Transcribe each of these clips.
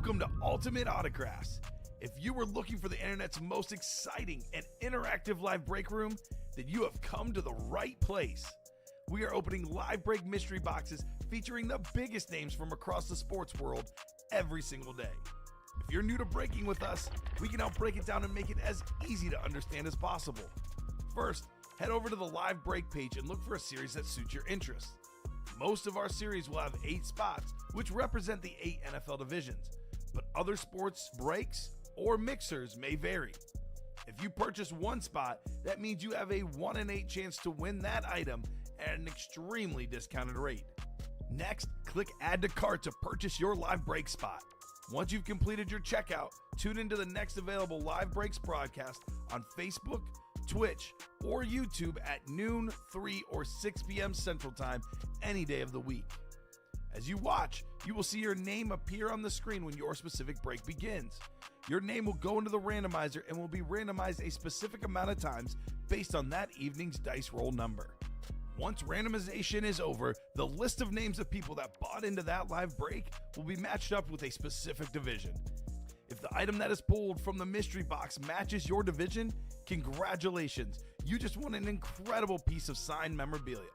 Welcome to Ultimate Autographs. If you were looking for the internet's most exciting and interactive live break room, then you have come to the right place. We are opening live break mystery boxes featuring the biggest names from across the sports world every single day. If you're new to breaking with us, we can help break it down and make it as easy to understand as possible. First, head over to the live break page and look for a series that suits your interests. Most of our series will have 8 spots, which represent the 8 NFL divisions, but other sports breaks or mixers may vary. If you purchase one spot, that means you have a 1 in 8 chance to win that item at an extremely discounted rate. Next, click Add to Cart to purchase your live break spot. Once you've completed your checkout, tune into the next available live breaks broadcast on Facebook, Twitch, or YouTube at noon, 3, or 6 p.m. Central Time any day of the week. As you watch, you will see your name appear on the screen when your specific break begins. Your name will go into the randomizer and will be randomized a specific amount of times based on that evening's dice roll number. Once randomization is over, the list of names of people that bought into that live break will be matched up with a specific division. If the item that is pulled from the mystery box matches your division, congratulations, you just won an incredible piece of signed memorabilia.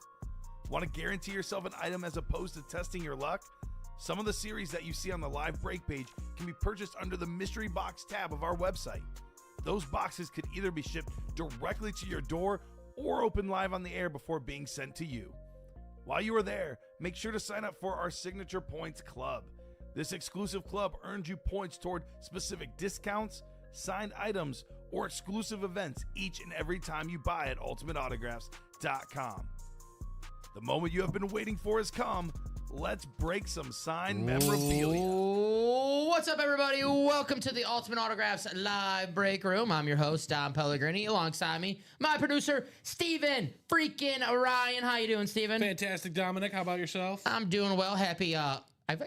Want to guarantee yourself an item as opposed to testing your luck? Some of the series that you see on the live break page can be purchased under the mystery box tab of our website. Those boxes could either be shipped directly to your door or open live on the air before being sent to you. While you are there, make sure to sign up for our Signature Points Club. This exclusive club earns you points toward specific discounts, signed items, or exclusive events each and every time you buy at ultimateautographs.com. The moment you have been waiting for has come. Let's break some signed memorabilia. What's up, everybody? Welcome to the Ultimate Autographs live break room. I'm your host, Don Pellegrini. Alongside me, my producer, Steven freaking Ryan. How you doing, Steven? Fantastic, Dominic. How about yourself? I'm doing well. Happy, I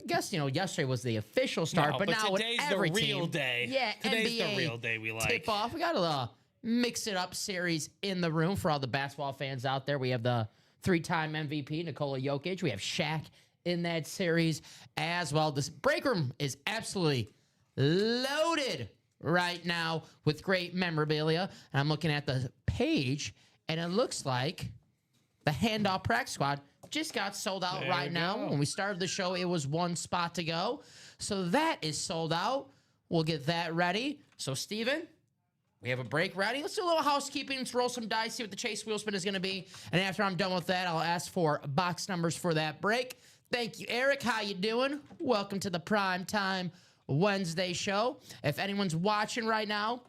guess, yesterday was the official start, but now today's with every the real team, day. Yeah, Today's NBA the real day we like. tip off. We got a mix it up series in the room for all the basketball fans out there. We have the 3-time MVP, Nikola Jokic. We have Shaq in that series as well. This break room is absolutely loaded right now with great memorabilia. And I'm looking at the page, and it looks like the handoff practice squad just got sold out right now. When we started the show, it was 1 spot to go. So that is sold out. We'll get that ready. So, Steven, we have a break ready. Let's do a little housekeeping. Let's roll some dice, see what the chase wheel spin is going to be. And after I'm done with that, I'll ask for box numbers for that break. Thank you, Eric. How you doing? Welcome to the Prime Time Wednesday show. If anyone's watching right now,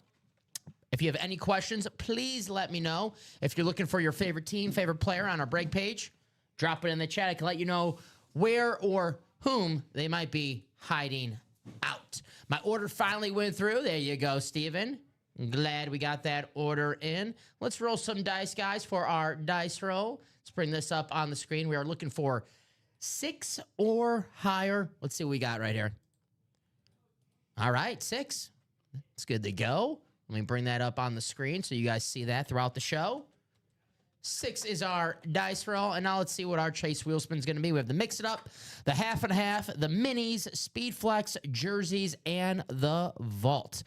if you have any questions, please let me know. If you're looking for your favorite team, favorite player on our break page, drop it in the chat. I can let you know where or whom they might be hiding out. My order finally went through. There you go, Steven. I'm glad we got that order in. Let's roll some dice, guys, for our dice roll. Let's bring this up on the screen. We are looking for 6 or higher. Let's see what we got right here. All right, 6. It's good to go. Let me bring that up on the screen so you guys see that throughout the show. 6 is our dice roll, and now let's see what our chase wheel spin is going to be. We have the mix it up, the half and half, the minis, speed flex, jerseys, and the vault.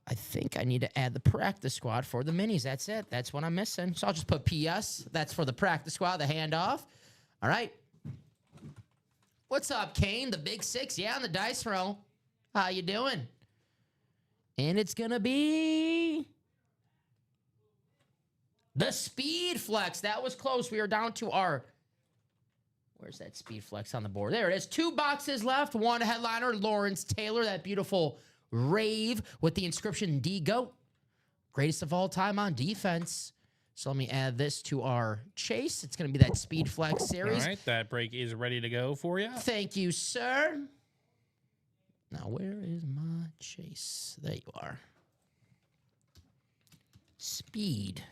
I think I need to add the practice squad for the minis. That's it. That's what I'm missing. So I'll just put PS. That's for the practice squad, the handoff. All right. What's up, Kane? The big 6. Yeah, on the dice roll. How you doing? And it's going to be the speed flex. That was close. We are down to our... Where's that speed flex on the board? There it is. 2 boxes left. 1 headliner, Lawrence Taylor. That beautiful rave with the inscription D-GOAT. Greatest of all time on defense. So let me add this to our chase. It's going to be that speed flex series. All right, that break is ready to go for you. Thank you, sir. Now, where is my chase? There you are. Speed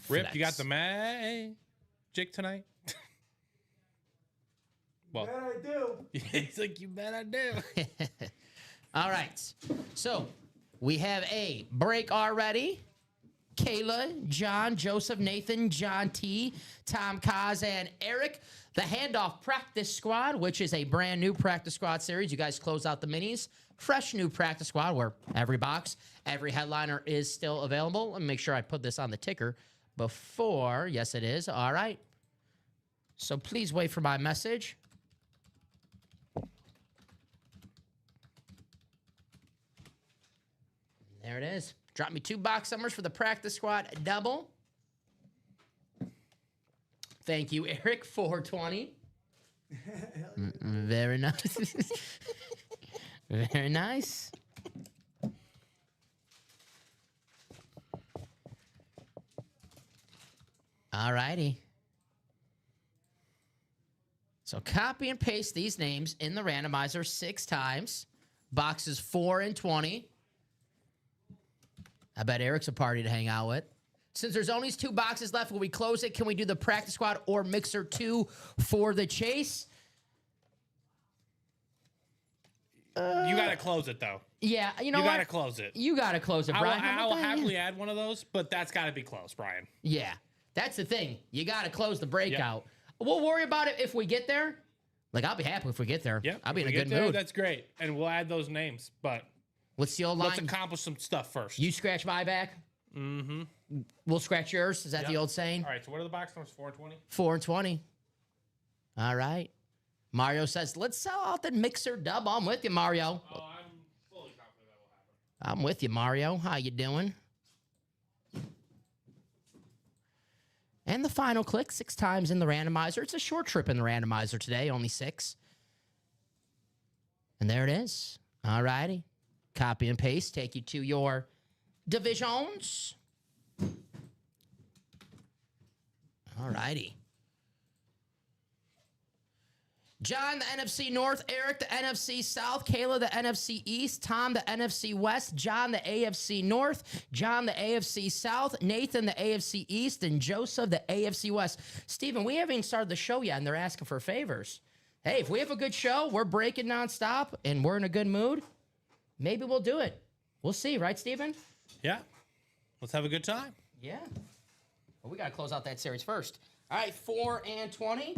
Rip, flex. you got the magic tonight? Well, Bet I do. He's like, you bet I do. All right. So we have a break already. Kayla, John, Joseph, Nathan, John T, Tom Kaz, and Eric. The Handoff Practice Squad, which is a brand new Practice Squad series. You guys close out the minis. Fresh new Practice Squad where every box, every headliner is still available. Let me make sure I put this on the ticker before. Yes, it is. All right. So please wait for my message. There it is. Drop me 2 box summers for the Practice Squad double. Thank you, Eric. 420. Very nice. Very nice. All righty. So copy and paste these names in the randomizer 6 times. Boxes 4 and 20. I bet Eric's a party to hang out with. Since there's only 2 boxes left, will we close it? Can we do the Practice Squad or Mixer 2 for the chase? You got to close it, though. Yeah, you know You what? got to close it. You got to close it, Brian. I will happily add one of those, but that's got to be close, Brian. Yeah, that's the thing. You got to close the breakout. We'll worry about it if we get there. Like, I'll be happy if we get there. Yeah, I'll be if in a we good get there, mood. That's great, and we'll add those names. But What's the old line? let's accomplish some stuff first. You scratch my back. Mm-hmm. We'll scratch yours. Is that the old saying? All right. So what are the box numbers? 4 and 20. 4 and 20. All right. Mario says, let's sell out the Mixer dub. I'm with you, Mario. Oh, I'm fully confident that will happen. I'm with you, Mario. How you doing? And the final click 6 times in the randomizer. It's a short trip in the randomizer today, only 6. And there it is. All righty. Copy and paste. Take you to your divisions. All righty. John, the NFC North. Eric, the NFC South. Kayla, the NFC East. Tom, the NFC West. John, the AFC North. John, the AFC South. Nathan, the AFC East. And Joseph, the AFC West. Steven, we haven't even started the show yet, and they're asking for favors. Hey, if we have a good show, we're breaking nonstop, and we're in a good mood, maybe we'll do it. We'll see, right, Steven? Yeah. Let's have a good time. Yeah. Well, we got to close out that series first. All right, 4 and 20.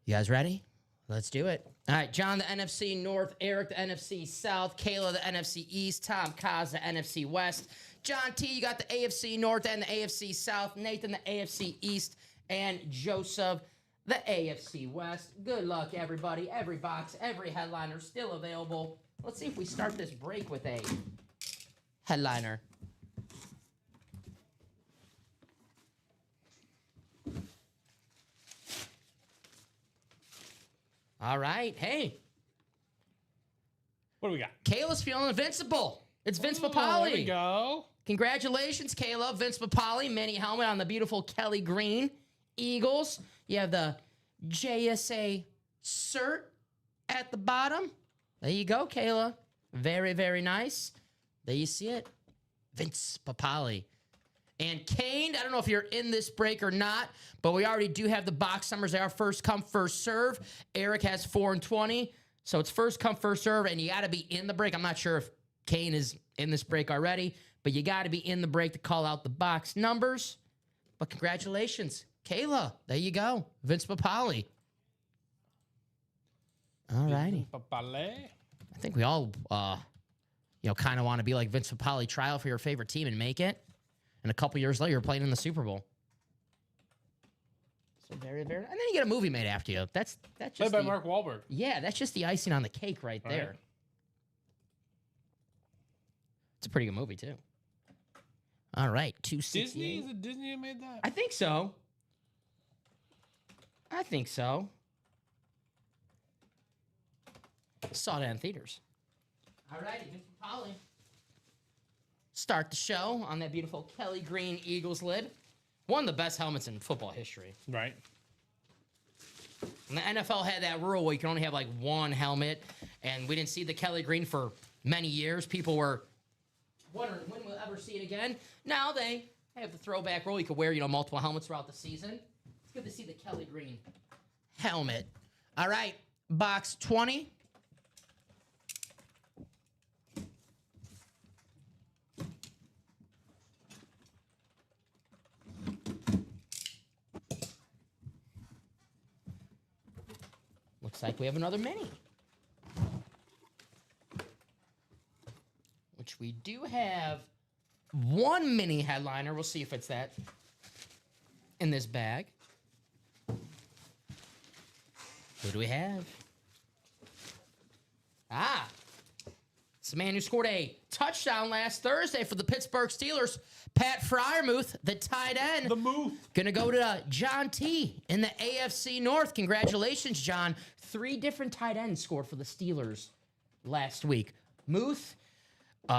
You guys ready? Let's do it. All right, John, the NFC North. Eric, the NFC South. Kayla, the NFC East. Tom Kaz, the NFC West. John T, you got the AFC North and the AFC South. Nathan, the AFC East. And Joseph, the AFC West. Good luck, everybody. Every box, every headliner still available. Let's see if we start this break with a headliner. All right. Hey. What do we got? Kayla's feeling invincible. It's Vince Oh, Papali. there we go. Congratulations, Kayla. Vince Papali, mini helmet on the beautiful Kelly Green Eagles. You have the JSA cert at the bottom. There you go, Kayla. Very, very nice. There you see it. Vince Papali. And Kane, I don't know if you're in this break or not, but we already do have the box numbers. They are first come, first serve. Eric has 4 and 20. So it's first come, first serve, and you got to be in the break. I'm not sure if Kane is in this break already, but you got to be in the break to call out the box numbers. But congratulations, Kayla. There you go. Vince Papali. All righty. Papale. I think we all, kind of want to be like Vince Papali, try out for your favorite team and make it. And a couple years later, you're playing in the Super Bowl. So very, very, and then you get a movie made after you. That's just Played by Mark Wahlberg. Yeah, that's just the icing on the cake right there. Right. It's a pretty good movie too. All right, 268. Disney? Is it Disney that made that? I think so. Saw that in theaters. All righty, Mr. Polly. Start the show on that beautiful Kelly Green Eagles lid. One of the best helmets in football history. Right. And the NFL had that rule where you can only have like one helmet, and we didn't see the Kelly Green for many years. People were wondering when we'll ever see it again. Now they have the throwback rule. You could wear, multiple helmets throughout the season. It's good to see the Kelly Green helmet. All right, box 20. Looks like we have another mini. Which we do have one mini headliner. We'll see if it's that in this bag. Who do we have? It's the man who scored a touchdown last Thursday for the Pittsburgh Steelers, Pat Freiermuth, the tight end. The move. Gonna go to John T in the AFC North. Congratulations, John. 3 different tight ends scored for the Steelers last week. Muth,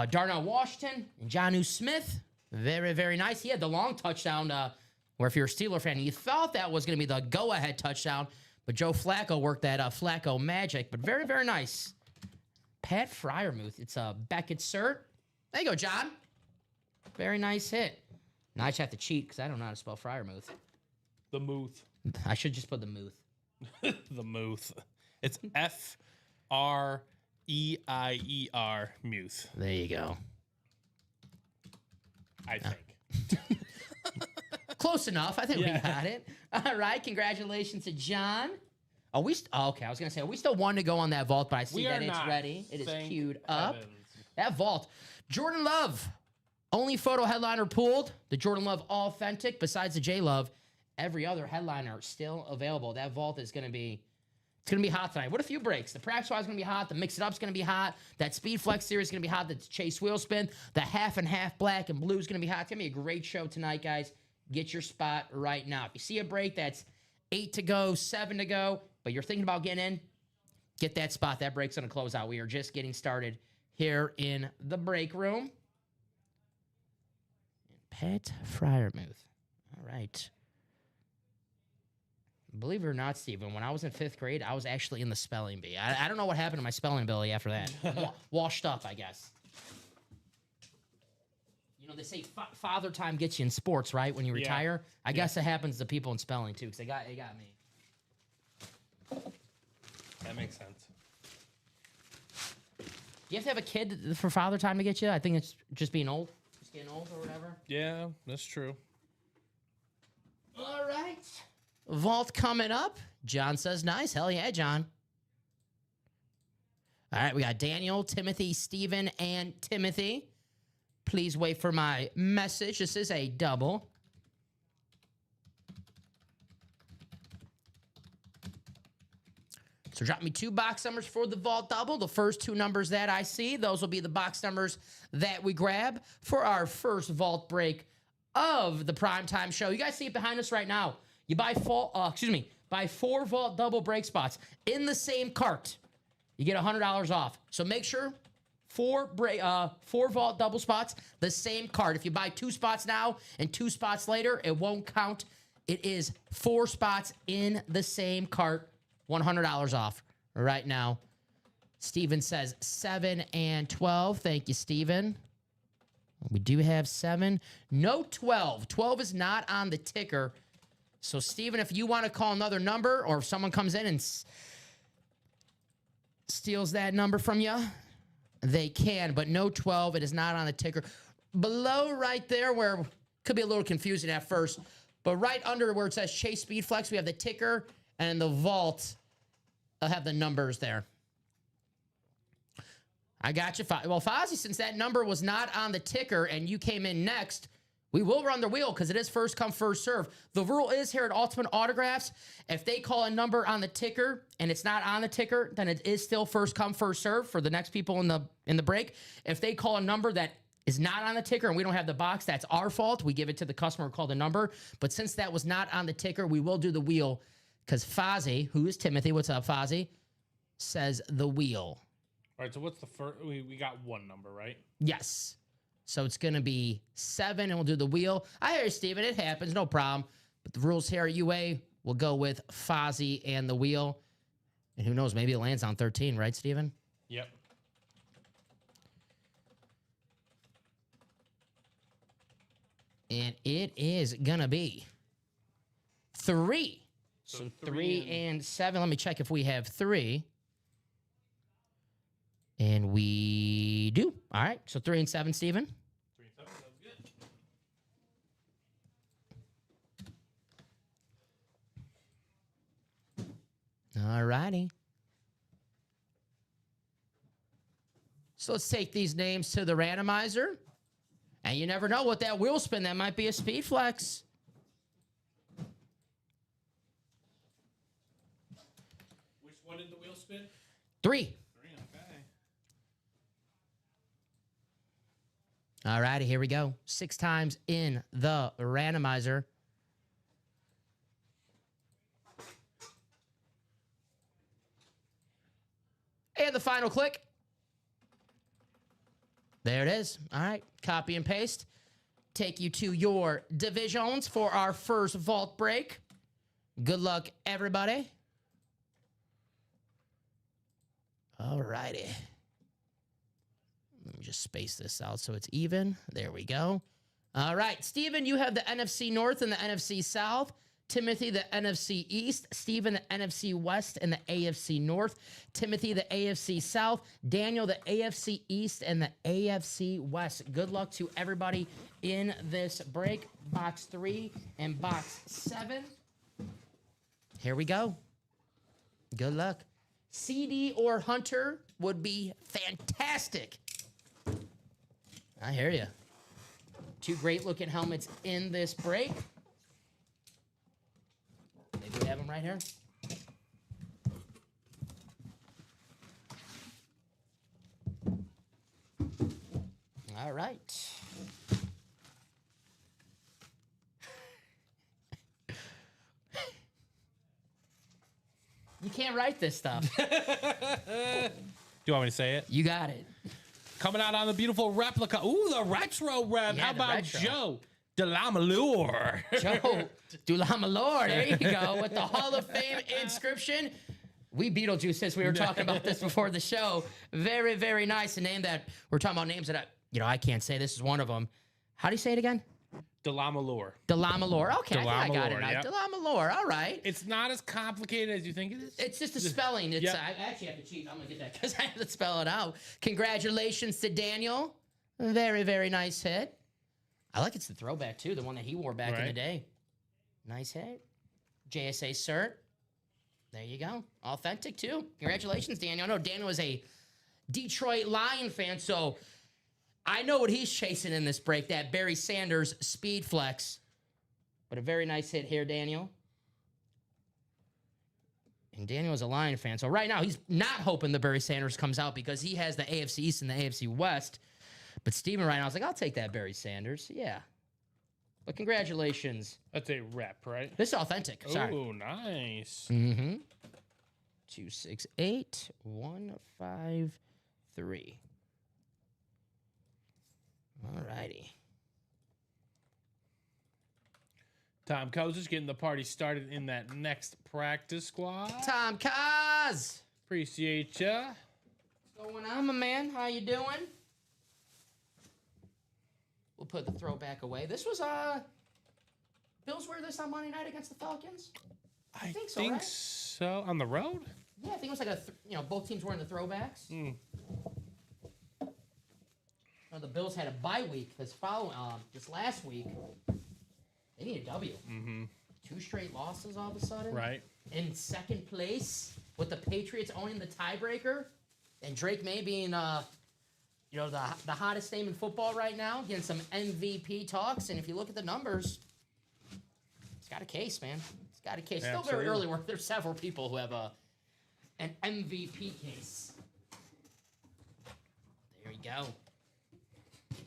Darnell Washington, and Jonnu Smith. Very, very nice. He had the long touchdown where if you're a Steeler fan, you thought that was going to be the go-ahead touchdown, but Joe Flacco worked that Flacco magic. But very, very nice. Pat Freiermuth. It's a Beckett cert. There you go, John. Very nice hit. Now I just have to cheat because I don't know how to spell Freiermuth. The Muth. I should just put the Muth. The Muth. It's F-R-E-I-E-R, Muth. There you go. I think. Close enough. I think we got it. All right. Congratulations to John. Oh, okay. I was going to say, we still one to go on that vault, but I see that it's ready. It is queued up. That vault. Jordan Love. Only photo headliner pooled. The Jordan Love Authentic. Besides the J Love, every other headliner still available. That vault is going to be... It's going to be hot tonight. What a few breaks. The practice squad is going to be hot. The mix it up is going to be hot. That Speed Flex series is going to be hot. The Chase Wheel Spin. The half and half black and blue is going to be hot. It's going to be a great show tonight, guys. Get your spot right now. If you see a break that's 8 to go, 7 to go, but you're thinking about getting in, get that spot. That break's going to close out. We are just getting started here in the break room. Pat Freiermuth. All right. Believe it or not, Steven, when I was in 5th grade, I was actually in the spelling bee. I don't know what happened to my spelling ability after that. Washed up, I guess. You know, they say father time gets you in sports, right? When you retire. I guess it happens to people in spelling, too, because it got me. That makes sense. Do you have to have a kid for father time to get you? I think it's just being old. Just getting old or whatever. Yeah, that's true. All right. Vault coming up. John says nice. Hell yeah, John. All right, we got Daniel, Timothy, Steven, and Timothy. Please wait for my message. This is a double. So drop me 2 box numbers for the vault double. The first 2 numbers that I see, those will be the box numbers that we grab for our first vault break of the primetime show. You guys see it behind us right now. You buy 4 vault double break spots in the same cart. You get $100 off. So make sure 4 vault double spots, the same cart. If you buy 2 spots now and 2 spots later, it won't count. It is 4 spots in the same cart, $100 off right now. Steven says 7 and 12. Thank you, Steven. We do have 7. No 12. 12 is not on the ticker. So, Steven, if you want to call another number or if someone comes in and steals that number from you, they can. But no 12. It is not on the ticker. Below right there where could be a little confusing at first, but right under where it says Chase Speed Flex, we have the ticker and the vault. I'll have the numbers there. I got you. Well, Fozzie, since that number was not on the ticker and you came in next, we will run the wheel because it is first come, first serve. The rule is here at Ultimate Autographs, if they call a number on the ticker and it's not on the ticker, then it is still first come, first serve for the next people in the break. If they call a number that is not on the ticker and we don't have the box, that's our fault. We give it to the customer who called the number. But since that was not on the ticker, we will do the wheel because Fozzie, who is Timothy, what's up, Fozzie, says the wheel. All right, so what's the first? We got 1 number, right? Yes. So it's going to be 7, and we'll do the wheel. I hear you, Steven. It happens. No problem. But the rules here at UA, we'll go with Fozzie and the wheel. And who knows, maybe it lands on 13, right, Steven? Yep. And it is going to be 3. So 3 and 7. Let me check if we have 3. And we do. All right. So 3 and 7, Steven. 3 and 7, sounds good. All righty. So let's take these names to the randomizer. And you never know what that wheel spin. That might be a speed flex. Which one did the wheel spin? 3. 3, okay. All righty, here we go. 6 times in the randomizer. And the final click. There it is. All right, copy and paste. Take you to your divisions for our first vault break. Good luck, everybody. All righty. Let me just space this out so it's even. There we go. All right, Steven, you have the NFC North and the NFC South. Timothy, the NFC East. Steven, the NFC West and the AFC North. Timothy, the AFC South. Daniel, the AFC East and the AFC West. Good luck to everybody in this break. Box 3 and box 7. Here we go. Good luck. CD or Hunter would be fantastic. I hear you. 2 great-looking helmets in this break. Maybe we have them right here. All right. You can't write this stuff. Do you want me to say it? You got it. Coming out on the beautiful replica. Ooh, the retro rep. Yeah, How the about retro. Joe Delamalure? Joe Dulamalore, there you go, with the Hall of Fame inscription. We Beetlejuice since we were talking about this before the show. Very, very nice. A name that we're talking about names that I can't say. This is one of them. How do you say it again? Delamalure. Delamalore. Okay, I think I got it Delamalore, now. yep. Delamalore. All right. It's not as complicated as you think it is. It's just a spelling. It's, Yep. I actually have to cheat. I'm going to get that because I have to spell it out. Congratulations to Daniel. Very, very nice hit. I like it's the throwback, too, the one that he wore back in the Right. day. Nice hit. JSA cert. There you go. Authentic, too. Congratulations, Daniel. I know Daniel is a Detroit Lion fan, so I know what he's chasing in this break, that Barry Sanders speed flex. But a very nice hit here, Daniel. And Daniel is a Lion fan, so right now he's not hoping the Barry Sanders comes out because he has the AFC East and the AFC West. But Steven right now is like, I'll take that Barry Sanders. Yeah. But congratulations. That's a rep, right? This is authentic. Sorry. Oh, nice. Mm-hmm. 268 153. All righty. Tom Kozich getting the party started in that next practice squad. Tom Kaz. Appreciate ya. What's going on, my man? How you doing? We'll put the throwback away. This was Bills wear this on Monday night against the Falcons. I think think, so, right? so. On the road? Yeah, I think it was like both teams wearing the throwbacks. The Bills had a bye week this last week. They need a W. Mm-hmm. 2 straight losses all of a sudden. Right. In second place with the Patriots owning the tiebreaker, and Drake May being the hottest name in football right now, getting some MVP talks. And if you look at the numbers, it's got a case, man. It's got a case. Still very early work. There's several people who have an MVP case. There you go.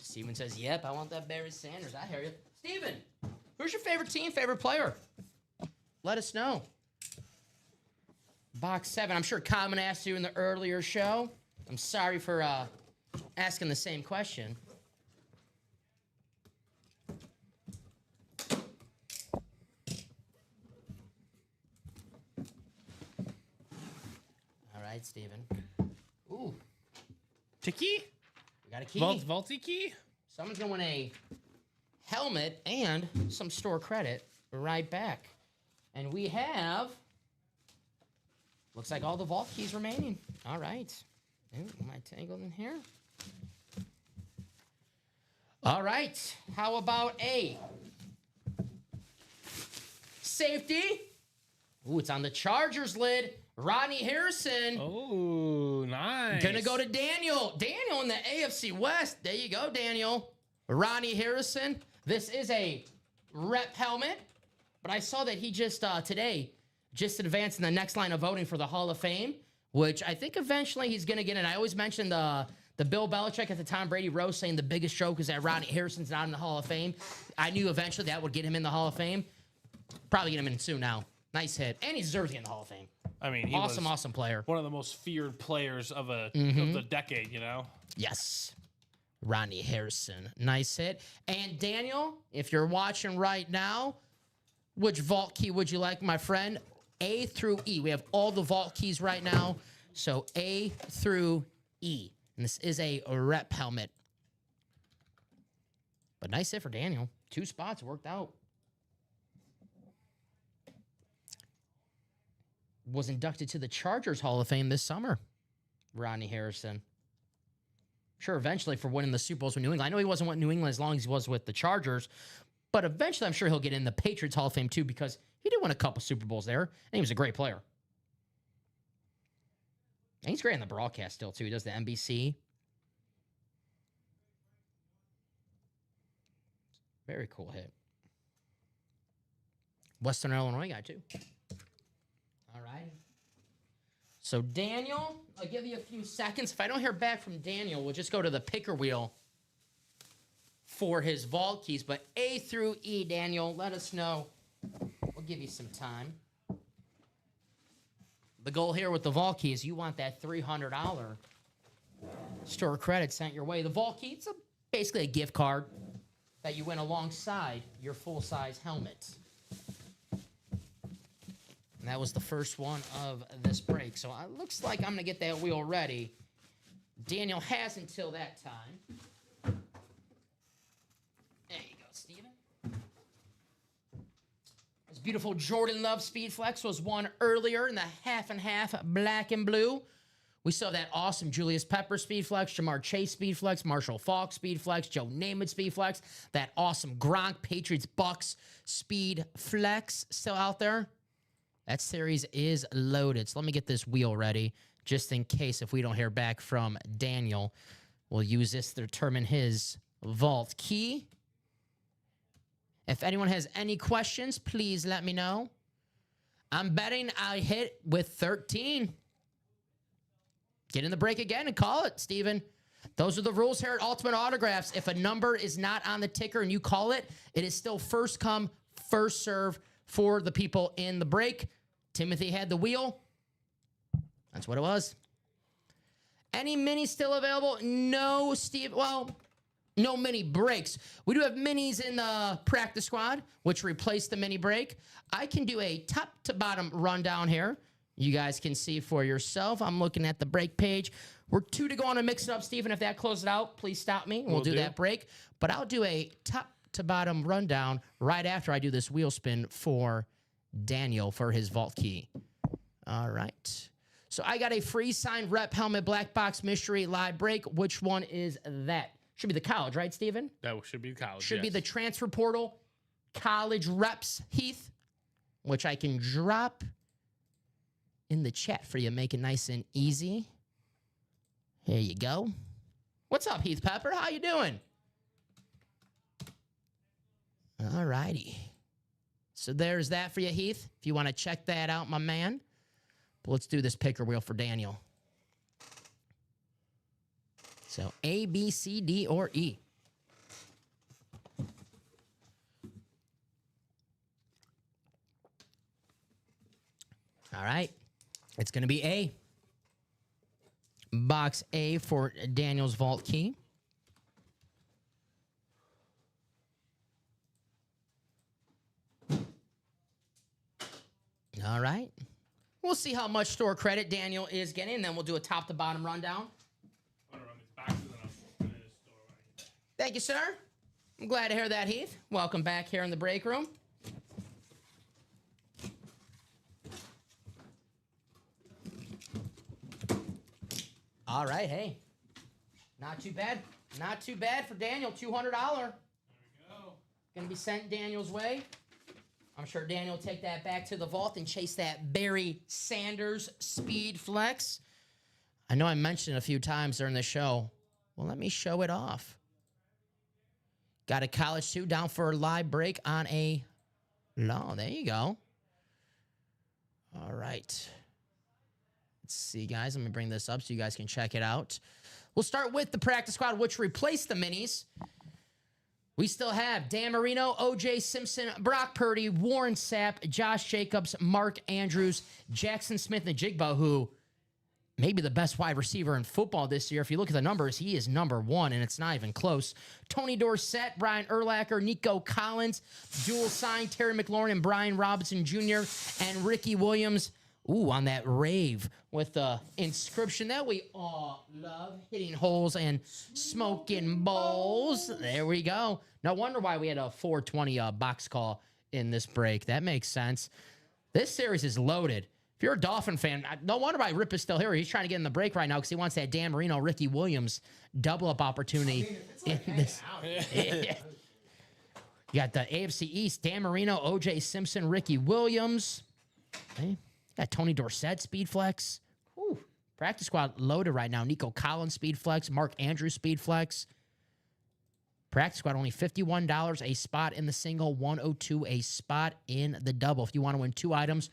Steven says, yep, I want that Barry Sanders. I hear you. Steven, who's your favorite team, favorite player? Let us know. Box 7. I'm sure Common asked you in the earlier show. I'm sorry for asking the same question. All right, Steven. Ooh. Tiki? We got a key. Vaulty key? Someone's going to win a helmet and some store credit right back. And we have, looks like all the vault keys remaining. All right. Ooh, am I tangled in here? All right. How about a safety? Ooh, it's on the Chargers lid. Ronnie Harrison. Oh, nice. Gonna go to Daniel. Daniel in the AFC West. There you go, Daniel. Ronnie Harrison. This is a rep helmet, but I saw that he just today just advanced in the next line of voting for the Hall of Fame, which I think eventually he's gonna get in. I always mentioned the Bill Belichick at the Tom Brady roast saying the biggest joke is that Ronnie Harrison's not in the Hall of Fame. I knew eventually that would get him in the Hall of Fame. Probably get him in soon now. Nice hit. And he deserves to get in the Hall of Fame. I mean, he awesome player. One of the most feared players of the decade, you know? Yes. Ronnie Harrison. Nice hit. And Daniel, if you're watching right now, which vault key would you like, my friend? A through E. We have all the vault keys right now. So A through E. And this is a rep helmet. But nice hit for Daniel. 2 spots worked out. Was inducted to the Chargers Hall of Fame this summer. Ronnie Harrison. Sure, eventually for winning the Super Bowls with New England. I know he wasn't with New England as long as he was with the Chargers, but eventually I'm sure he'll get in the Patriots Hall of Fame too because he did win a couple Super Bowls there, and he was a great player. And he's great in the broadcast still too. He does the NBC. Very cool hit. Western Illinois guy too. All right. So Daniel, I'll give you a few seconds. If I don't hear back from Daniel, we'll just go to the picker wheel for his vault keys. But A through E, Daniel, let us know. We'll give you some time. The goal here with the vault key is you want that $300 store credit sent your way. The vault key, it's basically a gift card that you win alongside your full-size helmet. And that was the first one of this break. So it looks like I'm going to get that wheel ready. Daniel has until that time. There you go, Steven. This beautiful Jordan Love Speed Flex was won earlier in the half and half black and blue. We saw that awesome Julius Pepper Speed Flex, Jamar Chase Speed Flex, Marshall Faulk Speed Flex, Joe Namath Speed Flex. That awesome Gronk Patriots Bucks Speed Flex still out there. That series is loaded. So let me get this wheel ready just in case if we don't hear back from Daniel. We'll use this to determine his vault key. If anyone has any questions, please let me know. I'm betting I hit with 13. Get in the break again and call it, Steven. Those are the rules here at Ultimate Autographs. If a number is not on the ticker and you call it, it is still first come, first serve for the people in the break. Timothy had the wheel. That's what it was. Any minis still available? No, Steve. Well, no mini breaks. We do have minis in the practice squad, which replaced the mini break. I can do a top to bottom rundown here. You guys can see for yourself. I'm looking at the break page. We're 2 to go on and mix it up, Stephen. If that closes it out, please stop me. We'll do that break. But I'll do a top to bottom rundown right after I do this wheel spin for Daniel for his vault key. All right. So I got a free signed rep helmet black box mystery live break. Which one is that? Should be the college, right, Steven? That should be college. Should be the transfer portal college reps, Heath, which I can drop in the chat for you. Make it nice and easy. Here you go. What's up, Heath Pepper? How you doing? All righty. So there's that for you, Heath. If you want to check that out, my man. But let's do this picker wheel for Daniel. So A, B, C, D, or E. All right. It's going to be A. Box A for Daniel's vault key. All right. We'll see how much store credit Daniel is getting, and then we'll do a top to bottom rundown. Thank you, sir. I'm glad to hear that, Heath. Welcome back here in the break room. All right, hey. Not too bad. Not too bad for Daniel. $200. There we go. Going to be sent Daniel's way. I'm sure Daniel will take that back to the vault and chase that Barry Sanders speed flex. I know I mentioned it a few times during the show. Well, let me show it off. Got a college 2 down for a live break on a low. There you go. All right. Let's see, guys. Let me bring this up so you guys can check it out. We'll start with the practice squad, which replaced the minis. We still have Dan Marino, O.J. Simpson, Brock Purdy, Warren Sapp, Josh Jacobs, Mark Andrews, Jackson Smith, and Jigba, who may be the best wide receiver in football this year. If you look at the numbers, he is number 1, and it's not even close. Tony Dorsett, Brian Urlacher, Nico Collins, dual sign Terry McLaurin and Brian Robinson Jr., and Ricky Williams. Ooh, on that rave with the inscription that we all love, hitting holes and smoking bowls. There we go. No wonder why we had a 420 box call in this break. That makes sense. This series is loaded. If you're a Dolphin fan, no wonder why Rip is still here. He's trying to get in the break right now because he wants that Dan Marino, Ricky Williams double-up opportunity. You got the AFC East, Dan Marino, O.J. Simpson, Ricky Williams. Okay. Got Tony Dorsett, speed flex. Whew. Practice squad loaded right now. Nico Collins, speed flex. Mark Andrews, speed flex. Practice squad only $51 a spot in the single, $102 a spot in the double. If you want to win 2 items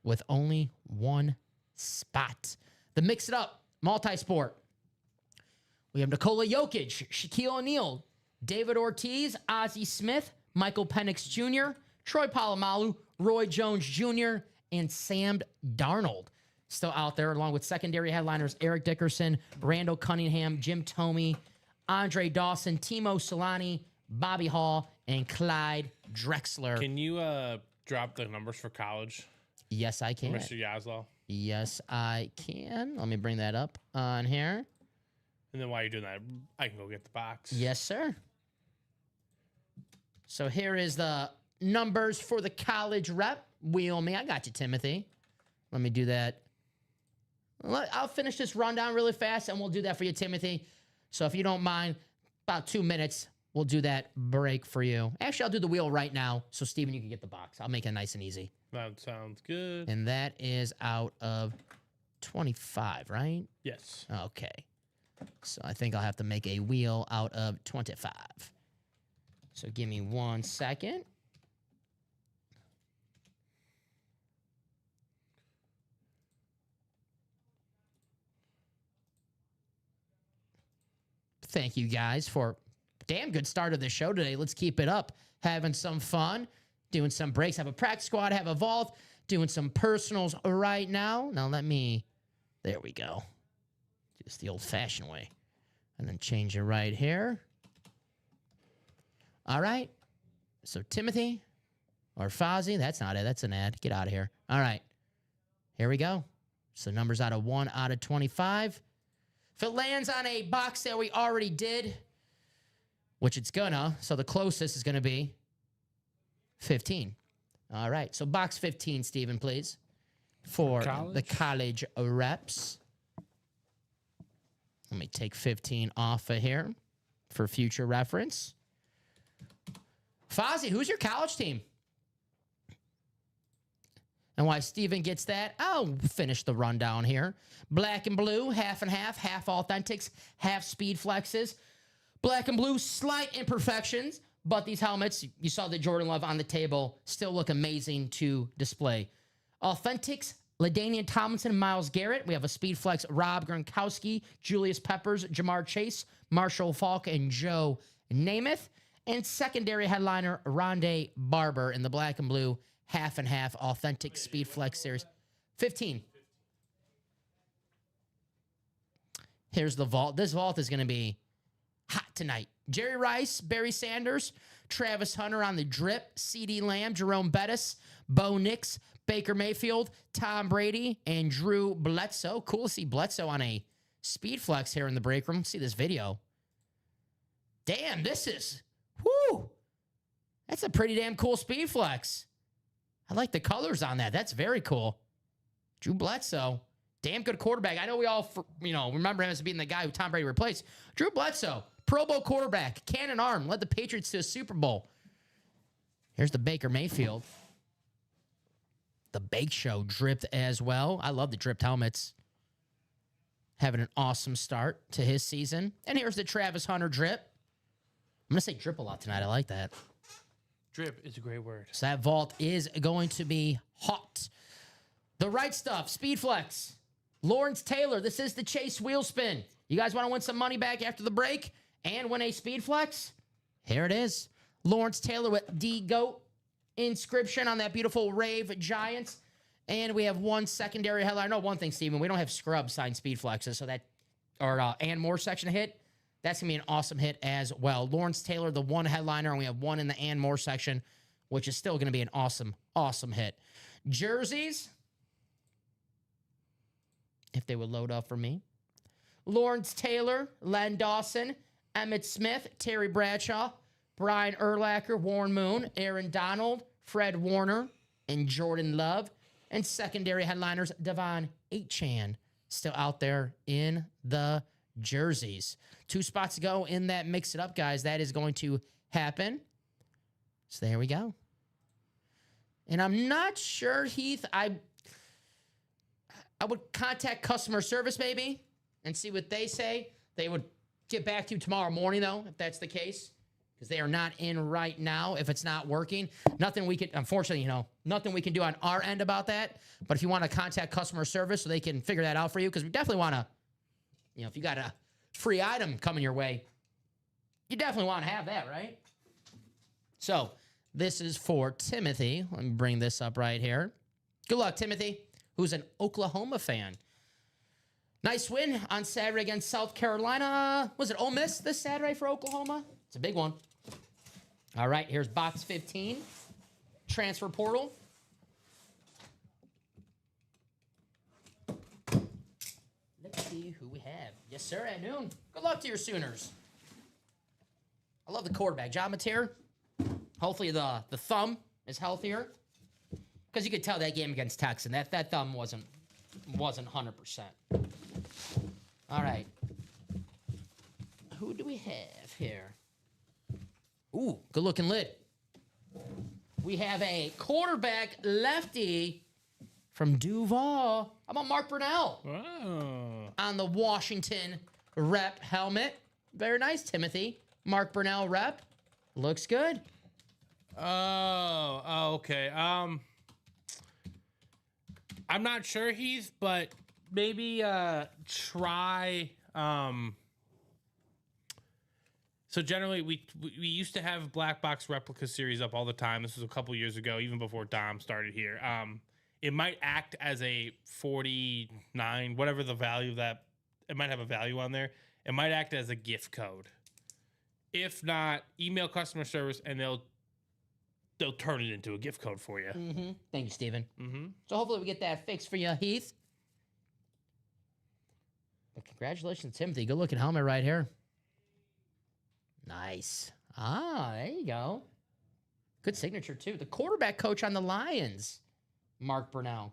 with only 1 spot. The mix it up, multi-sport. We have Nikola Jokic, Shaquille O'Neal, David Ortiz, Ozzie Smith, Michael Penix Jr., Troy Polamalu, Roy Jones Jr., and Sam Darnold still out there, along with secondary headliners Eric Dickerson, Randall Cunningham, Jim Thome, Andre Dawson, Timo Solani, Bobby Hall, and Clyde Drexler. Can you drop the numbers for college? Yes, I can. Mr. Yazlow. Yes, I can. Let me bring that up on here. And then while you're doing that, I can go get the box. Yes, sir. So here is the numbers for the college rep. Wheel me. I got you, Timothy. Let me do that. I'll finish this rundown really fast, and we'll do that for you, Timothy. So if you don't mind, about 2 minutes, we'll do that break for you. Actually, I'll do the wheel right now, so Steven, you can get the box. I'll make it nice and easy. That sounds good. And that is out of 25, right? Yes. Okay. So I think I'll have to make a wheel out of 25. So give me 1 second. Thank you guys for a damn good start of the show today. Let's keep it up. Having some fun, doing some breaks. Have a practice squad, have a vault, doing some personals right now. Now let me, there we go. Just the old-fashioned way. And then change it right here. All right. So Timothy or Fozzie, that's not it. That's an ad. Get out of here. All right. Here we go. So numbers out of 1 out of 25. If it lands on a box that we already did, which it's gonna, so the closest is gonna be 15. All right, so box 15, Steven, please, for the college reps. Let me take 15 off of here for future reference. Fozzie, who's your college team? And while Steven gets that, I'll finish the rundown here. Black and blue, half and half authentics, half speed flexes. Black and blue, slight imperfections, but these helmets, you saw the Jordan Love on the table, still look amazing to display. Authentics, LaDainian Tomlinson, Myles Garrett. We have a speed flex, Rob Gronkowski, Julius Peppers, Jamar Chase, Marshall Faulk, and Joe Namath. And secondary headliner, Rondé Barber in the black and blue, half and half authentic speed flex series. 15. Here's the vault. This vault is going to be hot tonight. Jerry Rice, Barry Sanders, Travis Hunter on the drip, CeeDee Lamb, Jerome Bettis, Bo Nix, Baker Mayfield, Tom Brady, and Drew Bledsoe. Cool to see Bledsoe on a speed flex here in the break room. See this video. Damn, this is, whoo, that's a pretty damn cool speed flex. I like the colors on that. That's very cool. Drew Bledsoe, damn good quarterback. I know we all, remember him as being the guy who Tom Brady replaced. Drew Bledsoe, Pro Bowl quarterback, cannon arm, led the Patriots to a Super Bowl. Here's the Baker Mayfield. The Bake Show dripped as well. I love the dripped helmets. Having an awesome start to his season. And here's the Travis Hunter drip. I'm going to say drip a lot tonight. I like that. Drip is a great word. So that vault is going to be hot. The right stuff, Speed Flex. Lawrence Taylor, this is the Chase wheel spin. You guys want to win some money back after the break and win a Speed Flex? Here it is. Lawrence Taylor with D-GOAT inscription on that beautiful Rave Giants. And we have one secondary headliner. No, one thing, Steven. We don't have Scrub signed Speed Flexes, so that, or and more section hit. That's going to be an awesome hit as well. Lawrence Taylor, the one headliner, and we have one in the and more section, which is still going to be an awesome, awesome hit. Jerseys, if they would load up for me. Lawrence Taylor, Len Dawson, Emmitt Smith, Terry Bradshaw, Brian Urlacher, Warren Moon, Aaron Donald, Fred Warner, and Jordan Love. And secondary headliners, Devon Aichan, still out there in the jerseys. 2 spots to go in that mix it up, guys. That is going to happen. So there we go. And I'm not sure, Heath, I would contact customer service maybe and see what they say. They would get back to you tomorrow morning, though, if that's the case, because they are not in right now if it's not working. Nothing we can, unfortunately, nothing we can do on our end about that. But if you want to contact customer service so they can figure that out for you, because we definitely want to, if you got a free item coming your way, you definitely want to have that, right? So this is for Timothy. Let me bring this up right here. Good luck, Timothy, who's an Oklahoma fan. Nice win on Saturday against South Carolina. Was it Ole Miss this Saturday for Oklahoma? It's a big one. All right, here's box 15. Transfer portal. Let's see who we have. Yes, sir, at noon. Good luck to your Sooners. I love the quarterback. John Mateer. Hopefully the thumb is healthier. Because you could tell that game against Texan. That thumb wasn't 100%. All right. Who do we have here? Ooh, good looking lid. We have a quarterback lefty from Duval. How about Mark Brunell? Oh. On the Washington rep helmet. Very nice, Timothy. Mark Brunell rep. Looks good. Oh, okay. I'm not sure, Heath, but maybe try. So generally, we used to have Black Box Replica series up all the time. This was a couple years ago, even before Dom started here. It might act as a 49, whatever the value of that. It might have a value on there. It might act as a gift code. If not, email customer service, and they'll turn it into a gift code for you. Mm-hmm. Thank you, Steven. Mm-hmm. So hopefully we get that fixed for you, Heath. But congratulations, Timothy. Good looking helmet right here. Nice. Ah, there you go. Good signature, too. The quarterback coach on the Lions, Mark Brunell.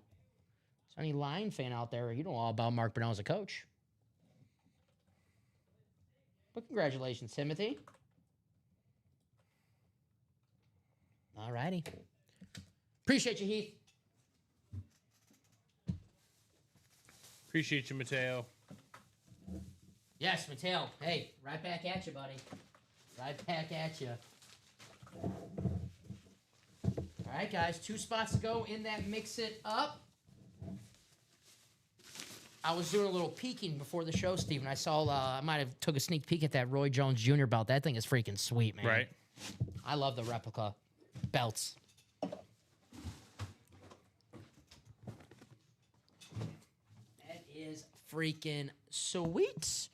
So any Lion fan out there, you know all about Mark Brunell as a coach. But congratulations, Timothy. All righty. Appreciate you, Heath. Appreciate you, Mateo. Yes, Mateo. Hey, right back at you, buddy. Right back at you. All right, guys. 2 spots to go in that mix it up. I was doing a little peeking before the show, Steven. I saw, I might have took a sneak peek at that Roy Jones Jr. belt. That thing is freaking sweet, man. Right. I love the replica belts. That is freaking sweet.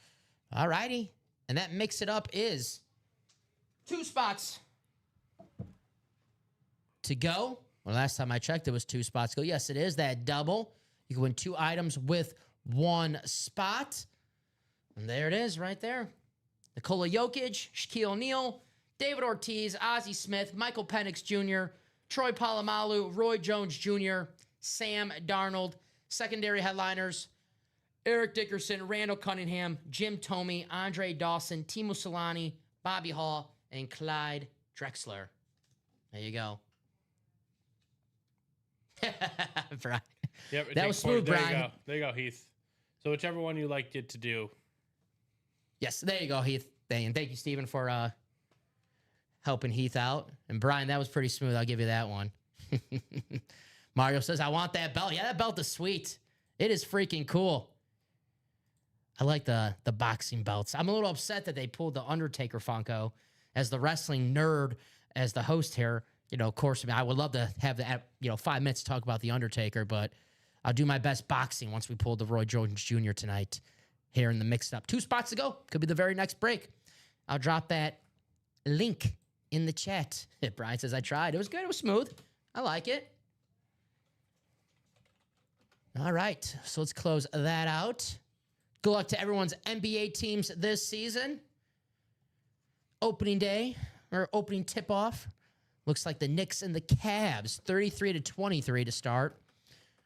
All righty. And that mix it up is 2 spots to go. Well, last time I checked, it was 2 spots to go. Yes, it is that double. You can win 2 items with 1 spot. And there it is right there. Nikola Jokic, Shaquille O'Neal, David Ortiz, Ozzie Smith, Michael Penix Jr., Troy Polamalu, Roy Jones Jr., Sam Darnold, secondary headliners, Eric Dickerson, Randall Cunningham, Jim Thome, Andre Dawson, Timo Solani, Bobby Hall, and Clyde Drexler. There you go. Brian. Yep, That was smooth, there Brian. You go. There you go, Heath. So whichever one you liked it to do. Yes, there you go, Heath. And thank you, Steven, for helping Heath out. And Brian, that was pretty smooth. I'll give you that one. Mario says, I want that belt. Yeah, that belt is sweet. It is freaking cool. I like the boxing belts. I'm a little upset that they pulled the Undertaker Funko as the wrestling nerd, as the host here. You know, of course, I would love to have that, 5 minutes to talk about the Undertaker, but I'll do my best boxing once we pull the Roy Jones Jr. tonight here in the Mix It Up. 2 spots to go. Could be the very next break. I'll drop that link in the chat. Brian says, I tried. It was good. It was smooth. I like it. All right. So let's close that out. Good luck to everyone's NBA teams this season. Opening day, or opening tip-off. Looks like the Knicks and the Cavs, 33-23 to start.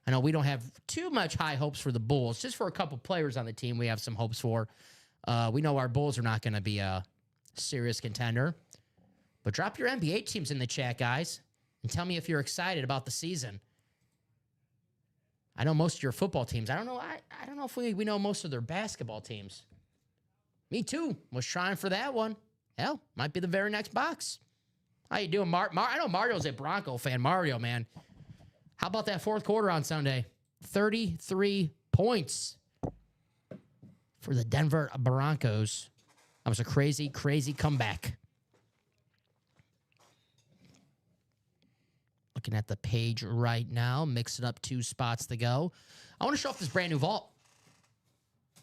I know we don't have too much high hopes for the Bulls. Just for a couple players on the team, we have some hopes for. We know our Bulls are not going to be a serious contender. But drop your NBA teams in the chat, guys, and tell me if you're excited about the season. I know most of your football teams. I don't know. I don't know if we know most of their basketball teams. Me too. Was trying for that one. Hell, might be the very next box. How you doing, I know Mario's a Bronco fan. Mario, man. How about that fourth quarter on Sunday? 33 points for the Denver Broncos. That was a crazy, crazy comeback. Looking at the page right now. Mix it up, 2 spots to go. I want to show off this brand new vault.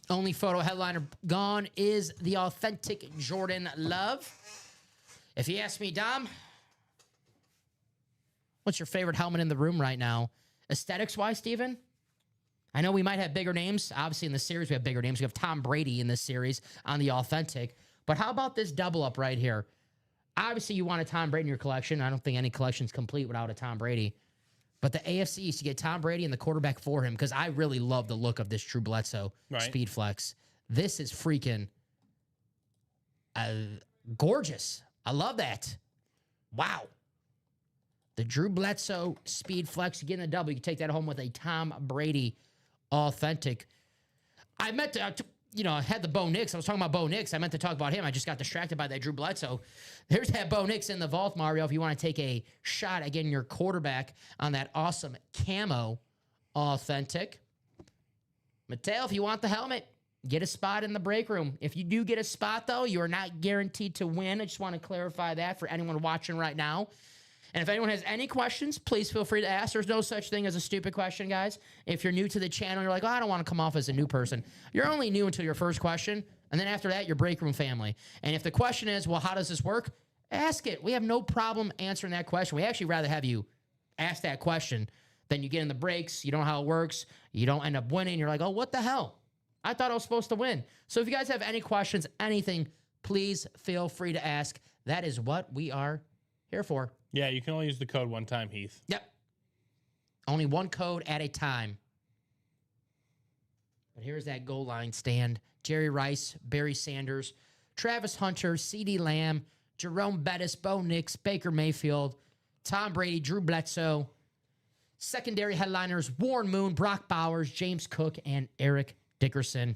Only photo headliner gone is the authentic Jordan Love. If you ask me, Dom, what's your favorite helmet in the room right now? Aesthetics-wise, Steven? I know we might have bigger names. Obviously, in the series, we have bigger names. We have Tom Brady in this series on the authentic. But how about this double up right here? Obviously, you want a Tom Brady in your collection. I don't think any collection's complete without a Tom Brady. But the AFC East, you get Tom Brady and the quarterback for him, because I really love the look of this Drew Bledsoe Speed Flex. This is freaking gorgeous. I love that. Wow. The Drew Bledsoe Speed Flex, you get in the double. You can take that home with a Tom Brady authentic. I meant to, I had the Bo Nix. I was talking about Bo Nix. I meant to talk about him. I just got distracted by that Drew Bledsoe. There's that Bo Nix in the vault, Mario, if you want to take a shot at getting your quarterback on that awesome camo authentic. Mateo, if you want the helmet, get a spot in the break room. If you do get a spot, though, you are not guaranteed to win. I just want to clarify that for anyone watching right now. And if anyone has any questions, please feel free to ask. There's no such thing as a stupid question, guys. If you're new to the channel, you're like, I don't want to come off as a new person. You're only new until your first question. And then after that, you're break room family. And if the question is, well, how does this work? Ask it. We have no problem answering that question. We actually rather have you ask that question than you get in the breaks. You don't know how it works. You don't end up winning. You're like, oh, what the hell? I thought I was supposed to win. So if you guys have any questions, anything, please feel free to ask. That is what we are here for. Yeah, you can only use the code one time, Heath. Yep. Only one code at a time. But here's that goal line stand. Jerry Rice, Barry Sanders, Travis Hunter, CeeDee Lamb, Jerome Bettis, Bo Nix, Baker Mayfield, Tom Brady, Drew Bledsoe. Secondary headliners, Warren Moon, Brock Bowers, James Cook, and Eric Dickerson.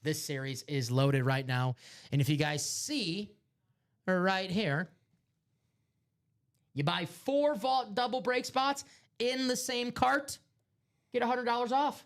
This series is loaded right now. And if you guys see right here, you buy 4 vault double break spots in the same cart, get $100 off.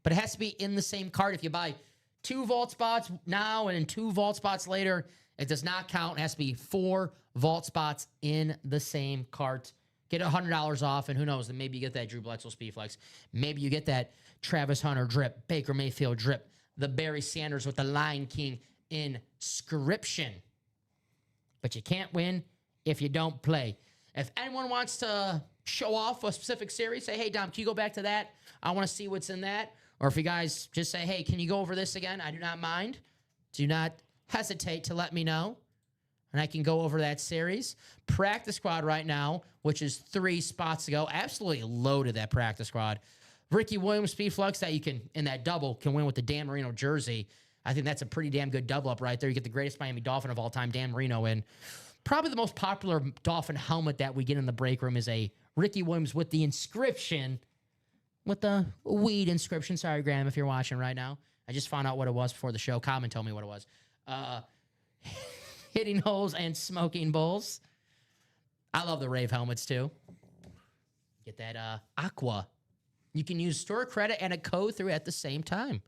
But it has to be in the same cart. If you buy 2 vault spots now and 2 vault spots later, it does not count. It has to be 4 vault spots in the same cart. Get $100 off, and who knows, then maybe you get that Drew Bledsoe Speed Flex. Maybe you get that Travis Hunter drip, Baker Mayfield drip, the Barry Sanders with the Lion King inscription. But you can't win if you don't play. If anyone wants to show off a specific series, say, hey, Dom, can you go back to that? I want to see what's in that. Or if you guys just say, hey, can you go over this again? I do not mind. Do not hesitate to let me know. And I can go over that series. Practice squad right now, which is 3 spots to go. Absolutely loaded, that practice squad. Ricky Williams, Speed Flux, that you can, in that double, can win with the Dan Marino jersey. I think that's a pretty damn good double up right there. You get the greatest Miami Dolphin of all time, Dan Marino, in. Probably the most popular Dolphin helmet that we get in the break room is a Ricky Williams with the inscription, with the weed inscription. Sorry, Graham, if you're watching right now. I just found out what it was before the show. Common told me what it was. Hitting holes and smoking bowls. I love the Rave helmets, too. Get that aqua. You can use store credit and a code through at the same time.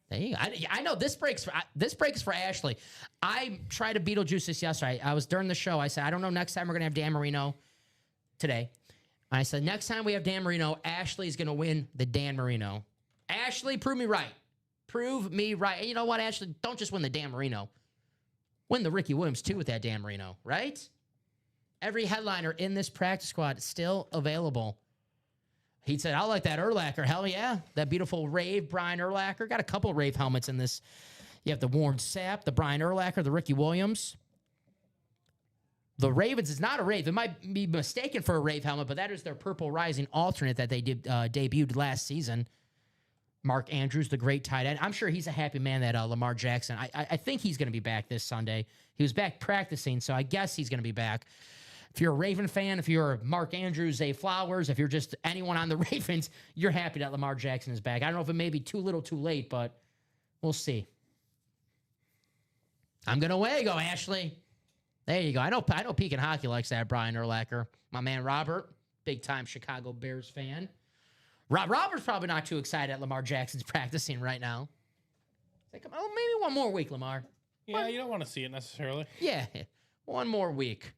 There you go. I know this breaks for Ashley. I tried to Beetlejuice this yesterday. I was during the show. I said, I don't know. Next time we're gonna have Dan Marino. Today, I said next time we have Dan Marino, Ashley's gonna win the Dan Marino. Ashley, prove me right. Prove me right. And you know what, Ashley? Don't just win the Dan Marino. Win the Ricky Williams too with that Dan Marino, right? Every headliner in this practice squad is still available. He said, I like that Urlacher. Hell yeah. That beautiful Rave Brian Urlacher. Got a couple of Rave helmets in this. You have the Warren Sapp, the Brian Urlacher, the Ricky Williams. The Ravens is not a Rave. It might be mistaken for a Rave helmet, but that is their Purple Rising alternate that they did debuted last season. Mark Andrews, the great tight end. I'm sure he's a happy man that Lamar Jackson. I think he's going to be back this Sunday. He was back practicing, so I guess he's going to be back. If you're a Raven fan, if you're Mark Andrews, Zay Flowers, if you're just anyone on the Ravens, you're happy that Lamar Jackson is back. I don't know if it may be too little too late, but we'll see. I'm going to go, Ashley. There you go. I know Pekin Hockey likes that, Brian Urlacher. My man Robert, big-time Chicago Bears fan. Robert's probably not too excited that Lamar Jackson's practicing right now. It's like, oh, maybe one more week, Lamar. Yeah, you don't want to see it necessarily. Yeah, one more week.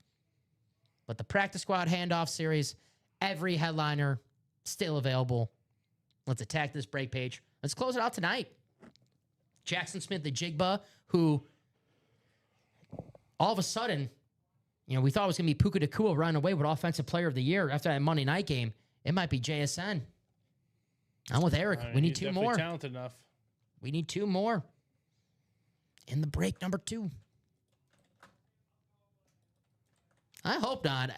But the practice squad handoff series, every headliner still available. Let's attack this break page. Let's close it out tonight. Jackson Smith, the Jigba, who all of a sudden, we thought it was going to be Puka Nacua running away with Offensive Player of the Year after that Monday night game. It might be JSN. I'm with Eric. We need two more. Talented enough. We need two more. In the break number 2. I hope not.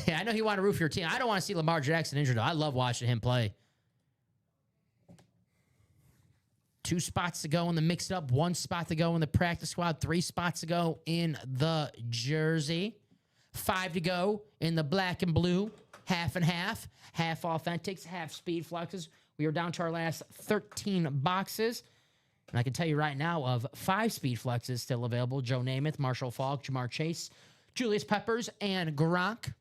I know you want to root for your team. I don't want to see Lamar Jackson injured, though. I love watching him play. 2 spots to go in the mix up. 1 spot to go in the practice squad. 3 spots to go in the jersey. 5 to go in the black and blue. Half and half. Half authentics, half speed fluxes. We are down to our last 13 boxes. And I can tell you right now of 5 speed fluxes still available. Joe Namath, Marshall Faulk, Jamar Chase, Julius Peppers, and Gronk.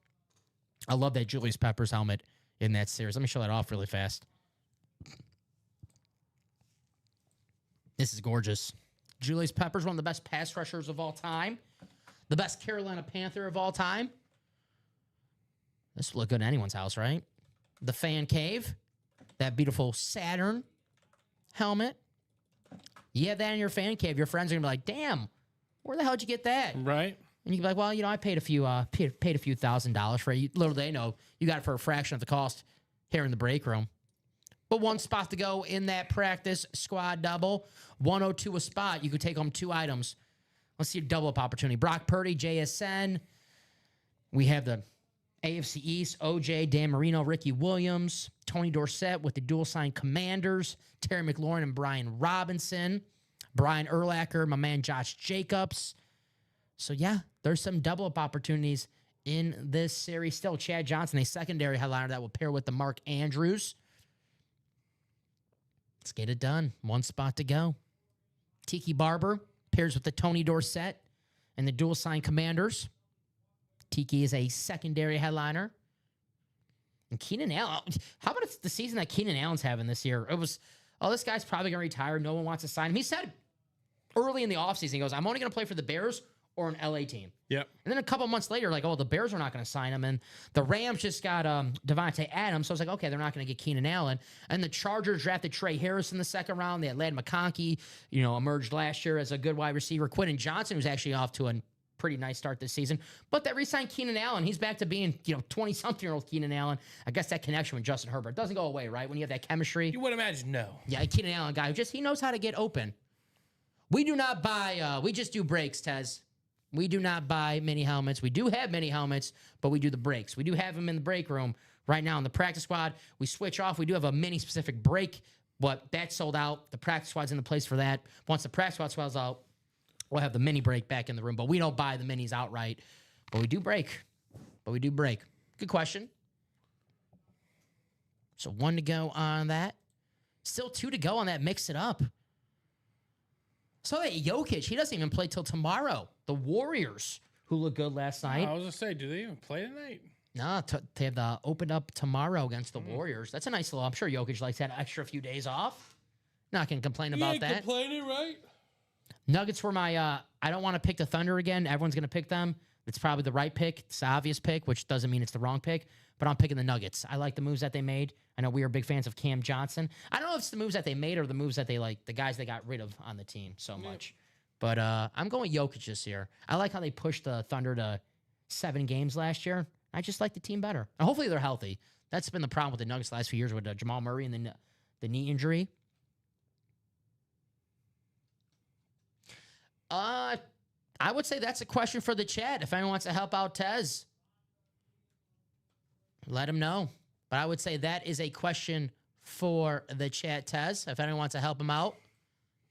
I love that Julius Peppers helmet in that series. Let me show that off really fast. This is gorgeous. Julius Peppers, one of the best pass rushers of all time. The best Carolina Panther of all time. This will look good in anyone's house, right? The Fan Cave. That beautiful Saturn helmet. You have that in your Fan Cave. Your friends are going to be like, damn, where the hell did you get that? Right. And you can be like, well, I paid a few $1,000s for it. Little they know, you got it for a fraction of the cost here in the break room. But 1 spot to go in that practice squad double. 102 a spot. You could take home 2 items. Let's see a double-up opportunity. Brock Purdy, JSN. We have the AFC East, OJ, Dan Marino, Ricky Williams, Tony Dorsett with the dual-sign Commanders, Terry McLaurin and Brian Robinson, Brian Urlacher, my man Josh Jacobs. So, yeah, there's some double-up opportunities in this series. Still, Chad Johnson, a secondary headliner that will pair with the Mark Andrews. Let's get it done. 1 spot to go. Tiki Barber pairs with the Tony Dorsett and the dual-sign Commanders. Tiki is a secondary headliner. And Keenan Allen. How about it's the season that Keenan Allen's having this year? It was, this guy's probably going to retire. No one wants to sign him. He said early in the offseason, he goes, I'm only going to play for the Bears or an LA team. Yep. And then a couple months later, the Bears are not going to sign him. And the Rams just got Devontae Adams. So I was like, okay, they're not going to get Keenan Allen. And the Chargers drafted Trey Harris in the 2nd round. They had Ladd McConkey, emerged last year as a good wide receiver. Quentin Johnson was actually off to a pretty nice start this season. But they re-signed Keenan Allen. He's back to being, 20-something-year-old Keenan Allen. I guess that connection with Justin Herbert doesn't go away, right? When you have that chemistry. You would imagine no. Yeah, a Keenan Allen guy who he knows how to get open. We do not buy, we just do breaks, Tez. We do not buy mini helmets. We do have mini helmets, but we do the breaks. We do have them in the break room right now in the practice squad. We switch off. We do have a mini-specific break, but that's sold out. The practice squad's in the place for that. Once the practice squad swells out, we'll have the mini break back in the room, but we don't buy the minis outright. But we do break. Good question. So 1 to go on that. Still 2 to go on that. Mix it up. So that Jokic, he doesn't even play till tomorrow. The Warriors, who looked good last night. I was going to say, do they even play tonight? No, they have opened up tomorrow against the Warriors. That's a nice little. I'm sure Jokic likes that extra few days off. Not going to complain about that. Complaining, right? Nuggets were my. I don't want to pick the Thunder again. Everyone's going to pick them. It's probably the right pick. It's the obvious pick, which doesn't mean it's the wrong pick. But I'm picking the Nuggets. I like the moves that they made. I know we are big fans of Cam Johnson. I don't know if it's the moves that they made or the moves that they like, the guys they got rid of on the team so much. But I'm going Jokic this year. I like how they pushed the Thunder to 7 games last year. I just like the team better. And hopefully they're healthy. That's been the problem with the Nuggets the last few years with Jamal Murray and the knee injury. I would say that's a question for the chat. If anyone wants to help out Tez, let him know. But I would say that is a question for the chat, Tez. If anyone wants to help him out,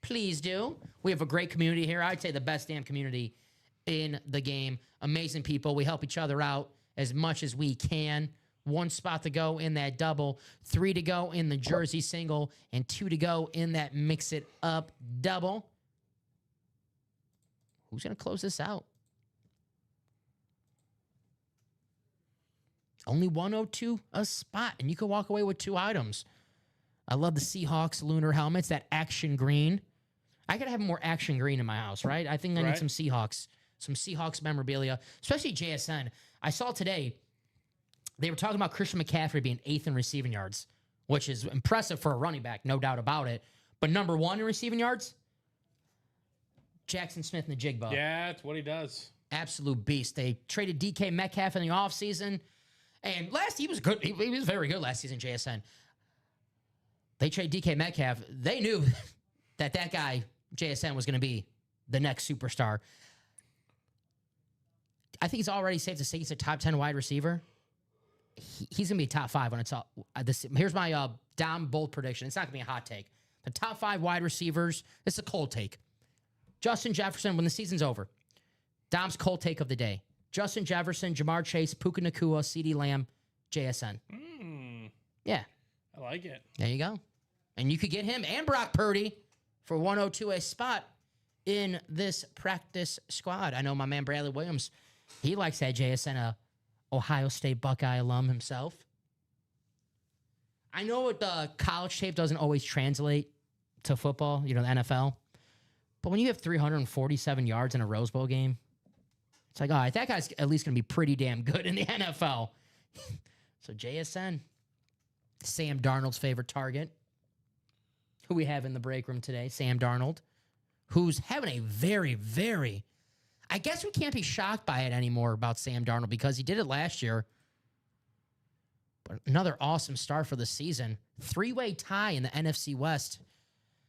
please do. We have a great community here. I'd say the best damn community in the game. Amazing people. We help each other out as much as we can. 1 spot to go in that double, 3 to go in the jersey single, and 2 to go in that mix it up double. Who's going to close this out? Only 102 a spot, and you can walk away with 2 items. I love the Seahawks lunar helmets, that action green. I got to have more action green in my house, right? I think I need some Seahawks memorabilia, especially JSN. I saw today they were talking about Christian McCaffrey being 8th in receiving yards, which is impressive for a running back, no doubt about it. But number 1 in receiving yards, Jackson Smith and the Jigba. Yeah, that's what he does. Absolute beast. They traded DK Metcalf in the offseason. And he was good. He was very good last season, JSN. They traded DK Metcalf. They knew that guy, JSN, was going to be the next superstar. I think it's already safe to say he's a top 10 wide receiver. He's going to be top 5 when it's all. Here's my Dom bold prediction. It's not going to be a hot take. The top 5 wide receivers, it's a cold take. Justin Jefferson, when the season's over. Dom's cold take of the day. Justin Jefferson, Jamar Chase, Puka Nacua, CeeDee Lamb, JSN. Yeah. I like it. There you go. And you could get him and Brock Purdy for 102 a spot in this practice squad. I know my man Bradley Williams, he likes that JSN, a Ohio State Buckeye alum himself. I know the college tape doesn't always translate to football, the NFL. But when you have 347 yards in a Rose Bowl game, it's like, all right, that guy's at least going to be pretty damn good in the NFL. So JSN, Sam Darnold's favorite target, who we have in the break room today, Sam Darnold, who's having a very, very, I guess we can't be shocked by it anymore about Sam Darnold because he did it last year. But another awesome start for the season. 3-way tie in the NFC West.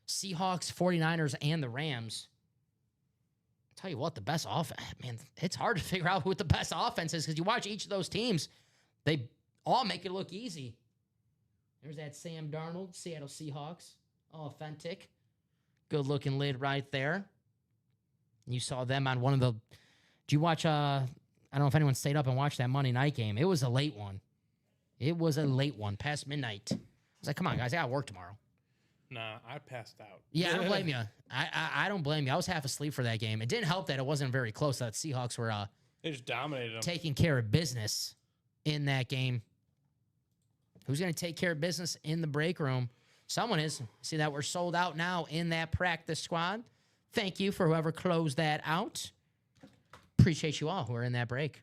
Seahawks, 49ers, and the Rams. I'll tell you what, the best offense, man, it's hard to figure out who the best offense is because you watch each of those teams, they all make it look easy. There's that Sam Darnold, Seattle Seahawks, authentic. Good-looking lid right there. You saw them on one of the, did you watch, I don't know if anyone stayed up and watched that Monday night game. It was a late one. Past midnight. I was like, come on, guys, I got to work tomorrow. Nah, I passed out. Yeah, I don't blame you. I don't blame you. I was half asleep for that game. It didn't help that it wasn't very close. That Seahawks were they just dominated them. Taking care of business in that game. Who's going to take care of business in the break room? Someone is. See that we're sold out now in that practice squad. Thank you for whoever closed that out. Appreciate you all who are in that break.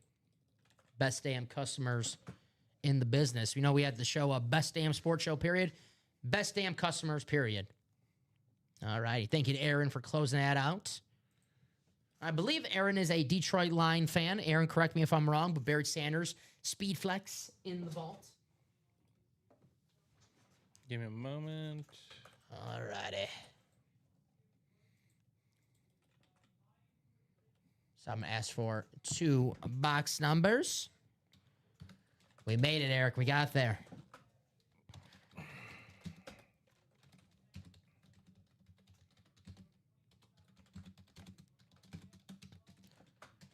Best damn customers in the business. We know we had the show, Best Damn Sports Show, period. Best damn customers, period. All righty. Thank you to Aaron for closing that out. I believe Aaron is a Detroit Line fan. Aaron, correct me if I'm wrong, but Barry Sanders, Speed Flex in the vault. Give me a moment. All righty. So I'm going to ask for 2 box numbers. We made it, Eric. We got there.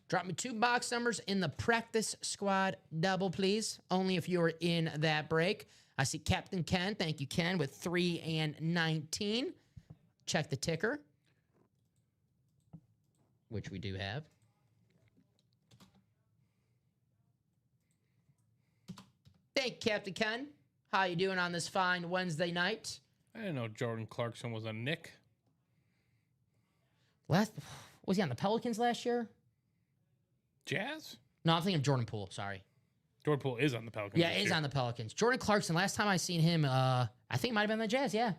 Drop me 2 box numbers in the practice squad double, please. Only if you're in that break. I see Captain Ken. Thank you, Ken, with 3 and 19. Check the ticker, which we do have. Thank you, Captain Ken. How you doing on this fine Wednesday night? I didn't know Jordan Clarkson was a Knick. Was he on the Pelicans last year? Jazz? No, I'm thinking of Jordan Poole. Sorry. Jordan Poole is on the Pelicans. Yeah, he's on the Pelicans. Jordan Clarkson, last time I seen him, I think it might have been the Jazz. Yeah,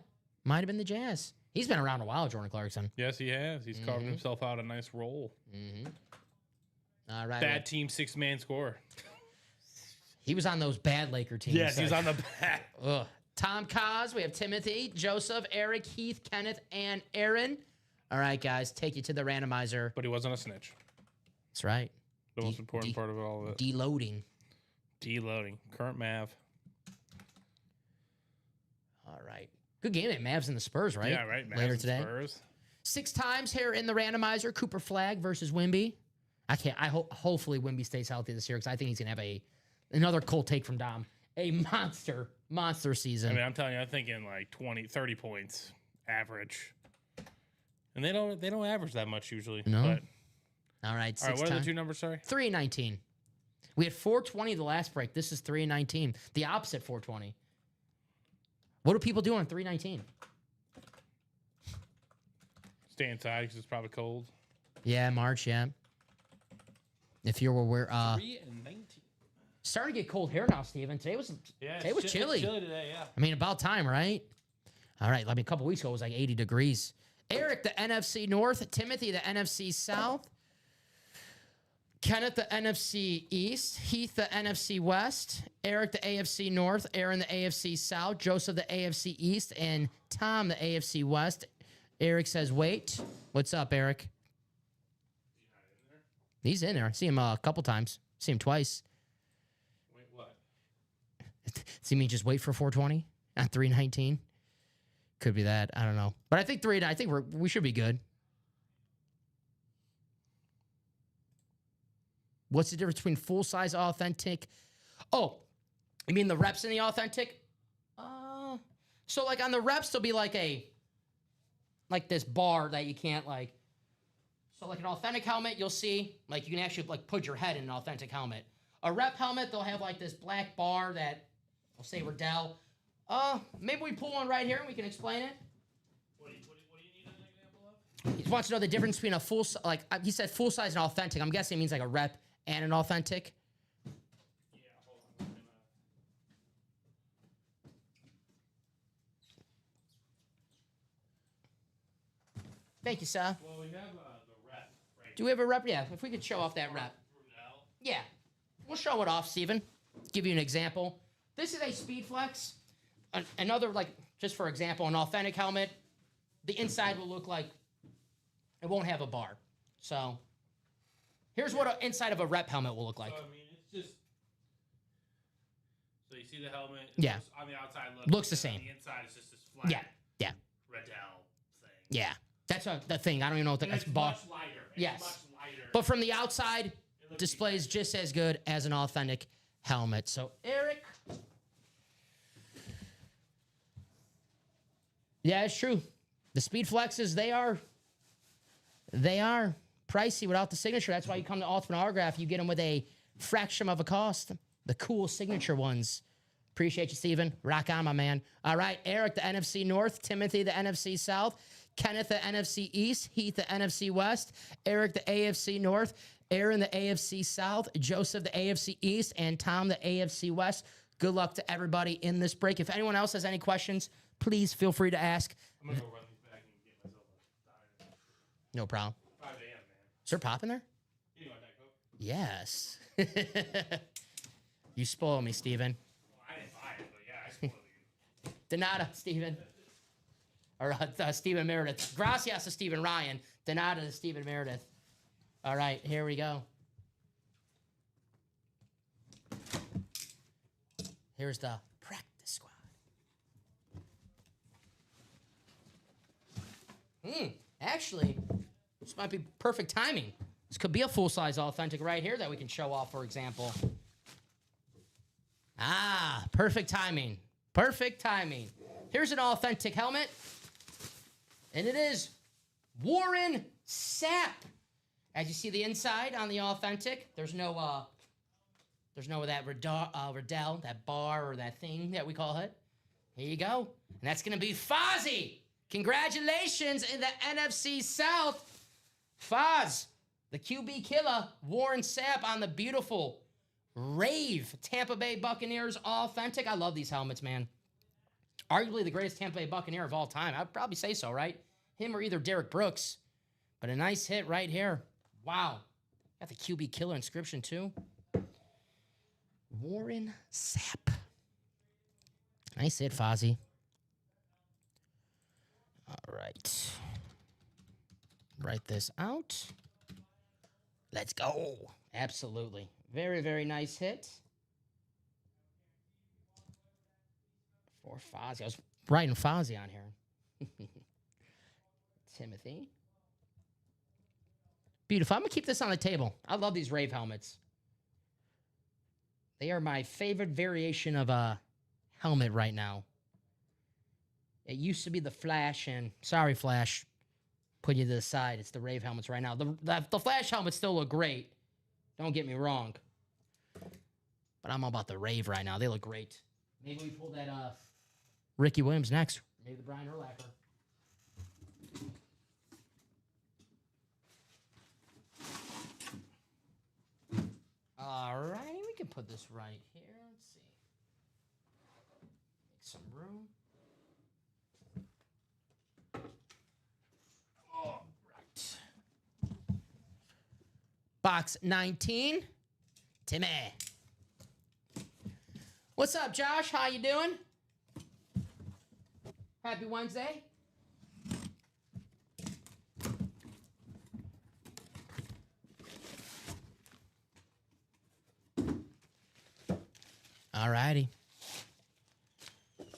might have been the Jazz. He's been around a while, Jordan Clarkson. Yes, he has. He's carved himself out a nice role. All right. Bad team, 6-man scorer. He was on those bad Laker teams. Yes, he's on the back. Ugh. Tom Kaz, we have Timothy, Joseph, Eric, Heath, Kenneth, and Aaron. All right, guys, take you to the randomizer. But he wasn't a snitch. That's right. The most important part of all of it. Deloading. Deloading. Current Mav. All right. Good game at Mavs and the Spurs, right? Yeah, right. Mavs Later and today. Spurs. 6 times here in the randomizer. Cooper Flagg versus Wemby. Hopefully Wemby stays healthy this year because I think he's going to have another cold take from Dom. A monster season. I mean, I'm telling you, I'm thinking like 20, 30 points average. And they don't average that much usually. No. But, all right. all right, what are the two numbers, sorry? 3 and 19. We had 420 the last break. This is 3 and 19. The opposite 420. What do people do on 319? Stay inside because it's probably cold. Yeah, March, yeah. If you were where 3 and 19. Starting to get cold here now, Steven. Today was chilly. It's chilly today, yeah. I mean, about time, right? All right. I mean, a couple weeks ago it was like 80 degrees. Eric, the NFC North. Timothy, the NFC South. Kenneth, the NFC East. Heath, the NFC West. Eric, the AFC North. Aaron, the AFC South. Joseph, the AFC East. And Tom, the AFC West. Eric says, wait. What's up, Eric? He's in there. I see him a couple times. See him twice. Wait, what? See me just wait for 420 at 319. Could be that. I don't know. But I think we should be good. What's the difference between full-size authentic? Oh, you mean the reps in the authentic? So like on the reps, there'll be like this bar that you can't like. So like an authentic helmet, you'll see like you can actually like put your head in an authentic helmet. A rep helmet, they'll have like this black bar that I'll say Riddell. Maybe we pull one right here and we can explain it. What do you need an example of? He wants to know the difference between a full, like he said, full size and authentic. I'm guessing it means like a rep and an authentic. Yeah, hold on. Thank you, sir. Well, we have the rep right Do we have a rep? Yeah, if we could show off that rep. Brunel. Yeah, we'll show it off, Steven. Give you an example. This is a Speed Flex. Another, like, just for example, an authentic helmet. The inside will look like it won't have a bar. So here's what an inside of a rep helmet will look like. So, I mean, it's just... So you see the helmet? Yeah. On the outside Looks the same. On the inside is just this flat Yeah. Riddell thing. Yeah. That's the thing. I don't even know what that's bar. Much lighter. Yes. Much lighter. But from the outside, displays just as good as an authentic helmet. So, Eric. Yeah, it's true. The Speed Flexes, they are pricey without the signature. That's why you come to Ultimate Autograph. You get them with a fraction of a cost. The cool signature ones. Appreciate you, Steven. Rock on, my man. All right, Eric, the NFC North. Timothy, the NFC South. Kenneth, the NFC East. Heath, the NFC West. Eric, the AFC North. Aaron, the AFC South. Joseph, the AFC East. And Tom, the AFC West. Good luck to everybody in this break. If anyone else has any questions, please feel free to ask. I'm going to go run these back and get myself a dime. No problem. 5 a.m., man. Is there pop in there? You want that Coke? Yes. You spoil me, Steven. Well, I didn't buy it, but yeah, I spoiled you. De nada, Steven. Or Steven Meredith. Gracias to Steven Ryan. De nada to Steven Meredith. All right, here we go. Here's the practice squad. Actually, this might be perfect timing. This could be a full-size authentic right here that we can show off, for example. Ah, perfect timing. Perfect timing. Here's an authentic helmet. And it is Warren Sapp. As you see the inside on the authentic, there's no that Riddell, that bar or that thing that we call it. Here you go. And that's going to be Fozzie. Congratulations in the NFC South. Foz, the QB killer, Warren Sapp on the beautiful Rave Tampa Bay Buccaneers authentic. I love these helmets, man. Arguably the greatest Tampa Bay Buccaneer of all time. I'd probably say so, right? Him or either Derek Brooks. But a nice hit right here. Wow. Got the QB killer inscription, too. Warren Sapp. Nice hit, Fozzie. All right. Write this out. Let's go. Absolutely. Very, very nice hit. For Fozzie. I was writing Fozzie on here. Timothy. Beautiful. I'm going to keep this on the table. I love these Rave helmets. They are my favorite variation of a helmet right now. It used to be the Flash, and sorry, Flash, put you to the side. It's the Rave helmets right now. The Flash helmets still look great. Don't get me wrong. But I'm all about the Rave right now. They look great. Maybe we pull that Ricky Williams next. Maybe the Brian Urlacher. All righty, we can put this right here. Let's see. Make some room. All right. Box 19. Timmy. What's up, Josh? How you doing? Happy Wednesday. All righty.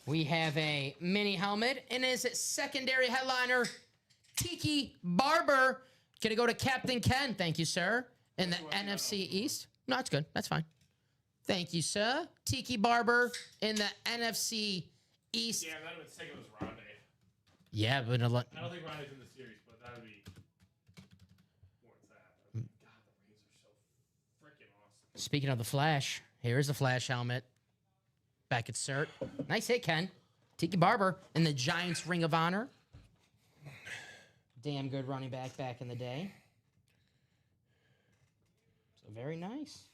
We have a mini helmet, and his secondary headliner, Tiki Barber. Gonna go to Captain Ken. Thank you, sir. In the NFC East. No, that's good. That's fine. Thank you, sir. Tiki Barber in the NFC East. Yeah, that would be sick if it was Rondé. Yeah, but I don't think Rondé's in the series, but that would be Warren Sapp. God, the Rays are so freaking awesome. Speaking of the Flash, here's the Flash helmet. Back at cert. Nice hit, Ken. Tiki Barber in the Giants Ring of Honor. Damn good running back in the day. So very nice.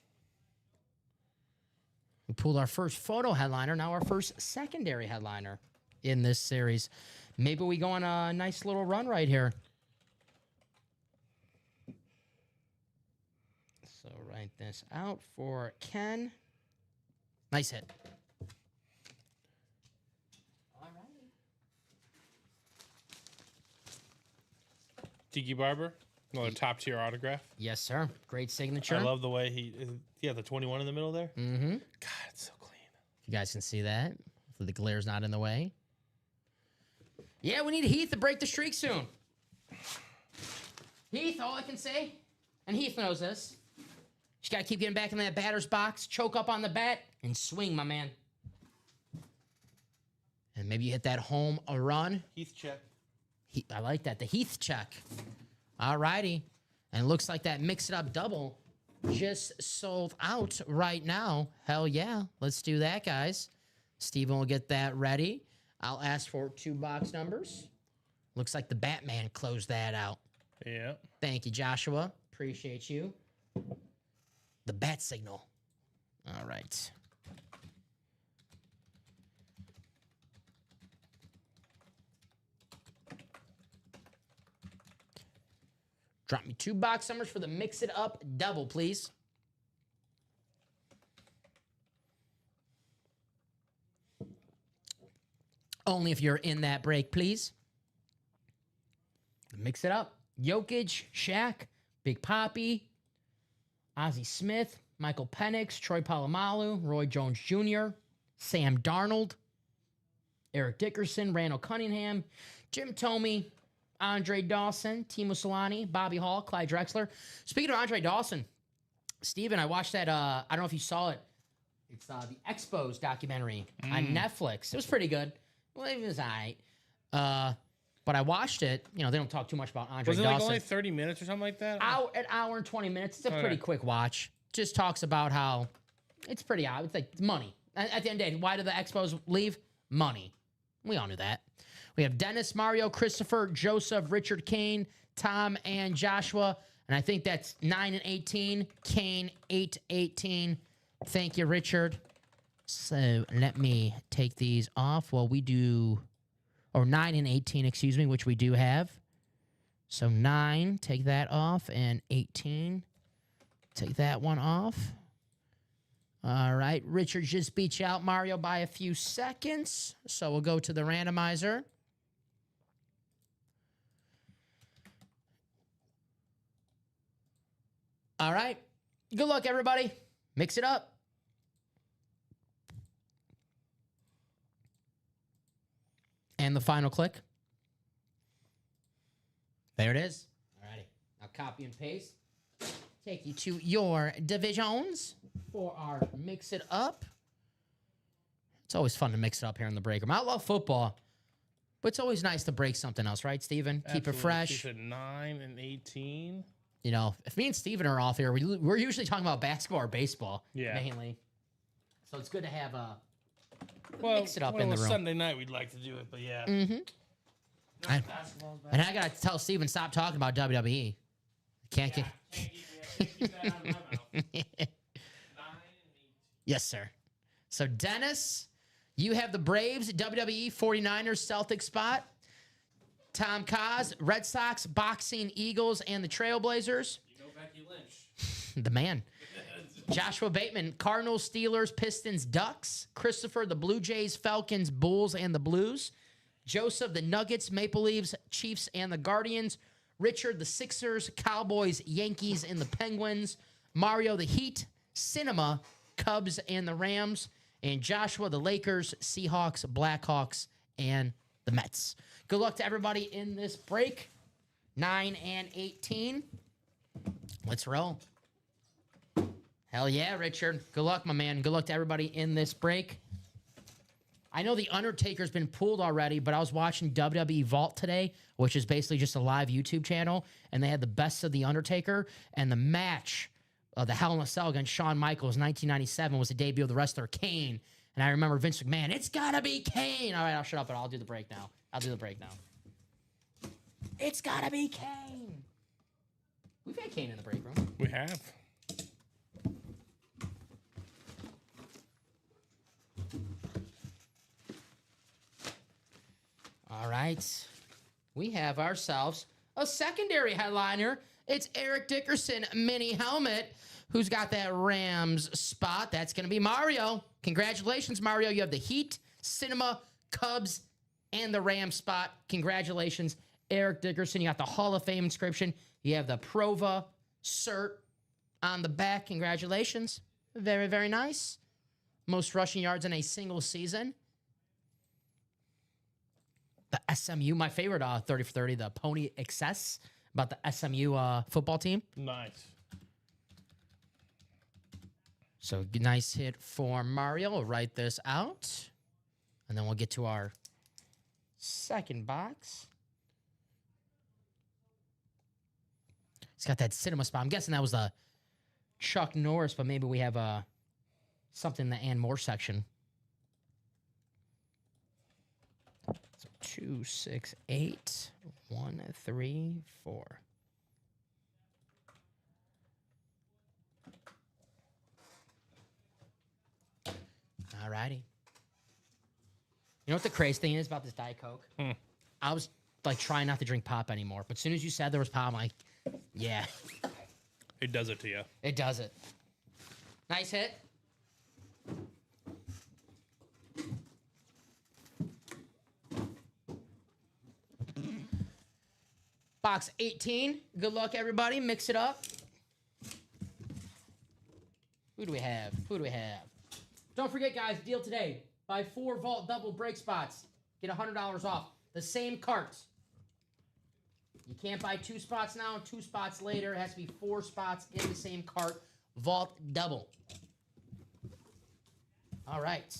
We pulled our first photo headliner, now our first secondary headliner in this series. Maybe we go on a nice little run right here. So write this out for Ken. Nice hit. All right. Tiki Barber, another top tier autograph. Yes, sir. Great signature. I love the way the 21 in the middle there. Mm-hmm. God, it's so clean. You guys can see that. Hopefully the glare's not in the way. Yeah, we need Heath to break the streak soon. Heath, all I can say, and Heath knows this, just got to keep getting back in that batter's box, choke up on the bat, and swing, my man. And maybe you hit that home a run. Heath check. I like that. The Heath check. All righty. And it looks like that mix-it-up double just sold out right now. Hell yeah. Let's do that, guys. Steven will get that ready. I'll ask for 2 box numbers. Looks like the Batman closed that out. Yeah. Thank you, Joshua. Appreciate you. The bat signal. All right. Drop me 2 box numbers for the Mix It Up double, please. Only if you're in that break, please. Mix it up. Jokic, Shaq, Big Papi, Ozzie Smith, Michael Penix, Troy Polamalu, Roy Jones Jr., Sam Darnold, Eric Dickerson, Randall Cunningham, Jim Thome, Andre Dawson, Timo Solani, Bobby Hall, Clyde Drexler. Speaking of Andre Dawson, Steven, I watched that. I don't know if you saw it. It's the Expos documentary on Netflix. It was pretty good. Well, it was all right. But I watched it. You know, they don't talk too much about Andre Was it Dawson. like only 30 minutes or something like that? An hour and 20 minutes. It's a pretty quick watch. Just talks about how it's pretty odd. It's like money. At the end of the day, why did the Expos leave? Money. We all knew that. We have Dennis, Mario, Christopher, Joseph, Richard, Kane, Tom, and Joshua. And I think that's 9 and 18. Kane, 8-18. Thank you, Richard. So let me take these off while we do... Or 9 and 18, excuse me, which we do have. So 9, take that off, and 18, take that one off. All right, Richard just beat you out, Mario, by a few seconds. So we'll go to the randomizer. All right, good luck, everybody. Mix it up. And the final click. There it is. All righty. Now copy and paste. Take you to your divisions for our mix it up. It's always fun to mix it up here in the break room. I love football, but it's always nice to break something else, right, Steven? Keep it fresh. Keep it 9 and 18. You know, if me and Steven are off here, we're usually talking about basketball or baseball, mainly. So it's good to have mix it up in the room. Sunday night, we'd like to do it, but yeah. Mm-hmm. And I gotta tell Steven, stop talking about WWE. Can't get. Keep that out of my mouth. Yes, sir. So Dennis, you have the Braves, WWE, 49ers, Celtics spot. Tom Kaz, Red Sox, boxing, Eagles, and the Trailblazers. You know Becky Lynch. The man. Joshua Bateman, Cardinals, Steelers, Pistons, Ducks. Christopher, the Blue Jays, Falcons, Bulls, and the Blues. Joseph, the Nuggets, Maple Leafs, Chiefs, and the Guardians. Richard, the Sixers, Cowboys, Yankees, and the Penguins. Mario, the Heat, Cinema, Cubs, and the Rams. And Joshua, the Lakers, Seahawks, Blackhawks, and the Mets. Good luck to everybody in this break. 9 and 18. Let's roll. Hell yeah, Richard. Good luck, my man. Good luck to everybody in this break. I know The Undertaker's been pulled already, but I was watching WWE Vault today, which is basically just a live YouTube channel, and they had the best of The Undertaker, and the match of the Hell in a Cell against Shawn Michaels 1997 was the debut of the wrestler Kane. And I remember Vince McMahon, it's gotta be Kane. All right, I'll shut up, but I'll do the break now. It's gotta be Kane. We've had Kane in the break room. We have. All right. We have ourselves a secondary headliner. It's Eric Dickerson mini helmet. Who's got that Rams spot? That's going to be Mario. Congratulations, Mario. You have the Heat, Cinema, Cubs, and the Rams spot. Congratulations, Eric Dickerson. You got the Hall of Fame inscription. You have the Prova cert on the back. Congratulations. Very, very nice. Most rushing yards in a single season. The SMU, my favorite 30 for 30, the Pony Excess, about the SMU football team. Nice. So nice hit for Mario. We'll write this out. And then we'll get to our second box. It's got that cinema spot. I'm guessing that was the Chuck Norris, but maybe we have something in the Ann Moore section. So 2, 6, 8, 1, 3, 4. All righty. You know what the crazy thing is about this Diet Coke? I was like trying not to drink pop anymore, but as soon as you said there was pop, I'm like, yeah. It does it to you. It does it. Nice hit. Box 18. Good luck, everybody. Mix it up. Who do we have? Don't forget, guys, deal today. Buy 4 Vault double break spots. Get $100 off. The same carts. You can't buy 2 spots now, 2 spots later. It has to be 4 spots in the same cart. Vault double. All right.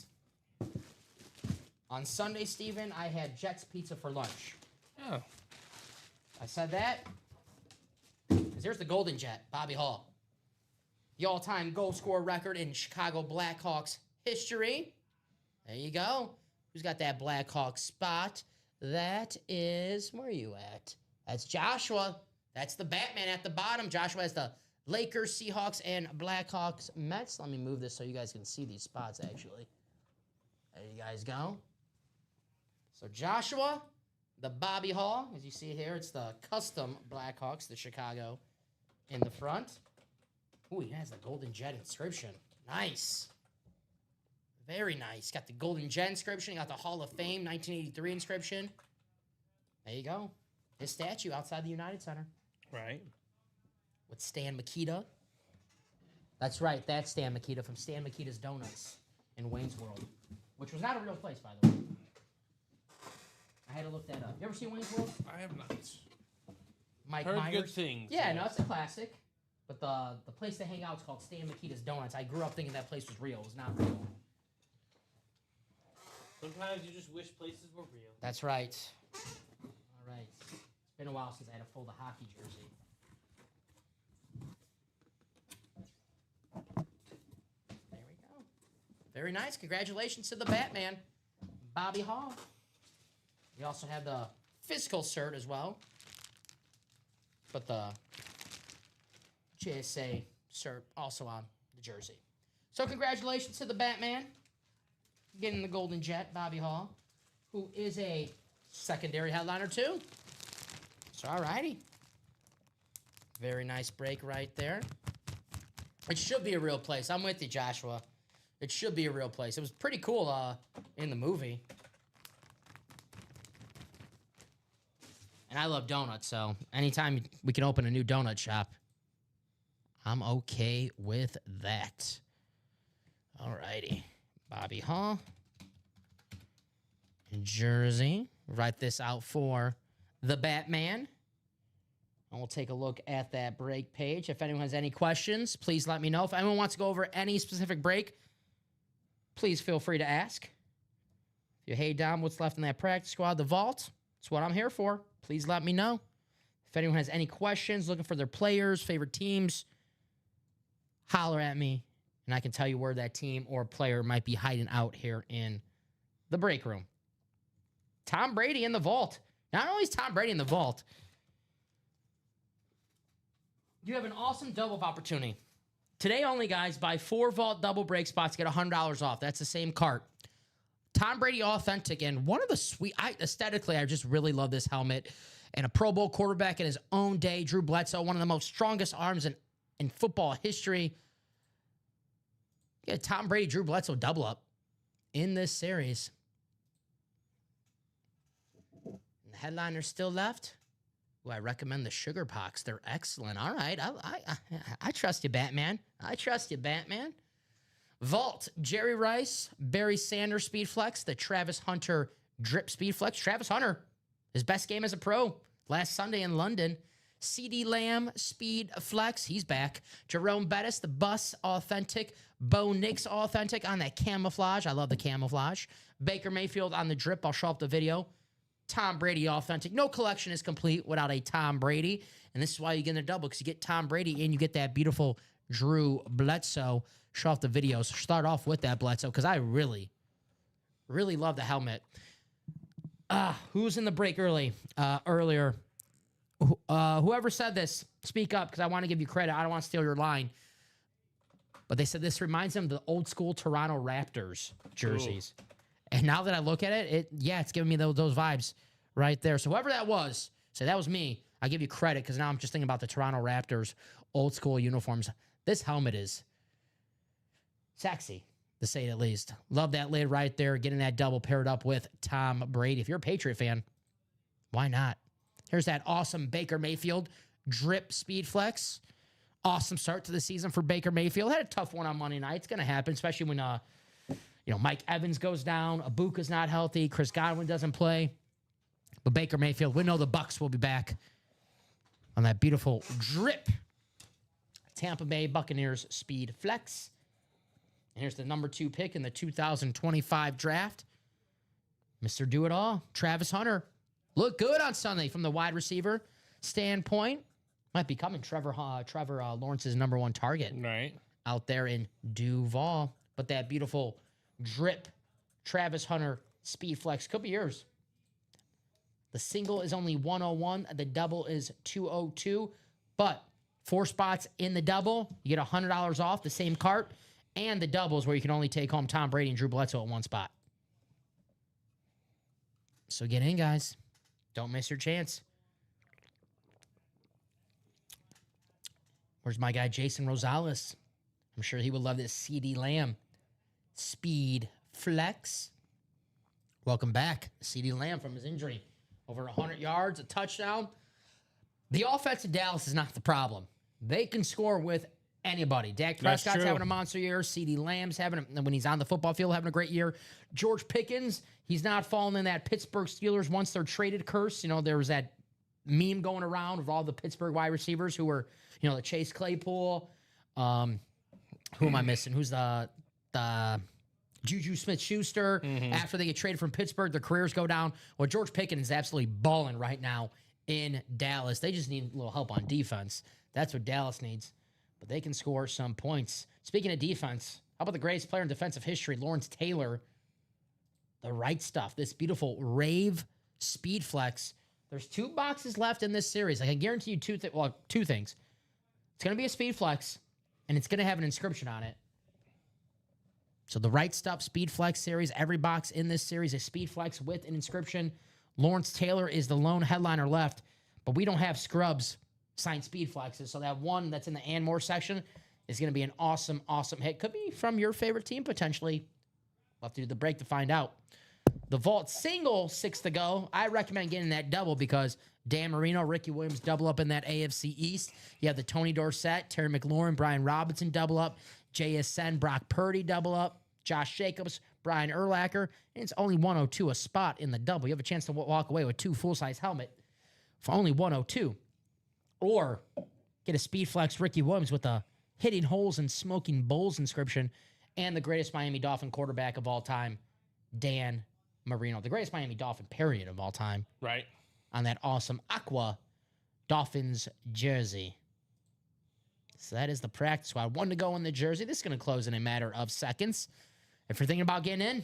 On Sunday, Steven, I had Jets pizza for lunch. Oh. I said that because here's the Golden Jet, Bobby Hall. The all-time goal scorer record in Chicago Blackhawks history. There you go. Who's got that Blackhawks spot? That is, where are you at? That's Joshua. That's the Batman at the bottom. Joshua has the Lakers, Seahawks, and Blackhawks, Mets. Let me move this so you guys can see these spots, actually. There you guys go. So Joshua, the Bobby Hall. As you see here, it's the custom Blackhawks, the Chicago in the front. Ooh, he has the Golden Jet inscription. Nice. Very nice. Got the Golden Jet inscription. Got the Hall of Fame 1983 inscription. There you go. His statue outside the United Center. Right. With Stan Mikita. That's right. That's Stan Mikita from Stan Mikita's Donuts in Wayne's World. Which was not a real place, by the way. I had to look that up. You ever seen Wayne's World? I have not. Mike Heard Myers. good things. Yeah, no, it's a classic. But the place to hang out is called Stan Mikita's Donuts. I grew up thinking that place was real. It was not real. Sometimes you just wish places were real. That's right. All right. It's been a while since I had to fold a hockey jersey. There we go. Very nice. Congratulations to the Batman, Bobby Hall. We also have the physical cert as well. But the JSA cert also on the jersey. So congratulations to the Batman. Getting the Golden Jet, Bobby Hall, who is a secondary headliner too. So, all righty. Very nice break right there. It should be a real place. I'm with you, Joshua. It should be a real place. It was pretty cool in the movie. And I love donuts, so anytime we can open a new donut shop, I'm okay with that. All righty. Bobby Hall. In jersey. Write this out for the Batman. And we'll take a look at that break page. If anyone has any questions, please let me know. If anyone wants to go over any specific break, please feel free to ask. If you hate Dom, what's left in that practice squad, the vault, that's what I'm here for. Please let me know. If anyone has any questions, looking for their players, favorite teams, holler at me. And I can tell you where that team or player might be hiding out here in the break room. Tom Brady in the vault. Not only is Tom Brady in the vault, you have an awesome double opportunity. Today only, guys, buy 4 vault double break spots, get $100 off. That's the same cart. Tom Brady Authentic, and one of the aesthetically, I just really love this helmet. And a Pro Bowl quarterback in his own day, Drew Bledsoe, one of the most strongest arms in football history. Yeah, Tom Brady, Drew Bledsoe double up in this series. And the headliners still left. Ooh, I recommend the Sugar Pox. They're excellent. All right, I trust you, Batman. I trust you, Batman. Vault, Jerry Rice, Barry Sanders Speed Flex, the Travis Hunter Drip Speed Flex. Travis Hunter, his best game as a pro last Sunday in London. CD Lamb Speed Flex, he's back. Jerome Bettis, the Bus Authentic. Bo Nix Authentic on that camouflage. I love the camouflage. Baker Mayfield on the drip. I'll show up the video. Tom Brady Authentic. No collection is complete without a Tom Brady. And this is why you get a double, because you get Tom Brady and you get that beautiful Drew Bledsoe. Show off the videos. Start off with that Bledsoe, because I really, really love the helmet. Who's in the break earlier? Whoever said this, speak up, because I want to give you credit. I don't want to steal your line. But they said this reminds them of the old school Toronto Raptors jerseys. Ooh. And now that I look at it, it's giving me those vibes right there. So whoever that was, say that was me. I give you credit, because now I'm just thinking about the Toronto Raptors old school uniforms. This helmet is sexy, to say the least. Love that lid right there, getting that double paired up with Tom Brady. If you're a Patriot fan, why not? Here's that awesome Baker Mayfield Drip Speed Flex. Awesome start to the season for Baker Mayfield. Had a tough one on Monday night. It's going to happen, especially when Mike Evans goes down, Ibuka's not healthy, Chris Godwin doesn't play. But Baker Mayfield, we know the Bucs will be back on that beautiful drip Tampa Bay Buccaneers Speed Flex. And here's the number 2 pick in the 2025 draft. Mr. Do-It-All, Travis Hunter. Looked good on Sunday from the wide receiver standpoint. Might be coming Trevor Lawrence's number 1 target out there in Duval. But that beautiful drip Travis Hunter speed flex could be yours. The single is only 101. The double is 202. But 4 spots in the double, you get $100 off the same cart. And the doubles where you can only take home Tom Brady and Drew Bledsoe at 1 spot. So get in, guys. Don't miss your chance. Where's my guy, Jason Rosales? I'm sure he would love this CD Lamb speed flex. Welcome back, CD Lamb from his injury. Over 100 yards, a touchdown. The offense in Dallas is not the problem. They can score with anybody. Dak Prescott's having a monster year. CD Lamb's when he's on the football field, having a great year. George Pickens, he's not falling in that Pittsburgh Steelers once they're traded curse. You know, there was that meme going around of all the Pittsburgh wide receivers who were, you know, the Chase Claypool. Who am I missing? Who's the Juju Smith-Schuster? After they get traded from Pittsburgh, their careers go down. Well, George Pickens is absolutely balling right now in Dallas. They just need a little help on defense. That's what Dallas needs. But they can score some points. Speaking of defense, how about the greatest player in defensive history, Lawrence Taylor? The right stuff. This beautiful Rave Speed Flex. There's 2 boxes left in this series. I can guarantee you 2 things. It's going to be a Speed Flex, and it's going to have an inscription on it. So the right stuff Speed Flex series, every box in this series is Speed Flex with an inscription. Lawrence Taylor is the lone headliner left, but we don't have scrubs signed Speed Flexes. So that one that's in the and more section is going to be an awesome, awesome hit. Could be from your favorite team, potentially. We'll have to do the break to find out. The vault single, 6 to go. I recommend getting that double because Dan Marino, Ricky Williams double up in that AFC East. You have the Tony Dorsett, Terry McLaurin, Brian Robinson double up. JSN, Brock Purdy double up. Josh Jacobs, Brian Urlacher. And it's only 102 a spot in the double. You have a chance to walk away with 2 full-size helmet for only 102. Or get a Speed Flex Ricky Williams with a hitting holes and smoking bowls inscription and the greatest Miami Dolphin quarterback of all time, Dan Marino. The greatest Miami Dolphin period of all time. Right. On that awesome Aqua Dolphins jersey. So that is the practice squad. 1 to go in the jersey. This is going to close in a matter of seconds. If you're thinking about getting in,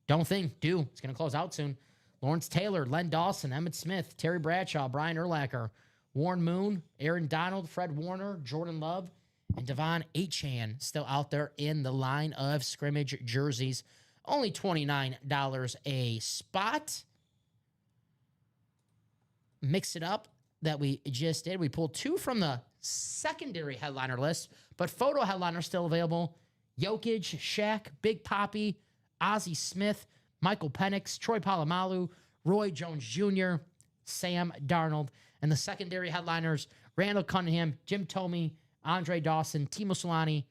don't think, do. It's going to close out soon. Lawrence Taylor, Len Dawson, Emmitt Smith, Terry Bradshaw, Brian Urlacher, Warren Moon, Aaron Donald, Fred Warner, Jordan Love, and Devon Achane still out there in the line of scrimmage jerseys. Only $29 a spot. Mix it up that we just did. We pulled 2 from the secondary headliner list, but photo headliner still available. Jokic, Shaq, Big Papi, Ozzie Smith, Michael Penix, Troy Polamalu, Roy Jones Jr., Sam Darnold, and the secondary headliners, Randall Cunningham, Jim Thome, Andre Dawson, Timo Solani,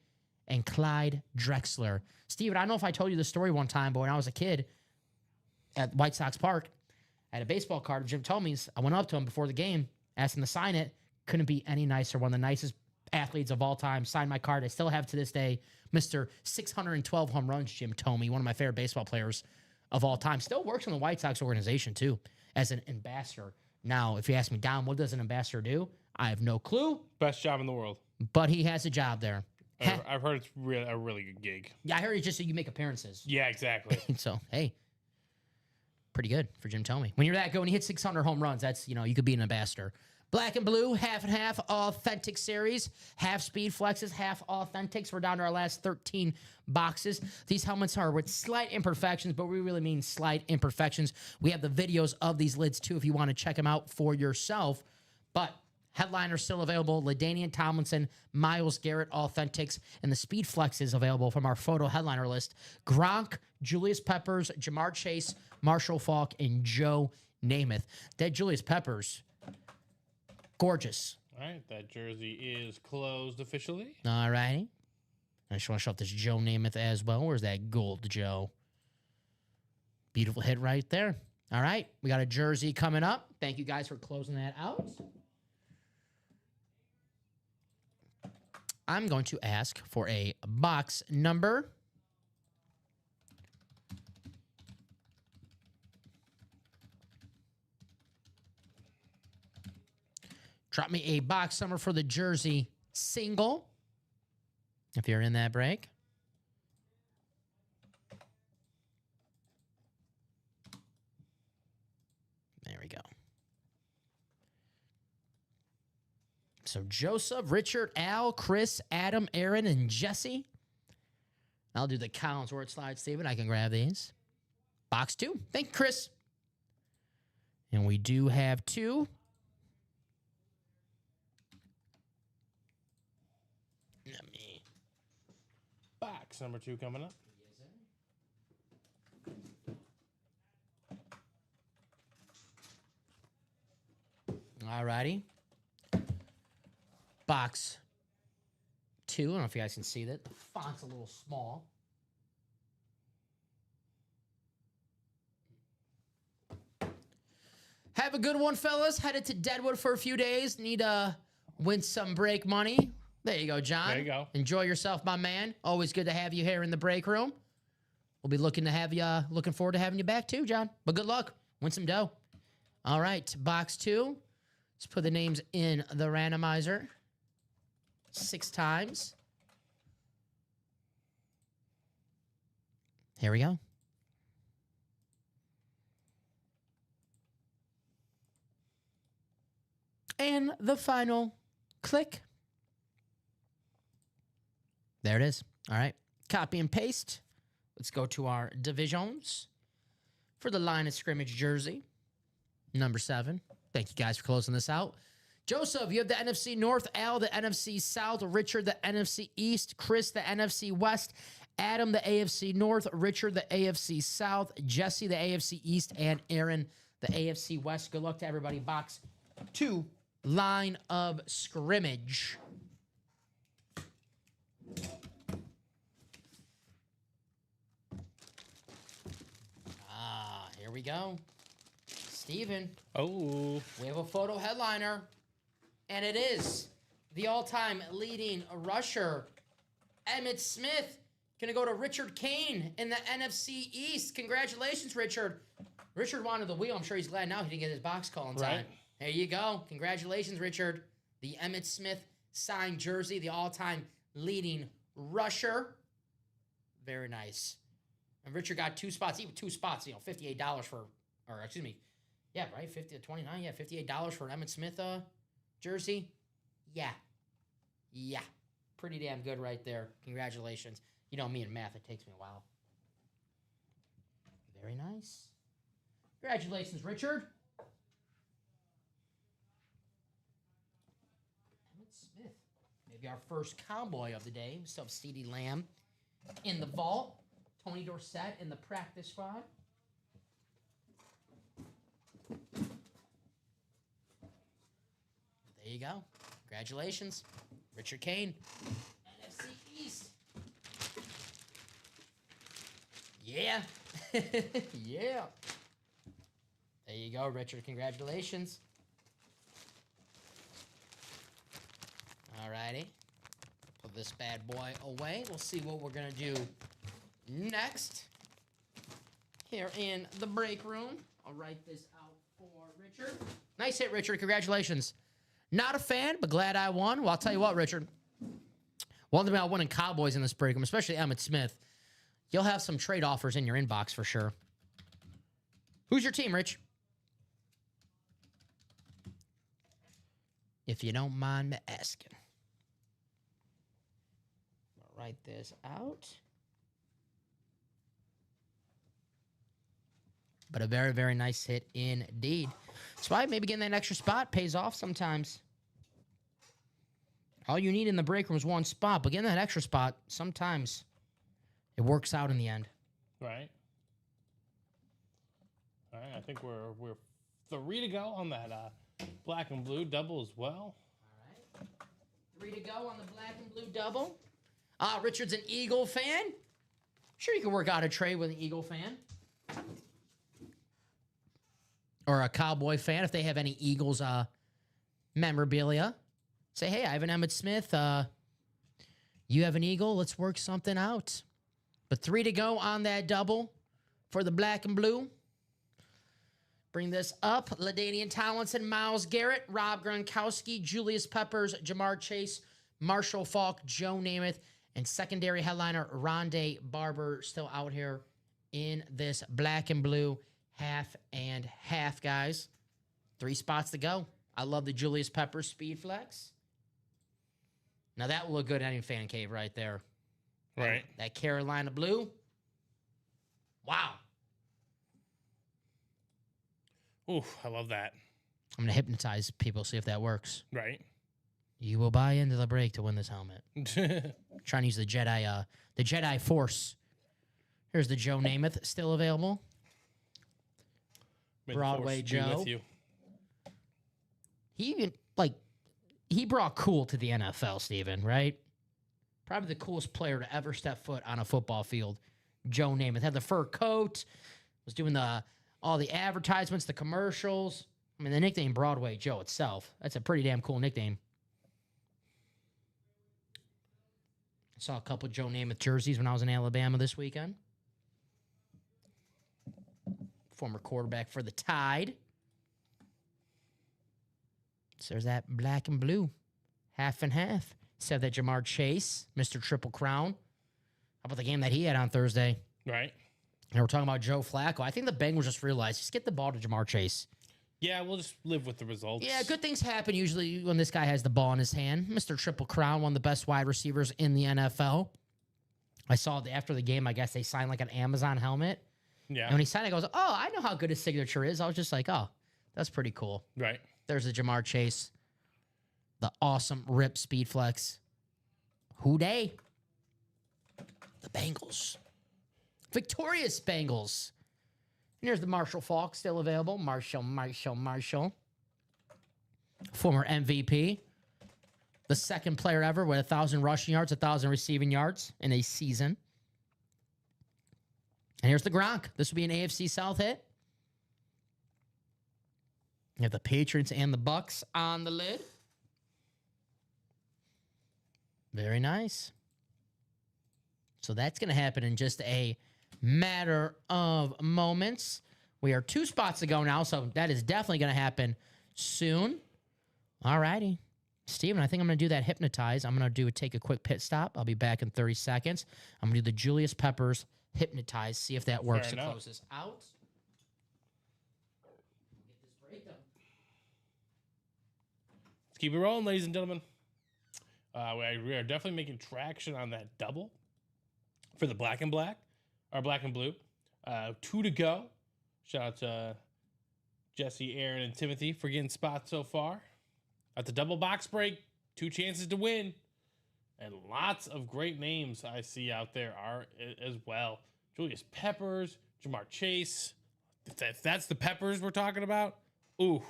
and Clyde Drexler. Steven, I don't know if I told you the story one time, but when I was a kid at White Sox Park, I had a baseball card of Jim Thome's. I went up to him before the game, asked him to sign it. Couldn't be any nicer. One of the nicest athletes of all time. Signed my card. I still have to this day. Mr. 612 home runs, Jim Thome, one of my favorite baseball players of all time. Still works in the White Sox organization, too, as an ambassador. Now, if you ask me, Dom, what does an ambassador do? I have no clue. Best job in the world. But he has a job there. I've heard it's a really good gig. Yeah, I heard it's just so you make appearances. Yeah, exactly. So, hey, pretty good for Jim Thome. When you're that good, when you hit 600 home runs, that's, you know, you could be an ambassador. Black and blue, half and half authentic series. Half speed flexes, half authentics. We're down to our last 13 boxes. These helmets are with slight imperfections, but we really mean slight imperfections. We have the videos of these lids, too, if you want to check them out for yourself. But headliners still available. LaDainian Tomlinson, Myles Garrett authentics, and the speed flexes available from our photo headliner list. Gronk, Julius Peppers, Jamar Chase, Marshall Faulk, and Joe Namath. That Julius Peppers, gorgeous. All right, that jersey is closed officially. All righty. I just want to show off this Joe Namath as well. Where's that gold, Joe? Beautiful hit right there. All right, we got a jersey coming up. Thank you guys for closing that out. I'm going to ask for a box number. Drop me a box number for the jersey single if you're in that break. There we go. So Joseph, Richard, Al, Chris, Adam, Aaron, and Jesse. I'll do the Collins word slide, Steven. I can grab these. Box 2. Thank you, Chris. And we do have 2. Let me. Box number 2 coming up. All righty. Box 2. I don't know if you guys can see that. The font's a little small. Have a good one, fellas. Headed to Deadwood for a few days. Need to win some break money. There you go, John. There you go. Enjoy yourself, my man. Always good to have you here in the break room. We'll be looking forward to having you back too, John. But good luck. Win some dough. All right, box 2. Let's put the names in the randomizer. 6 times. Here we go. And the final click. There it is. All right. Copy and paste. Let's go to our divisions for the line of scrimmage jersey. Number 7. Thank you guys for closing this out. Joseph, you have the NFC North. Al, the NFC South. Richard, the NFC East. Chris, the NFC West. Adam, the AFC North. Richard, the AFC South. Jesse, the AFC East. And Aaron, the AFC West. Good luck to everybody. Box 2, line of scrimmage. Here we go. Steven. Oh. We have a photo headliner. And it is the all-time leading rusher, Emmitt Smith. Going to go to Richard Kane in the NFC East. Congratulations, Richard. Richard wanted the wheel. I'm sure he's glad now he didn't get his box call in time. Right. There you go. Congratulations, Richard. The Emmitt Smith signed jersey, the all-time leading rusher. Very nice. And Richard got 2 spots, even 2 spots, $58 for, or excuse me, yeah, right, 50 to 29, yeah, $58 for an Emmitt Smith jersey. Yeah. Pretty damn good right there. Congratulations. You know me and math, it takes me a while. Very nice. Congratulations, Richard. Emmitt Smith. Maybe our first Cowboy of the day. We still have CeeDee Lamb in the vault. Tony Dorsett in the practice squad. There you go. Congratulations. Richard Kane. NFC East. Yeah. Yeah. There you go, Richard. Congratulations. All righty. Put this bad boy away. We'll see what we're going to do next. Here in the break room. I'll write this out for Richard. Nice hit, Richard. Congratulations. Not a fan, but glad I won. Well, I'll tell you what, Richard. One thing about winning Cowboys in this break room, especially Emmitt Smith, you'll have some trade offers in your inbox for sure. Who's your team, Rich? If you don't mind me asking. I'll write this out. But a very, very nice hit indeed. That's why maybe getting that extra spot pays off sometimes. All you need in the break room is one spot, but getting that extra spot, sometimes it works out in the end. Right. All right, I think we're 3 to go on that black and blue double as well. All right. 3 to go on the black and blue double. Richard's an Eagle fan. Sure, you can work out a trade with an Eagle fan. Or a Cowboy fan, if they have any Eagles memorabilia. Say, hey, I have an Emmitt Smith. You have an Eagle. Let's work something out. But 3 to go on that double for the black and blue. Bring this up. LaDainian Tomlinson, Myles Garrett, Rob Gronkowski, Julius Peppers, Jamar Chase, Marshall Faulk, Joe Namath, and secondary headliner Rondé Barber still out here in this black and blue half and half, guys. 3 spots to go. I love the Julius Peppers speed flex. Now that will look good in any fan cave right there. Right. That Carolina blue. Wow. Ooh, I love that. I'm going to hypnotize people, see if that works. Right. You will buy into the break to win this helmet. Trying to use the Jedi Force. Here's the Joe Namath still available. May the Broadway force be Joe. with you. He even, he brought cool to the NFL, Steven, right? Probably the coolest player to ever step foot on a football field. Joe Namath had the fur coat, was doing all the advertisements, the commercials. I mean, the nickname Broadway Joe itself, that's a pretty damn cool nickname. I saw a couple Joe Namath jerseys when I was in Alabama this weekend. Former quarterback for the Tide. So there's that black and blue, half and half. Said that Jamar Chase, Mr. Triple Crown. How about the game that he had on Thursday? Right. And we're talking about Joe Flacco. I think the Bengals just realized, just get the ball to Jamar Chase. Yeah, we'll just live with the results. Yeah, good things happen usually when this guy has the ball in his hand. Mr. Triple Crown, one of the best wide receivers in the NFL. I saw after the game, I guess they signed like an Amazon helmet. Yeah. And when he signed it, I goes, oh, I know how good his signature is. I was just like, oh, that's pretty cool. Right. There's the Jamar Chase. The awesome rip speed flex. Who dey? The Bengals. Victorious Bengals. And here's the Marshall Faulk still available. Marshall. Former MVP. The second player ever with 1,000 rushing yards, 1,000 receiving yards in a season. And here's the Gronk. This will be an AFC South hit. You have the Patriots and the Bucks on the lid. Very nice. So that's going to happen in just a matter of moments. We are 2 spots to go now, so that is definitely going to happen soon. All righty. Steven, I think I'm going to do that hypnotize. I'm going to take a quick pit stop. I'll be back in 30 seconds. I'm going to do the Julius Peppers hypnotize, see if that works to close this out. Get this break done. Let's keep it rolling, ladies and gentlemen. We are definitely making traction on that double for the black and blue. 2 to go. Shout out to Jesse, Aaron, and Timothy for getting spots so far. At the double box break, 2 chances to win. And lots of great names I see out there are as well. Julius Peppers, Jamar Chase. If that's the Peppers we're talking about, ooh,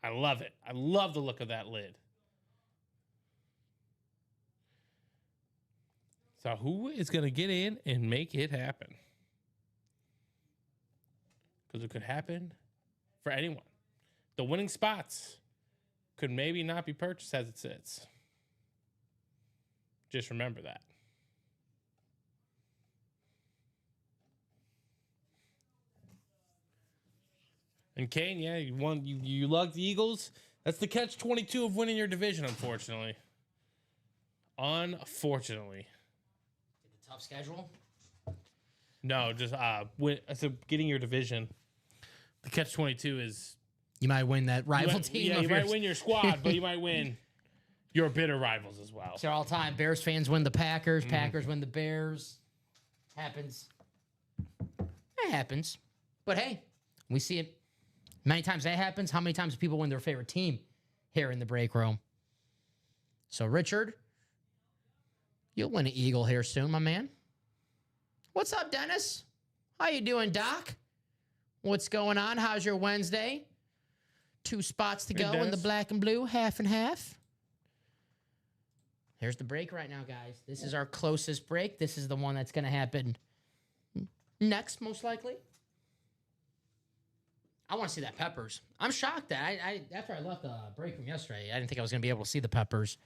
I love it. I love the look of that lid. So who is going to get in and make it happen? Because it could happen for anyone. The winning spots could maybe not be purchased as it sits. Just remember that. And Kane, yeah, you lugged the Eagles. That's the catch-22 of winning your division, unfortunately. Unfortunately. Tough schedule? No, just getting your division. The catch-22 is... You might win that rival team. Yeah, you might win your squad, but you might win your bitter rivals as well. So all time, Bears fans win the Packers. Packers win the Bears. Happens. It happens. But hey, we see it many times. That happens. How many times do people win their favorite team here in the break room? So Richard, you'll win an Eagle here soon, my man. What's up, Dennis? How you doing, Doc? What's going on? How's your Wednesday? 2 spots to go in the black and blue, half and half. Here's the break right now, guys. This is our closest break. This is the one that's going to happen next, most likely. I want to see that Peppers. I'm shocked that I after I left the break room yesterday, I didn't think I was going to be able to see the Peppers.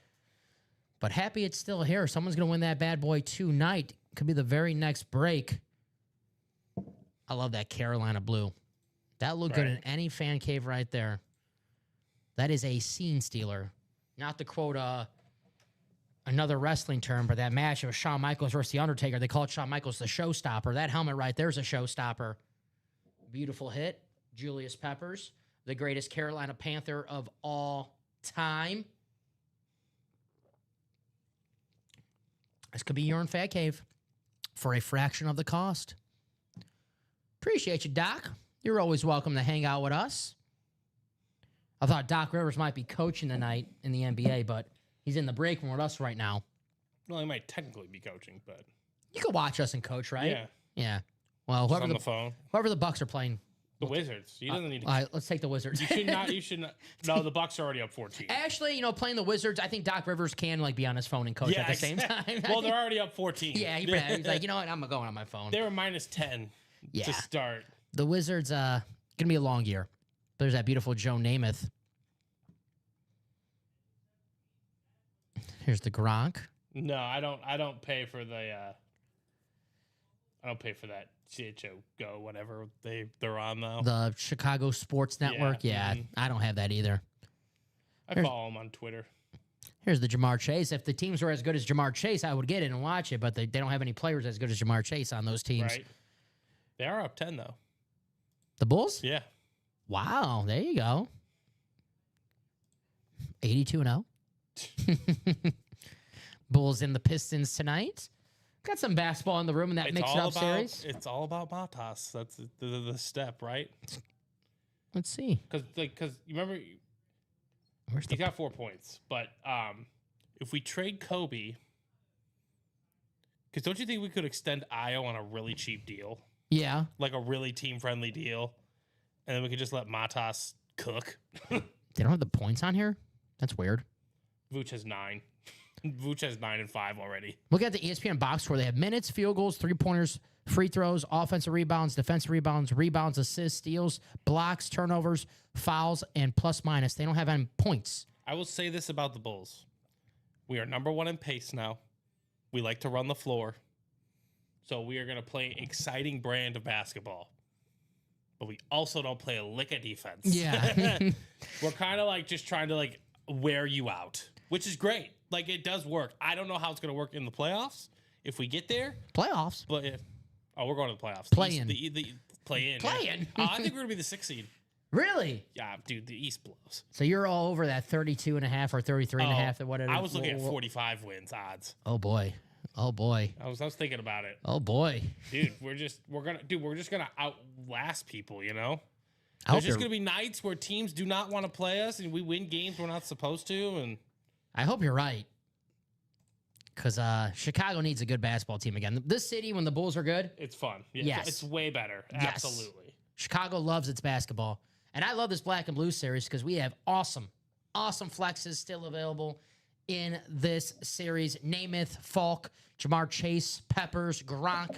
But happy it's still here. Someone's going to win that bad boy tonight. Could be the very next break. I love that Carolina blue. That looked good in any fan cave right there. That is a scene stealer. Not to quote another wrestling term, but that match of Shawn Michaels versus The Undertaker, they call it Shawn Michaels the showstopper. That helmet right there is a showstopper. Beautiful hit. Julius Peppers, the greatest Carolina Panther of all time. This could be your own Fat Cave for a fraction of the cost. Appreciate you, Doc. You're always welcome to hang out with us. I thought Doc Rivers might be coaching tonight in the NBA, but he's in the break room with us right now. Well, he might technically be coaching, but you can watch us and coach, right? Yeah. Yeah. Well, whoever the phone. Whoever the Bucks are playing. The Wizards. He doesn't need to. All right, let's take the Wizards. You should not. You should not. No, the Bucks are already up 14. Actually, playing the Wizards, I think Doc Rivers can be on his phone and coach at the same time. Well, they're already up 14. Yeah, he's like, you know what? I'm going on my phone. They were minus 10 to start. The Wizards, gonna be a long year. There's that beautiful Joe Namath. Here's the Gronk. No, I don't pay for the. I don't pay for that CHO Go, whatever they're on though. The Chicago Sports Network. Yeah, I don't have that either. I follow them on Twitter. Here's the Jamar Chase. If the teams were as good as Jamar Chase, I would get it and watch it, but they don't have any players as good as Jamar Chase on those teams. Right. They are up 10 though. The Bulls? Yeah. Wow, there you go. 82-0. Bulls and the Pistons tonight. Got some basketball in the room in that mix-it-up series. It's all about Matas. That's the step, right? Let's see. Because you remember, he got 4 points. But if we trade Kobe, because don't you think we could extend Io on a really cheap deal? Yeah. Like a really team-friendly deal. And then we could just let Matas cook. They don't have the points on here? That's weird. Vooch has 9. Vooch has 9 and 5 already. Look at the ESPN box score. They have minutes, field goals, three-pointers, free throws, offensive rebounds, defensive rebounds, assists, steals, blocks, turnovers, fouls, and plus-minus. They don't have any points. I will say this about the Bulls. We are number 1 in pace now. We like to run the floor. So we are going to play exciting brand of basketball. But we also don't play a lick of defense. Yeah. We're kind of just trying to wear you out, which is great. It does work. I don't know how it's going to work in the playoffs if we get there. Playoffs? But we're going to the playoffs. Play-in. The play-in. Play-in? I think we're going to be the 6th seed. Really? Yeah, dude, the East blows. So you're all over that 32.5 or 33.5 or whatever. I was looking at 45 wins odds. Oh, boy. Oh, boy. I was thinking about it. Oh, boy. Dude, we're just gonna outlast people, you know? There's just gonna be nights where teams do not want to play us and we win games we're not supposed to, and I hope you're right. Because Chicago needs a good basketball team again. This city, when the Bulls are good, it's fun. Yeah, yes. It's way better. Yes. Absolutely. Chicago loves its basketball. And I love this black and blue series because we have awesome flexes still available in this series. Namath, Falk, Jamar Chase, Peppers, Gronk.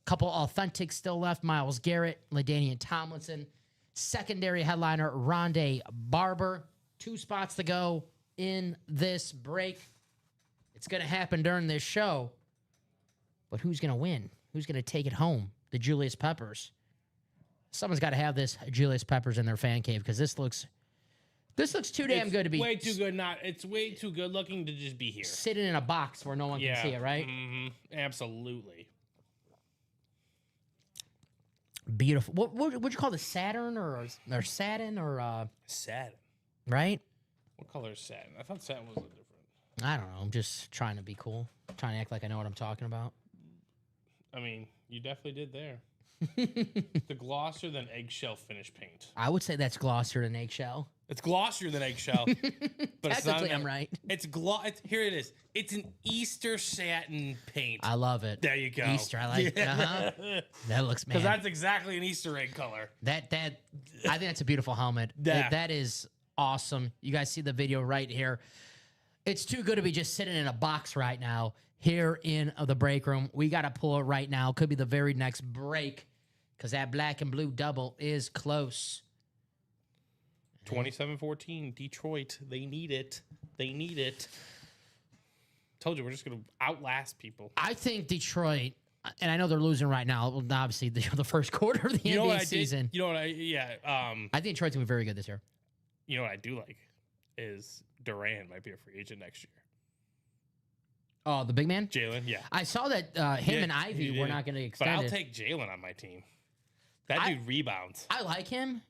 Couple authentic still left. Myles Garrett, LaDainian Tomlinson. Secondary headliner, Rondé Barber. 2 spots to go in this break. It's going to happen during this show. But who's going to win? Who's going to take it home? The Julius Peppers. Someone's got to have this Julius Peppers in their fan cave because this looks too damn good to be. Way too good. It's way too good looking to just be here. Sitting in a box where no one can see it, right? Mm-hmm. Absolutely. Beautiful. What would you call this? Saturn or satin or satin? Right? What color is satin? I thought satin was a different. I don't know. I'm just trying to be cool. I'm trying to act like I know what I'm talking about. I mean, you definitely did there. The glossier than eggshell finish paint. I would say that's glossier than eggshell. It's glossier than eggshell. But technically, I'm right. It's here it is. It's an Easter satin paint. I love it. There you go. Easter, I like it. That looks, man. Because that's exactly an Easter egg color. I think that's a beautiful helmet. Yeah. That is awesome. You guys see the video right here. It's too good to be just sitting in a box right now here in the break room. We got to pull it right now. Could be the very next break because that black and blue double is close. 27-14, Detroit. They need it. They need it. Told you, we're just going to outlast people. I think Detroit and I know they're losing right now. Well, obviously, the first quarter of the NBA season. You know what I think Detroit's going to be very good this year. You know what I do like is Durant might be a free agent next year. Oh, the big man? Jalen, yeah. I saw that him and Ivy were not going to extend But I'll it. take Jalen on my team. That dude rebounds. I like him,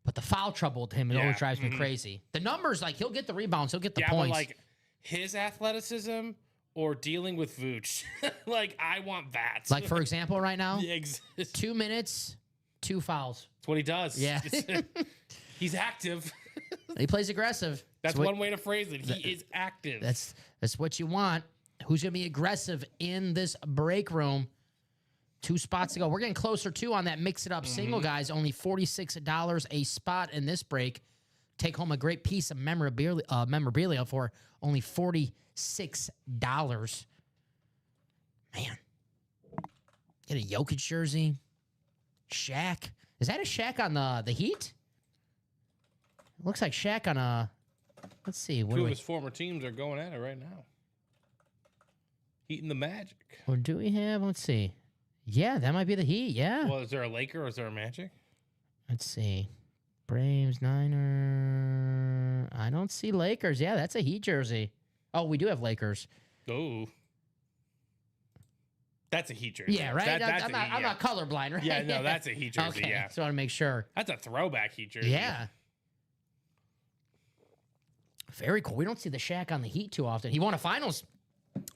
but the foul trouble with him always drives me crazy. The numbers, like, he'll get the rebounds, he'll get the points. But, like, his athleticism or dealing with Vooch, like, I want that. Like, for example, right now, Yeah, 2 minutes, 2 fouls. That's what he does. Yeah. He's active. He plays aggressive. That's one way to phrase it. He is active. That's what you want. Who's going to be aggressive in this break room? 2 spots to go. We're getting closer, too, on that mix-it-up single, guys. Only $46 a spot in this break. Take home a great piece of memorabilia for only $46. Man. Get a Jokic jersey. Shaq. Is that a Shaq on the Heat? It looks like Shaq on a... Let's see. Two of his former teams are going at it right now. Heat and the Magic. Or do we have... Let's see. Yeah, that might be the Heat. Yeah. Well, is there a Laker or is there a Magic? Let's see. Braves, Niner. I don't see Lakers. Yeah, that's a Heat jersey. Oh, we do have Lakers. Oh. That's a Heat jersey. Yeah, right? I'm not colorblind, right? Yeah, no, that's a Heat jersey, okay. yeah. So I want to make sure. That's a throwback Heat jersey. Yeah. Very cool. We don't see the Shaq on the Heat too often. He won a finals.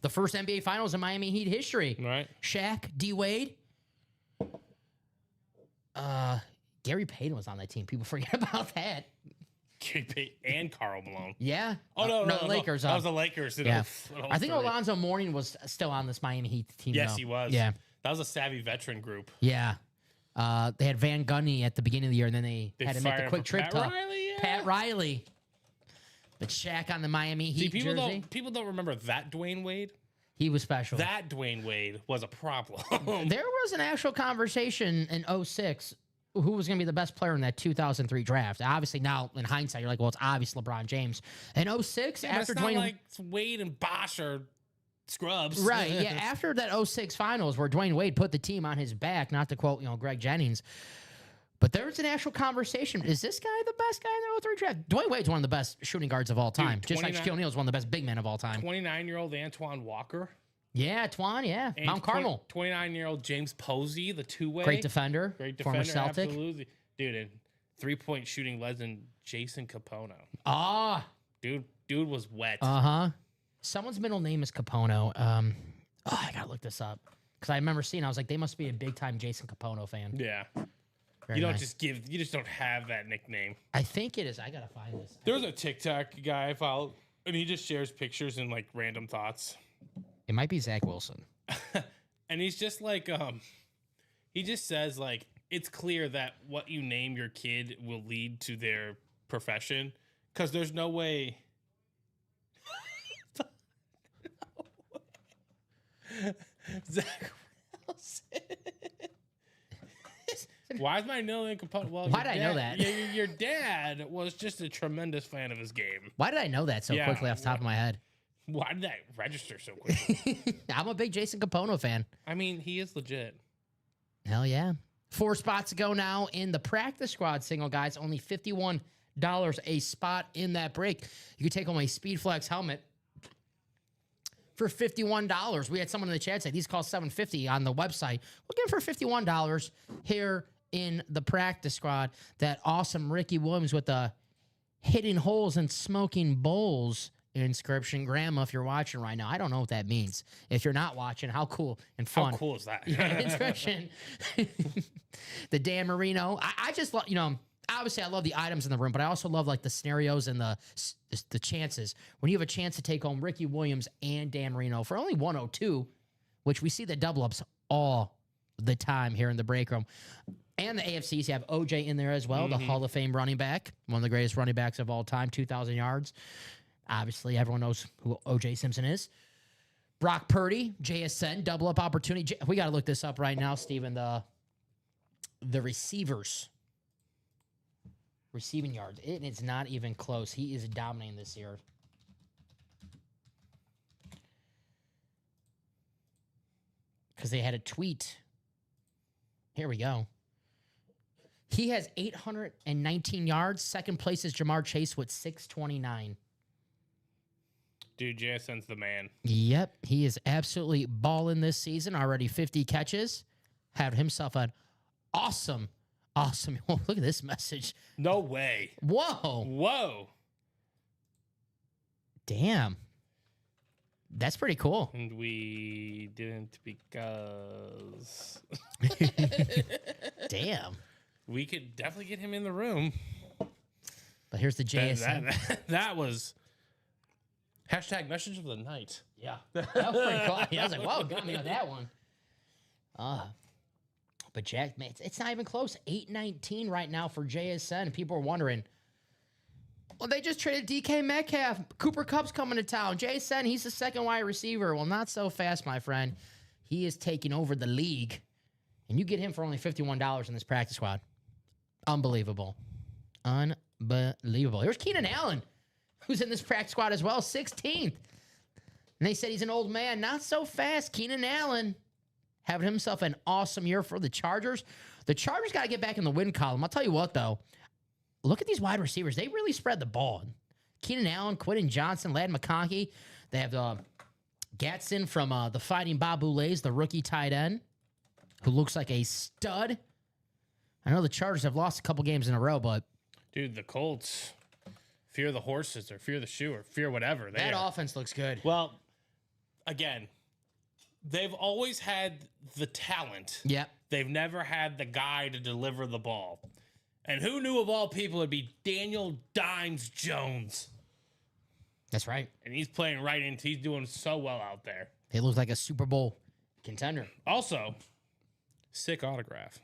The first NBA finals in Miami Heat history. Right. Shaq, D-Wade. Gary Payton was on that team. People forget about that. Gary Payton and Karl Malone. Yeah. Oh, no, the Lakers. That was the Lakers. Yeah. I think Alonzo Mourning was still on this Miami Heat team. Yes, though. he was. Yeah. That was a savvy veteran group. Yeah. They had Van Gundy at the beginning of the year, and then they had to make the quick trip to Pat Riley. But Shaq on the Miami Heat jersey. People don't remember that Dwayne Wade. He was special. That Dwayne Wade was a problem. There was an actual conversation in 2006 who was going to be the best player in that 2003 draft. Obviously, now in hindsight, you're like, well, it's obvious LeBron James. In 2006, after it's Dwayne, not like Wade and Bosh are scrubs, right? Yeah, after that 2006 finals where Dwayne Wade put the team on his back, not to quote Greg Jennings. But there's an actual conversation. Is this guy the best guy in the 03 draft? Dwayne Wade's one of the best shooting guards of all time. Just like Shaquille O'Neal is one of the best big men of all time. 29-year-old Antoine Walker. Yeah, Twan, yeah. Mount Carmel. 29-year-old James Posey, the two-way. Great defender. Former Celtic. Absolutely. Dude, and 3-point shooting legend Jason Capono. Ah. Dude was wet. Uh-huh. Someone's middle name is Capono. I got to look this up. Because I remember seeing, I was like, they must be a big-time Jason Capono fan. Yeah. Very nice. You just don't have that nickname. I think it is. I gotta find this. There's a TikTok guy I follow, and he just shares pictures and like random thoughts. It might be Zach Wilson. And he's just like, he just says like, it's clear that what you name your kid will lead to their profession, because there's no way. Zach Wilson. Why is my name component? Well, why did I know that? Your dad was just a tremendous fan of his game. Why did I know that so quickly off the top of my head? Why did that register so quickly? I'm a big Jason Capono fan. I mean, he is legit. Hell yeah. 4 spots to go now in the practice squad single, guys. Only $51 a spot in that break. You can take home a Speedflex helmet for $51. We had someone in the chat say these cost $750 on the website. We'll get it for $51 here in the practice squad. That awesome Ricky Williams with the hitting holes and smoking bowls inscription. Grandma, if you're watching right now, I don't know what that means. If you're not watching, how cool and fun. How cool is that? Yeah, inscription. The Dan Marino. I just love, obviously I love the items in the room, but I also love like the scenarios and the chances. When you have a chance to take home Ricky Williams and Dan Marino for only 102, which we see the double ups all the time here in the break room. And the AFCs, you have OJ in there as well, the Hall of Fame running back, one of the greatest running backs of all time, 2,000 yards. Obviously, everyone knows who OJ Simpson is. Brock Purdy, JSN, double up opportunity. We got to look this up right now, Steven. The receivers. Receiving yards. It's not even close. He is dominating this year. because they had a tweet. Here we go. He has 819 yards. Second place is Jamar Chase with 629. Dude, JSN's the man. Yep, he is absolutely balling this season. Already 50 catches. Had himself an awesome. Oh, look at this message. No way. Whoa. Damn. That's pretty cool. And we didn't because... Damn. We could definitely get him in the room. But here's the JSN. That was... Hashtag message of the night. Yeah. That was pretty cool. I was like, whoa, got me on that one. But Jack, man, it's not even close. 819 right now for JSN. People are wondering, well, they just traded DK Metcalf. Cooper Kupp's coming to town. JSN, he's the second wide receiver. Well, not so fast, my friend. He is taking over the league. And you get him for only $51 in this practice squad. Unbelievable. Unbelievable. Here's Keenan Allen, who's in this practice squad as well, 16th. And they said he's an old man. Not so fast. Keenan Allen having himself an awesome year for the Chargers. The Chargers got to get back in the win column. I'll tell you what, though. Look at these wide receivers. They really spread the ball. Keenan Allen, Quentin Johnson, Ladd McConkey. They have Gatson from the Fighting Babulays, the rookie tight end, who looks like a stud. I know the Chargers have lost a couple games in a row, but... Dude, the Colts... Fear the horses or fear the shoe or fear whatever. That offense looks good. Well, again, they've always had the talent. Yep. They've never had the guy to deliver the ball. And who knew of all people it'd be Daniel Dimes Jones? That's right. And he's playing right into, he's doing so well out there. He looks like a Super Bowl contender. Also, sick autograph.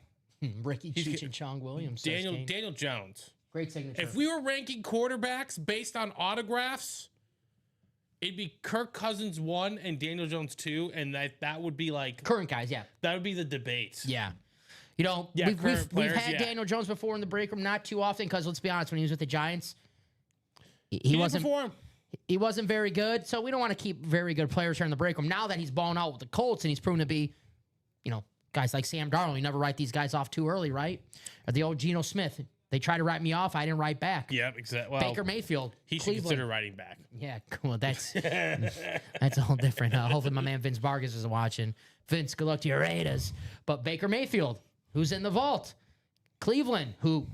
Ricky Cheech and Chong Williams. Daniel Jones. Great signature. If we were ranking quarterbacks based on autographs, it'd be Kirk Cousins 1 and Daniel Jones 2, and that would be like... Current guys, yeah. That would be the debate. Yeah. You know, we've had Daniel Jones before in the break room, not too often, because let's be honest, when he was with the Giants, he wasn't perform. He wasn't very good, so we don't want to keep very good players here in the break room. Now that he's balling out with the Colts and he's proven to be, you know, guys like Sam Darnold, you never write these guys off too early, right? Or the old Geno Smith. They tried to write me off. I didn't write back. Yep, exactly. Well, Baker Mayfield. He should Cleveland. consider writing back. Yeah, cool. That's a whole different. Hopefully, my man Vince Vargas is watching. Vince, good luck to your Raiders. But Baker Mayfield, who's in the vault. Cleveland, who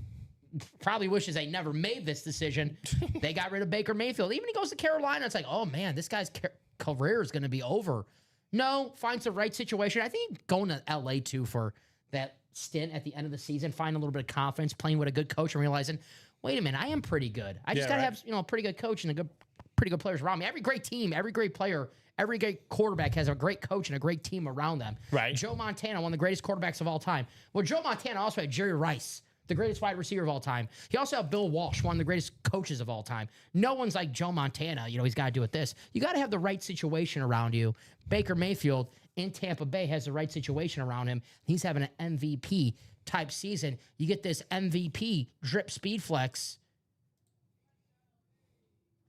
probably wishes they never made this decision. They got rid of Baker Mayfield. Even he goes to Carolina, it's like, oh man, this guy's career is going to be over. No, finds the right situation. I think going to LA too for that stint at the end of the season, find a little bit of confidence, playing with a good coach, and realizing, wait a minute, I am pretty good. I just got to have a pretty good coach and pretty good players around me. Every great team, every great player, every great quarterback has a great coach and a great team around them. Right. Joe Montana, one of the greatest quarterbacks of all time. Well, Joe Montana also had Jerry Rice, the greatest wide receiver of all time. He also had Bill Walsh, one of the greatest coaches of all time. No one's like Joe Montana. You know, he's got to do with this. You got to have the right situation around you. Baker Mayfield in Tampa Bay has the right situation around him. He's having an MVP type season. You get this MVP drip speed flex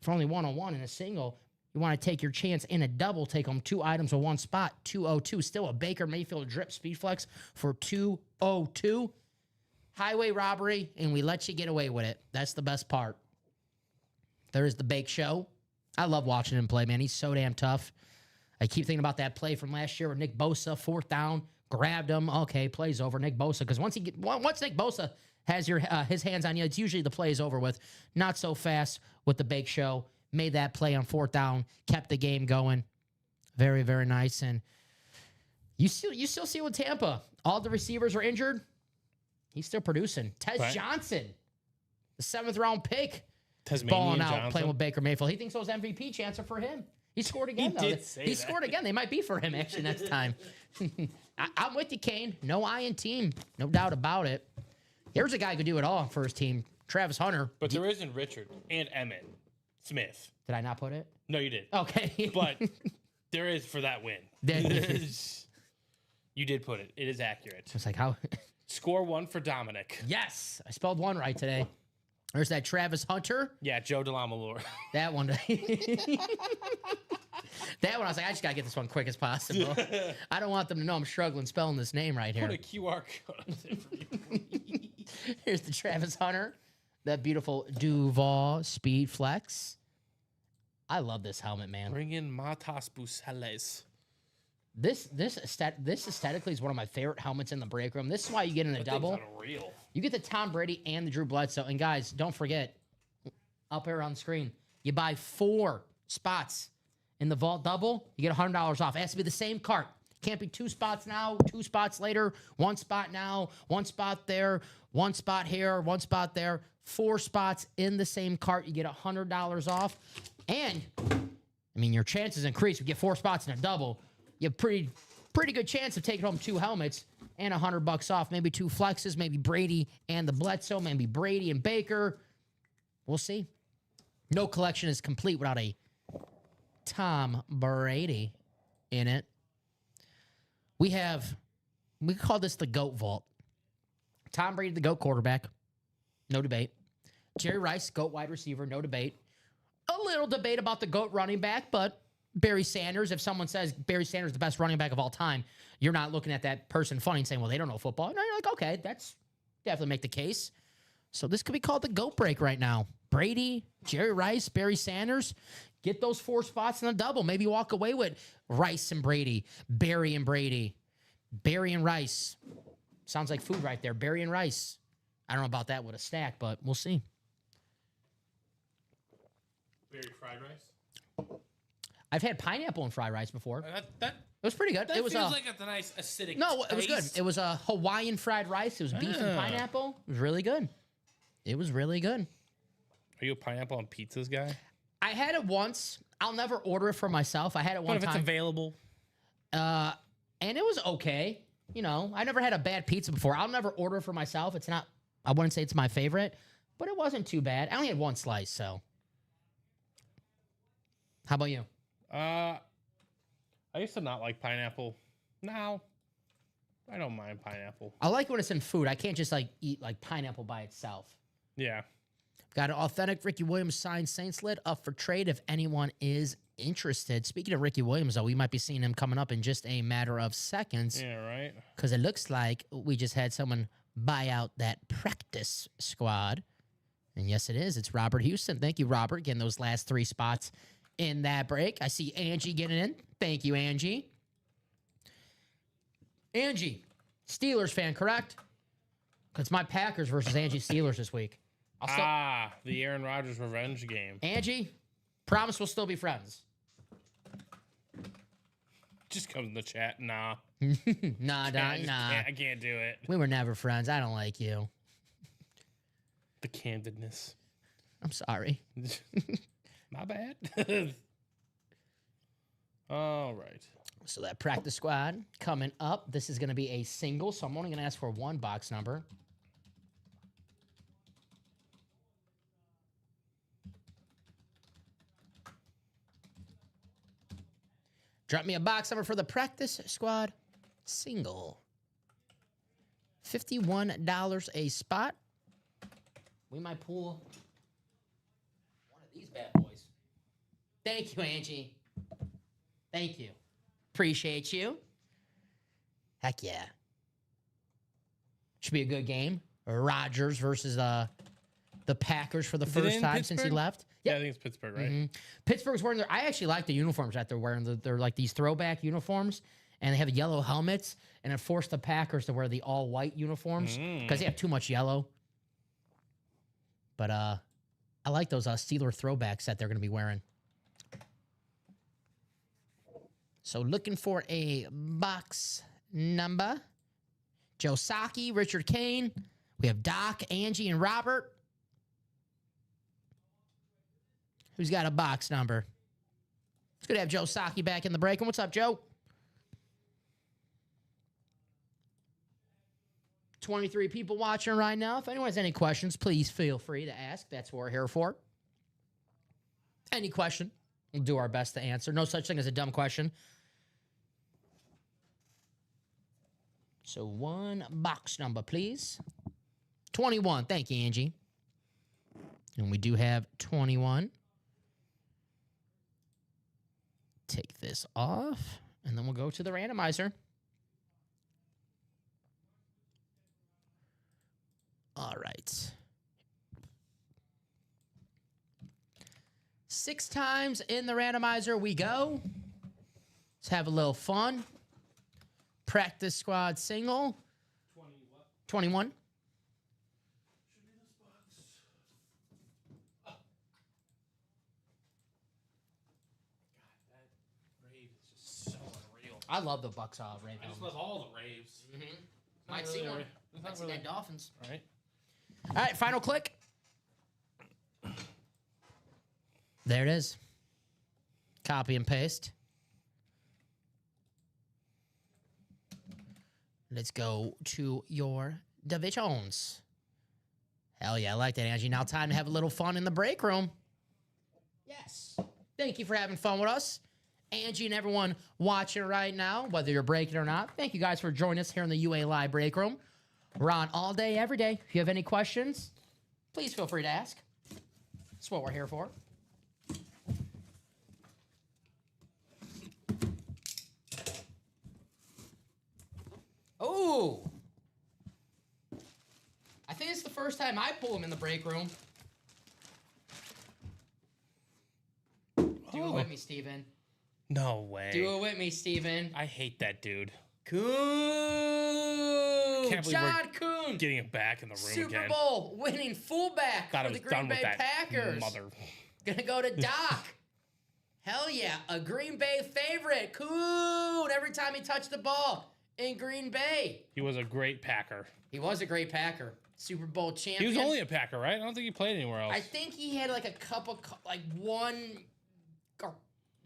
for only one-on-one in a single. You want to take your chance in a double, take home 2 items in one spot, 202. Still a Baker Mayfield drip speed flex for 202. Highway robbery, and we let you get away with it. That's the best part. There is the Bake Show. I love watching him play, man. He's so damn tough. I keep thinking about that play from last year with Nick Bosa, 4th down, grabbed him. Okay, play's over. Nick Bosa, because once Nick Bosa has his hands on you, it's usually the play is over with. Not so fast with the Bake Show. Made that play on 4th down, kept the game going. Very, very nice. And you still see with Tampa, all the receivers are injured. He's still producing. Johnson, the 7th round pick, is balling out, playing with Baker Mayfield. He thinks those MVP chances are for him. He scored again, though. He scored again. They might be for him, actually, next time. I'm with you, Kane. No I in team. No doubt about it. Here's a guy who could do it all for his team, Travis Hunter. But there isn't Richard and Emmett Smith. Did I not put it? No, you did. Okay. But there is for that win. You did put it. It is accurate. It's like, how? Score 1 for Dominic. Yes. I spelled 1 right today. There's that Travis Hunter. Yeah, Joe DeLamalure. That one. That one, I was like, I just got to get this one quick as possible. I don't want them to know I'm struggling spelling this name right here. Put a QR code on it for you. Here's the Travis Hunter. That beautiful Duval Speed Flex. I love this helmet, man. Bring in Matas Buseles. This aesthetically is one of my favorite helmets in the break room. This is why you get in a double. Unreal. You get the Tom Brady and the Drew Bledsoe. And guys, don't forget, up here on the screen, you buy 4 spots in the vault double, you get $100 off. It has to be the same cart. Can't be 2 spots now, 2 spots later, 1 spot now, 1 spot there, 1 spot here, 1 spot there. 4 spots in the same cart, you get $100 off. And, I mean, your chances increase. You get 4 spots in a double. You have pretty good chance of taking home 2 helmets and $100 off. Maybe 2 flexes, maybe Brady and the Bledsoe, maybe Brady and Baker. We'll see. No collection is complete without a Tom Brady in it. We call this the GOAT vault. Tom Brady, the GOAT quarterback. No debate. Jerry Rice, GOAT wide receiver. No debate. A little debate about the GOAT running back, but Barry Sanders, if someone says Barry Sanders is the best running back of all time, you're not looking at that person funny and saying, well, they don't know football. No, you're like, okay, that's definitely make the case. So this could be called the GOAT break right now. Brady, Jerry Rice, Barry Sanders. Get those 4 spots in the double. Maybe walk away with Rice and Brady, Barry and Brady, Barry and Rice. Sounds like food right there. Barry and Rice. I don't know about that with a stack, but we'll see. Berry fried rice. I've had pineapple and fried rice before. That It was pretty good. that It was feels like it's a nice acidic. no, it was good. taste. It was a Hawaiian fried rice. It was beef and pineapple. It was really good. It was really good. Are you a pineapple on pizzas guy? I had it once. I'll never order it for myself. I had it What one if it's time. available? And it was okay. You know, I never had a bad pizza before. I'll never order it for myself. It's not, I wouldn't say it's my favorite, but it wasn't too bad. I only had 1 slice, so. How about you? I used to not like pineapple. Now, I don't mind pineapple. I like when it's in food. I can't just like eat like pineapple by itself. Yeah. Got an authentic Ricky Williams signed Saints lid up for trade if anyone is interested. Speaking of Ricky Williams, though, we might be seeing him coming up in just a matter of seconds. Yeah, right. Because it looks like we just had someone buy out that practice squad. And yes, it is. It's Robert Houston. Thank you, Robert, getting those last 3 spots in that break. I see Angie getting in. Thank you, Angie. Angie, Steelers fan, correct? Because it's my Packers versus Angie Steelers this week. The Aaron Rodgers revenge game. Angie, promise we'll still be friends. Just comes in the chat. Nah. Nah. I can't do it. We were never friends. I don't like you. The candidness. I'm sorry. My bad. All right. So that practice squad coming up. This is going to be a single, so I'm only going to ask for 1 box number. Drop me a box number for the practice squad. Single. $51 a spot. We might pull one of these bad boys. Thank you, Angie. Thank you. Appreciate you. Heck yeah. Should be a good game. Rodgers versus the Packers for the first time since he left. Yeah, I think it's Pittsburgh, right? Mm-hmm. Pittsburgh's wearing their. I actually like the uniforms that they're wearing. They're like these throwback uniforms, and they have yellow helmets, and it forced the Packers to wear the all white uniforms because they have too much yellow. But I like those Steeler throwbacks that they're going to be wearing. So looking for a box number. Joe Saki, Richard Kane. We have Doc, Angie, and Robert. Who's got a box number? It's good to have Joe Saki back in the break. And what's up, Joe? 23 people watching right now. If anyone has any questions, please feel free to ask. That's what we're here for. Any question, we'll do our best to answer. No such thing as a dumb question. So 1 box number, please. 21. Thank you, Angie. And we do have 21. take this off, and then we'll go to the randomizer. All right. 6 times in the randomizer we go. Let's have a little fun. Practice squad single. 21. I love the Bucks Rave. I just love all the raves. Might Not see really one. a- Might see really- that Dolphins. All right. All right, final click. There it is. Copy and paste. Let's go to your divisions. Hell yeah, I like that, Angie. Now time to have a little fun in the break room. Yes. Thank you for having fun with us. Angie and everyone watching right now, whether you're breaking or not, thank you guys for joining us here in the UA Live break room. We're on all day, every day. If you have any questions, please feel free to ask. That's what we're here for. Oh, I think it's the first time I pull him in the break room. Do it with me, Steven. No way. Do it with me, Steven. I hate that dude. Coon. Can't believe John Coon. Getting him back in the room Super again. Bowl winning fullback Thought I for was the done Green with Bay that Packers. mother. Gonna go to Doc. Hell yeah, a Green Bay favorite. Coon every time he touched the ball in Green Bay. He was a great Packer. He was a great Packer. Super Bowl He champion. was only a Packer, right? I don't think he played anywhere else. I think he had like a couple, like one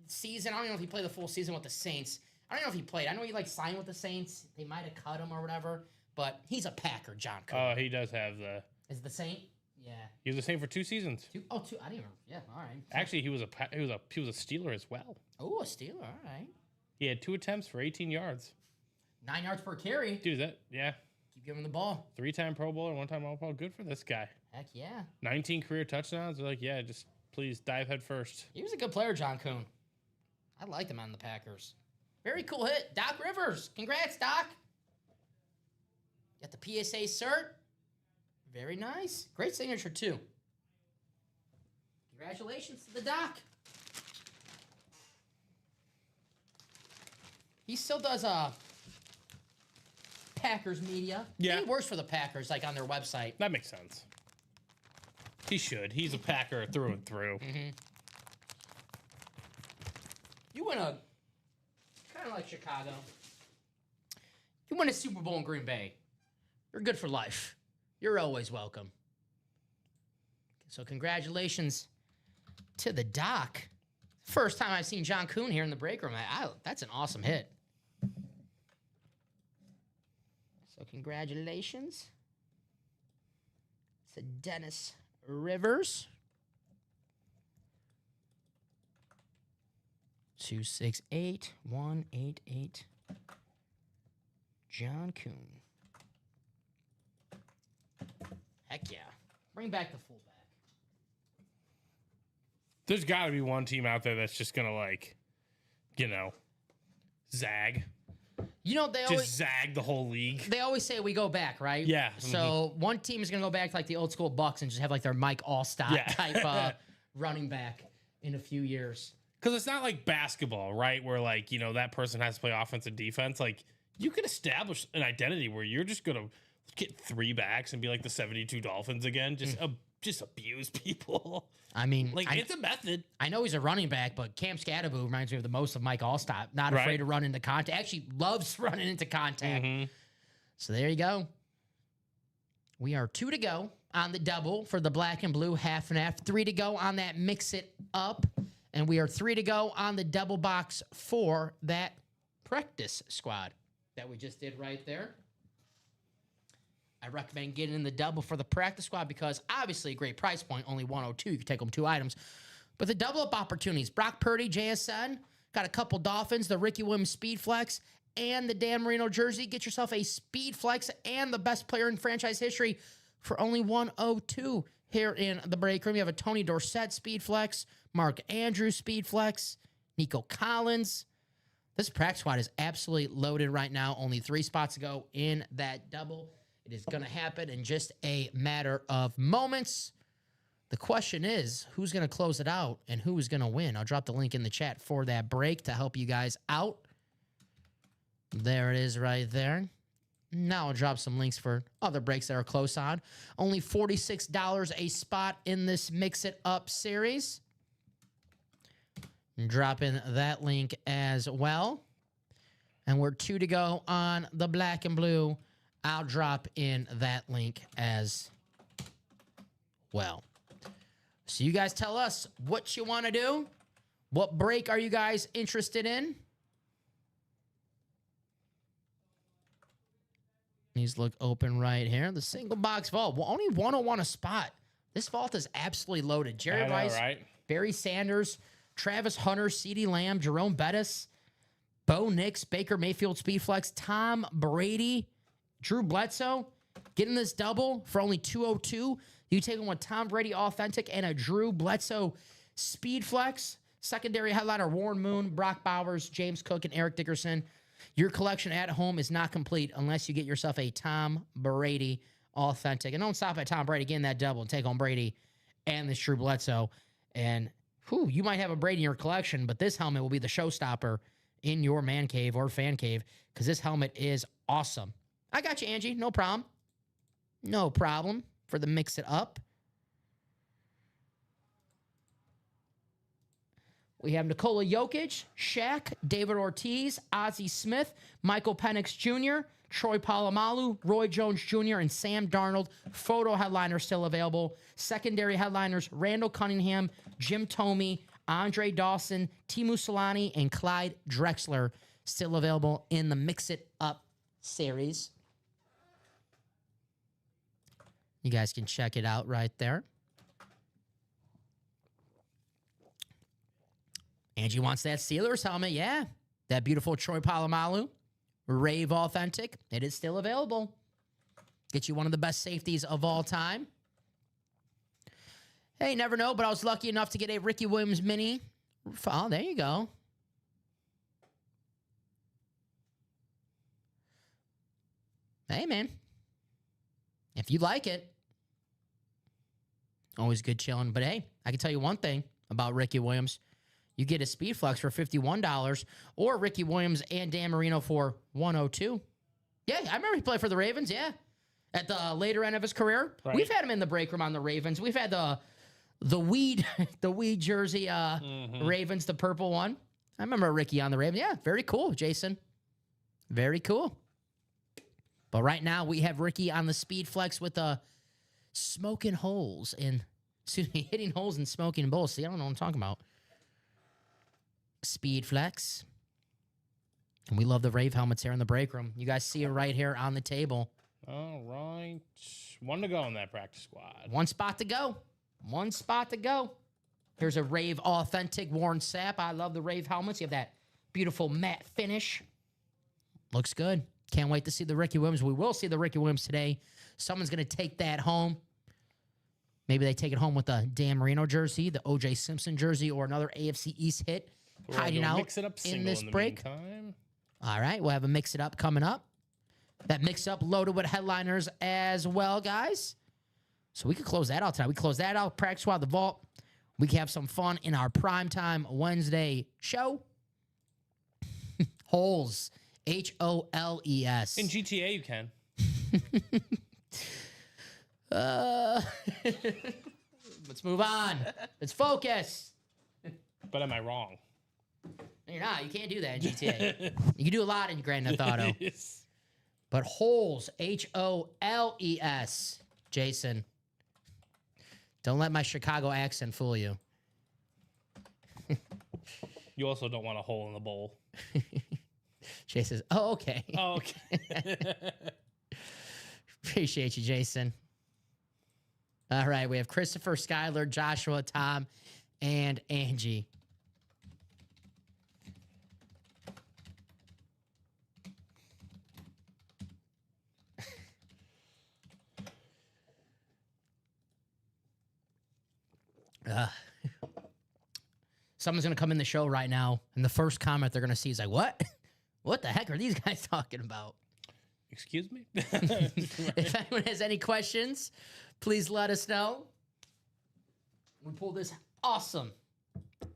season. I don't know if he played the full season with the Saints. I don't know if he played. I know he like signed with the Saints. They might have cut him or whatever. But he's a Packer, John Coon. Oh, he does have the. Is the Saint? Yeah. He was the same for 2 seasons. Two. I didn't even. Yeah. All right. Actually, he was a Steeler as well. Oh, a Steeler. All right. He had 2 attempts for 18 yards. 9 yards per carry. Dude, yeah. Keep giving him the ball. 3-time Pro Bowler, 1-time All-Pro. Good for this guy. Heck yeah. 19 career touchdowns. They're like, yeah, just please dive head first. He was a good player, John Coon. I liked him on the Packers. Very cool hit. Doc Rivers. Congrats, Doc. Got the PSA cert. Very nice. Great signature, too. Congratulations to the Doc. He still does Packers media. Yeah. He works for the Packers, like on their website. That makes sense. He should. He's a Packer through and through. Mm-hmm. You win a, kind of like Chicago. You win a Super Bowl in Green Bay. You're good for life. You're always welcome. So congratulations to the Doc. First time I've seen John Coon here in the break room. That's an awesome hit. So congratulations to Dennis Rivers. 268188. John Coon. Heck yeah. Bring back the fullback. There's got to be one team out there that's just going to, like, zag. You know, they Just always zag the whole league. they always say we go back, right? Yeah. So one team is going to go back to like the old school Bucks and just have like their Mike Allstott Yeah. type running back in a few years. Because it's not like basketball, right? Where, like, that person has to play offense and defense. Like, you can establish an identity where you're just going to get 3 backs and be like the 72 Dolphins again. Just abuse people. I mean, Like, it's a method. I know he's a running back, but Cam Scadaboo reminds me of the most of Mike Allstott. Not Right. afraid to run into contact. Actually loves running into contact. So there you go. We are 2 to go on the double for the black and blue half and half. 3 to go on that mix it up. And we are 3 to go on the double box for that practice squad that we just did right there. I recommend getting in the double for the practice squad because obviously a great price point, only 102. You can take them 2 items. But the double up opportunities, Brock Purdy, JSN, got a couple Dolphins, the Ricky Williams Speed Flex, and the Dan Marino jersey. Get yourself a Speed Flex and the best player in franchise history for only 102 here in the break room. You have a Tony Dorsett Speed Flex, Mark Andrews Speed Flex, Nico Collins. This practice squad is absolutely loaded right now. Only 3 spots to go in that double. It is going to happen in just a matter of moments. The question is, who's going to close it out and who is going to win? I'll drop the link in the chat for that break to help you guys out. There it is right there. Now I'll drop some links for other breaks that are close on. Only $46 a spot in this Mix It Up series. Drop in that link as well. And we're 2 to go on the black and blue. I'll drop in that link as well. So you guys tell us what you want to do. What break are you guys interested in? These look open right here. The single box vault. Well, only 101 a spot. This vault is absolutely loaded. Jerry Rice, right? Barry Sanders, Travis Hunter, CeeDee Lamb, Jerome Bettis, Bo Nix, Baker Mayfield, Speedflex, Tom Brady, Drew Bledsoe. Getting this double for only 202. You take one Tom Brady Authentic and a Drew Bledsoe Speedflex. Secondary headliner Warren Moon, Brock Bowers, James Cook, and Eric Dickerson. Your collection at home is not complete unless you get yourself a Tom Brady Authentic. And don't stop at Tom Brady getting that double and take on Brady and this Drew Bledsoe. And you might have a Brady in your collection, but this helmet will be the showstopper in your man cave or fan cave because this helmet is awesome. I got you, Angie. No problem. No problem for the Mix It Up. We have Nikola Jokic, Shaq, David Ortiz, Ozzie Smith, Michael Penix Jr., Troy Polamalu, Roy Jones Jr., and Sam Darnold. Photo headliners still available. Secondary headliners, Randall Cunningham, Jim Thome, Andre Dawson, Timu Solani, and Clyde Drexler still available in the Mix It Up series. You guys can check it out right there. Angie wants that Steelers helmet. Yeah. That beautiful Troy Polamalu. Rave Authentic. It is still available. Get you one of the best safeties of all time. Hey, never know, but I was lucky enough to get a Ricky Williams mini. Oh, there you go. Hey, man. If you like it, always good chilling. But hey, I can tell you one thing about Ricky Williams. You get a Speedflex for $51 or Ricky Williams and Dan Marino for $102. Yeah, I remember he played for the Ravens, yeah. At the later end of his career. Right. We've had him in the break room on the Ravens. We've had the weed jersey Ravens, the purple one. I remember Ricky on the Ravens. Yeah, very cool, Jason. Very cool. But right now we have Ricky on the Speedflex with the smoking holes in, hitting holes and smoking bowls. See, I don't know what I'm talking about. Speedflex. And we love the Rave helmets here in the break room. You guys see it right here on the table. All right. 1 to go in that practice squad. 1 spot to go. 1 spot to go. Here's a Rave Authentic Warren Sapp. I love the Rave helmets. You have that beautiful matte finish. Looks good. Can't wait to see the Ricky Williams. We will see the Ricky Williams today. Someone's going to take that home. Maybe they take it home with a Dan Marino jersey, the O.J. Simpson jersey, or another AFC East hit hiding out in this break. All right, we'll have a Mix It Up coming up. That Mix It Up loaded with headliners as well, guys. So we could close that out tonight. We close that out, practice squad, the vault. We can have some fun in our primetime Wednesday show. Holes. Holes. In GTA, you can. Let's move on. Let's focus. But am I wrong? You're not. You can't do that in GTA. You can do a lot in Grand Theft Auto. Yes. But holes. Holes. Jason. Don't let my Chicago accent fool you. You also don't want a hole in the bowl. Jay says, oh, okay. Oh, okay. Appreciate you, Jason. All right, we have Christopher, Skyler, Joshua, Tom, and Angie. someone's going to come in the show right now, and the first comment they're going to see is like, what? What the heck are these guys talking about? Excuse me? If anyone has any questions, please let us know. We pulled this awesome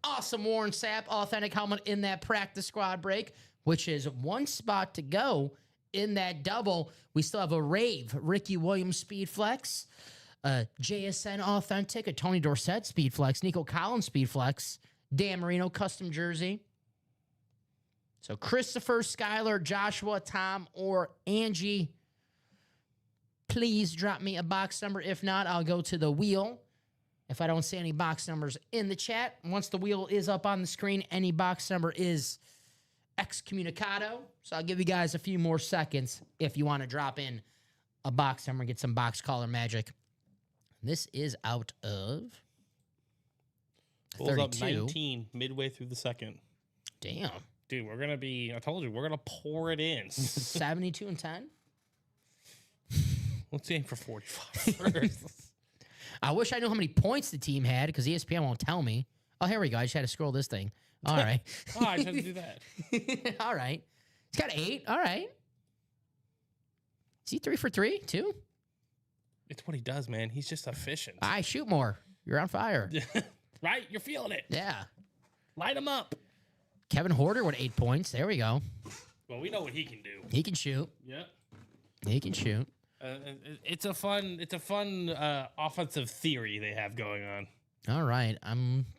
Warren Sapp authentic helmet in that practice squad break, which is one spot to go in that double. We still have a Rave Ricky Williams Speed Flex, a JSN authentic, a Tony Dorsett Speed Flex, Nico Collins Speed Flex, Dan Marino custom jersey. So Christopher, Skylar, Joshua, Tom, or Angie, please drop me a box number. If not, I'll go to the wheel. If I don't see any box numbers in the chat, once the wheel is up on the screen, any box number is excommunicado. So I'll give you guys a few more seconds if you want to drop in a box number and get some box color magic. This is out of Pulls up 32. 19 midway through the second. Damn. Dude, we're going to be, I told you, we're going to pour it in. 72 and 10? Let's aim for 45 first. I wish I knew how many points the team had because ESPN won't tell me. Oh, here we go. I just had to scroll this thing. All right. Oh, I just had to do that. All right. He's got 8. All right. Is he 3 for 3, too? It's what he does, man. He's just efficient. I shoot more. You're on fire. Right? You're feeling it. Yeah. Light him up. Kevin Hoarder with 8 points. There we go. Well, we know what he can do. He can shoot. Yeah. He can shoot. It's a fun offensive theory they have going on. All right.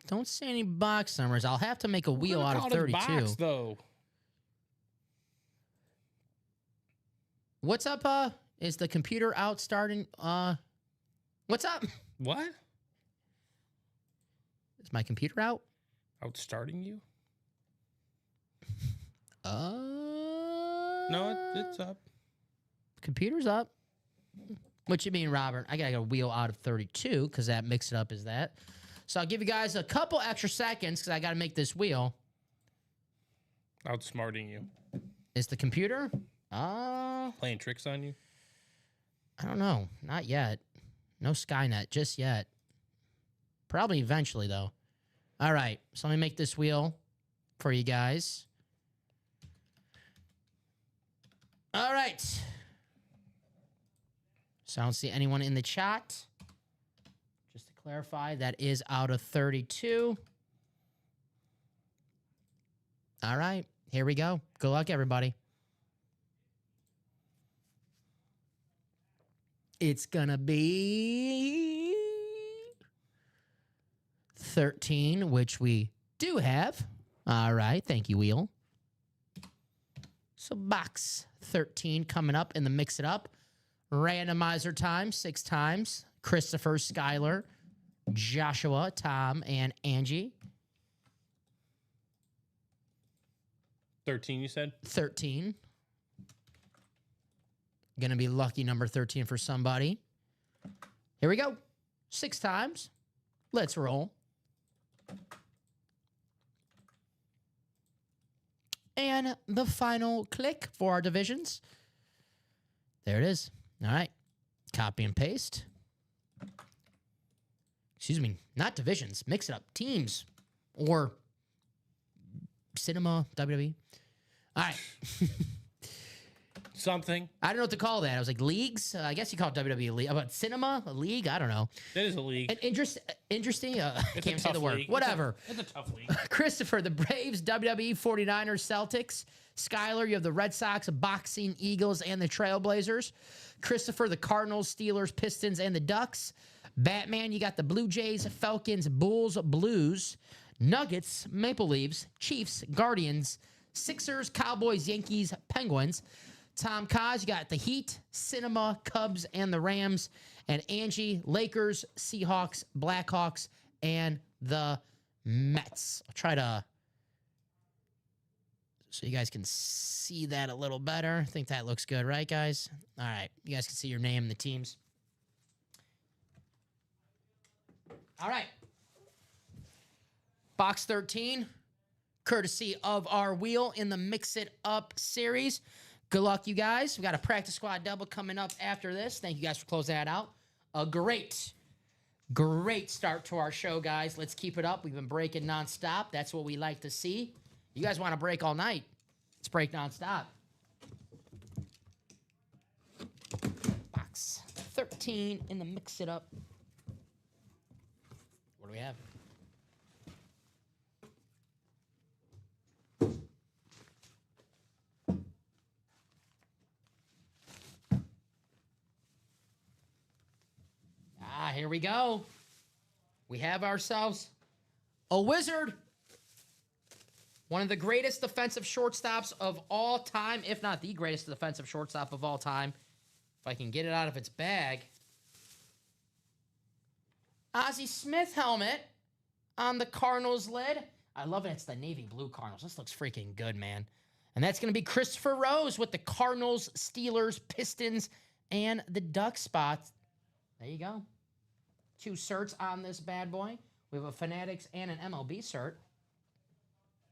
Don't see any box numbers. I'll have to make a wheel out of 32. Box, though. What's up? Is the computer out starting? What's up? What? Is my computer out? Outstarting you? No, it's up. Computer's up. What you mean, Robert? I gotta get a wheel out of 32 because that mix it up is that. So I'll give you guys a couple extra seconds because I gotta make this wheel. Outsmarting you. Is the computer? Playing tricks on you? I don't know. Not yet. No Skynet just yet. Probably eventually though. All right. So let me make this wheel for you guys. All right. So I don't see anyone in the chat. Just to clarify, that is out of 32. All right. Here we go. Good luck, everybody. It's going to be 13, which we do have. All right. Thank you, Wheel. So box 13 coming up in the mix it up. Randomizer time, 6 times. Christopher, Skylar, Joshua, Tom, and Angie. 13, you said? 13. Gonna be lucky number 13 for somebody. Here we go. 6 times. Let's roll. And the final click for our divisions. There it is. All right. Copy and paste. Excuse me. Not divisions. Mix it up. Teams. Or cinema, WWE. All right. Something. I don't know what to call that. I was like, leagues? I guess you call it WWE league. About cinema? A league? I don't know. That is a league. And interesting. I It's can't a say the tough word. league. Whatever. It's a tough league. Christopher, the Braves, WWE, 49ers, Celtics. Skylar, you have the Red Sox, Boxing, Eagles, and the Trailblazers. Christopher, the Cardinals, Steelers, Pistons, and the Ducks. Batman, you got the Blue Jays, Falcons, Bulls, Blues, Nuggets, Maple Leafs, Chiefs, Guardians, Sixers, Cowboys, Yankees, Penguins. Tom Kaz, you got the Heat, Cinema, Cubs, and the Rams. And Angie, Lakers, Seahawks, Blackhawks, and the Mets. I'll try to... so you guys can see that a little better. I think that looks good, right, guys? All right. You guys can see your name and the teams. All right. Box 13, courtesy of our wheel in the Mix It Up series. Good luck, you guys. We got a practice squad double coming up after this. Thank you guys for closing that out. A great Great start to our show, guys. Let's keep it up. We've been breaking nonstop. That's what we like to see. You guys want to break all night? Let's break nonstop. Box 13 in the mix it up. What do we have? Here we go. We have ourselves a wizard. One of the greatest defensive shortstops of all time, if not the greatest defensive shortstop of all time. If I can get it out of its bag. Ozzie Smith helmet on the Cardinals lid. I love it. It's the navy blue Cardinals. This looks freaking good, man. And that's going to be Christopher Rose with the Cardinals, Steelers, Pistons, and the Duck spots. There you go. 2 certs on this bad boy. We have a Fanatics and an MLB cert.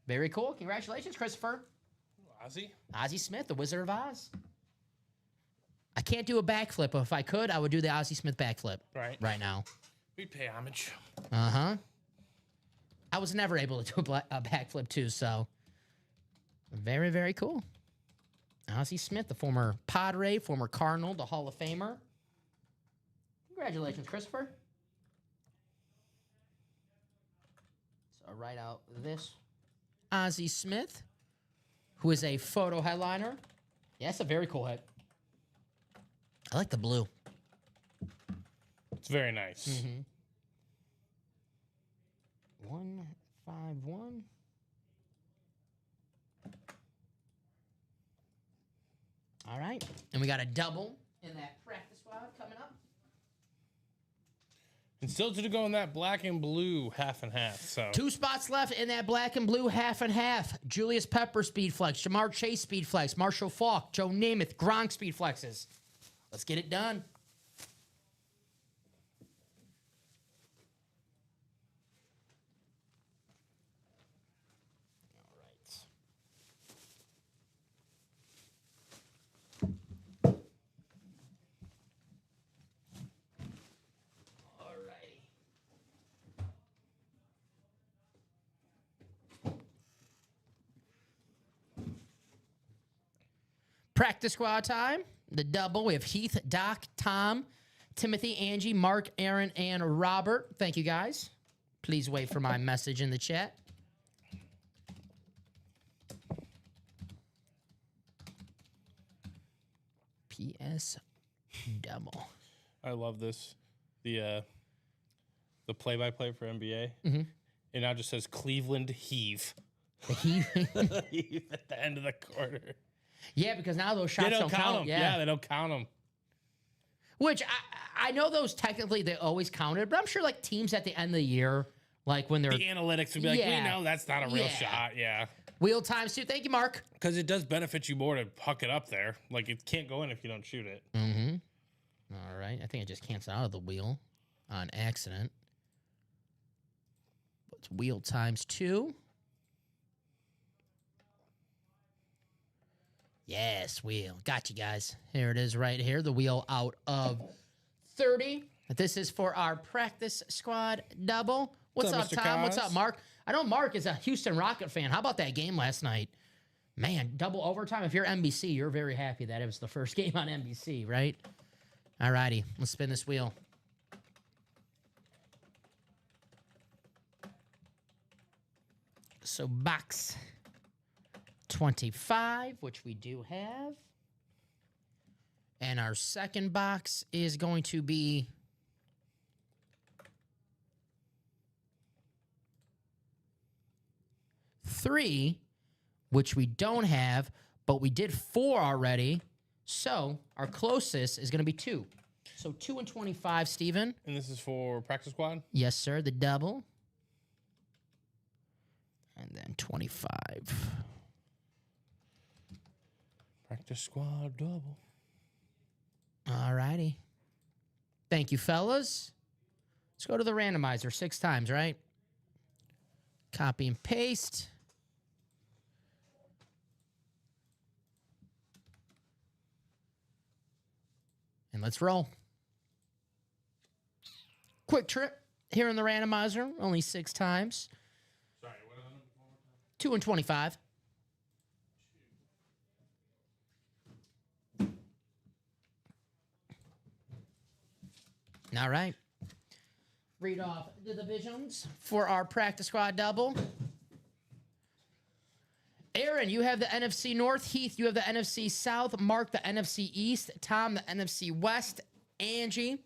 Very cool. Congratulations, Christopher. Ozzie Smith, the Wizard of Oz. I can't do a backflip, but if I could, I would do the Ozzie Smith backflip right now. We'd pay homage. Uh-huh. I was never able to do a backflip, too, so very, very cool. Ozzie Smith, the former Padre, former Cardinal, the Hall of Famer. Congratulations, Christopher. So write out this Ozzie Smith, who is a photo headliner. Yeah, that's a very cool head. I like the blue. It's very nice. Mm-hmm. 151. All right. And we got a double in that practice squad coming up. And still to go in that black and blue half and half. So 2 spots left in that black and blue half and half. Julius Pepper speed flex, Jamar Chase speed flex, Marshall Faulk, Joe Namath, Gronk speed flexes. Let's get it done. Practice squad time. The double. We have Heath, Doc, Tom, Timothy, Angie, Mark, Aaron, and Robert. Thank you, guys. Please wait for my message in the chat. PS double. I love this. The play-by-play for NBA. Mm-hmm. It now just says Cleveland Heave. The heave. Heave at the end of the quarter. Yeah, because now those shots don't count. Them. Yeah, they don't count them. Which I know those technically they always counted, but I'm sure like teams at the end of the year, like when they're the analytics would be like, we know that's not a real shot. Yeah. Wheel times 2. Thank you, Mark. Because it does benefit you more to huck it up there. Like it can't go in if you don't shoot it. Mm-hmm. All right. I think I just canceled out of the wheel on accident. It's wheel times 2. Yes, wheel. Got you guys. Here it is right here. The wheel out of 30. This is for our practice squad double. What's up, Mr. Tom? Cos? What's up, Mark? I know Mark is a Houston Rocket fan. How about that game last night? Man, double overtime. If you're NBC, you're very happy that it was the first game on NBC, right? All righty. Let's spin this wheel. So box 25, which we do have. And our second box is going to be three, which we don't have, but we did 4 already. So our closest is going to be 2. So 2 and 25, Steven. And this is for practice squad? Yes, sir. The double. And then 25. Practice squad double. All righty. Thank you, fellas. Let's go to the randomizer 6 times, right? Copy and paste. And let's roll. Quick trip here in the randomizer. Only 6 times. Sorry, what are the numbers? 2 and 25. All right. Read off the divisions for our practice squad double. Aaron, you have the NFC North. Heath, you have the NFC South. Mark, the NFC East. Tom, the NFC West. Angie,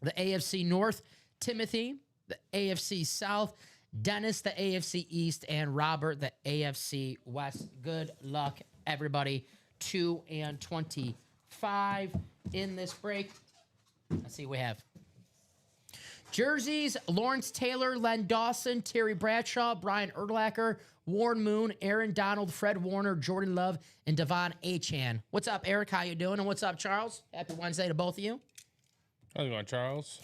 the AFC North. Timothy, the AFC South. Dennis, the AFC East. And Robert, the AFC West. Good luck, everybody. 2 and 25 in this break. Let's see what we have. Jerseys, Lawrence Taylor, Len Dawson, Terry Bradshaw, Brian Urlacher, Warren Moon, Aaron Donald, Fred Warner, Jordan Love, and Devon Achan. What's up, Eric? How you doing? And what's up, Charles? Happy Wednesday to both of you. How's it going, Charles?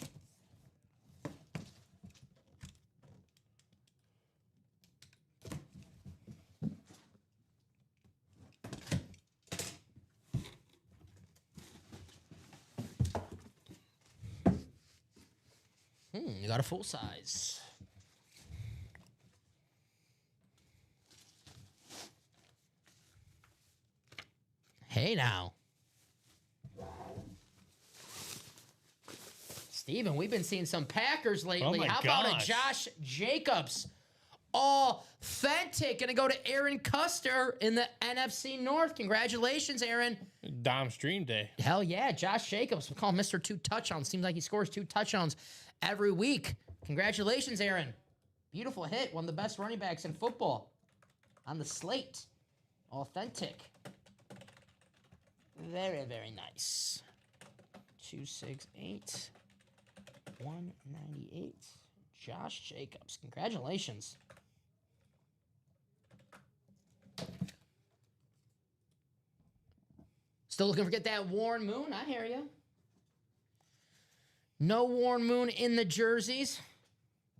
You got a full size. Hey now. Steven, we've been seeing some Packers lately. my How about a gosh. Josh Jacobs? Authentic. Gonna go to Aaron Custer in the NFC North. Congratulations, Aaron. Dom's Dream Day. Hell yeah, Josh Jacobs. We call him Mr. 2 touchdowns. Seems like he scores 2 touchdowns every week. Congratulations, Aaron. Beautiful hit. One of the best running backs in football on the slate. Authentic. Very, very nice. 268. 198. Josh Jacobs. Congratulations. Still looking to get that Warren Moon? I hear you. No Warren Moon in the jerseys.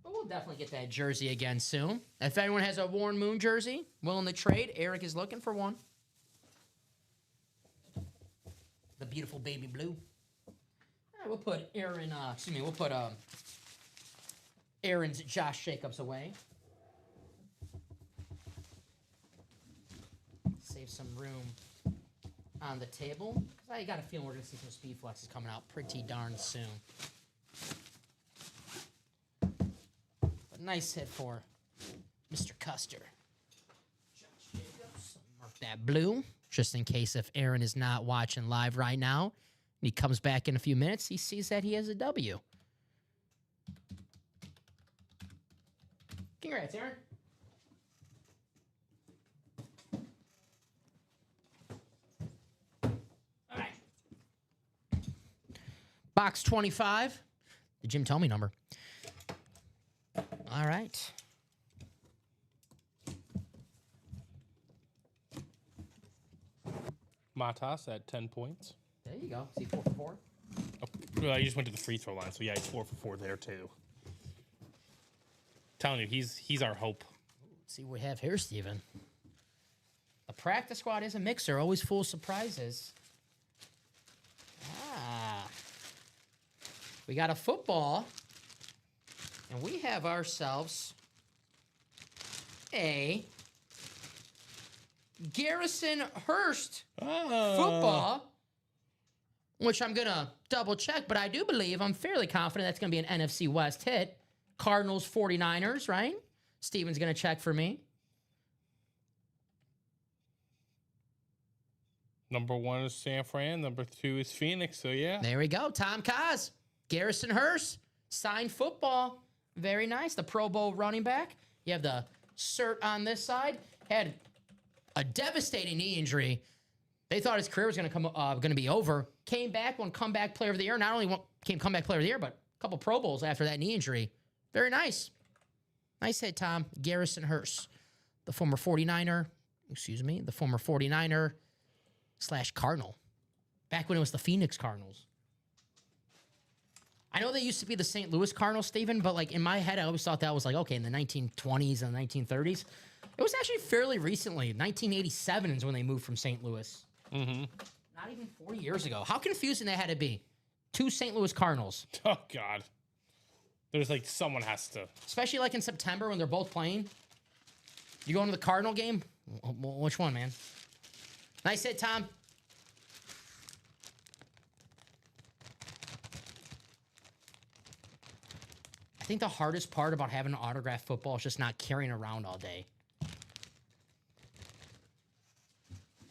But we'll definitely get that jersey again soon. If anyone has a Warren Moon jersey, willing to trade, Eric is looking for one. The beautiful baby blue. All right, we'll put Aaron's Josh Jacobs away. Save some room on the table. I got a feeling we're going to see some speed flexes coming out pretty darn soon. But nice hit for Mr. Custer. Josh Jacobs. Mark that blue, just in case if Aaron is not watching live right now, and he comes back in a few minutes, he sees that he has a W. Congrats, Aaron. All right. Box 25. The Jim Tomey number. All right. Matas at 10 points. There you go. See 4 for 4. Oh, well, you just went to the free throw line, so yeah, he's 4 for 4 there too. Telling you, he's our hope. Let's see what we have here, Steven. The practice squad is a mixer, always full of surprises. We got a football, and we have ourselves a Garrison Hurst football, which I'm going to double check, but I do believe, I'm fairly confident that's going to be an NFC West hit. Cardinals, 49ers, right? Steven's going to check for me. Number 1 is San Fran. Number 2 is Phoenix. So, yeah. There we go. Tom Kaz. Garrison Hurst. Signed football. Very nice. The Pro Bowl running back. You have the cert on this side. Had a devastating knee injury. They thought his career was going to be over. Came back, won Comeback Player of the Year. Not only came Comeback Player of the Year, but a couple Pro Bowls after that knee injury. Very nice. Nice hit, Tom. Garrison Hurst. The former 49er. The former 49er / Cardinal. Back when it was the Phoenix Cardinals. I know they used to be the St. Louis Cardinals, Steven, but like in my head, I always thought that was like, okay, in the 1920s and 1930s. It was actually fairly recently. 1987 is when they moved from St. Louis. Mm-hmm. Not even 4 years ago. How confusing that had to be. 2 St. Louis Cardinals. Oh, God. There's like someone has to. Especially like in September when they're both playing. You going to the Cardinal game? Which one, man? Nice hit, Tom. I think the hardest part about having an autographed football is just not carrying around all day.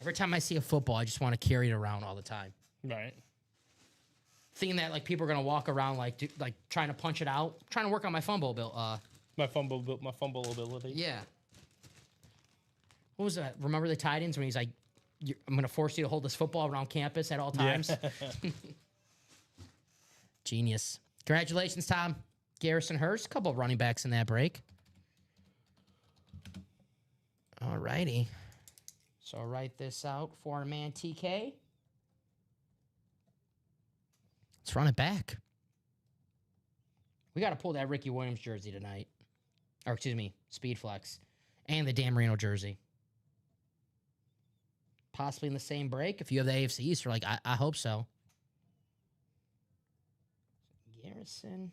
Every time I see a football, I just want to carry it around all the time. Right. Thinking that like people are gonna walk around like trying to punch it out, trying to work on my fumble My fumble ability. Yeah. What was that? Remember the tight ends when he's like, "I'm gonna force you to hold this football around campus at all times." Yeah. Genius. Congratulations, Tom. Garrison Hurst, a couple of running backs in that break. All righty. So I'll write this out for a man TK. Let's run it back. We got to pull that Ricky Williams jersey tonight. Or, excuse me, Speed Flex. And the Dan Marino jersey. Possibly in the same break. If you have the AFC East, you're like, I hope so. Garrison.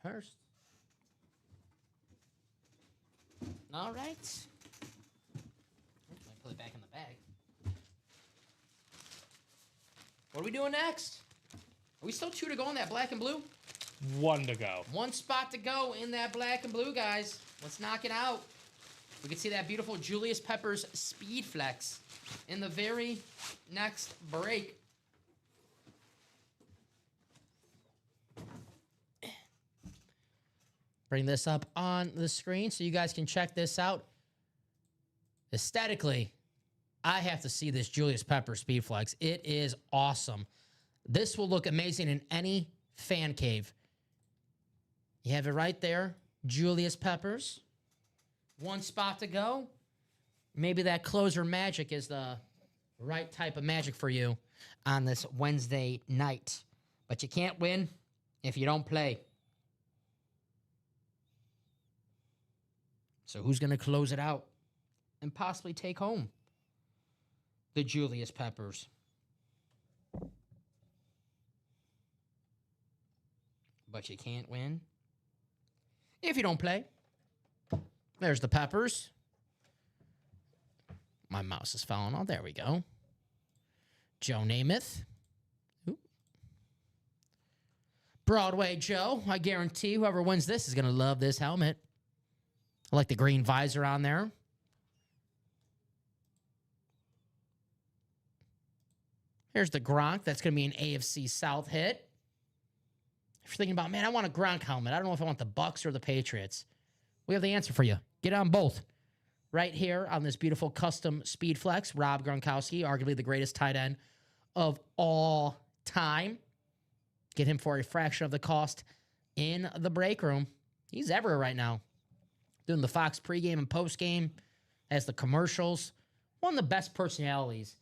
Hurst. All right. Put it back in the bag. What are we doing next? Are we still 2 to go in that black and blue? 1 to go. 1 spot to go in that black and blue, guys. Let's knock it out. We can see that beautiful Julius Peppers Speed Flex in the very next break. Bring this up on the screen so you guys can check this out. Aesthetically, I have to see this Julius Peppers Speed Flex. It is awesome. This will look amazing in any fan cave. You have it right there. Julius Peppers. 1 spot to go. Maybe that closer magic is the right type of magic for you on this Wednesday night. But you can't win if you don't play. So who's going to close it out and possibly take home the Julius Peppers? But you can't win if you don't play. There's the Peppers. My mouse is falling off. There we go. Joe Namath. Ooh. Broadway Joe. I guarantee whoever wins this is going to love this helmet. I like the green visor on there. Here's the Gronk. That's going to be an AFC South hit. If you're thinking about, man, I want a Gronk helmet. I don't know if I want the Bucs or the Patriots. We have the answer for you. Get on both. Right here on this beautiful custom Speed Flex, Rob Gronkowski, arguably the greatest tight end of all time. Get him for a fraction of the cost in the break room. He's everywhere right now. Doing the Fox pregame and postgame, has the commercials. One of the best personalities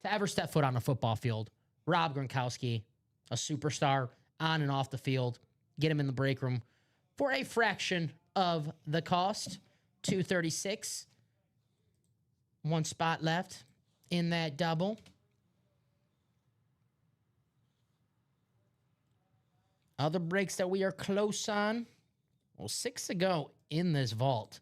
to ever step foot on a football field. Rob Gronkowski, a superstar on and off the field. Get him in the break room for a fraction of the cost. $236. 1 spot left in that double. Other breaks that we are close on. Well, 6 to go in this vault.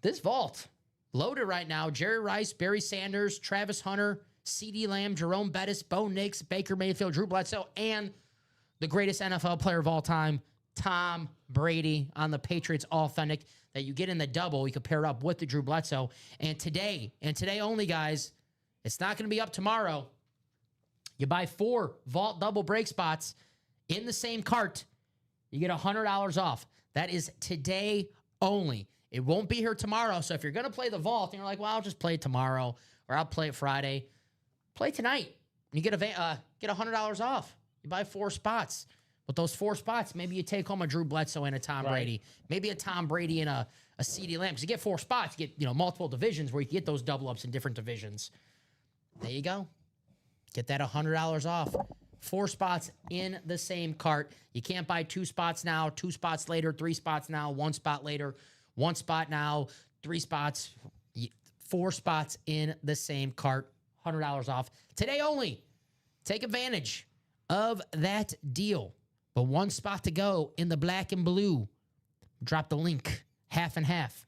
This vault, loaded right now. Jerry Rice, Barry Sanders, Travis Hunter, CeeDee Lamb, Jerome Bettis, Bo Nix, Baker Mayfield, Drew Bledsoe, and the greatest NFL player of all time, Tom Brady, on the Patriots Authentic that you get in the double. You can pair up with the Drew Bledsoe. And today only, guys, it's not going to be up tomorrow. You buy 4 vault double break spots in the same cart, you get $100 off. That is today only. It won't be here tomorrow. So if you're going to play the vault and you're like, well, I'll just play it tomorrow or I'll play it Friday, play tonight. You get $100 off. You buy 4 spots. With those 4 spots, maybe you take home a Drew Bledsoe and a Tom Brady. Maybe a Tom Brady and a CeeDee Lamb. Because you get 4 spots, you get multiple divisions where you can get those double ups in different divisions. There you go. Get that $100 off. 4 spots in the same cart. You can't buy 2 spots now, 2 spots later, 3 spots now, 1 spot later, 1 spot now, 3 spots, 4 spots in the same cart. $100 off. Today only. Take advantage of that deal. But one spot to go in the black and blue. Drop the link, half and half.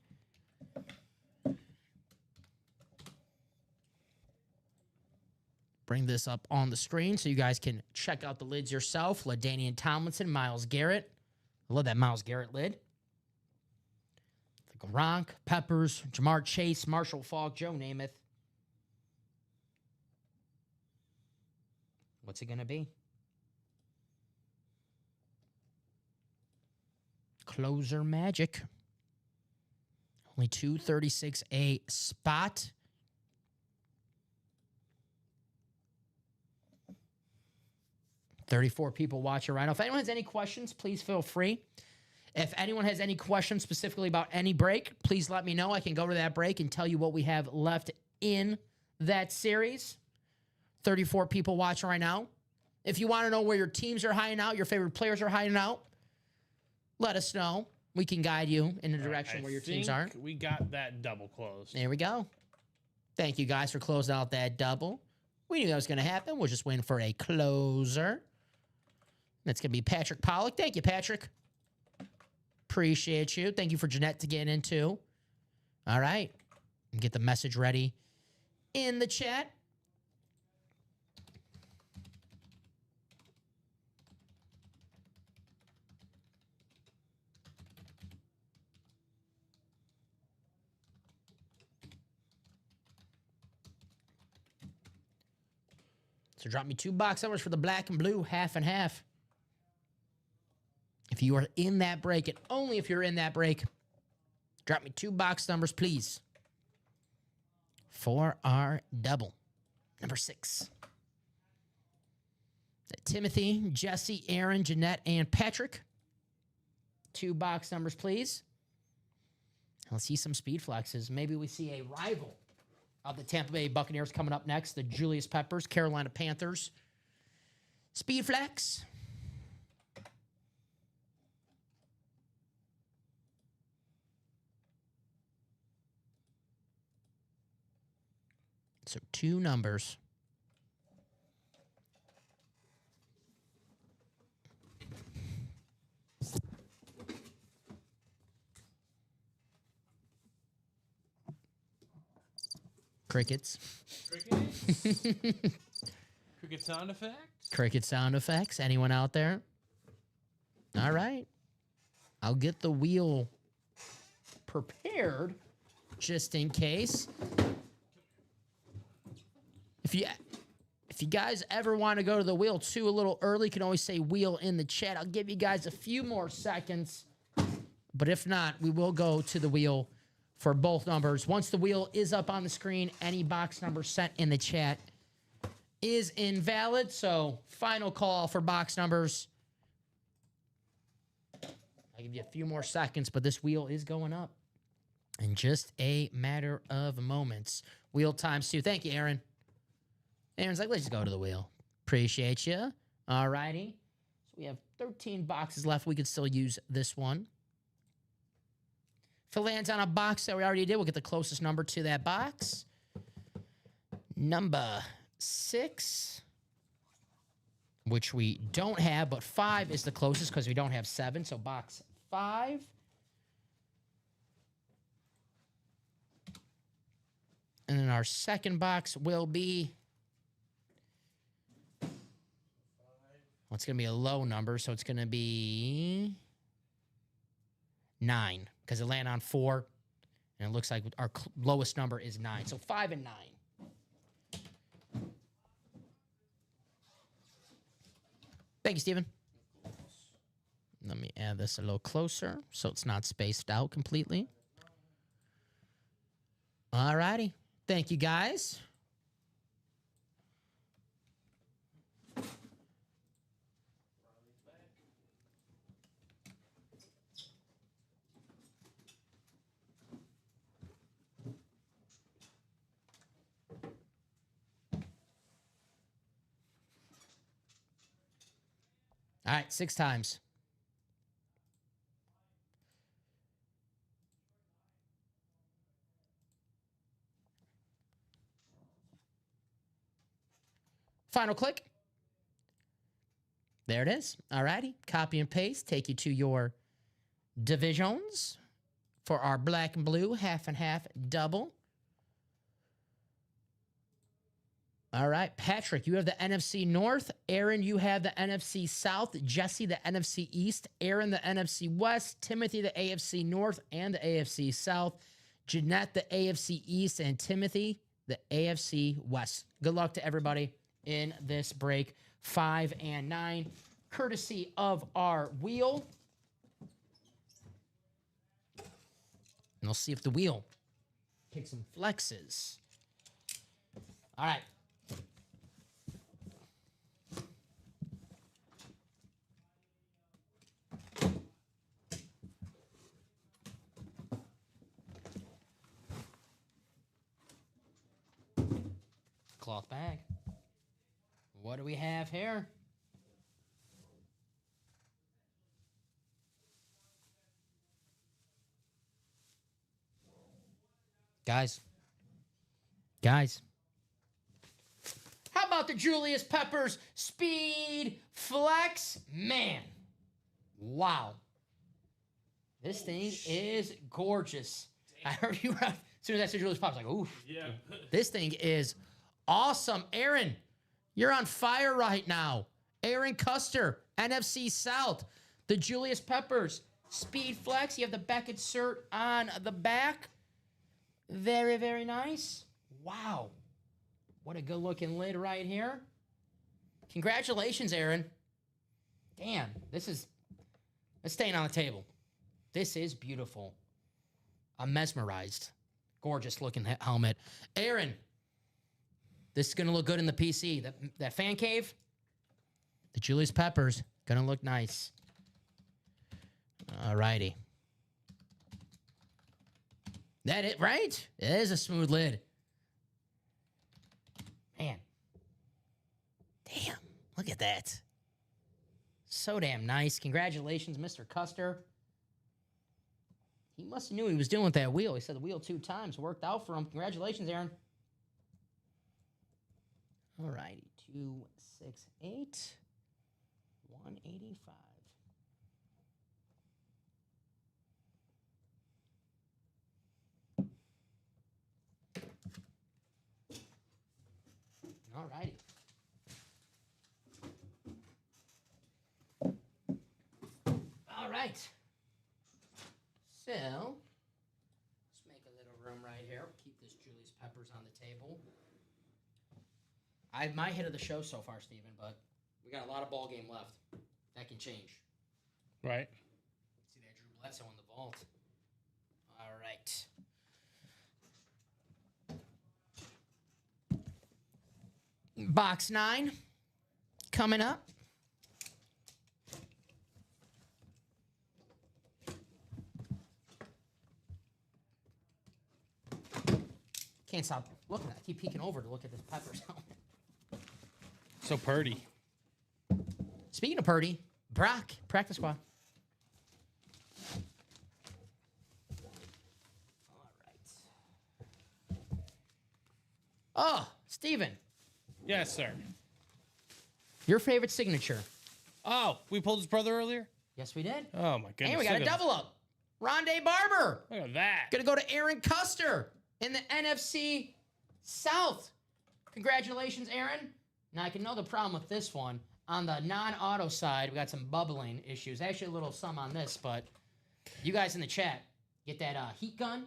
Bring this up on the screen so you guys can check out the lids yourself. LaDainian Tomlinson, Myles Garrett. I love that Myles Garrett lid. The Gronk, Peppers, Jamar Chase, Marshall Faulk, Joe Namath. What's it going to be? Closer magic. Only 236 a spot. $34 people watching right now. If anyone has any questions, please feel free. If anyone has any questions specifically about any break, please let me know. I can go to that break and tell you what we have left in that series. 34 people watching right now. If you want to know where your teams are hiding out, your favorite players are hiding out, let us know. We can guide you in the direction where your teams are. We got that double closed. There we go. Thank you guys for closing out that double. We knew that was going to happen. We're just waiting for a closer. That's going to be Patrick Pollock. Thank you, Patrick. Appreciate you. Thank you for Jeanette to get into. All right. Get the message ready in the chat. So drop me 2 box numbers for the black and blue, half and half. If you are in that break, and only if you're in that break, drop me 2 box numbers, please. For our double. Number 6. Timothy, Jesse, Aaron, Jeanette, and Patrick. 2 box numbers, please. Let's see some speed flexes. Maybe we see a rival of the Tampa Bay Buccaneers coming up next. The Julius Peppers, Carolina Panthers. Speed flex. So 2 numbers. Crickets. Cricket sound effects? Cricket sound effects. Anyone out there? All right. I'll get the wheel prepared just in case. If you guys ever want to go to the wheel too a little early, you can always say wheel in the chat. I'll give you guys a few more seconds. But if not, we will go to the wheel for both numbers. Once the wheel is up on the screen, any box number sent in the chat is invalid. So final call for box numbers. I'll give you a few more seconds, but this wheel is going up in just a matter of moments. Wheel times 2. Thank you, Aaron. Aaron's like, let's just go to the wheel. Appreciate you. All righty. So we have 13 boxes left. We could still use this one. If it lands on a box that we already did, we'll get the closest number to that box. Number 6, which we don't have, but 5 is the closest because we don't have 7. So box 5. And then our second box will be, well, it's going to be a low number, so it's going to be 9 because it landed on 4, and it looks like our lowest number is 9. So 5 and 9. Thank you, Steven. Let me add this a little closer so it's not spaced out completely. All righty. Thank you, guys. All right, 6 times. Final click. There it is. All righty. Copy and paste. Take you to your divisions for our black and blue half and half double. All right. Patrick, you have the NFC North. Aaron, you have the NFC South. Jesse, the NFC East. Aaron, the NFC West. Timothy, the AFC North and the AFC South. Jeanette, the AFC East. And Timothy, the AFC West. Good luck to everybody in this break. 5 and 9, courtesy of our wheel. And we'll see if the wheel picks some flexes. All right. Cloth bag. What do we have here? Guys. How about the Julius Peppers Speed Flex? Man. Wow. This thing is gorgeous. I heard you as soon as I said Julius Peppers, like, oof. Yeah. This thing is awesome. Aaron, you're on fire right now. Aaron Custer, NFC South. The Julius Peppers Speed Flex. You have the Beckett cert on the back. Very, very nice. Wow. What a good-looking lid right here. Congratulations, Aaron. Damn, it's staying on the table. This is beautiful. I'm mesmerized. Gorgeous-looking helmet. Aaron, this is going to look good in the PC. That fan cave, the Julius Peppers, going to look nice. All righty. That it, right? It is a smooth lid. Man. Damn, look at that. So damn nice. Congratulations, Mr. Custer. He must have knew what he was doing with that wheel. He said the wheel 2 times. Worked out for him. Congratulations, Aaron. All righty. 268. 185. All righty. All right. So, let's make a little room right here. Keep this Julius Peppers on the table. I have my hit of the show so far, Steven, but we got a lot of ball game left. That can change. Right. See that Drew Bledsoe in the vault. All right. Box 9 coming up. Can't stop looking at it. I keep peeking over to look at this Peppers helmet. So Purdy. Speaking of Purdy, Brock, practice squad. All right. Oh, Steven. Yes, sir. Your favorite signature. Oh, we pulled his brother earlier? Yes, we did. Oh, my goodness. And we got a double up. Rondé Barber. Look at that. Going to go to Aaron Custer in the NFC South. Congratulations, Aaron. Now, I can know the problem with this one. On the non-auto side, we got some bubbling issues. Actually, a little some on this, but you guys in the chat, get that heat gun.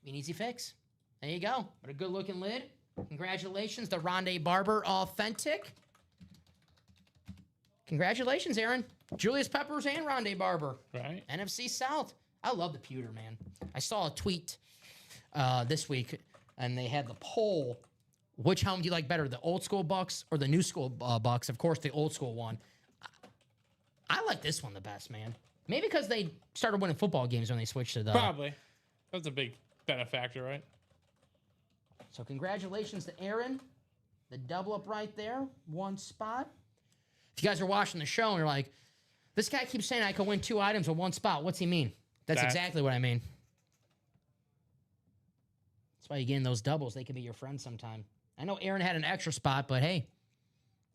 Be an easy fix. There you go. What a good-looking lid. Congratulations, the Rondé Barber Authentic. Congratulations, Aaron. Julius Peppers and Rondé Barber. Right. NFC South. I love the pewter, man. I saw a tweet this week, and they had the poll. Which helmet do you like better, the old school Bucks or the new school Bucks? Of course, the old school one. I like this one the best, man. Maybe because they started winning football games when they switched to the... Probably. That's a big benefactor, right? So congratulations to Aaron. The double up right there. 1 spot. If you guys are watching the show and you're like, this guy keeps saying I could win 2 items with 1 spot. What's he mean? That's exactly what I mean. That's why you get in those doubles. They can be your friend sometime. I know Aaron had an extra spot, but hey,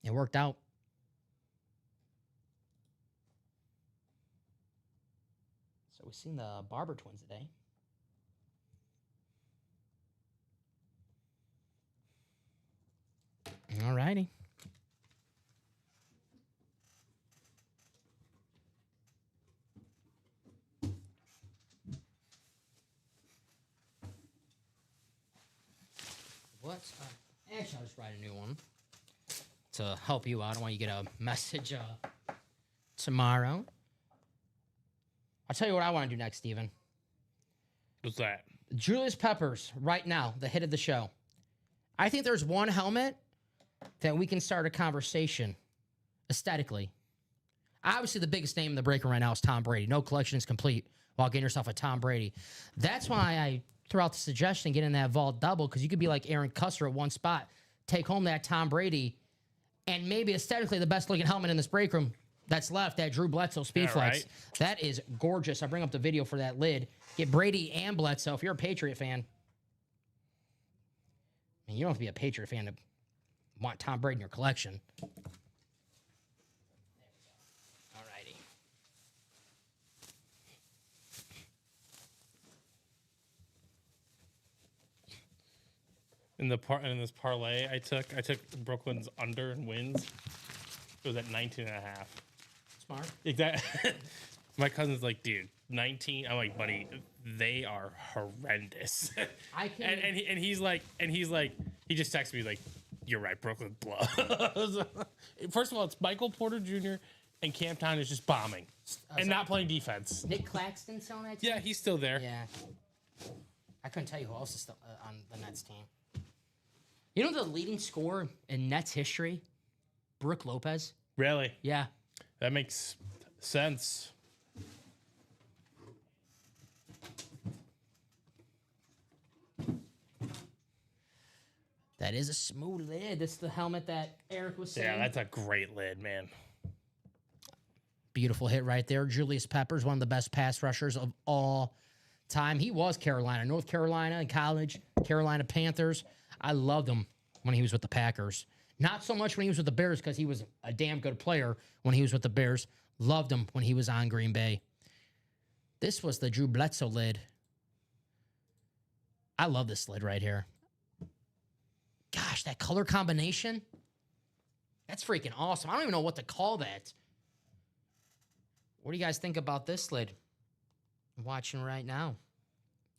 it worked out. We've seen the Barber twins today. All righty. Actually, I'll just write a new one to help you out. I want you to get a message tomorrow. I'll tell you what I want to do next, Steven. What's that? Julius Peppers, right now, the hit of the show. I think there's one helmet that we can start a conversation aesthetically. Obviously, the biggest name in the breaker right now is Tom Brady. No collection is complete while getting yourself a Tom Brady. That's why I threw out the suggestion, get in that vault double, because you could be like Aaron Custer at one spot, take home that Tom Brady, and maybe aesthetically the best looking helmet in this break room that's left, that Drew Bledsoe Speedflex. Right. That is gorgeous. I'll bring up the video for that lid. Get Brady and Bledsoe. If you're a Patriot fan, I mean, you don't have to be a Patriot fan to want Tom Brady in your collection. In this parlay I took Brooklyn's under and wins. It was at 19.5. Smart. Exactly. My cousin's like, dude, 19. I'm like, buddy, they are horrendous. I can't. And he's like, he just texted me like, you're right, Brooklyn blows. First of all, it's Michael Porter Jr. and Cam Town is just bombing and not playing defense. Nick Claxton still on that team? Yeah, he's still there. Yeah. I couldn't tell you who else is still on the Nets team. You know the leading scorer in Nets history? Brook Lopez. Really? Yeah. That makes sense. That is a smooth lid. That's the helmet that Eric was saying. Yeah, that's a great lid, man. Beautiful hit right there. Julius Peppers, one of the best pass rushers of all time. He was Carolina, North Carolina in college, Carolina Panthers. I loved him when he was with the Packers. Not so much when he was with the Bears because he was a damn good player when he was with the Bears. Loved him when he was on Green Bay. This was the Drew Bledsoe lid. I love this lid right here. Gosh, that color combination. That's freaking awesome. I don't even know what to call that. What do you guys think about this lid? I'm watching right now.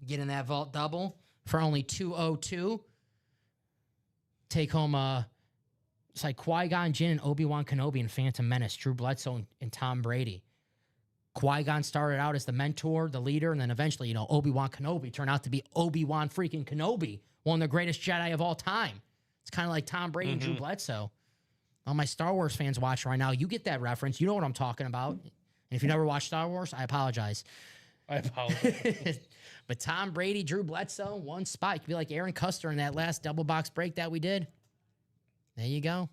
Getting that vault double for only $202. Take home, it's like Qui-Gon Jinn and Obi-Wan Kenobi and Phantom Menace, Drew Bledsoe and Tom Brady. Qui-Gon started out as the mentor, the leader, and then eventually, Obi-Wan Kenobi turned out to be Obi-Wan freaking Kenobi, one of the greatest Jedi of all time. It's kind of like Tom Brady and Drew Bledsoe. All my Star Wars fans watching right now, you get that reference. You know what I'm talking about. And if you never watched Star Wars, I apologize. But Tom Brady, Drew Bledsoe, one spot. You could be like Aaron Custer in that last double box break that we did. There you go.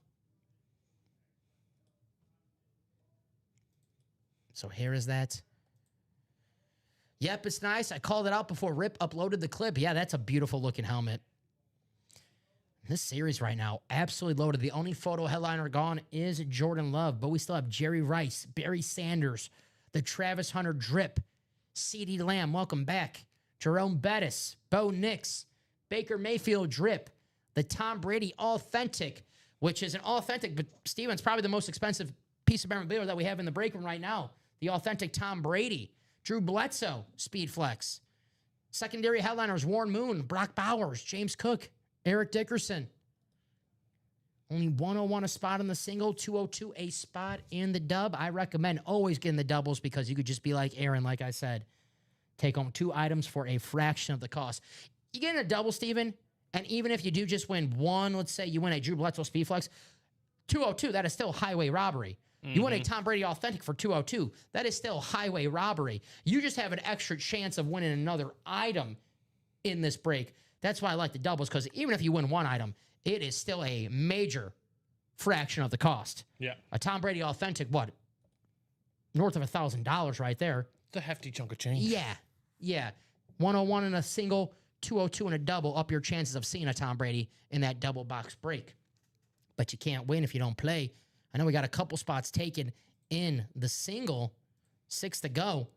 So here is that. Yep, it's nice. I called it out before Rip uploaded the clip. Yeah, that's a beautiful looking helmet. This series right now, absolutely loaded. The only photo headliner gone is Jordan Love, but we still have Jerry Rice, Barry Sanders, the Travis Hunter drip, CeeDee Lamb, welcome back, Jerome Bettis, Bo Nix, Baker Mayfield drip, the Tom Brady authentic, which is an authentic, but Steven's probably the most expensive piece of memorabilia that we have in the break room right now. The authentic Tom Brady, Drew Bledsoe, Speed Flex. Secondary headliners, Warren Moon, Brock Bowers, James Cook, Eric Dickerson. Only 101 a spot in the single, 202 a spot in the dub. I recommend always getting the doubles because you could just be like Aaron, like I said. Take home 2 items for a fraction of the cost. You get in a double, Steven, and even if you do just win one, let's say you win a Drew Bledsoe Speedflex, 202, that is still highway robbery. You win a Tom Brady Authentic for 202, that is still highway robbery. You just have an extra chance of winning another item in this break. That's why I like the doubles, because even if you win one item, it is still a major fraction of the cost. Yeah. A Tom Brady Authentic, what? North of $1,000 right there. It's a hefty chunk of change. Yeah. Yeah. 101 in a single, 202 in a double, up your chances of seeing a Tom Brady in that double box break. But you can't win if you don't play. I know we got a couple spots taken in the single, 6 to go.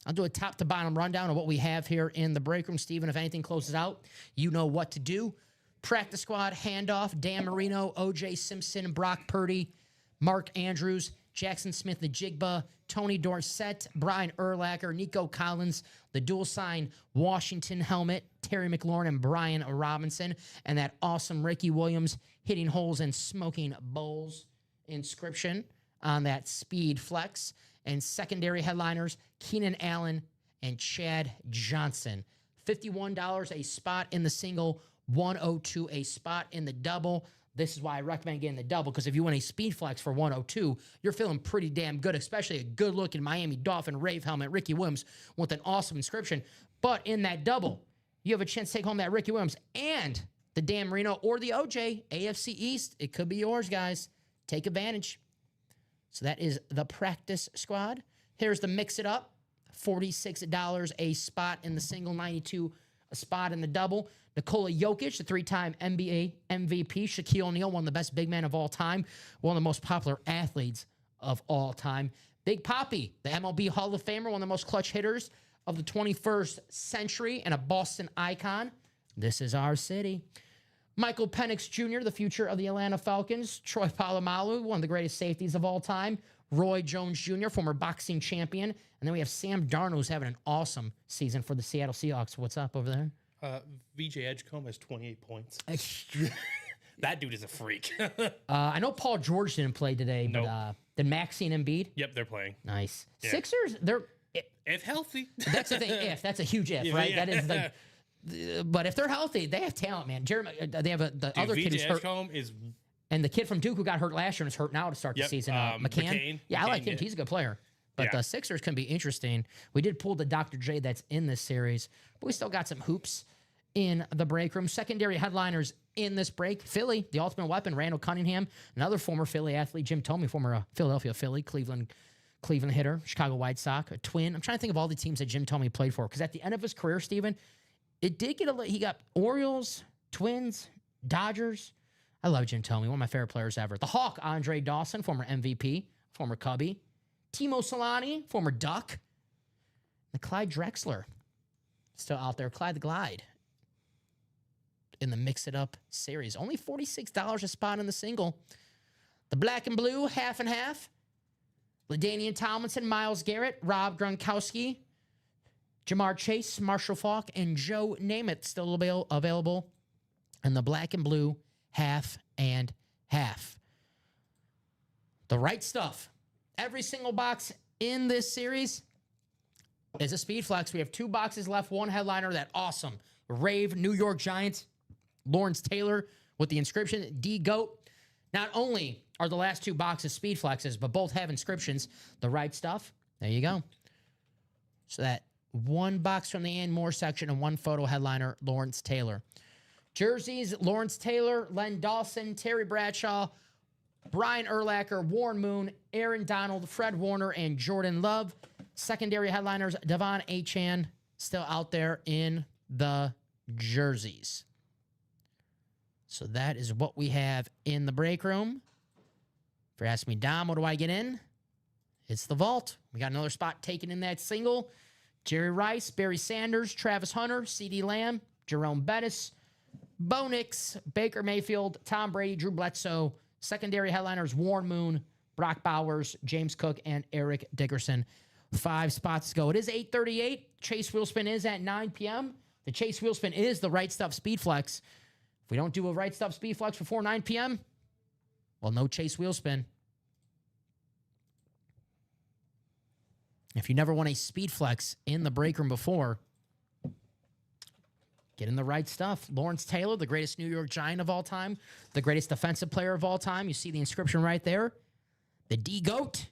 I'll do a top to bottom rundown of what we have here in the break room. Steven, if anything closes out, you know what to do. Practice squad, handoff, Dan Marino, O.J. Simpson, Brock Purdy, Mark Andrews, Jackson Smith-Njigba, Tony Dorsett, Brian Urlacher, Nico Collins, the dual sign Washington helmet, Terry McLaurin and Brian Robinson, and that awesome Ricky Williams hitting holes and smoking bowls inscription on that speed flex. And secondary headliners, Keenan Allen and Chad Johnson. $51 a spot in the single, $102 a spot in the double. This is why I recommend getting the double, because if you win a speed flex for 102, you're feeling pretty damn good, especially a good-looking Miami Dolphin Rave helmet, Ricky Williams, with an awesome inscription. But in that double, you have a chance to take home that Ricky Williams and the Dan Marino or the OJ, AFC East. It could be yours, guys. Take advantage. So that is the practice squad. Here's the mix it up. $46 a spot in the single, $92 a spot in the double. Nikola Jokic, the three-time NBA MVP. Shaquille O'Neal, one of the best big men of all time. One of the most popular athletes of all time. Big Papi, the MLB Hall of Famer, one of the most clutch hitters of the 21st century, and a Boston icon. This is our city. Michael Penix Jr., the future of the Atlanta Falcons. Troy Polamalu, one of the greatest safeties of all time. Roy Jones Jr., former boxing champion. And then we have Sam Darnold, who's having an awesome season for the Seattle Seahawks. What's up over there? VJ Edgecombe has 28 points. That dude is a freak. I know Paul George didn't play today, Nope. but did Maxine Embiid? Yep, they're playing. Nice. Yeah. Sixers, they're... If healthy. That's the thing, if. That's a huge if, Yeah, right? yeah. That is the... But if they're healthy, they have talent, man. They have the other VJ kid who's hurt. Edgecombe is... And the kid from Duke who got hurt last year and is hurt now to start the season. McCann. Yeah, I like him. Yeah. He's a good player. But Yeah. the Sixers can be interesting. We did pull the Dr. J that's in this series, but we still got some hoops in the break room. Secondary headliners in this break. Philly, the ultimate weapon, Randall Cunningham, another former Philly athlete, Jim Thome, former Philadelphia Philly, Cleveland hitter, Chicago White Sox, a Twin. I'm trying to think of all the teams that Jim Thome played for, because at the end of his career, Steven, it did get he got Orioles, Twins, Dodgers. I love Jim Thome, one of my favorite players ever. The Hawk, Andre Dawson, former MVP, former Cubby. Timo Solani, former Duck. The Clyde Drexler, still out there. Clyde the Glide in the Mix It Up series. Only $46 a spot in the single. The Black and Blue, half and half. LaDainian Tomlinson, Myles Garrett, Rob Gronkowski, Jamar Chase, Marshall Faulk, and Joe Namath still available. And the Black and Blue, half and half. The right stuff. Every single box in this series is a speed flex. We have 2 boxes left. One headliner, that awesome Rave New York Giants, Lawrence Taylor with the inscription D-GOAT. Not only are the last 2 boxes speed flexes, but both have inscriptions. The right stuff. There you go. So that 1 box from the Ann Moore section and 1 photo headliner, Lawrence Taylor. Jerseys, Lawrence Taylor, Len Dawson, Terry Bradshaw, Brian Urlacher, Warren Moon, Aaron Donald, Fred Warner, and Jordan Love. Secondary headliners, Devon Achane, still out there in the jerseys. So that is what we have in the break room. If you're asking me, Dom, what do I get in? It's the vault. We got another spot taken in that single. Jerry Rice, Barry Sanders, Travis Hunter, CeeDee Lamb, Jerome Bettis, Bo Nix, Baker Mayfield, Tom Brady, Drew Bledsoe. Secondary headliners, Warren Moon, Brock Bowers, James Cook, and Eric Dickerson. 5 spots to go. It is 8:38. Chase Wheelspin is at 9 p.m. The Chase Wheelspin is the Right Stuff Speed Flex. If we don't do a Right Stuff Speed Flex before 9 p.m., well, no Chase Wheelspin. If you never won a Speed Flex in the break room before, get in the right stuff. Lawrence Taylor, the greatest New York Giant of all time, the greatest defensive player of all time. You see the inscription right there. The D-GOAT.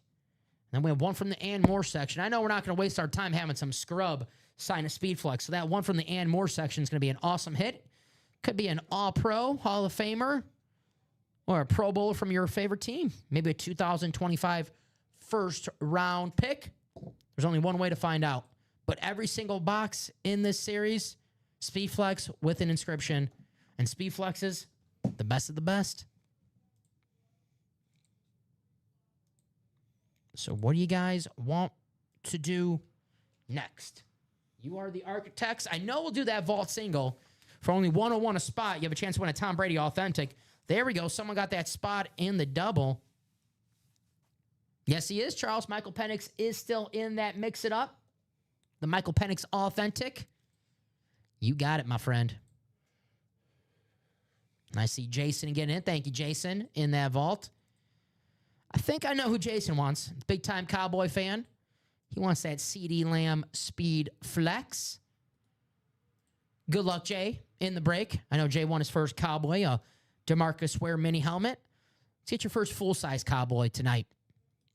Then we have 1 from the Ann Moore section. I know we're not going to waste our time having some scrub sign a speed flex. So that 1 from the Ann Moore section is going to be an awesome hit. Could be an All-Pro, Hall of Famer, or a Pro Bowler from your favorite team. Maybe a 2025 first-round pick. There's only one way to find out. But every single box in this series, Speed Flex with an inscription. And Speed Flexes, the best of the best. So what do you guys want to do next. You are the architects. I know we'll do that vault single for only 101 a spot. You have a chance to win a Tom Brady authentic. There we go. Someone got that spot in the double. Yes, he is. Charles Michael Penix is still in that mix it up. The Michael Penix authentic. You got it, my friend. And I see Jason getting in. Thank you, Jason, in that vault. I think I know who Jason wants. Big-time Cowboy fan. He wants that CD Lamb Speed Flex. Good luck, Jay, in the break. I know Jay won his first Cowboy, a DeMarcus Ware mini helmet. Let's get your first full-size Cowboy tonight.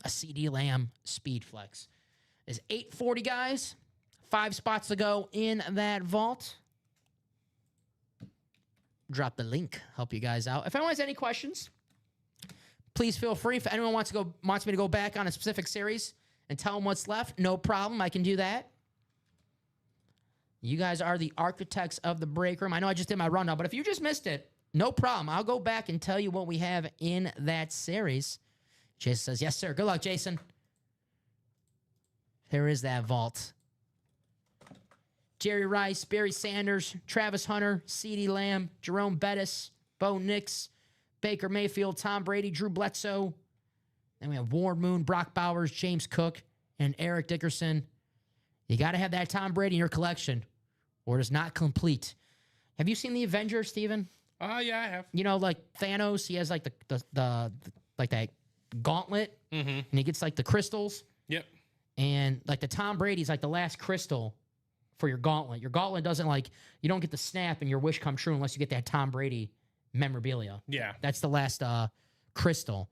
A CD Lamb Speed Flex. There's 840, guys. 5 spots to go in that vault. Drop the link. Help you guys out. If anyone has any questions, please feel free. If anyone wants me to go back on a specific series and tell them what's left, no problem. I can do that. You guys are the architects of the break room. I know I just did my rundown, but if you just missed it, no problem. I'll go back and tell you what we have in that series. Jason says, yes, sir. Good luck, Jason. There is that vault. Jerry Rice, Barry Sanders, Travis Hunter, CeeDee Lamb, Jerome Bettis, Bo Nix, Baker Mayfield, Tom Brady, Drew Bledsoe. Then we have Warren Moon, Brock Bowers, James Cook, and Eric Dickerson. You got to have that Tom Brady in your collection, or it's not complete. Have you seen the Avengers, Steven? Yeah, I have. You know, like Thanos, he has like the like that gauntlet, and he gets like the crystals. Yep. And like the Tom Brady's like the last crystal for your gauntlet. Your gauntlet doesn't you don't get the snap and your wish come true unless you get that Tom Brady memorabilia. Yeah. That's the last crystal.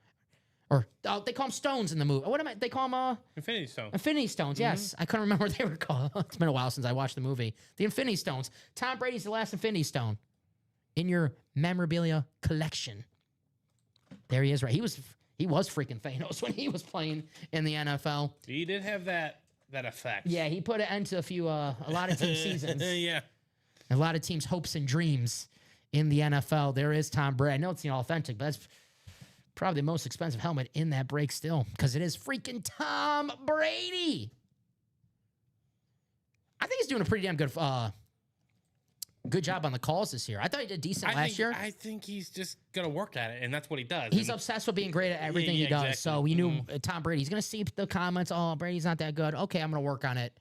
Or they call them stones in the movie. They call them Infinity Stones. Infinity Stones, yes. I couldn't remember what they were called. It's been a while since I watched the movie. The Infinity Stones. Tom Brady's the last Infinity Stone in your memorabilia collection. There he is, right? He was freaking Thanos when he was playing in the NFL. He did have that effect. Yeah, he put an end to a lot of team seasons. Yeah. A lot of teams' hopes and dreams in the NFL. There is Tom Brady. I know it's the authentic, but that's probably the most expensive helmet in that break still because it is freaking Tom Brady. I think he's doing a pretty damn good job on the calls this year. I thought he did decent last year. I think he's just going to work at it, and that's what he does. He's obsessed with being great at everything he does. Exactly. So we knew Tom Brady. He's going to see the comments. Oh, Brady's not that good. Okay, I'm going to work on it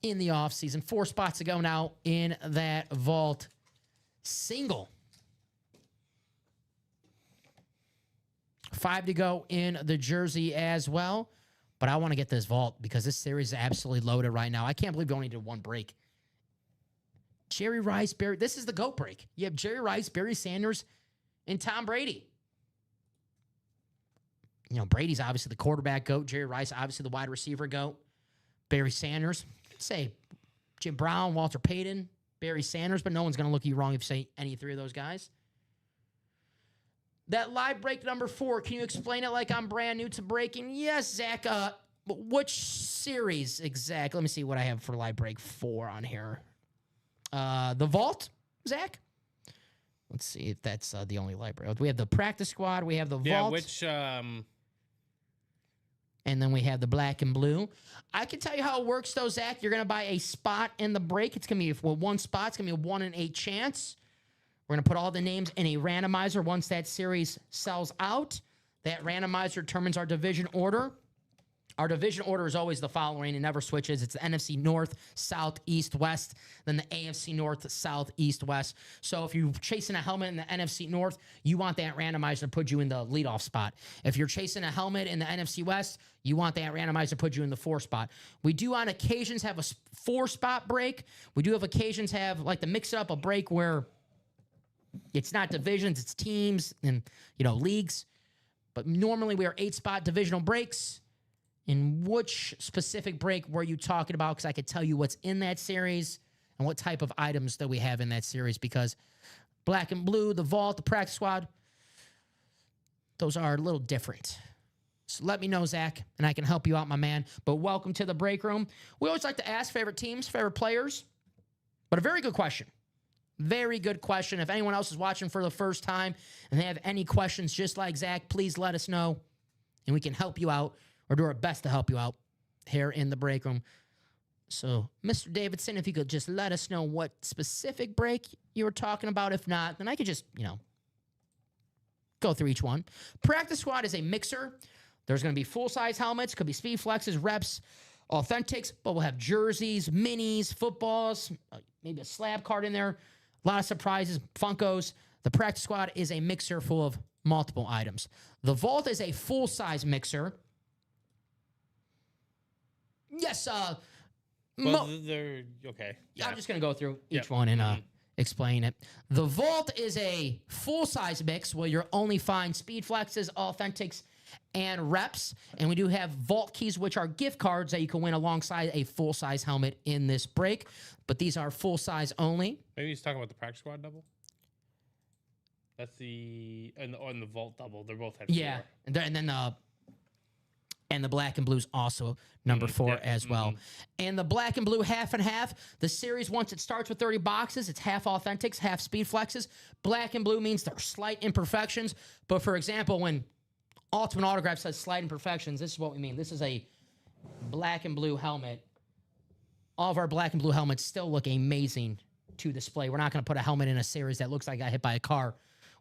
in the offseason. 4 spots to go now in that vault single. 5 to go in the jersey as well. But I want to get this vault because this series is absolutely loaded right now. I can't believe we only did 1 break. Jerry Rice, Barry. This is the GOAT break. You have Jerry Rice, Barry Sanders, and Tom Brady. You know, Brady's obviously the quarterback GOAT. Jerry Rice, obviously the wide receiver GOAT. Barry Sanders, say Jim Brown, Walter Payton, Barry Sanders, but no one's going to look at you wrong if you say any 3 of those guys. That live break number 4, can you explain it like I'm brand new to breaking? Yes, Zach. Which series exactly? Let me see what I have for live break 4 on here. The vault, Zach. Let's see if that's the only library. We have the practice squad. We have the vault. Yeah, which and then we have the black and blue. I can tell you how it works, though, Zach. You're going to buy a spot in the break. It's going to be 1 spot. It's going to be a 1 in 8 chance. We're going to put all the names in a randomizer. Once that series sells out, that randomizer determines our division order. Our division order is always the following. It never switches. It's the NFC North, South, East, West, then the AFC North, South, East, West. So if you're chasing a helmet in the NFC North, you want that randomizer to put you in the leadoff spot. If you're chasing a helmet in the NFC West, you want that randomizer to put you in the 4 spot. We do on occasions have a 4-spot break. We do have occasions have like the mix up a break where it's not divisions, it's teams and, leagues. But normally we are 8-spot divisional breaks. In which specific break were you talking about? Because I could tell you what's in that series and what type of items that we have in that series. Because black and blue, the vault, the practice squad, those are a little different. So let me know, Zach, and I can help you out, my man. But welcome to the break room. We always like to ask favorite teams, favorite players. But a very good question. Very good question. If anyone else is watching for the first time and they have any questions just like Zach, please let us know, and we can help you out or do our best to help you out here in the break room. So, Mr. Davidson, if you could just let us know what specific break you were talking about. If not, then I could just, go through each one. Practice squad is a mixer. There's going to be full-size helmets, could be speed flexes, reps, authentics, but we'll have jerseys, minis, footballs, maybe a slab card in there. A lot of surprises, Funkos. The practice squad is a mixer full of multiple items. The vault is a full-size mixer. Yes, they're okay. Yeah. I'm just going to go through each one and explain it. The vault is a full-size mix where you'll only find speed flexes, authentics, and reps. And we do have vault keys, which are gift cards that you can win alongside a full-size helmet in this break. But these are full-size only. Maybe he's talking about the practice squad double. That's and the vault double. They're both had 4. Yeah, and the black and blue's also number 4 as well. And the black and blue half and half, the series, once it starts with 30 boxes, it's half authentics, half speed flexes. Black and blue means there are slight imperfections. But for example, when Ultimate Autograph says slight imperfections, this is what we mean. This is a black and blue helmet. All of our black and blue helmets still look amazing to display. We're not going to put a helmet in a series that looks like I got hit by a car.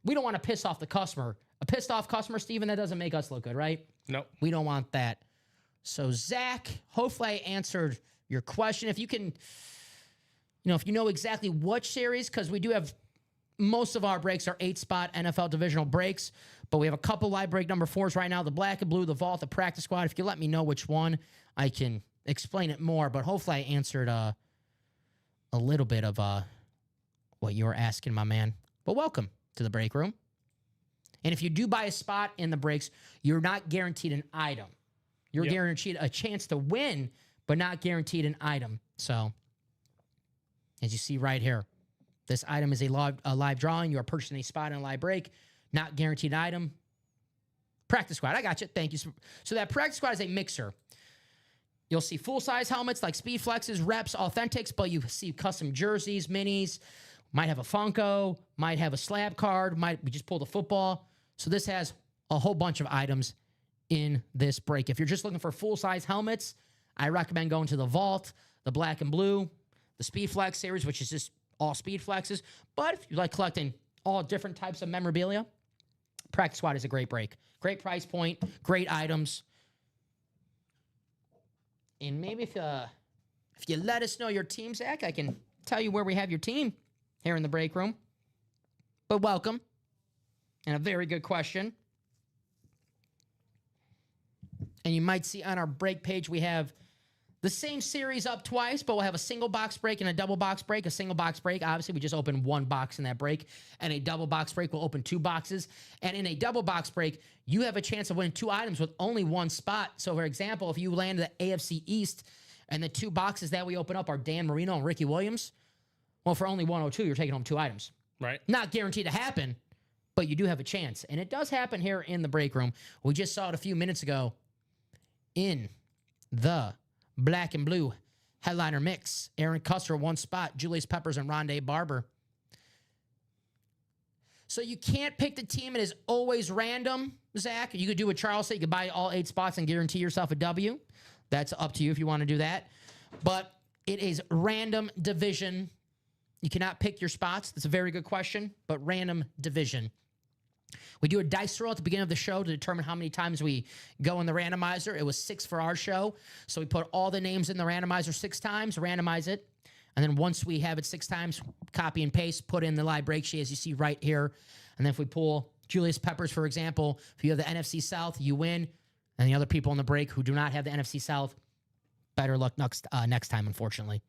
We don't want to piss off the customer. A pissed off customer, Steven, that doesn't make us look good, right? Nope. We don't want that. So, Zach, hopefully I answered your question. If you can, if you know exactly which series, because we do have most of our breaks are 8-spot NFL divisional breaks, but we have a couple live break number 4s right now, the black and blue, the vault, the practice squad. If you let me know which one, I can explain it more, but hopefully I answered a little bit of what you were asking, my man. But welcome to the break room. And if you do buy a spot in the breaks, you're not guaranteed an item. You're guaranteed a chance to win, but not guaranteed an item. So, as you see right here, this item is a live drawing. You are purchasing a spot in a live break, not guaranteed item. Practice squad, I got you. Thank you. So that practice squad is a mixer. You'll see full-size helmets like speed flexes, reps, authentics, but you see custom jerseys, minis, might have a Funko, might have a slab card, we just pulled a football. So this has a whole bunch of items in this break. If you're just looking for full-size helmets, I recommend going to the Vault, the Black and Blue, the Speed Flex series, which is just all Speed Flexes. But if you like collecting all different types of memorabilia, Practice Squad is a great break. Great price point, great items. And maybe if you let us know your team, Zach, I can tell you where we have your team here in the break room. But welcome. And a very good question. And you might see on our break page, we have the same series up twice, but we'll have a single box break and a double box break. A single box break, obviously, we just open one box in that break. And a double box break, we'll open 2 boxes. And in a double box break, you have a chance of winning 2 items with only 1 spot. So, for example, if you land the AFC East and the 2 boxes that we open up are Dan Marino and Ricky Williams, well, for only 102, you're taking home 2 items. Right. Not guaranteed to happen, but you do have a chance. And it does happen here in the break room. We just saw it a few minutes ago in the Black and Blue headliner mix. Aaron Custer, 1 spot. Julius Peppers and Rondé Barber. So you can't pick the team. It is always random, Zach. You could do what Charles said. You could buy all 8 spots and guarantee yourself a W. That's up to you if you want to do that. But it is random division. You cannot pick your spots. That's a very good question, but random division. We do a dice roll at the beginning of the show to determine how many times we go in the randomizer. It was 6 for our show. So we put all the names in the randomizer 6 times, randomize it. And then once we have it 6 times, copy and paste, put in the live break sheet as you see right here. And then if we pull Julius Peppers, for example, if you have the NFC South, you win. And the other people in the break who do not have the NFC South, better luck next time, unfortunately.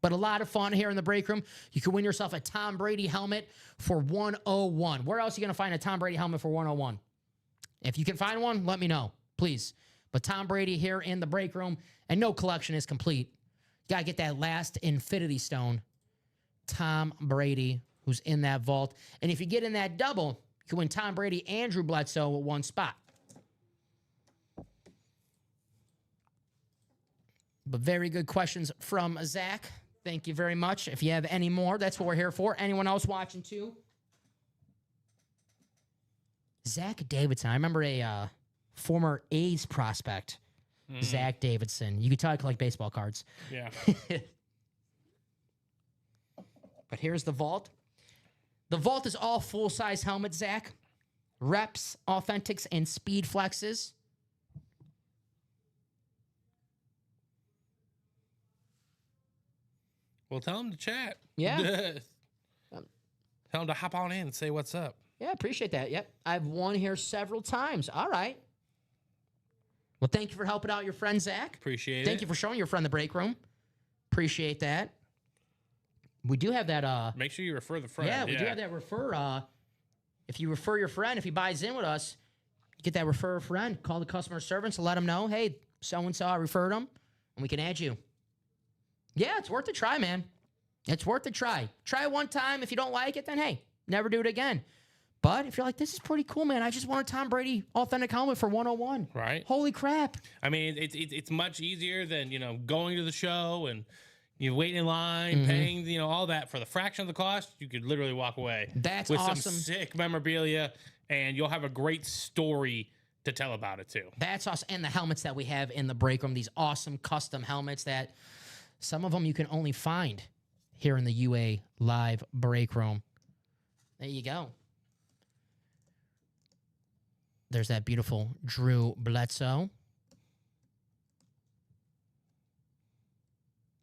But a lot of fun here in the break room. You can win yourself a Tom Brady helmet for 101. Where else are you going to find a Tom Brady helmet for 101? If you can find one, let me know, please. But Tom Brady here in the break room, and no collection is complete. You got to get that last Infinity Stone. Tom Brady, who's in that vault. And if you get in that double, you can win Tom Brady and Drew Bledsoe with 1 spot. But very good questions from Zach. Thank you very much. If you have any more, that's what we're here for. Anyone else watching too? Zach Davidson. I remember a former A's prospect Zach Davidson. You can tell I collect baseball cards. Yeah. But here's the vault. The vault is all full-size helmets, Zach. Reps, authentics, and speed flexes. Well, tell him to chat. Yeah. Tell him to hop on in and say what's up. Yeah, appreciate that. Yep. I've won here several times. All right. Well, thank you for helping out your friend, Zach. Appreciate it. Thank you for showing your friend the break room. Appreciate that. We do have that. Make sure you refer the friend. Yeah, we do have that refer. If you refer your friend, if he buys in with us, you get that refer a friend. Call the customer service and let them know, hey, so-and-so, I referred them, and we can add you. Yeah, it's worth a try, man. It's worth a try. Try it one time. If you don't like it, then hey, never do it again. But if you're like, this is pretty cool, man. I just want a Tom Brady authentic helmet for 101. Right. Holy crap. I mean, it's much easier than, going to the show and you wait in line, paying, all that for the fraction of the cost. You could literally walk away. That's with awesome. Some sick memorabilia, and you'll have a great story to tell about it too. That's awesome. And the helmets that we have in the break room, these awesome custom helmets that some of them you can only find here in the UA Live break room. There you go. There's that beautiful Drew Bledsoe.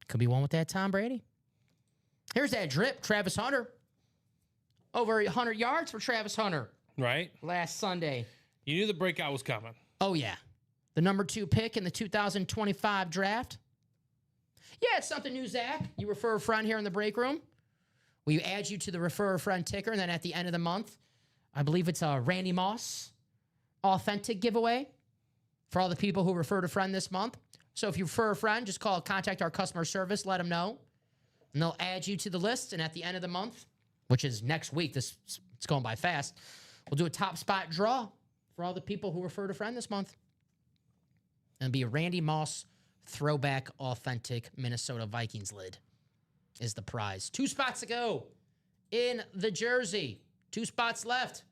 Could be one with that Tom Brady. Here's that drip, Travis Hunter. Over 100 yards for Travis Hunter. Right. Last Sunday. You knew the breakout was coming. Oh, yeah. The number 2 pick in the 2025 draft. Yeah, it's something new, Zach. You refer a friend here in the break room. We add you to the refer a friend ticker, and then at the end of the month, I believe it's a Randy Moss authentic giveaway for all the people who referred a friend this month. So if you refer a friend, just contact our customer service, let them know, and they'll add you to the list. And at the end of the month, which is next week, it's going by fast, we'll do a top spot draw for all the people who referred a friend this month. And it'll be a Randy Moss throwback authentic Minnesota Vikings lid is the prize. 2 spots to go in the jersey. 2 spots left.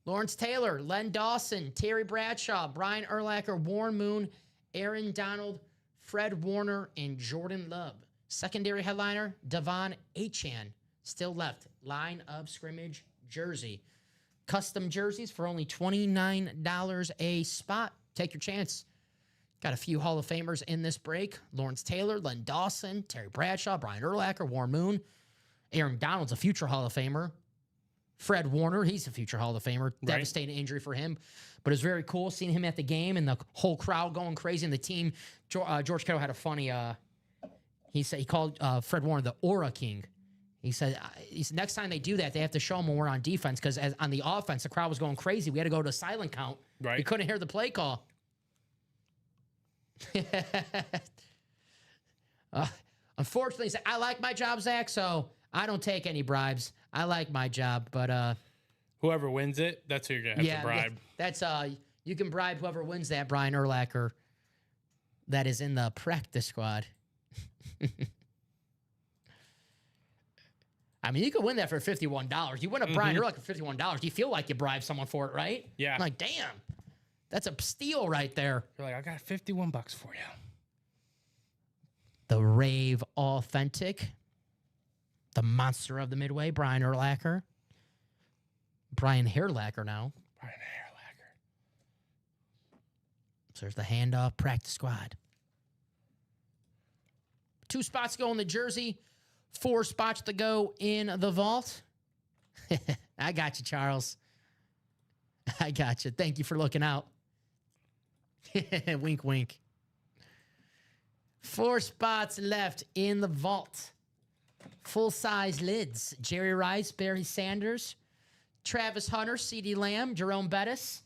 Lawrence Taylor, Len Dawson, Terry Bradshaw, Brian Urlacher, Warren Moon, Aaron Donald, Fred Warner, and Jordan Love. Secondary headliner, Devon Achane, still left. Line of scrimmage jersey. Custom jerseys for only $29 a spot. Take your chance. Got a few Hall of Famers in this break. Lawrence Taylor, Len Dawson, Terry Bradshaw, Brian Urlacher, Warren Moon. Aaron Donald's a future Hall of Famer. Fred Warner, he's a future Hall of Famer. Right. Devastating injury for him. But it was very cool seeing him at the game and the whole crowd going crazy. And the team, George Kittle had a funny, he called Fred Warner the Aura King. He said, next time they do that, they have to show him when we're on defense because on the offense, the crowd was going crazy. We had to go to a silent count. Right. We couldn't hear the play call. Unfortunately, I like my job, Zach, so I don't take any bribes. I like my job, but whoever wins it, that's who you're gonna have to bribe. That's you can bribe whoever wins that, Brian Urlacher. That is in the practice squad. I mean, you could win that for $51. You win a Brian Urlacher for $51. You feel like you bribed someone for it, right? Yeah. I'm like, damn, that's a steal right there. You're like, I got $51 for you. The Rave Authentic. The monster of the Midway, Brian Urlacher. Brian Hairlacher now. Brian Hairlacher. So there's the handoff practice squad. 2 spots go in the jersey. 4 spots to go in the vault. I got you, Charles. I got you. Thank you for looking out. Wink, wink. 4 spots left in the vault. Full-size lids. Jerry Rice, Barry Sanders, Travis Hunter, CeeDee Lamb, Jerome Bettis,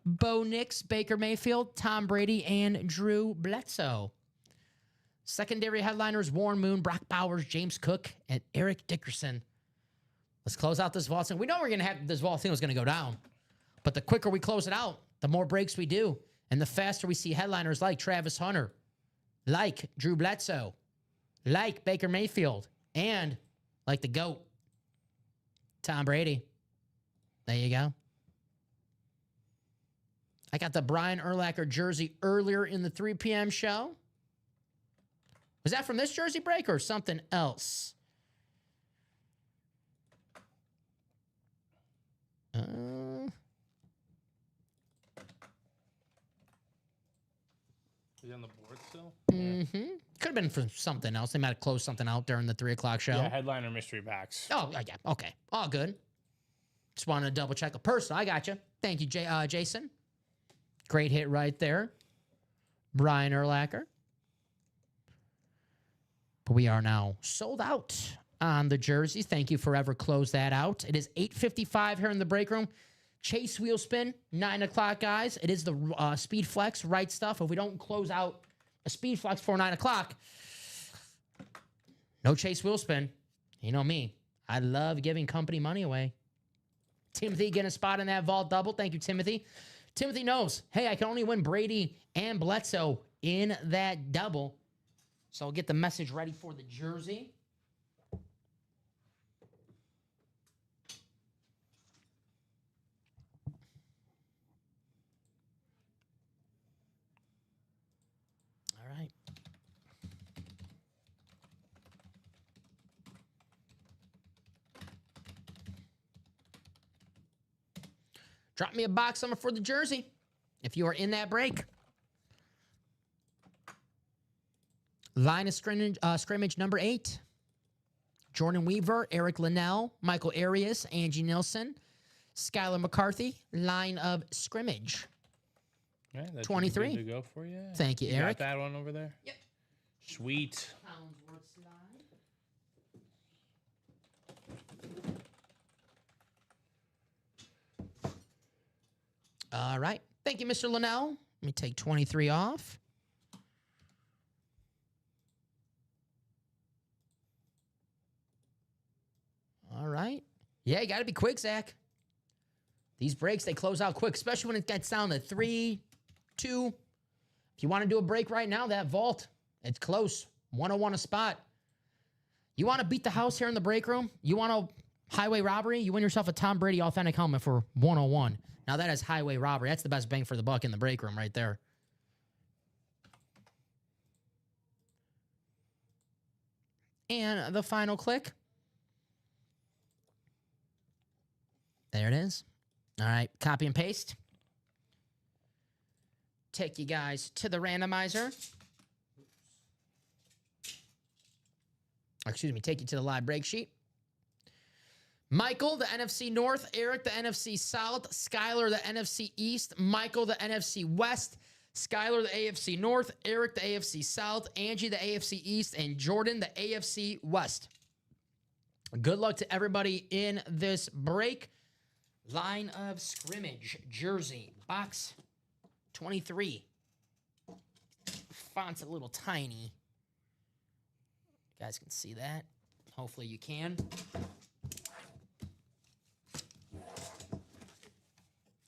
Bo Nix, Baker Mayfield, Tom Brady, and Drew Bledsoe. Secondary headliners, Warren Moon, Brock Bowers, James Cook, and Eric Dickerson. Let's close out this vault thing. We know we're going to have this vault thing was going to go down. But the quicker we close it out, the more breaks we do. And the faster we see headliners like Travis Hunter, like Drew Bledsoe, like Baker Mayfield, and like the GOAT, Tom Brady. There you go. I got the Brian Urlacher jersey earlier in the 3 p.m. show. Was that from this jersey break or something else? Is he on the board still? Mm-hmm. Could have been from something else. They might have closed something out during the 3 o'clock show. Yeah, headliner mystery box. Oh, yeah. Okay. All good. Just wanted to double check a person. I got you. Thank you, Jason. Great hit right there. Brian Urlacher. But we are now sold out on the jerseys. Thank you, Forever. Close that out. It is 8:55 here in the break room. Chase wheel spin, 9 o'clock, guys. It is the Speed Flex, right stuff. If we don't close out a Speed Flex for 9 o'clock, no Chase wheel spin. You know me. I love giving company money away. Timothy getting a spot in that vault double. Thank you, Timothy. Timothy knows, hey, I can only win Brady and Bledsoe in that double. So I'll get the message ready for the jersey. All right. Drop me a box number for the jersey if you are in that break. Line of scrimmage number 8. Jordan Weaver, Eric Linnell, Michael Arias, Angie Nilsson, Skylar McCarthy. Line of scrimmage. All right, that's 23. good to go for you. Thank you, Eric. Got that one over there? Yep. Sweet. All right. Thank you, Mr. Linnell. Let me take 23 off. All right. Yeah, you got to be quick, Zach. These breaks, they close out quick, especially when it gets down to 3, 2. If you want to do a break right now, that vault, it's close. 101 a spot. You want to beat the house here in the break room? You want a highway robbery? You win yourself a Tom Brady authentic helmet for 101. Now that is highway robbery. That's the best bang for the buck in the break room right there. And the final click. There it is. All right, copy and paste. Take you guys to the randomizer. Excuse me, take you to the live break sheet. Michael, the NFC North. Eric, the NFC South. Skylar, the NFC East. Michael, the NFC West. Skylar, the AFC North. Eric, the AFC South. Angie, the AFC East. And Jordan, the AFC West. Good luck to everybody in this break. Line of scrimmage, jersey, box 23. Font's a little tiny. You guys can see that. Hopefully you can.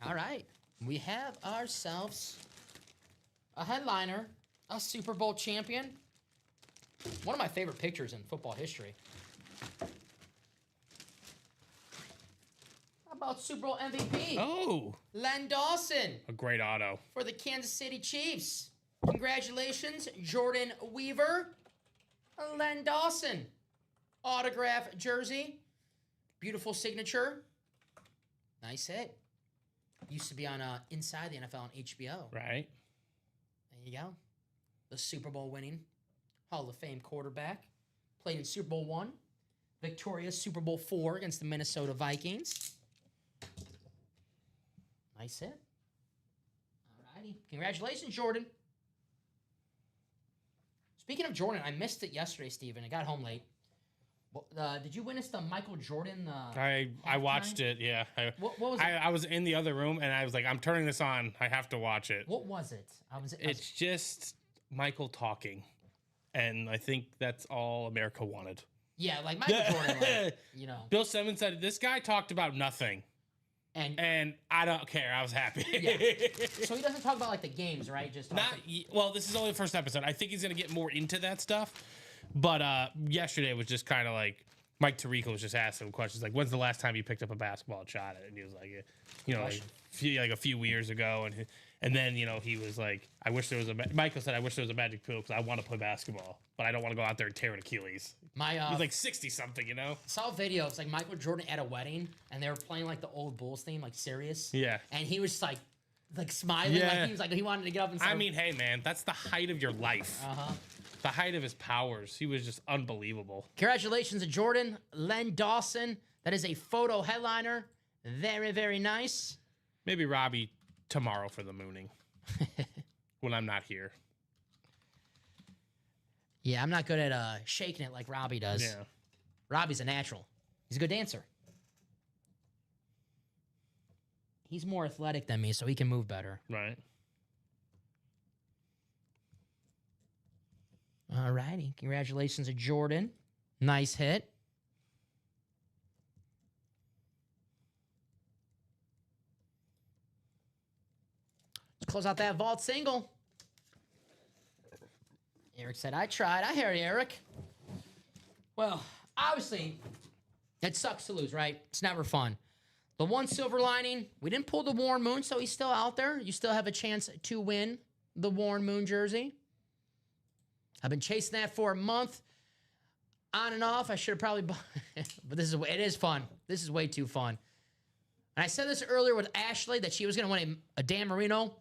All right. We have ourselves a headliner, a Super Bowl champion. One of my favorite pictures in football history. How about Super Bowl MVP? Oh. Len Dawson. A great auto. For the Kansas City Chiefs. Congratulations, Jordan Weaver. Len Dawson. Autograph jersey. Beautiful signature. Nice hit. Used to be on Inside the NFL on HBO. Right. There you go. The Super Bowl winning Hall of Fame quarterback. Played in Super Bowl I. Victorious Super Bowl IV against the Minnesota Vikings. Nice hit. All righty. Congratulations, Jordan. Speaking of Jordan, I missed it yesterday, Steven. I got home late. Did you witness the Michael Jordan? I watched it. Yeah. What was it? I was in the other room and I was like, I'm turning this on. I have to watch it. What was it? It's just Michael talking, and I think that's all America wanted. Yeah, like Michael Jordan. Like, you know, Bill Simmons said this guy talked about nothing, and I don't care. I was happy. Yeah. So he doesn't talk about like the games, right? Just well, this is only the first episode. I think he's gonna get more into that stuff. But yesterday was just kind of like Mike Tirico was just asking him questions like, "When's the last time you picked up a basketball and shot it?" And he was like, "You know, like a few years ago." And then, he was like, Michael said, I wish there was a magic pill because I want to play basketball, but I don't want to go out there and tear an Achilles. He was like 60-something, Saw a video. It's like Michael Jordan at a wedding, and they were playing like the old Bulls theme, like serious. Yeah. And he was like smiling. Yeah. Like he was like, he wanted to get up and start. I mean, hey, man, that's the height of your life. Uh-huh. The height of his powers. He was just unbelievable. Congratulations to Jordan, Len Dawson. That is a photo headliner. Very, very nice. Maybe Robbie tomorrow for the mooning when I'm not here. Yeah, I'm not good at shaking it like Robbie does. Yeah. Robbie's a natural. He's a good dancer. He's more athletic than me, so he can move better. Right. All righty. Congratulations to Jordan. Nice hit. Let's close out that vault single. Eric said, I tried. I hear you, Eric. Well, obviously, it sucks to lose, right? It's never fun. The one silver lining, we didn't pull the Warren Moon, so he's still out there. You still have a chance to win the Warren Moon jersey. I've been chasing that for a month. On and off. I should have probably bought but it is fun. This is way too fun. And I said this earlier with Ashley that she was going to win a Dan Marino.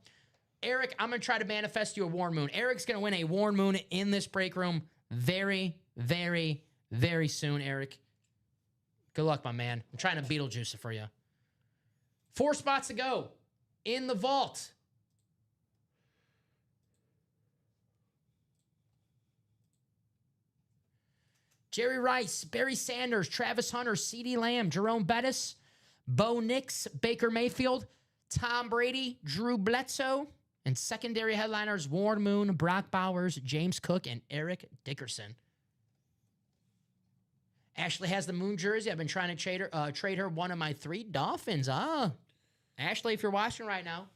Eric, I'm going to try to manifest you a Warren Moon. Eric's going to win a Warren Moon in this break room very, very, very soon, Eric. Good luck, my man. I'm trying to Beetlejuice it for you. 4 spots to go in the vault. Jerry Rice, Barry Sanders, Travis Hunter, CeeDee Lamb, Jerome Bettis, Bo Nix, Baker Mayfield, Tom Brady, Drew Bledsoe, and secondary headliners Warren Moon, Brock Bowers, James Cook, and Eric Dickerson. Ashley has the Moon jersey. I've been trying to trade her one of my 3 Dolphins. Ashley, if you're watching right now,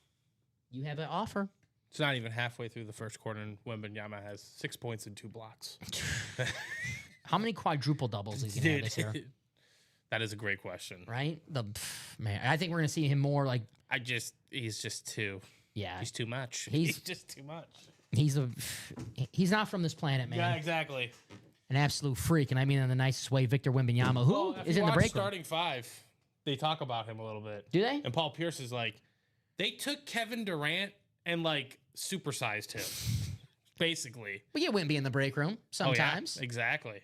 you have an offer. It's not even halfway through the first quarter, and Wembanyama has 6 points and 2 blocks. How many quadruple doubles is he going to have this year? That is a great question. Right? Man, I think we're going to see him more like... He's just too... Yeah. He's too much. He's just too much. He's not from this planet, man. Yeah, exactly. An absolute freak, and I mean in the nicest way, Victor Wembanyama, who is in the break room. Starting 5, they talk about him a little bit. Do they? And Paul Pierce is like, they took Kevin Durant and supersized him, basically. We get Wemby in the break room sometimes. Oh, yeah, exactly.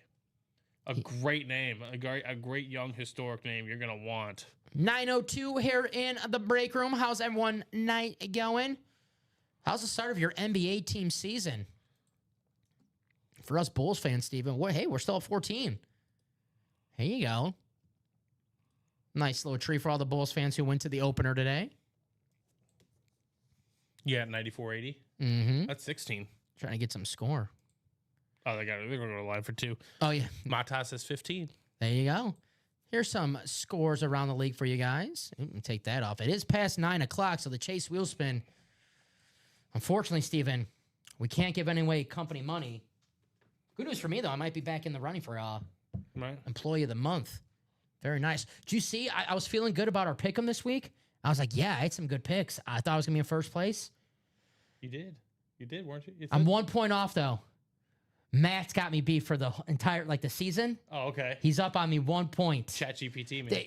A great name, a great young historic name you're gonna want. 9:02 here in the break room. How's everyone night going? How's the start of your NBA team season? For us Bulls fans, Steven, we're still at 14. Here you go. Nice little treat for all the Bulls fans who went to the opener today. Yeah, 94-80. Mm-hmm. That's 16. Trying to get some score. Oh, they're going to go live for 2. Oh, yeah. Matas says 15. There you go. Here's some scores around the league for you guys. Let me take that off. It is past 9 o'clock, so the Chase wheel spin. Unfortunately, Steven, we can't give any company money. Good news for me, though. I might be back in the running for Employee of the Month. Very nice. Did you see? I was feeling good about our pick'em this week. I was like, yeah, I had some good picks. I thought I was going to be in first place. You did. You did, weren't you? I'm 1 point off, though. Matt's got me beat for the entire, the season. Oh, okay. He's up on me 1 point. ChatGPT, man.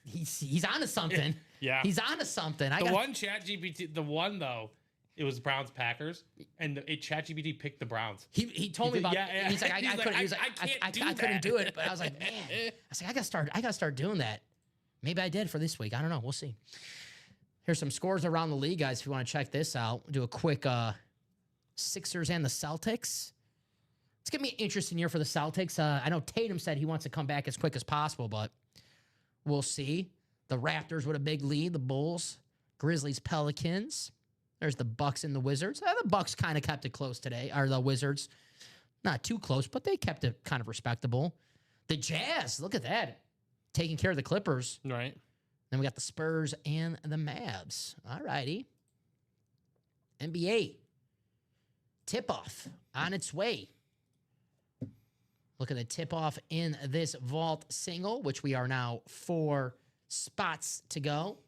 He's onto something. Yeah. He's onto something. ChatGPT, though, it was Browns-Packers, and ChatGPT picked the Browns. He told me about it. Yeah. He's like, I couldn't do it. But I was like, man. I was like, I gotta start doing that. Maybe I did for this week. I don't know. We'll see. Here's some scores around the league, guys, if you want to check this out. We'll do a quick Sixers and the Celtics. It's going to be an interesting year for the Celtics. I know Tatum said he wants to come back as quick as possible, but we'll see. The Raptors with a big lead. The Bulls, Grizzlies, Pelicans. There's the Bucks and the Wizards. The Bucks kind of kept it close today. Or the Wizards. Not too close, but they kept it kind of respectable. The Jazz, look at that. Taking care of the Clippers. Right. Then we got the Spurs and the Mavs. All righty. NBA. Tip-off on its way. Look at the tip-off in this vault single, which we are now 4 spots to go.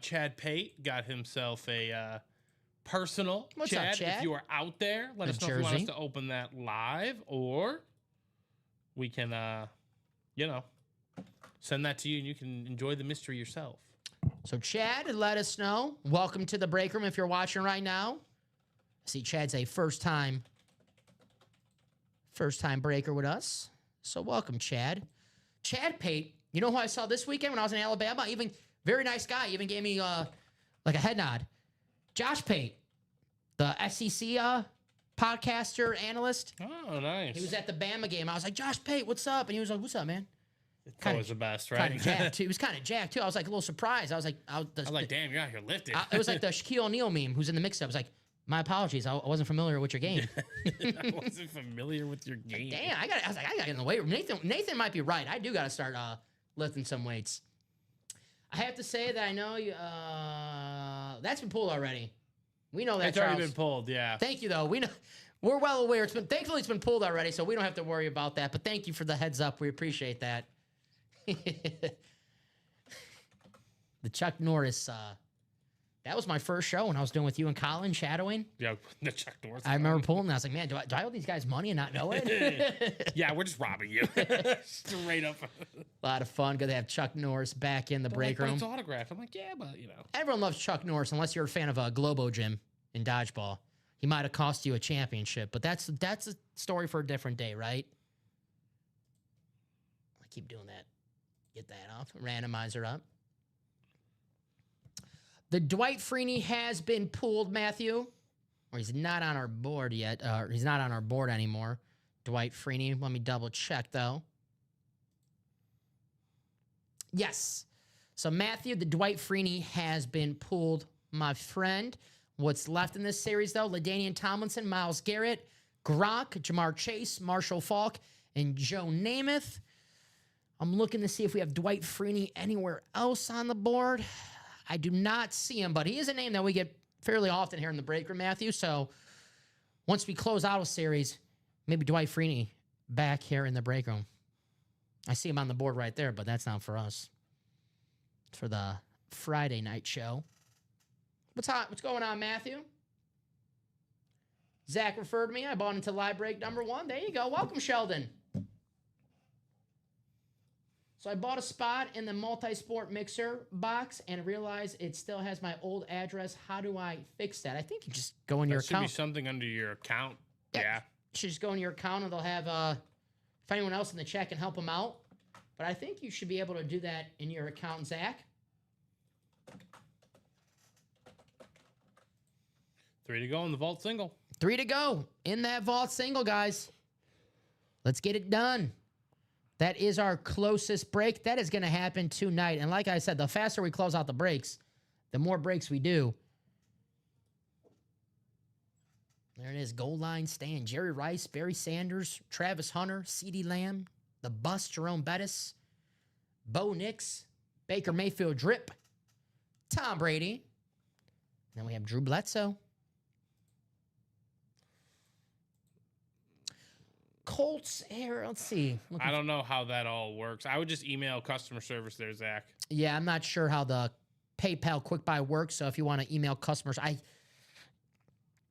Chad Pate got himself a personal. What's Chad, up, Chad? if you are out there, let us know if you want us to open that live, or we can, send that to you and you can enjoy the mystery yourself. So, Chad, let us know. Welcome to the break room if you're watching right now. See, Chad's a first-time breaker with us. So, welcome, Chad. Chad Pate, you know who I saw this weekend when I was in Alabama? Even very nice guy. Even gave me like a head nod. Josh Pate, the SEC podcaster, analyst. Oh, nice. He was at the Bama game. I was like, Josh Pate, what's up? And he was like, what's up, man? It's always the best, right? Kind of jacked, too. He was kind of jacked, too. I was like a little surprised. I was like, damn, you're out here lifting. It was like the Shaquille O'Neal meme who's in the mix-up. I was like, my apologies. I wasn't familiar with your game. I wasn't familiar with your game. Damn, I gotta get in the weight room. Nathan might be right. I do got to start lifting some weights. I have to say that I know you. That's been pulled already. We know that. It's already been pulled. Yeah. Thank you, though. We're well aware. Thankfully it's been pulled already, so we don't have to worry about that. But thank you for the heads up. We appreciate that. The Chuck Norris. That was my first show when I was doing with you and Colin shadowing. Yeah, the Chuck Norris. I remember pulling. I was like, man, do I owe these guys money and not know it? Yeah, we're just robbing you. Straight up. A lot of fun. Good to have Chuck Norris back in the break room. It's autographed. I'm like, yeah, but Everyone loves Chuck Norris unless you're a fan of Globo Gym in dodgeball. He might have cost you a championship, but that's a story for a different day, right? I keep doing that. Get that off. Randomizer up. The Dwight Freeney has been pulled, Matthew. Or he's not on our board yet. He's not on our board anymore. Dwight Freeney. Let me double check, though. Yes. So, Matthew, the Dwight Freeney has been pulled, my friend. What's left in this series, though? LaDainian Tomlinson, Myles Garrett, Gronk, Jamar Chase, Marshall Faulk, and Joe Namath. I'm looking to see if we have Dwight Freeney anywhere else on the board. I do not see him, but he is a name that we get fairly often here in the break room, Matthew. So once we close out a series, maybe Dwight Freeney back here in the break room. I see him on the board right there, but that's not for us. It's for the Friday night show. What's hot? What's going on, Matthew? Zach referred me. I bought into live break number 1. There you go. Welcome, Sheldon. So I bought a spot in the multi-sport mixer box and realized it still has my old address. How do I fix that? I think you just go in your account. Should be something under your account. Yeah. You should just go in your account and they'll have, if anyone else in the chat can help them out. But I think you should be able to do that in your account, Zach. 3 to go in the vault single. 3 to go in that vault single, guys. Let's get it done. That is our closest break. That is going to happen tonight. And like I said, the faster we close out the breaks, the more breaks we do. There it is. Goal line stand. Jerry Rice, Barry Sanders, Travis Hunter, CeeDee Lamb, the Bus, Jerome Bettis, Bo Nix, Baker Mayfield Drip, Tom Brady. And then we have Drew Bledsoe. Colts here. Let's see. I don't know how that all works. I would just email customer service there, Zach. Yeah, I'm not sure how the PayPal Quick Buy works. So if you want to email customers,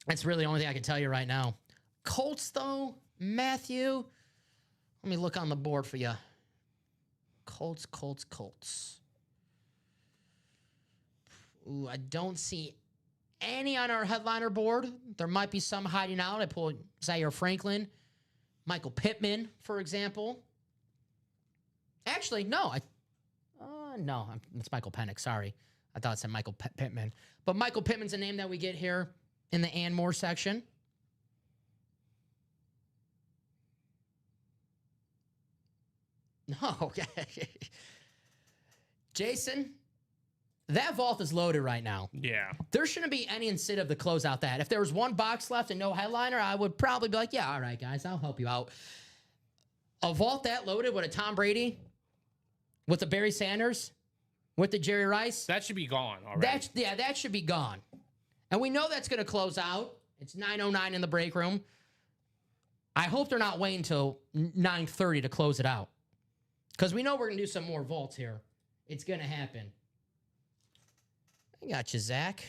that's really the only thing I can tell you right now. Colts, though, Matthew. Let me look on the board for you. Colts. Ooh, I don't see any on our headliner board. There might be some hiding out. I pulled Zaire Franklin. Michael Pittman, for example. Actually, no. No, it's Michael Penix. Sorry. I thought it said Michael Pittman. But Michael Pittman's a name that we get here in the and more section. No, okay. Jason, that vault is loaded right now. Yeah. There shouldn't be any incentive to close out that. If there was one box left and no headliner, I would probably be like, yeah, all right, guys, I'll help you out. A vault that loaded with a Tom Brady, with the Barry Sanders, with the Jerry Rice. That should be gone already. That should be gone. And we know that's going to close out. It's 9:09 in the break room. I hope they're not waiting until 9:30 to close it out. Because we know we're going to do some more vaults here. It's going to happen. I got you, Zach.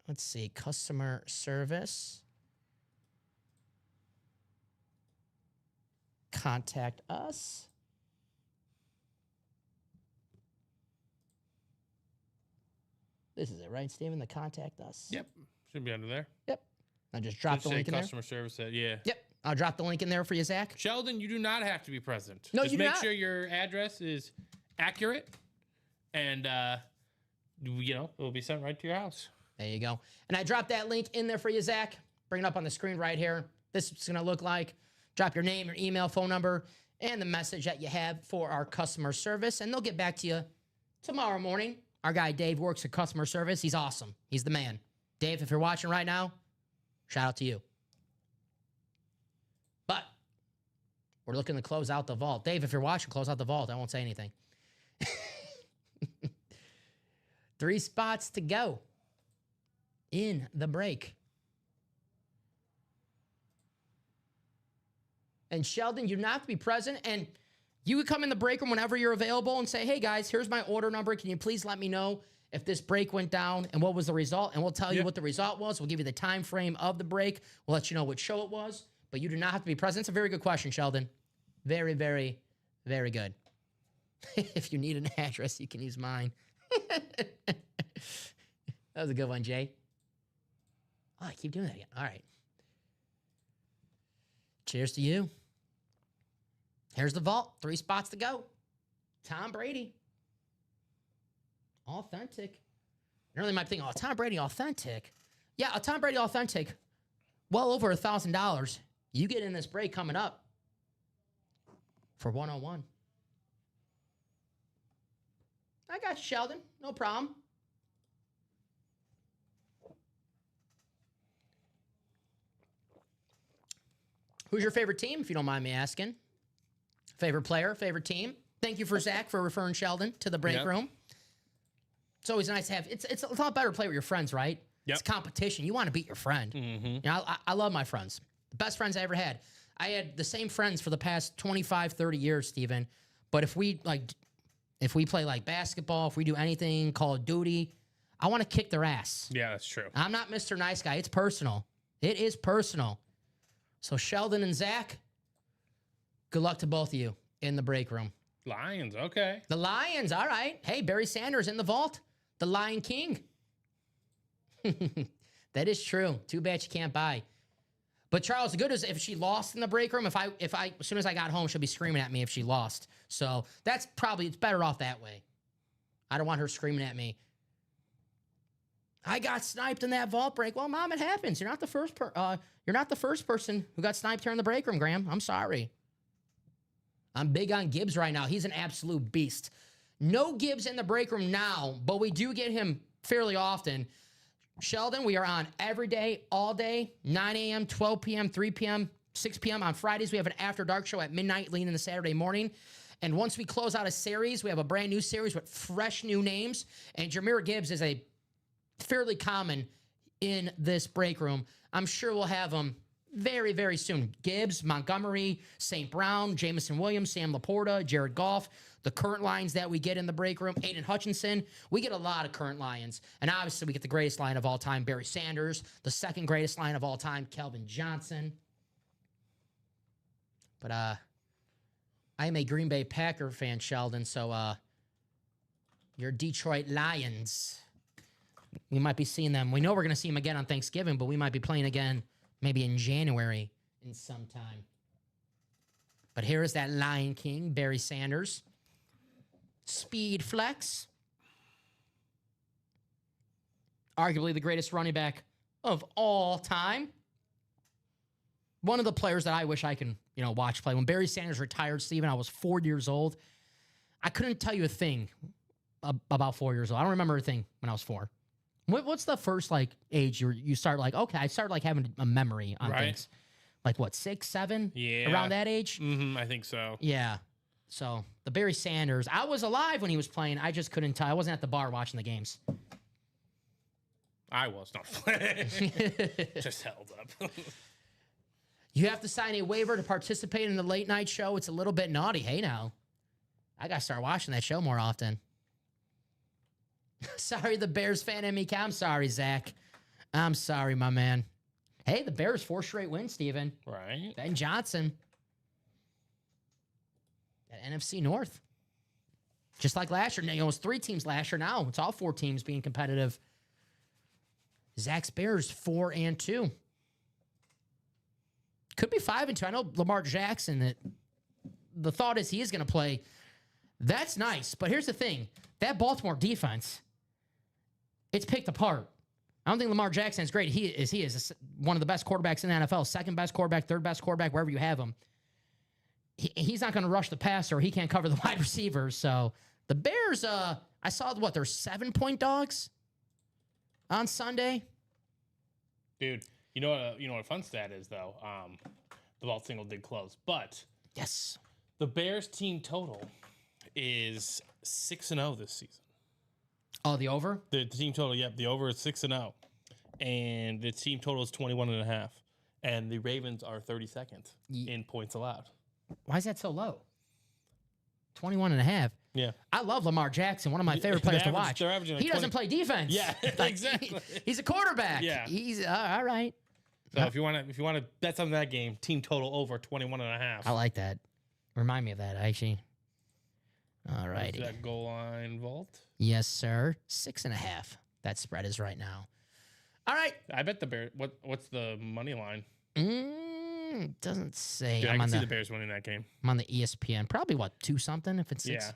Let's see. Customer service. Contact us. This is it, right, Steven? The contact us. Yep. Should be under there. Yep. I just dropped the link in there. Customer service. Yeah. Yep. I'll drop the link in there for you, Zach. Sheldon, you do not have to be present. No, just you do make not. sure your address is accurate, and it'll be sent right to your house. There you go. And I dropped that link in there for you, Zach. Bring it up on the screen right here. This is what it's going to look like. Drop your name, your email, phone number, and the message that you have for our customer service, and they'll get back to you tomorrow morning. Our guy Dave works at customer service. He's awesome. He's the man. Dave, if you're watching right now, shout out to you. But we're looking to close out the vault. Dave, if you're watching, close out the vault. I won't say anything. 3 spots to go in the break. And Sheldon, you don't have to be present, and you could come in the break room whenever you're available and say, hey, guys, here's my order number. Can you please let me know if this break went down and what was the result? And we'll tell you what the result was. We'll give you the time frame of the break. We'll let you know what show it was, but you do not have to be present. It's a very good question, Sheldon. Very, very, very good. If you need an address, you can use mine. That was a good one, Jay. Oh, I keep doing that again. All right. Cheers to you. Here's the vault. 3 spots to go. Tom Brady. Authentic. You really might think, oh, Tom Brady authentic. Yeah, a Tom Brady authentic. Well over $1,000. You get in this break coming up for 101. I got you, Sheldon. No problem. Who's your favorite team, if you don't mind me asking? Favorite player, favorite team? Thank you for Zach for referring Sheldon to the break room. It's always nice to have. It's a lot better to play with your friends, right? Yep. It's competition. You want to beat your friend. Mm-hmm. You know, I love my friends. The best friends I ever had. I had the same friends for the past 25, 30 years, Steven. But if we play like basketball, if we do anything, Call of Duty, I want to kick their ass. Yeah, that's true. I'm not Mr. Nice Guy. It's personal. It is personal. So Sheldon and Zach, good luck to both of you in the break room. Lions, okay. The Lions, all right. Hey, Barry Sanders in the vault. The Lion King. That is true. Too bad you can't buy. But Charles, the good is if she lost in the break room, if I as soon as I got home, she'll be screaming at me if she lost. So that's probably, it's better off that way. I don't want her screaming at me. I got sniped in that vault break. Well, Mom, it happens. You're not the first person who got sniped here in the break room, Graham. I'm sorry. I'm big on Gibbs right now. He's an absolute beast. No Gibbs in the break room now, but we do get him fairly often. Sheldon, we are on every day, all day, 9 a.m., 12 p.m., 3 p.m., 6 p.m. On Fridays, we have an After Dark show at midnight leading in the Saturday morning. And once we close out a series, we have a brand new series with fresh new names. And Jahmyr Gibbs is a fairly common in this break room. I'm sure we'll have him very, very soon. Gibbs, Montgomery, St. Brown, Jamison Williams, Sam Laporta, Jared Goff, the current lines that we get in the break room, Aiden Hutchinson. We get a lot of current lions. And obviously, we get the greatest line of all time, Barry Sanders. The second greatest line of all time, Kelvin Johnson. But I am a Green Bay Packer fan, Sheldon, so your Detroit Lions, we might be seeing them. We know we're going to see them again on Thanksgiving, but we might be playing again maybe in January in some time. But here is that Lion King, Barry Sanders. Speed flex. Arguably the greatest running back of all time. One of the players that I wish I can, watch play. When Barry Sanders retired, Steven, I was 4 years old. I couldn't tell you a thing about 4 years old. I don't remember a thing when I was 4. What's the first age you start okay, I started having a memory on things. Like what, 6, 7? Yeah. Around that age? Mm-hmm, I think so. Yeah. So the Barry Sanders, I was alive when he was playing. I just couldn't tell. I wasn't at the bar watching the games. I was not playing. Just held up. You have to sign a waiver to participate in the late night show. It's a little bit naughty. Hey, now. I got to start watching that show more often. Sorry, the Bears fan in me. I'm sorry, Zach. I'm sorry, my man. Hey, the Bears 4 straight wins, Steven. Right. Ben Johnson. At NFC North. Just like last year. It was 3 teams last year. Now it's all 4 teams being competitive. Zach's Bears 4-2. Could be 5-2. I know Lamar Jackson, the thought is he is going to play. That's nice. But here's the thing. That Baltimore defense, it's picked apart. I don't think Lamar Jackson is great. He is one of the best quarterbacks in the NFL. Second best quarterback, third best quarterback, wherever you have him. He's not going to rush the passer. He can't cover the wide receivers. So the Bears, I saw they're 7-point dogs on Sunday. Dude, you know what a fun stat is though. The vault single did close, but Yes. the Bears team total is 6-0 this season. Oh, the over? The team total, yep, the over is 6-0, and the team total is 21.5, and the Ravens are 32nd in points allowed. Why is that so low? 21.5. Yeah, I love Lamar Jackson, one of my favorite players to watch. They're averaging like He doesn't play defense. Yeah, exactly. He's a quarterback. Yeah. He's all right. So if you want to bet something that game, team total over 21.5. I like that. Remind me of that, actually. All righty. That goal line vault. Yes, sir. 6.5. That spread is right now. All right. I bet the Bears. What's the money line? Doesn't say. Dude, I can see the Bears winning that game. I'm on the ESPN. Probably 2 something if it's 6. Yeah.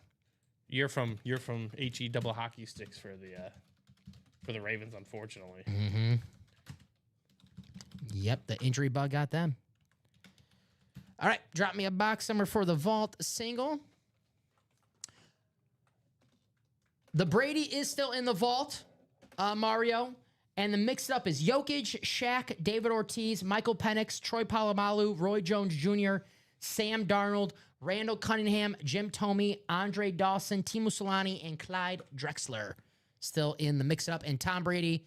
You're from HE double hockey sticks for the Ravens, unfortunately. Mm-hmm. Yep, the injury bug got them. All right, drop me a box number for the vault single. The Brady is still in the vault, Mario. And the mix-up is Jokic, Shaq, David Ortiz, Michael Penix, Troy Polamalu, Roy Jones Jr., Sam Darnold, Randall Cunningham, Jim Thome, Andre Dawson, Timo Solani, and Clyde Drexler. Still in the mix-up. And Tom Brady,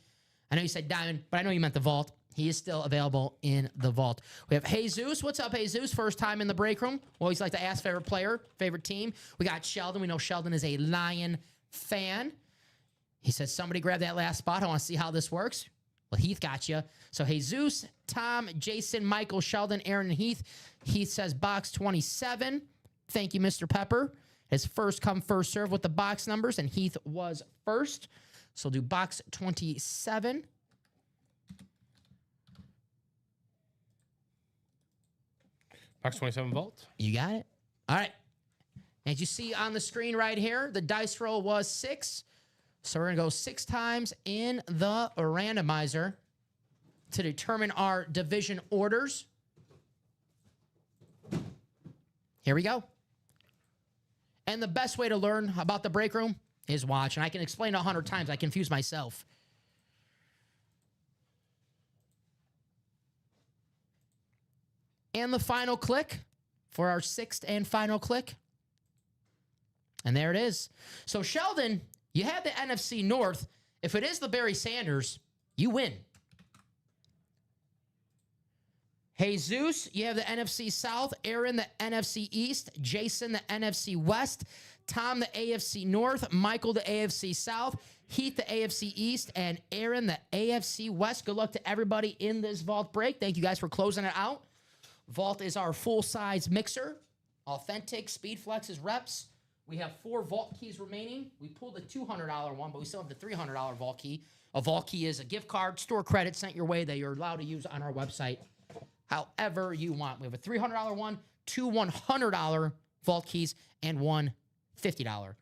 I know you said Diamond, but I know you meant the vault. He is still available in the vault. We have Jesus. What's up, Jesus? First time in the break room. We always like to ask favorite player, favorite team. We got Sheldon. We know Sheldon is a Lion fan. He says, somebody grab that last spot. I want to see how this works. Well, Heath got you. So Jesus, Tom, Jason, Michael, Sheldon, Aaron, and Heath. Heath says box 27. Thank you, Mr. Pepper. His first come, first serve with the box numbers, and Heath was first. So we'll do box 27. Box 27 vault. You got it. All right. As you see on the screen right here, the dice roll was 6. So we're going to go 6 times in the randomizer to determine our division orders. Here we go. And the best way to learn about the break room is watch. And I can explain it 100 times. I confuse myself. And the final click for our 6th and final click. And there it is. So, Sheldon, you have the NFC North. If it is the Barry Sanders, you win. Jesus, you have the NFC South. Aaron, the NFC East. Jason, the NFC West. Tom, the AFC North. Michael, the AFC South. Heath, the AFC East. And Aaron, the AFC West. Good luck to everybody in this vault break. Thank you guys for closing it out. Vault is our full-size mixer. Authentic, SpeedFlex is reps. We have 4 vault keys remaining. We pulled the $200 one, but we still have the $300 vault key. A vault key is a gift card, store credit sent your way that you're allowed to use on our website however you want. We have a $300 one, 2 $100 vault keys, and 1 $50.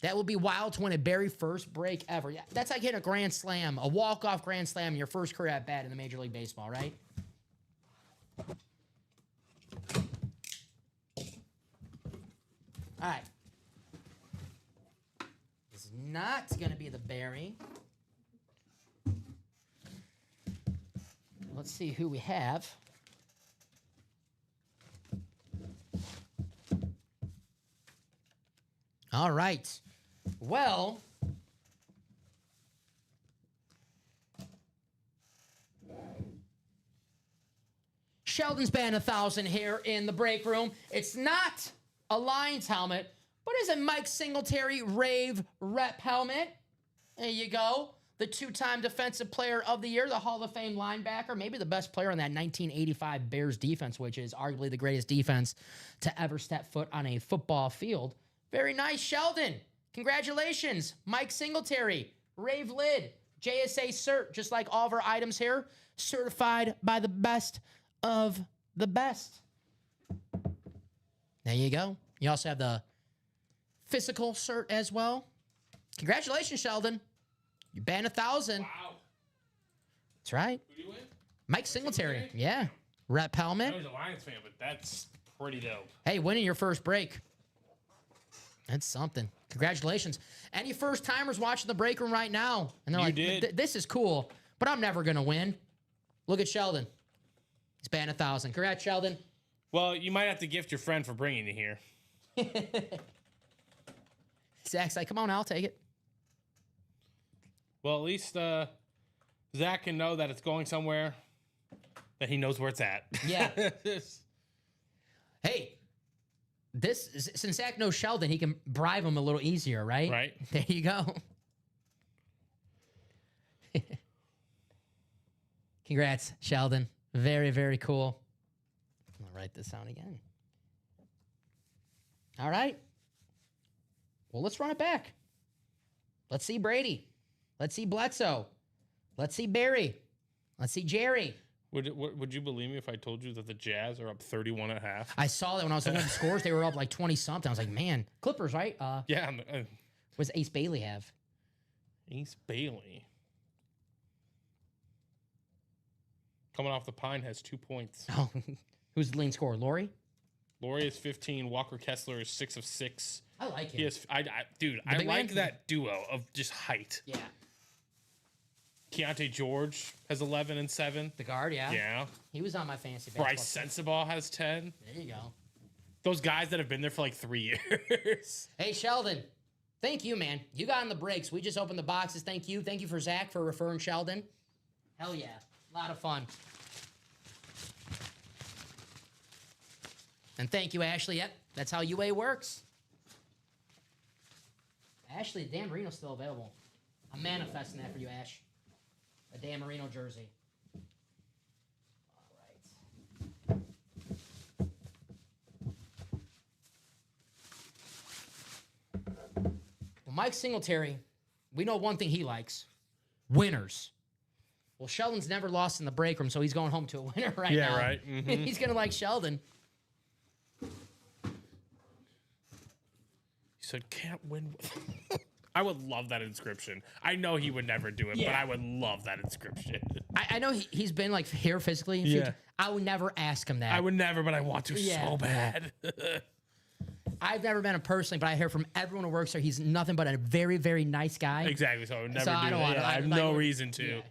That will be wild to win a very first break ever. Yeah, that's like hitting a grand slam, a walk-off grand slam in your first career at bat in the Major League Baseball, right? All right. This is not going to be the Barry. Let's see who we have. All right. Well, Sheldon's banned 1,000 here in the break room. It's not a Lions helmet, but it's a Mike Singletary Rave rep helmet. There you go. the 2-time Defensive Player of the Year, the Hall of Fame linebacker, maybe the best player on that 1985 Bears defense, which is arguably the greatest defense to ever step foot on a football field. Very nice, Sheldon. Congratulations. Mike Singletary, Rave Lid, JSA Cert, just like all of our items here, certified by the best of the best. There you go. You also have the physical cert as well. Congratulations, Sheldon. You banned 1,000. Wow. That's right. Who do you win? Mike Singletary. Yeah. Rep helmet. I was a Lions fan, but that's pretty dope. Hey, winning your first break. That's something. Congratulations. Any first timers watching the break room right now? And they're this is cool, but I'm never going to win. Look at Sheldon. He's banned 1,000. Congrats, Sheldon. Well, you might have to gift your friend for bringing you here. Zach's like, come on, I'll take it. Well, at least Zach can know that it's going somewhere, that he knows where it's at. Yeah. Hey, since Zach knows Sheldon, he can bribe him a little easier, right? Right. There you go. Congrats, Sheldon. Very, very cool. I'll write this down again. All right. Well, let's run it back. Let's see Brady. Let's see Bledsoe. Let's see Barry. Let's see Jerry. Would you believe me if I told you that the Jazz are up 31.5? I saw that when I was looking at the scores. They were up like 20-something. I was like, man. Clippers, right? Yeah. What does Ace Bailey have? Ace Bailey. Coming off the pine has 2 points. Oh, who's the leading scorer? Laurie? Laurie is 15. Walker Kessler is 6 of 6. I like him. He has, I big like man? that duo of just height. Yeah. Keontae George has 11 and 7. The guard, yeah. Yeah. He was on my fantasy basketball. Bryce Sensabaugh has 10. There you go. Those guys that have been there for like 3 years. Hey, Sheldon. Thank you, man. You got in the breaks. We just opened the boxes. Thank you. Thank you for Zach for referring Sheldon. Hell yeah. A lot of fun. And thank you, Ashley. Yep, that's how UA works. Ashley, Dan Marino's still available. I'm manifesting that for you, Ash. A Dan Marino jersey. All right. Well, Mike Singletary, we know one thing he likes. Winners. Well, Sheldon's never lost in the break room, so he's going home to a winner right now. Yeah, right. Mm-hmm. He's going to like Sheldon. He said, can't win with... I would love that inscription. I know he would never do it, but I would love that inscription. I know he's been like here physically. Yeah. I would never ask him that. I would never, but I want to so bad. I've never met him personally, but I hear from everyone who works there, he's nothing but a very, very nice guy. Exactly. So I would never So do I don't that. want to. I have no reason to. Yeah.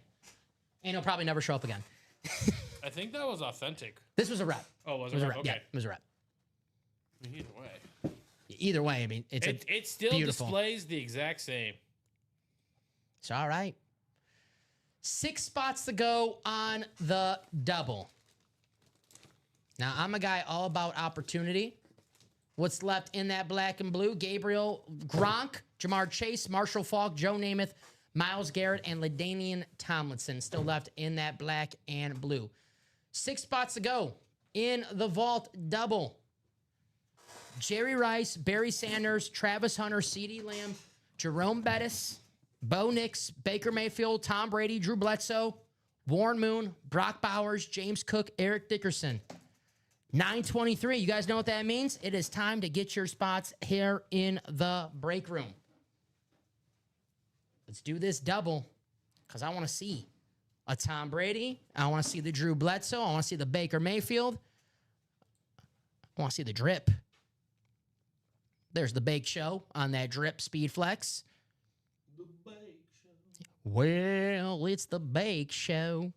And he'll probably never show up again. I think that was authentic. This was a rep. Oh, was It was it? a rep. Okay. Yeah, it was a rep. Either way. Either way, I mean, It still beautiful. displays the exact same. It's all right. 6 spots to go on the double. Now, I'm a guy all about opportunity. What's left in that black and blue? Gabriel Gronk, Jamar Chase, Marshall Faulk, Joe Namath, Myles Garrett, and LaDainian Tomlinson still left in that black and blue. 6 spots to go in the vault double. Jerry Rice, Barry Sanders, Travis Hunter, CeeDee Lamb, Jerome Bettis, Bo Nix, Baker Mayfield, Tom Brady, Drew Bledsoe, Warren Moon, Brock Bowers, James Cook, Eric Dickerson. 9:23. You guys know what that means? It is time to get your spots here in the break room. Let's do this double because I want to see a Tom Brady. I want to see the Drew Bledsoe. I want to see the Baker Mayfield. I want to see the drip. There's the Bake Show on that drip Speed Flex. The Bake Show. Well, it's the Bake Show.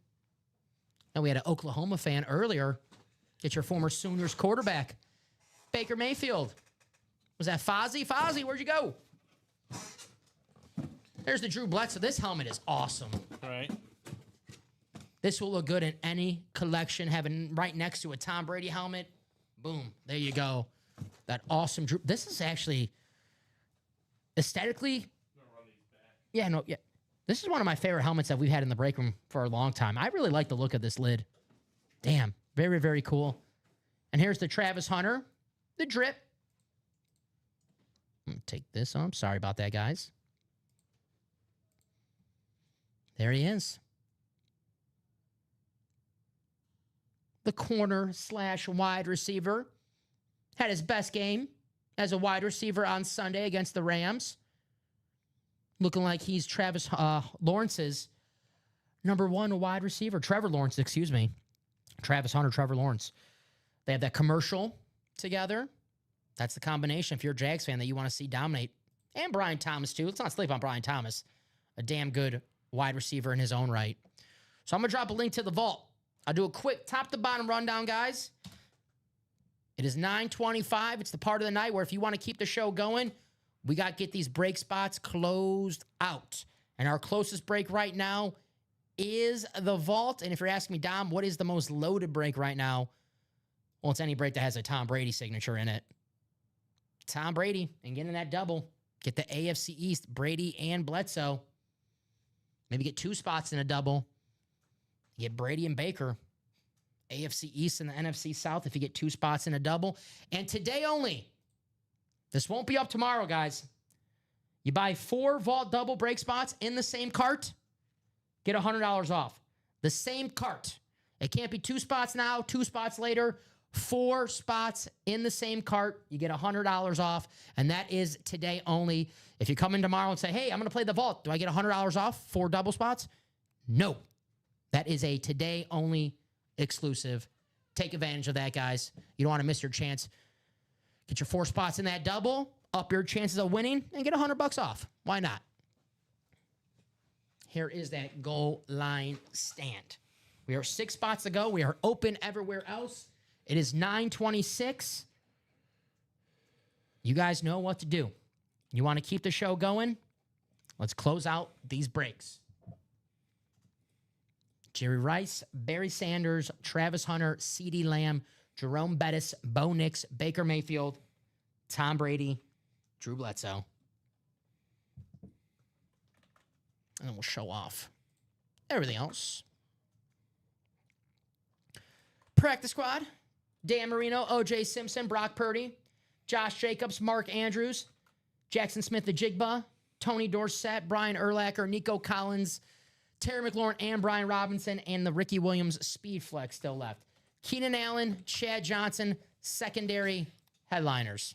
And we had an Oklahoma fan earlier. Get your former Sooners quarterback, Baker Mayfield. Was that Fozzie? Fozzie, where'd you go? There's the Drew Bledsoe. This helmet is awesome. All right. This will look good in any collection. Having right next to a Tom Brady helmet. Boom. There you go. That awesome Drew. This is actually aesthetically. Yeah, no, yeah. This is one of my favorite helmets that we've had in the break room for a long time. I really like the look of this lid. Damn. Very, very cool. And here's the Travis Hunter. The drip. I'm going to take this on. Sorry about that, guys. There he is. The corner/wide receiver. Had his best game as a wide receiver on Sunday against the Rams. Looking like he's Travis Lawrence's number one wide receiver. Trevor Lawrence, excuse me. Travis Hunter, Trevor Lawrence. They have that commercial together. That's the combination if you're a Jags fan that you want to see dominate. And Brian Thomas, too. Let's not sleep on Brian Thomas. A damn good wide receiver in his own right. So I'm going to drop a link to the vault. I'll do a quick top-to-bottom rundown, guys. It is 9:25. It's the part of the night where if you want to keep the show going, we got to get these break spots closed out. And our closest break right now is the vault. And if you're asking me, Dom, what is the most loaded break right now? Well, it's any break that has a Tom Brady signature in it. Tom Brady and getting that double. Get the AFC East, Brady and Bledsoe. Maybe get 2 spots in a double. Get Brady and Baker. AFC East and the NFC South if you get 2 spots in a double. And today only, this won't be up tomorrow, guys. You buy 4 vault double break spots in the same cart, get $100 off. The same cart. It can't be 2 spots now, 2 spots later. 4 spots in the same cart, you get $100 off, and that is today only. If you come in tomorrow and say, hey, I'm going to play the vault, do I get $100 off 4 double spots? No. That is a today only exclusive. Take advantage of that, guys. You don't want to miss your chance. Get your 4 spots in that double, up your chances of winning, and get $100 off. Why not? Here is that goal line stand. We are 6 spots to go. We are open everywhere else. It is 9:26. You guys know what to do. You want to keep the show going? Let's close out these breaks. Jerry Rice, Barry Sanders, Travis Hunter, CeeDee Lamb, Jerome Bettis, Bo Nix, Baker Mayfield, Tom Brady, Drew Bledsoe. And then we'll show off everything else. Practice squad. Dan Marino, O.J. Simpson, Brock Purdy, Josh Jacobs, Mark Andrews, Jackson Smith the Jigba, Tony Dorsett, Brian Urlacher, Nico Collins, Terry McLaurin, and Brian Robinson, and the Ricky Williams Speed Flex still left. Keenan Allen, Chad Johnson, secondary headliners.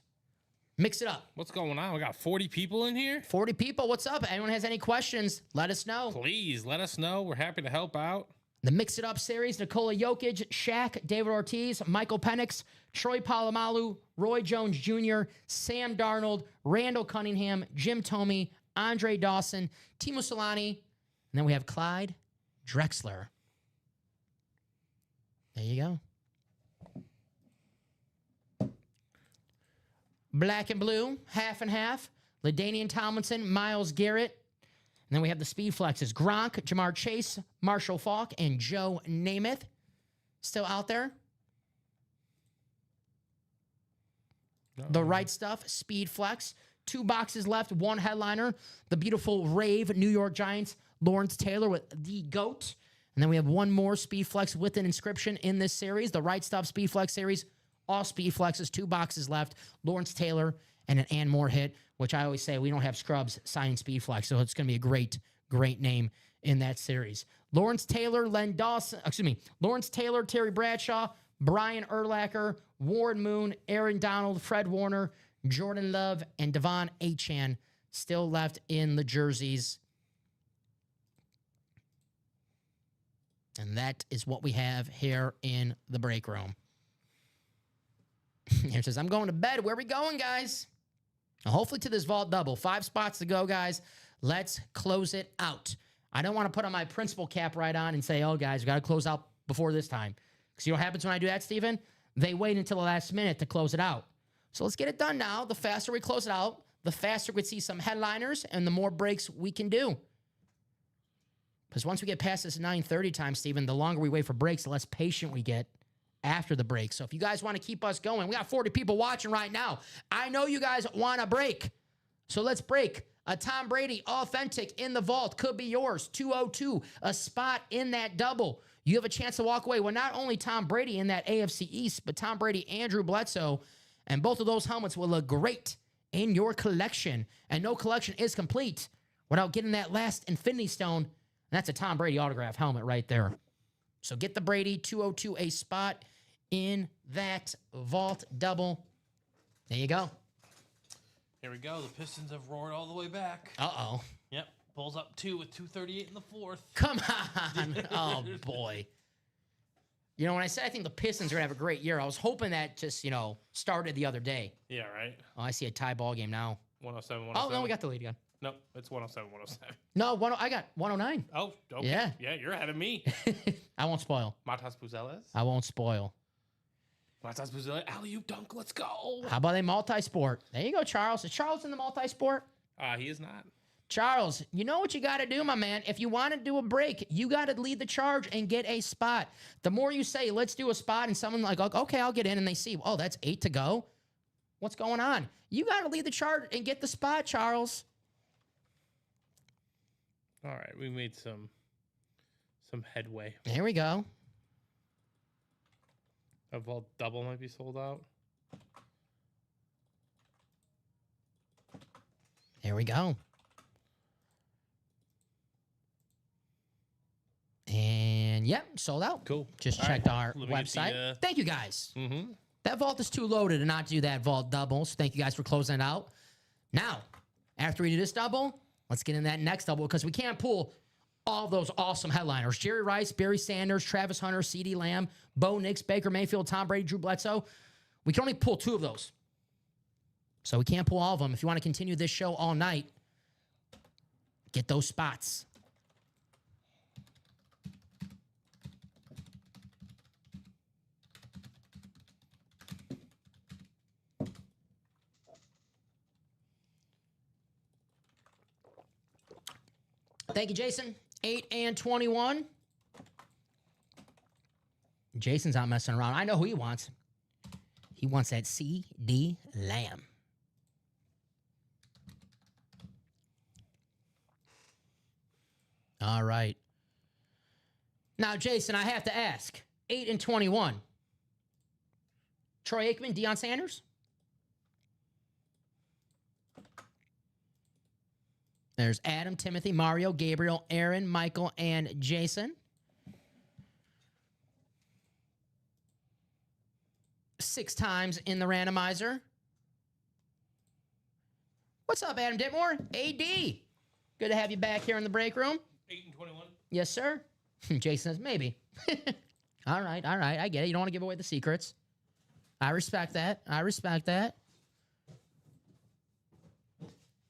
Mix it up. What's going on? We got 40 people in here? 40 people. What's up? Anyone has any questions, let us know. Please, let us know. We're happy to help out. The Mix It Up series, Nikola Jokic, Shaq, David Ortiz, Michael Penix, Troy Polamalu, Roy Jones Jr., Sam Darnold, Randall Cunningham, Jim Thome, Andre Dawson, Timo Solani, and then we have Clyde Drexler. There you go. Black and blue, half and half. LaDainian Tomlinson, Myles Garrett. And then we have the speed flexes. Gronk, Jamar Chase, Marshall Faulk, and Joe Namath. Still out there. No. The right stuff, speed flex. 2 boxes left, 1 headliner. The beautiful Rave New York Giants, Lawrence Taylor with the GOAT. And then we have 1 more speed flex with an inscription in this series. The right stuff speed flex series. All speed flexes, 2 boxes left. Lawrence Taylor and an and more hit, which I always say we don't have scrubs signing speed flex, so it's going to be a great, great name in that series. Lawrence Taylor, Lawrence Taylor, Terry Bradshaw, Brian Urlacher, Warren Moon, Aaron Donald, Fred Warner, Jordan Love, and Devon Achane still left in the jerseys. And that is what we have here in the break room. Here it says, I'm going to bed. Where are we going, guys? Hopefully to this vault double. 5 spots to go, guys. Let's close it out. I don't want to put on my principal cap right on and say, oh, guys, we got to close out before this time. Because you know what happens when I do that, Steven? They wait until the last minute to close it out. So let's get it done now. The faster we close it out, the faster we see some headliners and the more breaks we can do. Because once we get past this 9:30 time, Steven, the longer we wait for breaks, the less patient we get after the break. So if you guys want to keep us going, we got 40 people watching right now. I know you guys want a break. So let's break A Tom Brady authentic in the vault could be yours. 202, a spot in that double. You have a chance to walk away with not only Tom Brady in that AFC East, but Tom Brady and Drew Bledsoe. And both of those helmets will look great in your collection. And no collection is complete without getting that last Infinity Stone. And that's a Tom Brady autograph helmet right there. So get the Brady 202, a spot in that vault double. There you go. Here we go. The Pistons have roared all the way back. Uh-oh. Yep. Pulls up 2 with 2:38 in the fourth. Come on. Oh, boy. You know, when I said I think the Pistons are going to have a great year, I was hoping that just, started the other day. Yeah, right. Oh, I see a tie ball game now. 107, Oh, no, we got the lead again. No, it's 107, 107. No, I got 109. Oh, okay. Yeah. Yeah, you're ahead of me. I won't spoil. Matas Puzeles. I won't spoil. Matas Puzeles. Alley-oop dunk. Let's go. How about a multi-sport? There you go, Charles. Is Charles in the multi-sport? He is not. Charles, you know what you got to do, my man. If you want to do a break, you got to lead the charge and get a spot. The more you say, let's do a spot, and someone like, okay, I'll get in, and they see, oh, that's 8 to go. What's going on? You got to lead the charge and get the spot, Charles. All right, we made some headway. There we go. A vault double might be sold out. There we go. And yep, sold out. Cool. Just All checked right. our Let me get website. the, Thank you guys. Mm-hmm. That vault is too loaded to not do that vault double. So thank you guys for closing it out. Now, after we do this double, let's get in that next double because we can't pull all those awesome headliners. Jerry Rice, Barry Sanders, Travis Hunter, CeeDee Lamb, Bo Nix, Baker Mayfield, Tom Brady, Drew Bledsoe. We can only pull 2 of those. So we can't pull all of them. If you want to continue this show all night, get those spots. Thank you, Jason. 8 and 21. Jason's not messing around. I know who he wants. He wants that CeeDee Lamb. All right. Now, Jason, I have to ask. 8 and 21. Troy Aikman, Deion Sanders? There's Adam, Timothy, Mario, Gabriel, Aaron, Michael, and Jason. 6 times in the randomizer. What's up, Adam Ditmore? AD. Good to have you back here in the break room. 8 and 21. Yes, sir. Jason says, maybe. All right. I get it. You don't want to give away the secrets. I respect that.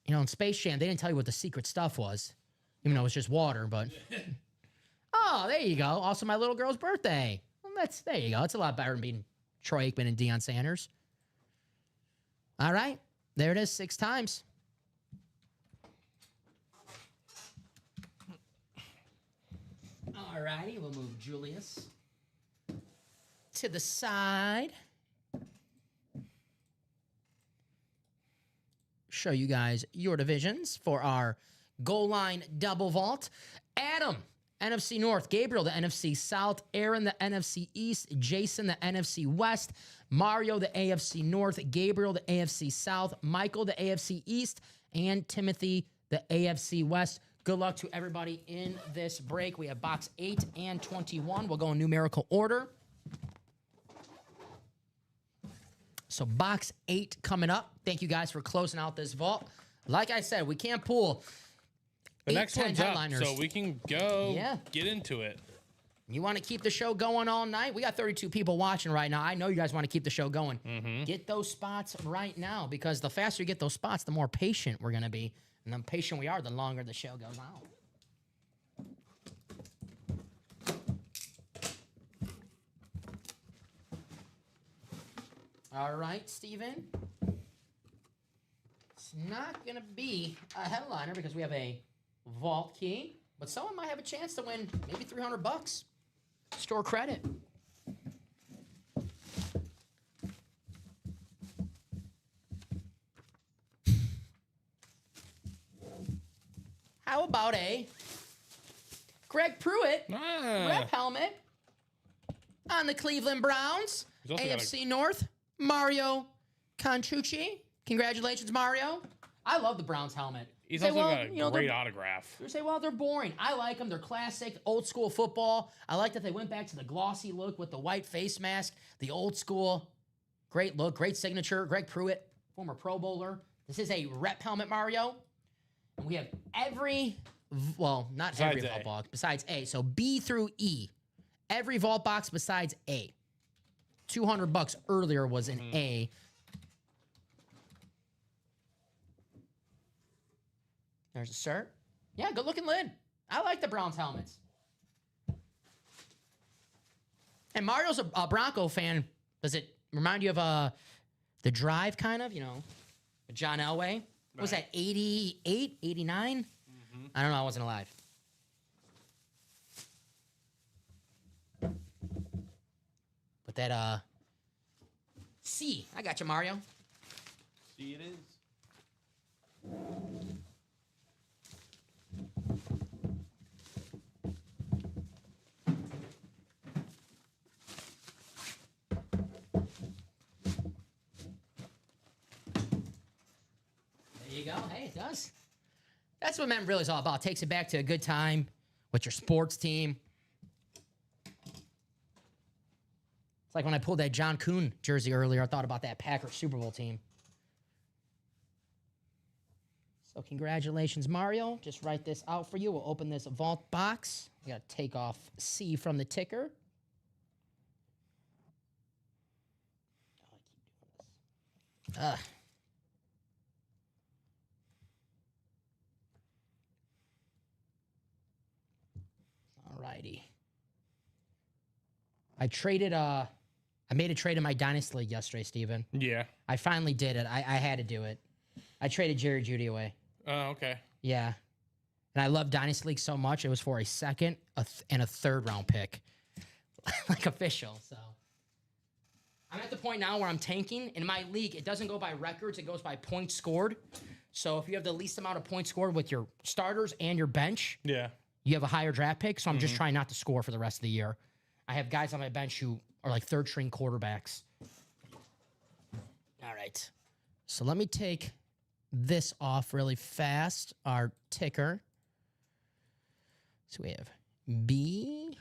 In Space Jam, they didn't tell you what the secret stuff was, even though it was just water, but... Oh, there you go. Also, my little girl's birthday. Well, there you go. It's a lot better than being Troy Aikman and Deion Sanders. All right. There it is, 6 times. All righty. We'll move Julius to the side. Show you guys your divisions for our goal line double vault. Adam, NFC North. Gabriel, the NFC South. Aaron, the NFC East. Jason, the NFC West. Mario, the AFC North. Gabriel, the AFC South. Michael, the AFC East. And Timothy, the AFC West. Good luck to everybody in this break. We have box 8 and 21. We'll go in numerical order. So box 8 coming up. Thank you guys for closing out this vault. Like I said, we can't pull The 8, next 10 one's up, headliners. so we can go Yeah. get into it. You want to keep the show going all night? We got 32 people watching right now. I know you guys want to keep the show going. Get those spots right now because the faster you get those spots, the more patient we're going to be. And the patient we are, the longer the show goes on. All right, Steven. It's not going to be a headliner because we have a vault key, but someone might have a chance to win maybe $300. Store credit. about a Greg Pruitt rep helmet on the Cleveland Browns. He's also got AFC North, Mario Conchucci. Congratulations, Mario. I love the Browns helmet. He's Say, also well, got a you know, great autograph. You say, well, they're boring. I like them. They're classic, old school football. I like that they went back to the glossy look with the white face mask, the old school. Great look, great signature. Greg Pruitt, former Pro Bowler. This is a rep helmet, Mario. And we have every, well, not Besides every A. vault box, besides A. So B through E. Every vault box besides A. $200 earlier was an A. There's a shirt. Yeah, good looking lid. I like the Browns helmets. And Mario's a Bronco fan. Does it remind you of The Drive, kind of? You know, John Elway? What was that, 88, 89? I don't know. I wasn't alive. But that, C. I got you, Mario. See, it is. There you go. Hey, it does. That's what Memorabilia is all about. Takes it back to a good time with your sports team. It's like when I pulled that John Kuhn jersey earlier, I thought about that Packers Super Bowl team. So congratulations, Mario. Just write this out for you. We'll open this vault box. We got to take off C from the ticker. Ugh. Alrighty. I made a trade in my Dynasty League yesterday, Steven. Yeah. I finally did it. I had to do it. I traded Jerry Jeudy away. Oh, okay. Yeah. And I love Dynasty League so much. It was for a second and a third round pick. Like official. So I'm at the point now where I'm tanking. In my league, it doesn't go by records. It goes by points scored. So if you have the least amount of points scored with your starters and your bench, Yeah. you have a higher draft pick. So I'm just trying not to score for the rest of the year. I have guys on my bench who are like third string quarterbacks. All right. So let me take this off really fast. Our ticker. So we have B,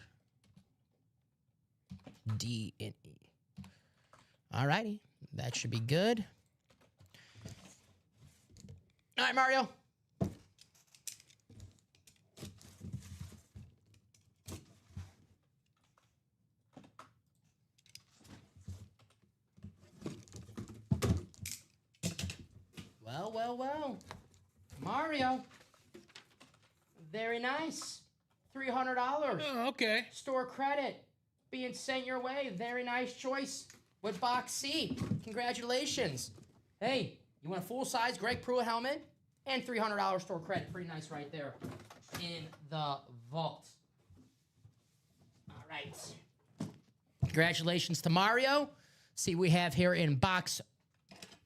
D, and E. All righty. That should be good. All right, Mario. Well. Mario. Very nice. $300. Oh, okay. Store credit being sent your way. Very nice choice with box C. Congratulations. Hey, you want a full-size Greg Pruitt helmet and $300 store credit. Pretty nice right there in the vault. All right. Congratulations to Mario. See, we have here in box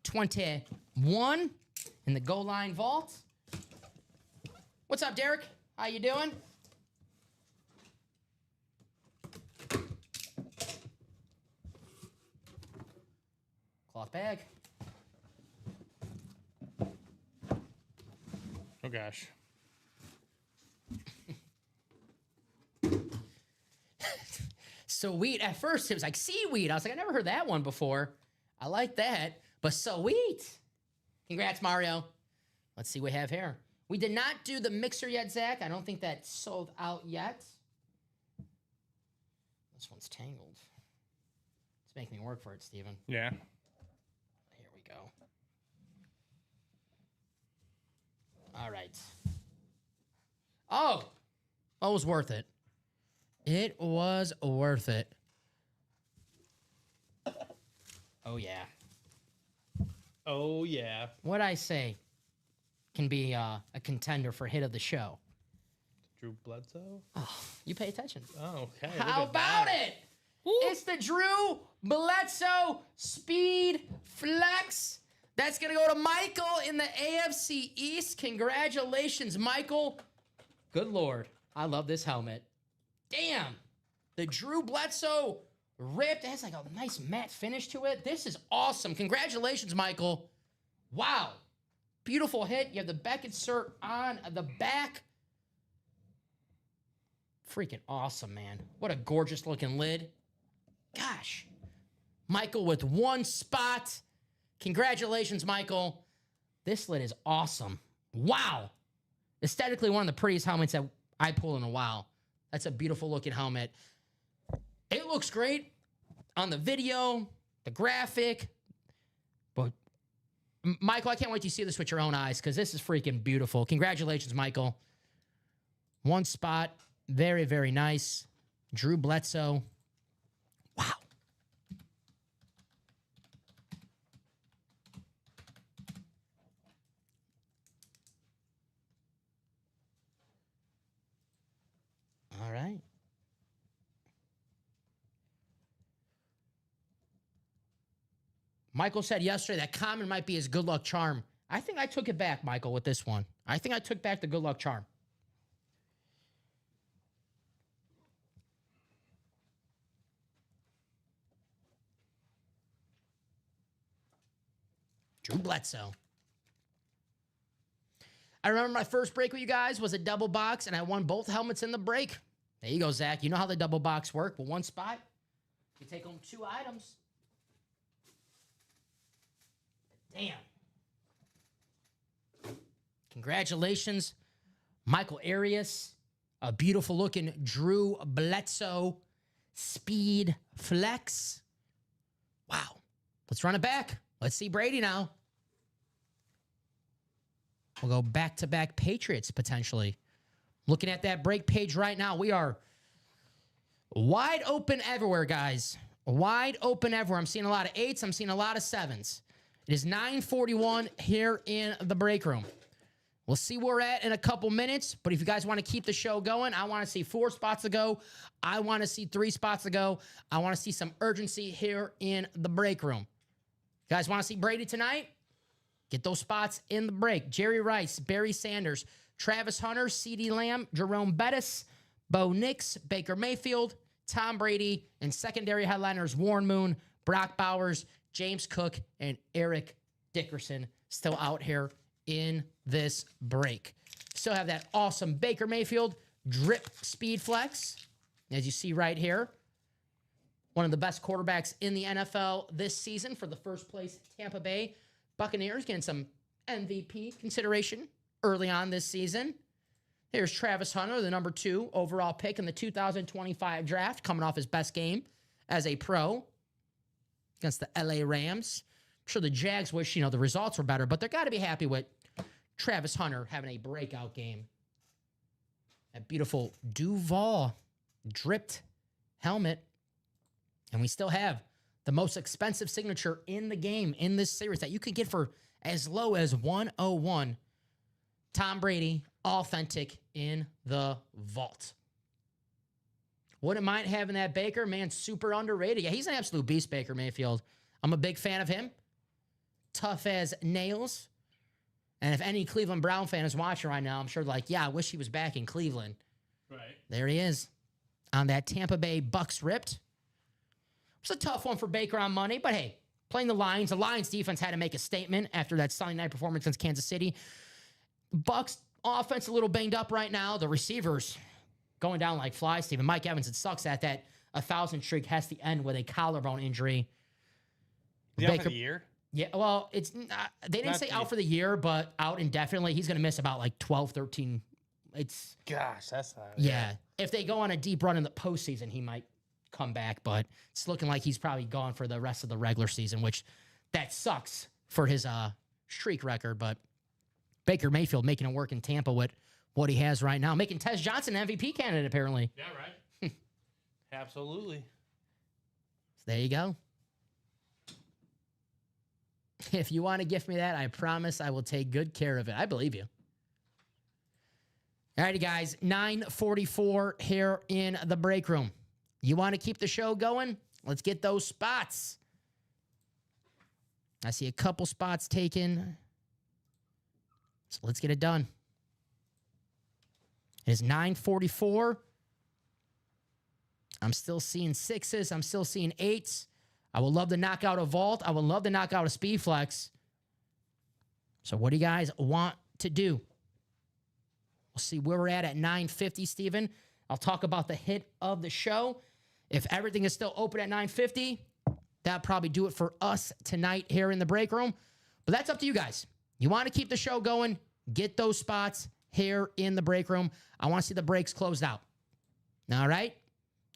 21 in the goal line vault. What's up, Derek? How you doing? Cloth bag. Oh, gosh. Sweet. At first, it was like seaweed. I was like, I never heard that one before. I like that. But sweet. Congrats, Mario. Let's see what we have here. We did not do the mixer yet, Zach. I don't think that's sold out yet. This one's tangled. It's making me work for it, Steven. Yeah. Here we go. All right. Oh, it was worth it. It was worth it. Oh, yeah. Oh, yeah. What'd I say? Can be a contender for hit of the show. Drew Bledsoe? Oh, you pay attention. Oh, okay. How about it? It's the Drew Bledsoe Speed Flex. That's going to go to Michael in the AFC East. Congratulations, Michael. Good Lord. I love this helmet. Damn. The Drew Bledsoe ripped. It has like a nice matte finish to it. This is awesome. Congratulations, Michael. Wow. Beautiful hit. You have the Beck insert on the back. Freaking awesome, man. What a gorgeous looking lid. Gosh. Michael with one spot. Congratulations, Michael. This lid is awesome. Wow. Aesthetically, one of the prettiest helmets that I pulled in a while. That's a beautiful looking helmet. It looks great on the video, the graphic. But, Michael, I can't wait to see this with your own eyes because this is freaking beautiful. Congratulations, Michael. One spot. Very, very nice. Drew Bledsoe. Wow. All right. Michael said yesterday that common might be his good luck charm. I think I took it back, Michael, with this one. I think I took back the good luck charm. Drew Bledsoe. I remember my first break with you guys was a double box, and I won both helmets in the break. There you go, Zach. You know how the double box work. With one spot, you take home 2 items. Damn. Congratulations, Michael Arias. A beautiful looking Drew Bledsoe Speed Flex. Wow. Let's run it back. Let's see Brady now. We'll go back-to-back Patriots, potentially. Looking at that break page right now, we are wide open everywhere, guys. Wide open everywhere. I'm seeing a lot of 8s. I'm seeing a lot of 7s. It is 9:41 here in the break room. We'll see where we're at in a couple minutes, but if you guys want to keep the show going, I want to see 4 spots to go. I want to see 3 spots to go. I want to see some urgency here in the break room. You guys want to see Brady tonight? Get those spots in the break. Jerry Rice, Barry Sanders, Travis Hunter, CeeDee Lamb, Jerome Bettis, Bo Nix, Baker Mayfield, Tom Brady, and secondary headliners Warren Moon, Brock Bowers, James Cook, and Eric Dickerson still out here in this break. Still have that awesome Baker Mayfield drip speed flex, as you see right here. One of the best quarterbacks in the NFL this season for the first place Tampa Bay Buccaneers, getting some MVP consideration early on this season. Here's Travis Hunter, the number 2 overall pick in the 2025 draft, coming off his best game as a pro against the LA Rams. I'm sure the Jags wish, the results were better, but they're got to be happy with Travis Hunter having a breakout game. That beautiful Duval dripped helmet. And we still have the most expensive signature in the game in this series that you could get for as low as $101. Tom Brady, authentic in the vault. Wouldn't mind having that Baker, man, super underrated. Yeah, he's an absolute beast, Baker Mayfield. I'm a big fan of him. Tough as nails. And if any Cleveland Brown fan is watching right now, I'm sure I wish he was back in Cleveland. Right. There he is on that Tampa Bay Bucks ripped. It's a tough one for Baker on Monday, but hey, playing the Lions defense had to make a statement after that Sunday night performance against Kansas City. Bucks offense a little banged up right now. The receivers going down like flies, Steven. Mike Evans, it sucks that 1,000 streak has to end with a collarbone injury. Out for the year? Yeah, well, it's not, they didn't say out for the year, but out indefinitely. He's going to miss about 12, 13. Gosh, that's not. Yeah. If they go on a deep run in the postseason, he might come back, but it's looking like he's probably gone for the rest of the regular season, which that sucks for his streak record. But Baker Mayfield making it work in Tampa with what he has right now, making Tez Johnson an MVP candidate apparently. Yeah, right. Absolutely. So there you go. If you want to gift me that, I promise I will take good care of it. I believe you. All righty, guys. 9:44 here in the break room. You want to keep the show going? Let's get those spots. I see a couple spots taken. So let's get it done. It is 9:44. I'm still seeing 6s. I'm still seeing 8s. I would love to knock out a vault. I would love to knock out a speed flex. So what do you guys want to do? We'll see where we're at 9:50, Steven. I'll talk about the hit of the show. If everything is still open at 9:50, that'll probably do it for us tonight here in the break room. But that's up to you guys. You want to keep the show going, get those spots here in the break room. I want to see the breaks closed out. All right?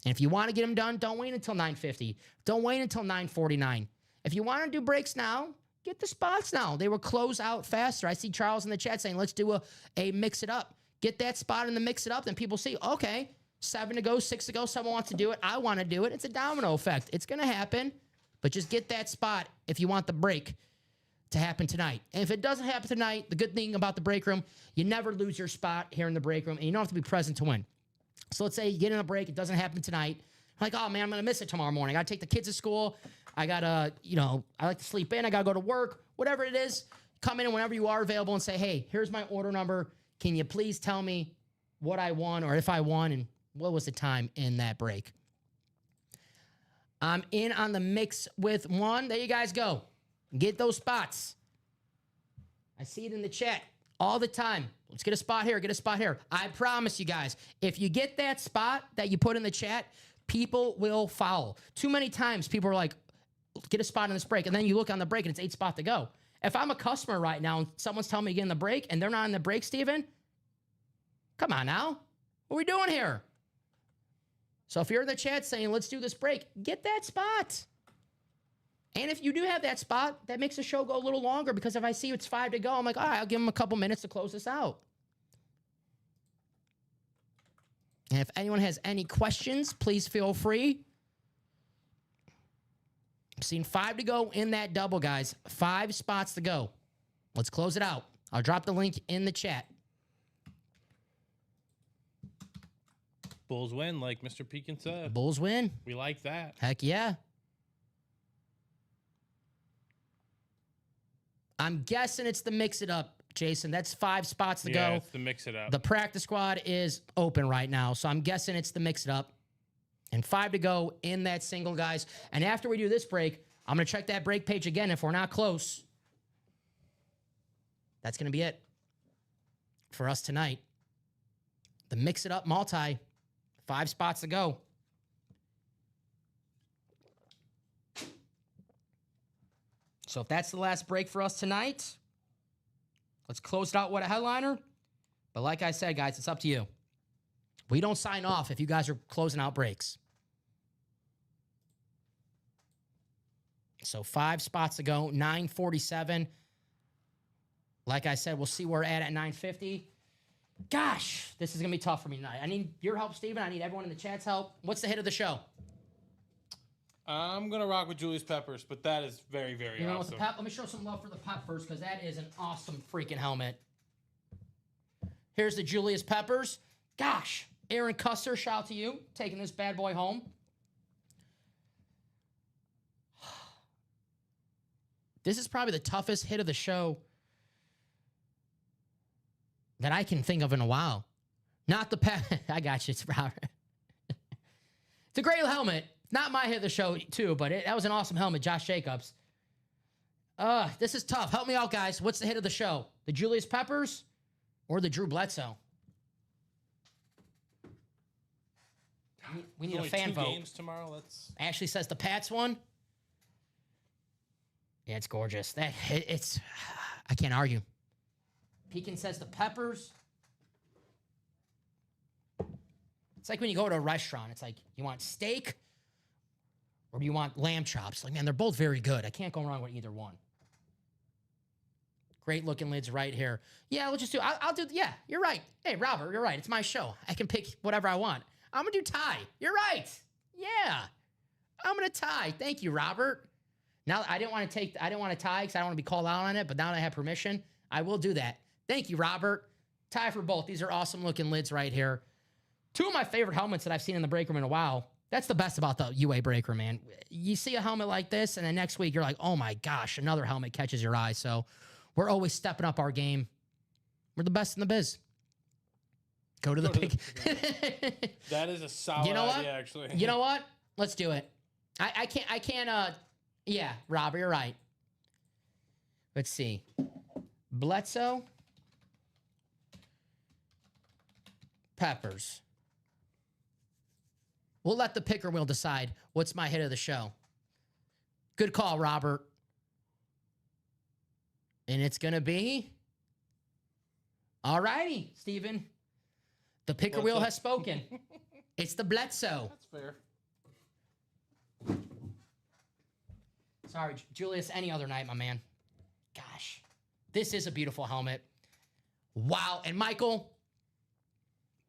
And if you want to get them done, don't wait until 9:50. Don't wait until 9:49. If you want to do breaks now, get the spots now. They will close out faster. I see Charles in the chat saying, let's do a mix it up. Get that spot in the mix it up. Then people see, okay, 7 to go, 6 to go. Someone wants to do it. I want to do it. It's a domino effect. It's going to happen. But just get that spot if you want the break to happen tonight. And if it doesn't happen tonight, the good thing about the break room, you never lose your spot here in the break room, and you don't have to be present to win. So let's say you get in a break, it doesn't happen tonight. I'm like, oh man, I'm going to miss it tomorrow morning. I got to take the kids to school. I got to, I like to sleep in. I got to go to work, whatever it is. Come in whenever you are available and say, hey, here's my order number. Can you please tell me what I won or if I won and what was the time in that break? I'm in on the mix with one. There you guys go. Get those spots. I see it in the chat all the time. Let's get a spot here, get a spot here. I promise you guys, if you get that spot that you put in the chat, people will follow. Too many times people are like, get a spot in this break, and then you look on the break and it's 8 spots to go. If I'm a customer right now and someone's telling me to get in the break and they're not in the break, Steven, come on now. What are we doing here? So if you're in the chat saying, let's do this break, get that spot. And if you do have that spot, that makes the show go a little longer because if I see it's 5 to go, I'm like, all right, I'll give them a couple minutes to close this out. And if anyone has any questions, please feel free. I've seen 5 to go in that double, guys. 5 spots to go. Let's close it out. I'll drop the link in the chat. Bulls win, like Mr. Pekin said. Bulls win. We like that. Heck yeah. I'm guessing it's the mix it up, Jason. That's 5 spots to go. Yeah, it's the mix it up. The practice squad is open right now, so I'm guessing it's the mix it up. And 5 to go in that single, guys. And after we do this break, I'm going to check that break page again. If we're not close, that's going to be it for us tonight. The mix it up multi, 5 spots to go. So if that's the last break for us tonight, let's close it out with a headliner. But like I said, guys, it's up to you. We don't sign off if you guys are closing out breaks. So 5 spots to go, 9:47. Like I said, we'll see where we're at 9:50. Gosh, this is going to be tough for me tonight. I need your help, Steven. I need everyone in the chat's help. What's the hit of the show? I'm going to rock with Julius Peppers, but that is very, very awesome. Let me show some love for the Pep first because that is an awesome freaking helmet. Here's the Julius Peppers. Gosh, Aaron Cusser, shout out to you, taking this bad boy home. This is probably the toughest hit of the show that I can think of in a while. Not the Pep. I got you, it's Robert. It's a great helmet. Not my hit of the show, too, but that was an awesome helmet, Josh Jacobs. This is tough. Help me out, guys. What's the hit of the show? The Julius Peppers or the Drew Bledsoe? We need a fan vote. Games tomorrow. Ashley says the Pats one. Yeah, it's gorgeous. It's I can't argue. Pekin says the Peppers. It's like when you go to a restaurant. It's like, you want steak or do you want lamb chops? Like, man, they're both very good. I can't go wrong with either one. Great looking lids right here. Yeah, we'll just do, I'll do, yeah, you're right. Hey, Robert, you're right. It's my show. I can pick whatever I want. I'm going to do tie. You're right. Yeah. I'm going to tie. Thank you, Robert. Now, I didn't want to tie because I don't want to be called out on it, but now that I have permission, I will do that. Thank you, Robert. Tie for both. These are awesome looking lids right here. 2 of my favorite helmets that I've seen in the break room in a while. That's the best about the UA break room, man. You see a helmet like this, and then next week you're like, oh my gosh, another helmet catches your eye. So we're always stepping up our game. We're the best in the biz. Go to the pick. That is a solid You know what? idea, actually. You know what? Let's do it. I can't, yeah, Robert, you're right. Let's see. Bledsoe. Peppers. We'll let the picker wheel decide what's my hit of the show. Good call, Robert. And it's going to be... All righty, Steven. The picker wheel has spoken. It's the Bledsoe. That's fair. Sorry, Julius, any other night, my man. Gosh, this is a beautiful helmet. Wow. And Michael,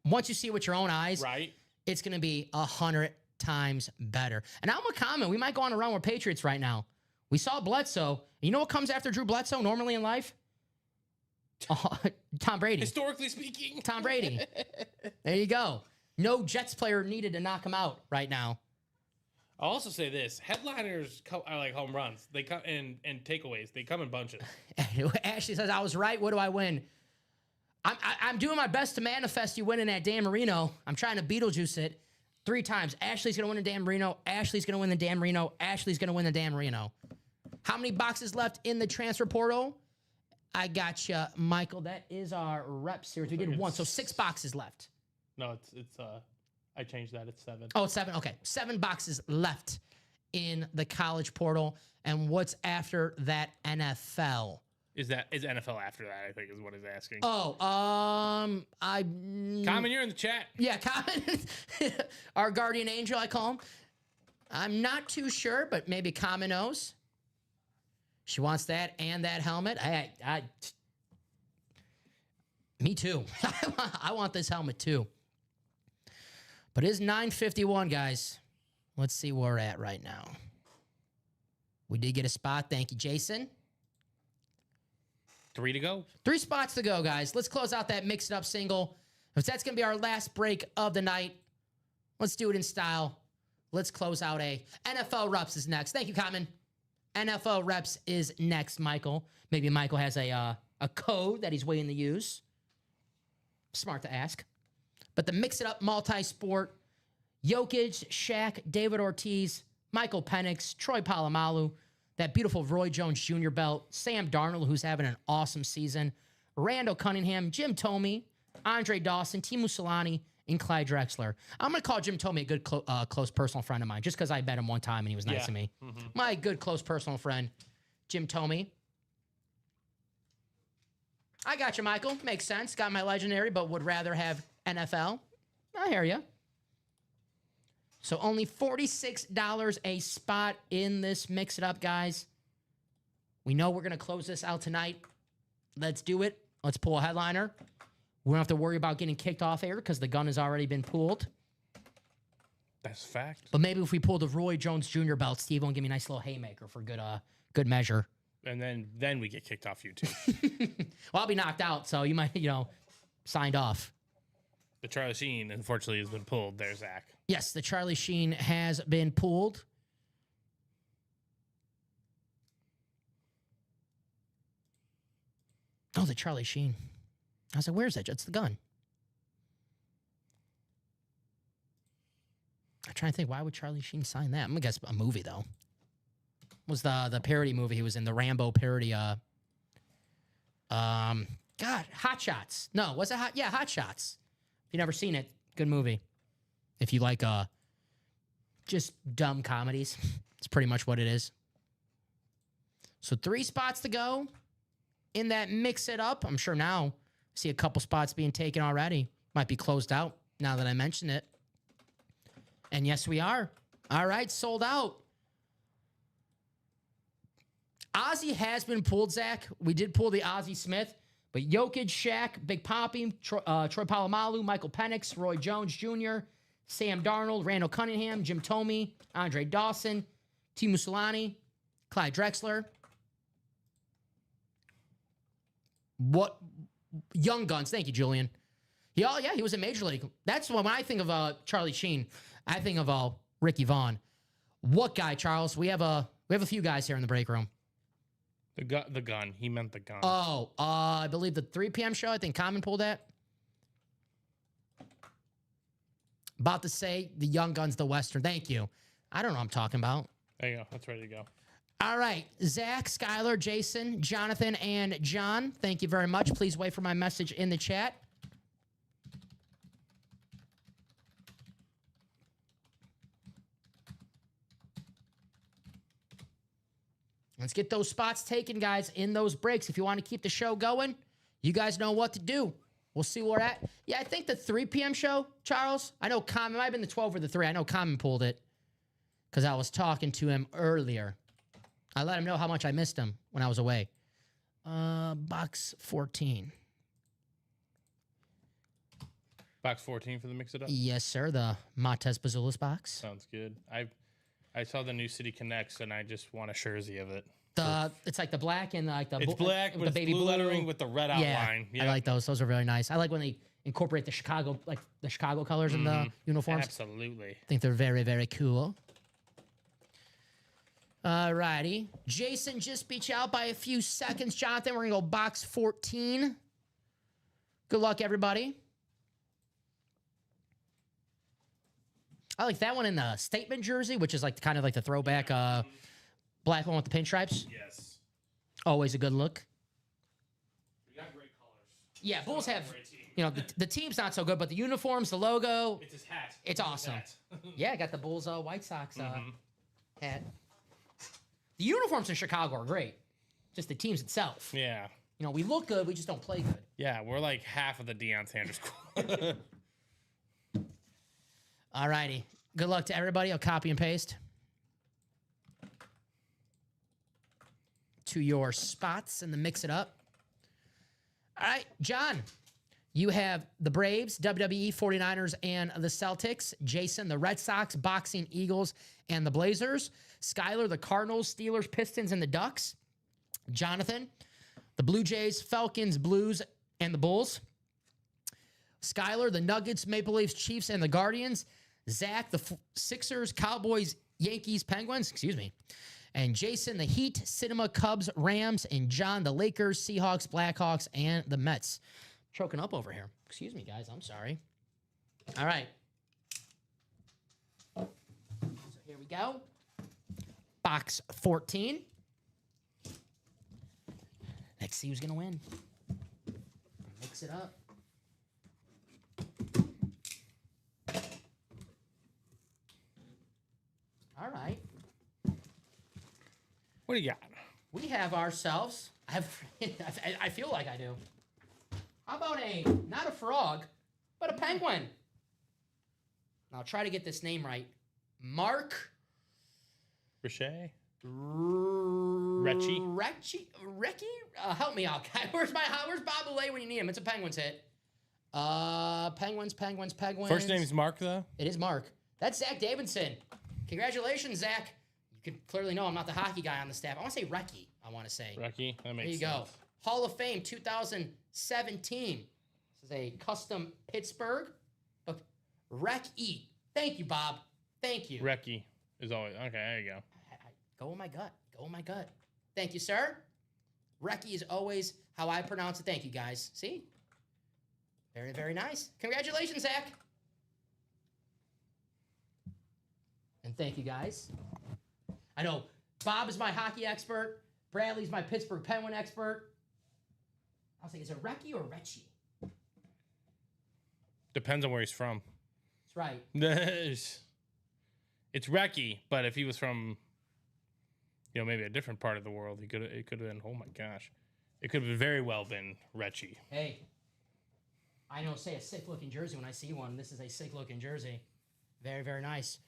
once you see it with your own eyes, Right. it's going to be 100 times better. And I'm a comment. We might go on a run with Patriots right now. We saw Bledsoe. You know what comes after Drew Bledsoe normally in life? Tom Brady. Historically speaking. Tom Brady. There you go. No Jets player needed to knock him out right now. I'll also say this: headliners are like home runs. They come and takeaways. They come in bunches. Ashley says, I was right. What do I win? I'm doing my best to manifest you winning at Dan Marino. I'm trying to Beetlejuice it 3 times. Ashley's going to win the Dan Marino. Ashley's going to win the Dan Marino. Ashley's going to win the Dan Marino. How many boxes left in the transfer portal? I got you, Michael. That is our rep series. We did 1, so 6 boxes left. No, it's I changed that. It's 7. Oh, it's 7. Okay. 7 boxes left in the college portal. And what's after that? NFL. Is NFL after that? I think is what he's asking. Oh, Common, you're in the chat. Yeah, Common. Our guardian angel, I call him. I'm not too sure, but maybe Common knows. She wants that and that helmet. Me too. I want this helmet too. But it is 9:51, guys. Let's see where we're at right now. We did get a spot. Thank you, Jason. 3 to go. 3 spots to go, guys. Let's close out that Mix It Up single. If that's going to be our last break of the night, let's do it in style. Let's close out a NFL Reps is next. Thank you, Common. NFL Reps is next, Michael. Maybe Michael has a code that he's waiting to use. Smart to ask. But the Mix It Up multi-sport, Jokic, Shaq, David Ortiz, Michael Penix, Troy Polamalu, that beautiful Roy Jones Jr. belt, Sam Darnold, who's having an awesome season, Randall Cunningham, Jim Thome, Andre Dawson, Teemu Selanne, and Clyde Drexler. I'm going to call Jim Thome a good close personal friend of mine just because I bet him one time and he was nice to me. Mm-hmm. My good close personal friend, Jim Thome. I got you, Michael. Makes sense. Got my legendary, but would rather have NFL. I hear you. So only $46 a spot in this Mix It Up, guys. We know we're going to close this out tonight. Let's do it. Let's pull a headliner. We don't have to worry about getting kicked off air because the gun has already been pulled. That's a fact. But maybe if we pull the Roy Jones Jr. belt, Steve won't give me a nice little haymaker for good measure. And then we get kicked off YouTube. Well, I'll be knocked out, so you might, signed off. The Charlie Sheen, unfortunately, has been pulled. There's Zach. Yes, the Charlie Sheen has been pulled. Oh, the Charlie Sheen. I was like, where's that? It's the gun. I'm trying to think, why would Charlie Sheen sign that? I'm going to guess a movie, though. It was the parody movie he was in, the Rambo parody. God, Hot Shots. No, was it Hot? Yeah, Hot Shots. If you've never seen it, good movie. If you like just dumb comedies, it's pretty much what it is. So 3 spots to go in that Mix It Up. I'm sure now I see a couple spots being taken already. Might be closed out now that I mention it. And yes, we are. All right, sold out. Ozzy has been pulled, Zach. We did pull the Ozzy Smith. But Jokic, Shaq, Big Papi, Troy Polamalu, Michael Penix, Roy Jones Jr., Sam Darnold, Randall Cunningham, Jim Thome, Andre Dawson, Teemu Selanne, Clyde Drexler. What young guns? Thank you, Julian. He was in Major League. That's when I think of Charlie Sheen, I think of Ricky Vaughn. What guy, Charles? We have a few guys here in the break room. The gun. He meant the gun. Oh, I believe the 3 p.m. show. I think Common pulled that. About to say the Young Guns, the Western. Thank you. I don't know what I'm talking about. There you go. That's ready to go. All right. Zach, Skylar, Jason, Jonathan, and John, thank you very much. Please wait for my message in the chat. Let's get those spots taken, guys, in those breaks. If you want to keep the show going, you guys know what to do. We'll see where we're at. Yeah, I think the 3 p.m. show, Charles, I know it might have been the 12 or the 3. I know Common pulled it because I was talking to him earlier. I let him know how much I missed him when I was away. Box 14. Box 14 for the Mix It Up? Yes, sir. The Montez Bazulis box. Sounds good. I saw the New City Connects, and I just want a jersey of it. It's like the black and like the It's black with with the baby blue lettering with the red outline. I like those. Those are very nice. I like when they incorporate the Chicago colors in the uniforms. Absolutely. I think they're very, very cool. All righty. Jason just beat you out by a few seconds. Jonathan, we're going to go box 14. Good luck, everybody. I like that one in the statement jersey, which is like kind of like the throwback black one with the pinstripes. Yes. Always a good look. We got great colors. Yeah, Bulls have, Great team. you know, the team's not so good, but the uniforms, the logo, It's his hat. it's awesome. Hat. Yeah, I got the Bulls White Sox hat. The uniforms in Chicago are great. Just the teams itself. Yeah. You know, we look good, we just don't play good. Yeah, we're like half of the Deion Sanders squad. All righty. Good luck to everybody. I'll copy and paste to your spots and then mix it up. All right, John, you have the Braves, WWE, 49ers, and the Celtics. Jason, the Red Sox, Boxing, Eagles, and the Blazers. Skylar, the Cardinals, Steelers, Pistons, and the Ducks. Jonathan, the Blue Jays, Falcons, Blues, and the Bulls. Skylar, the Nuggets, Maple Leafs, Chiefs, and the Guardians. Zach, the Sixers, Cowboys, Yankees, Penguins, and Jason, the Heat, Cinema, Cubs, Rams, and John, the Lakers, Seahawks, Blackhawks, and the Mets. Choking up over here. Excuse me, guys. I'm sorry. All right. So here we go. Box 14. Let's see who's going to win. Mix it up. All right. What do you got? We have ourselves. I feel like I do. How about not a frog, but a penguin? I'll try to get this name right. Mark Richey? Recchi? Help me out, guy. Where's Bob Boulay when you need him? It's a Penguins hit. Penguins. First name's Mark, though? It is Mark. That's Zach Davidson. Congratulations, Zach. You can clearly know I'm not the hockey guy on the staff. I want to say Recchi. Recchi? That makes sense. There you go. Hall of Fame 2017. This is a custom Pittsburgh. Look, Recchi. Thank you, Bob. Thank you. Recchi is always... Okay, there you go. Go with my gut. Thank you, sir. Recchi is always how I pronounce it. Thank you, guys. See? Very, very nice. Congratulations, Zach. And thank you, guys. I know Bob is my hockey expert. Bradley's my Pittsburgh Penguin expert. I'll say, is it Recchi or Recchi? Depends on where he's from. That's right. It's Recchi, but if he was from, maybe a different part of the world, it could have been, oh my gosh. It could have very well been Recchi. Hey, I know, say a sick-looking jersey when I see one. This is a sick-looking jersey. Very, very nice.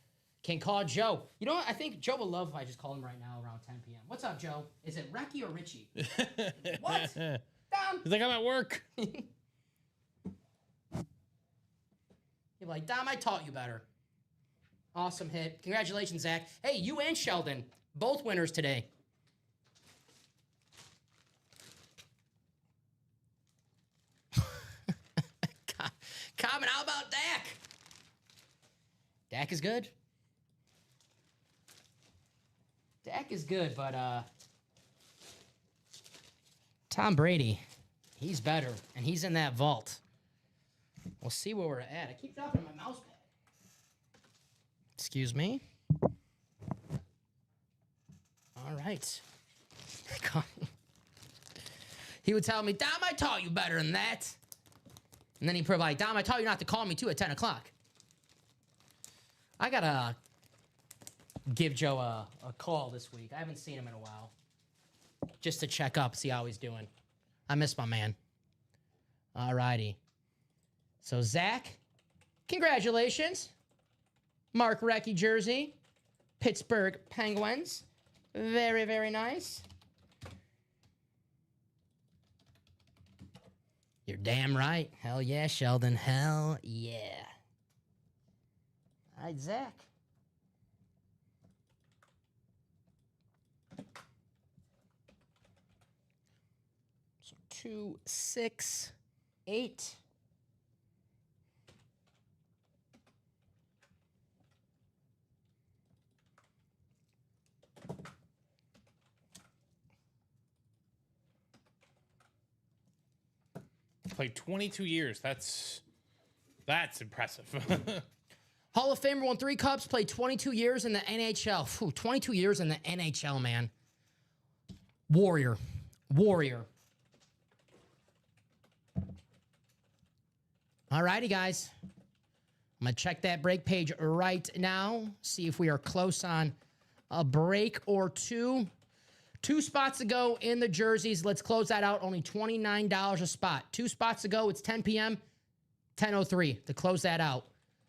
Can call Joe. You know what? I think Joe will love if I just call him right now around 10 p.m. What's up, Joe? Is it Recchi or Richie? What? Dom. He's like, I'm at work. You're like, Dom, I taught you better. Awesome hit. Congratulations, Zach. Hey, you and Sheldon, both winners today. Comment, how about Dak? Dak is good. Dak is good, but Tom Brady, he's better, and he's in that vault. We'll see where we're at. I keep dropping my mouse pad. Excuse me. All right. He would tell me, Dom, I taught you better than that. And then he'd provide, Dom, I taught you not to call me too at 10 o'clock. I got to give Joe a call this week. I haven't seen him in a while. Just to check up, see how he's doing. I miss my man. All righty. So, Zach, congratulations. Mark Recchi jersey. Pittsburgh Penguins. Very, very nice. You're damn right. Hell yeah, Sheldon. Hell yeah. All right, Zach. So 2, 6, 8. Played 22 years. That's impressive. Hall of Famer won 3 cups, played 22 years in the NHL. Phew, 22 years in the NHL, man. Warrior. All righty, guys. I'm going to check that break page right now. See if we are close on a break or two. 2 spots to go in the jerseys. Let's close that out. Only $29 a spot. 2 spots to go. It's 10 p.m., 10:03 to close that out.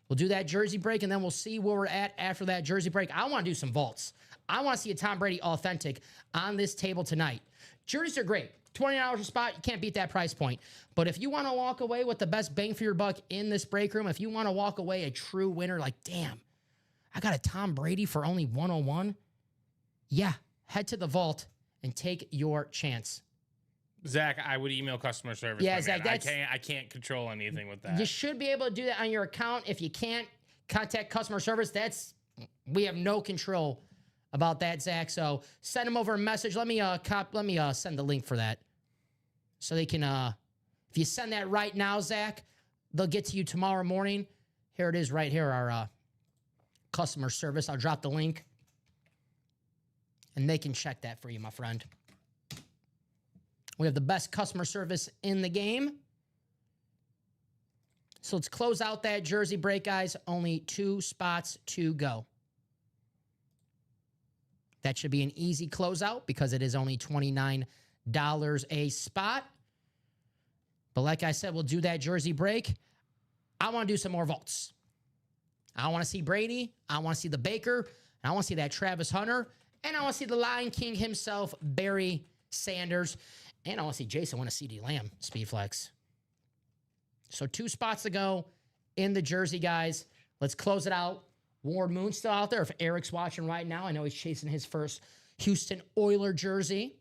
We'll do that jersey break, and then we'll see where we're at after that jersey break. I want to do some vaults. I want to see a Tom Brady authentic on this table tonight. Jerseys are great. $20 a spot. You can't beat that price point. But if you want to walk away with the best bang for your buck in this break room, if you want to walk away a true winner, like, damn, I got a Tom Brady for only 101. Yeah. Head to the vault and take your chance. Zach, I would email customer service. Yeah, Zach, I can't control anything with that. You should be able to do that on your account. If you can't, contact customer service. We have no control about that, Zach. So send them over a message. Let me send the link for that, so they can. If you send that right now, Zach, they'll get to you tomorrow morning. Here it is, right here. Our customer service. I'll drop the link. And they can check that for you, my friend. We have the best customer service in the game. So let's close out that jersey break, guys. Only 2 spots to go. That should be an easy closeout because it is only $29 a spot. But like I said, we'll do that jersey break. I want to do some more vaults. I want to see Brady. I want to see the Baker. And I want to see that Travis Hunter. And I want to see the Lion King himself, Barry Sanders. And I want to see Jason win a CD Lamb speed flex. So 2 spots to go in the jersey, guys. Let's close it out. Ward Moon's still out there. If Eric's watching right now, I know he's chasing his first Houston Oiler jersey.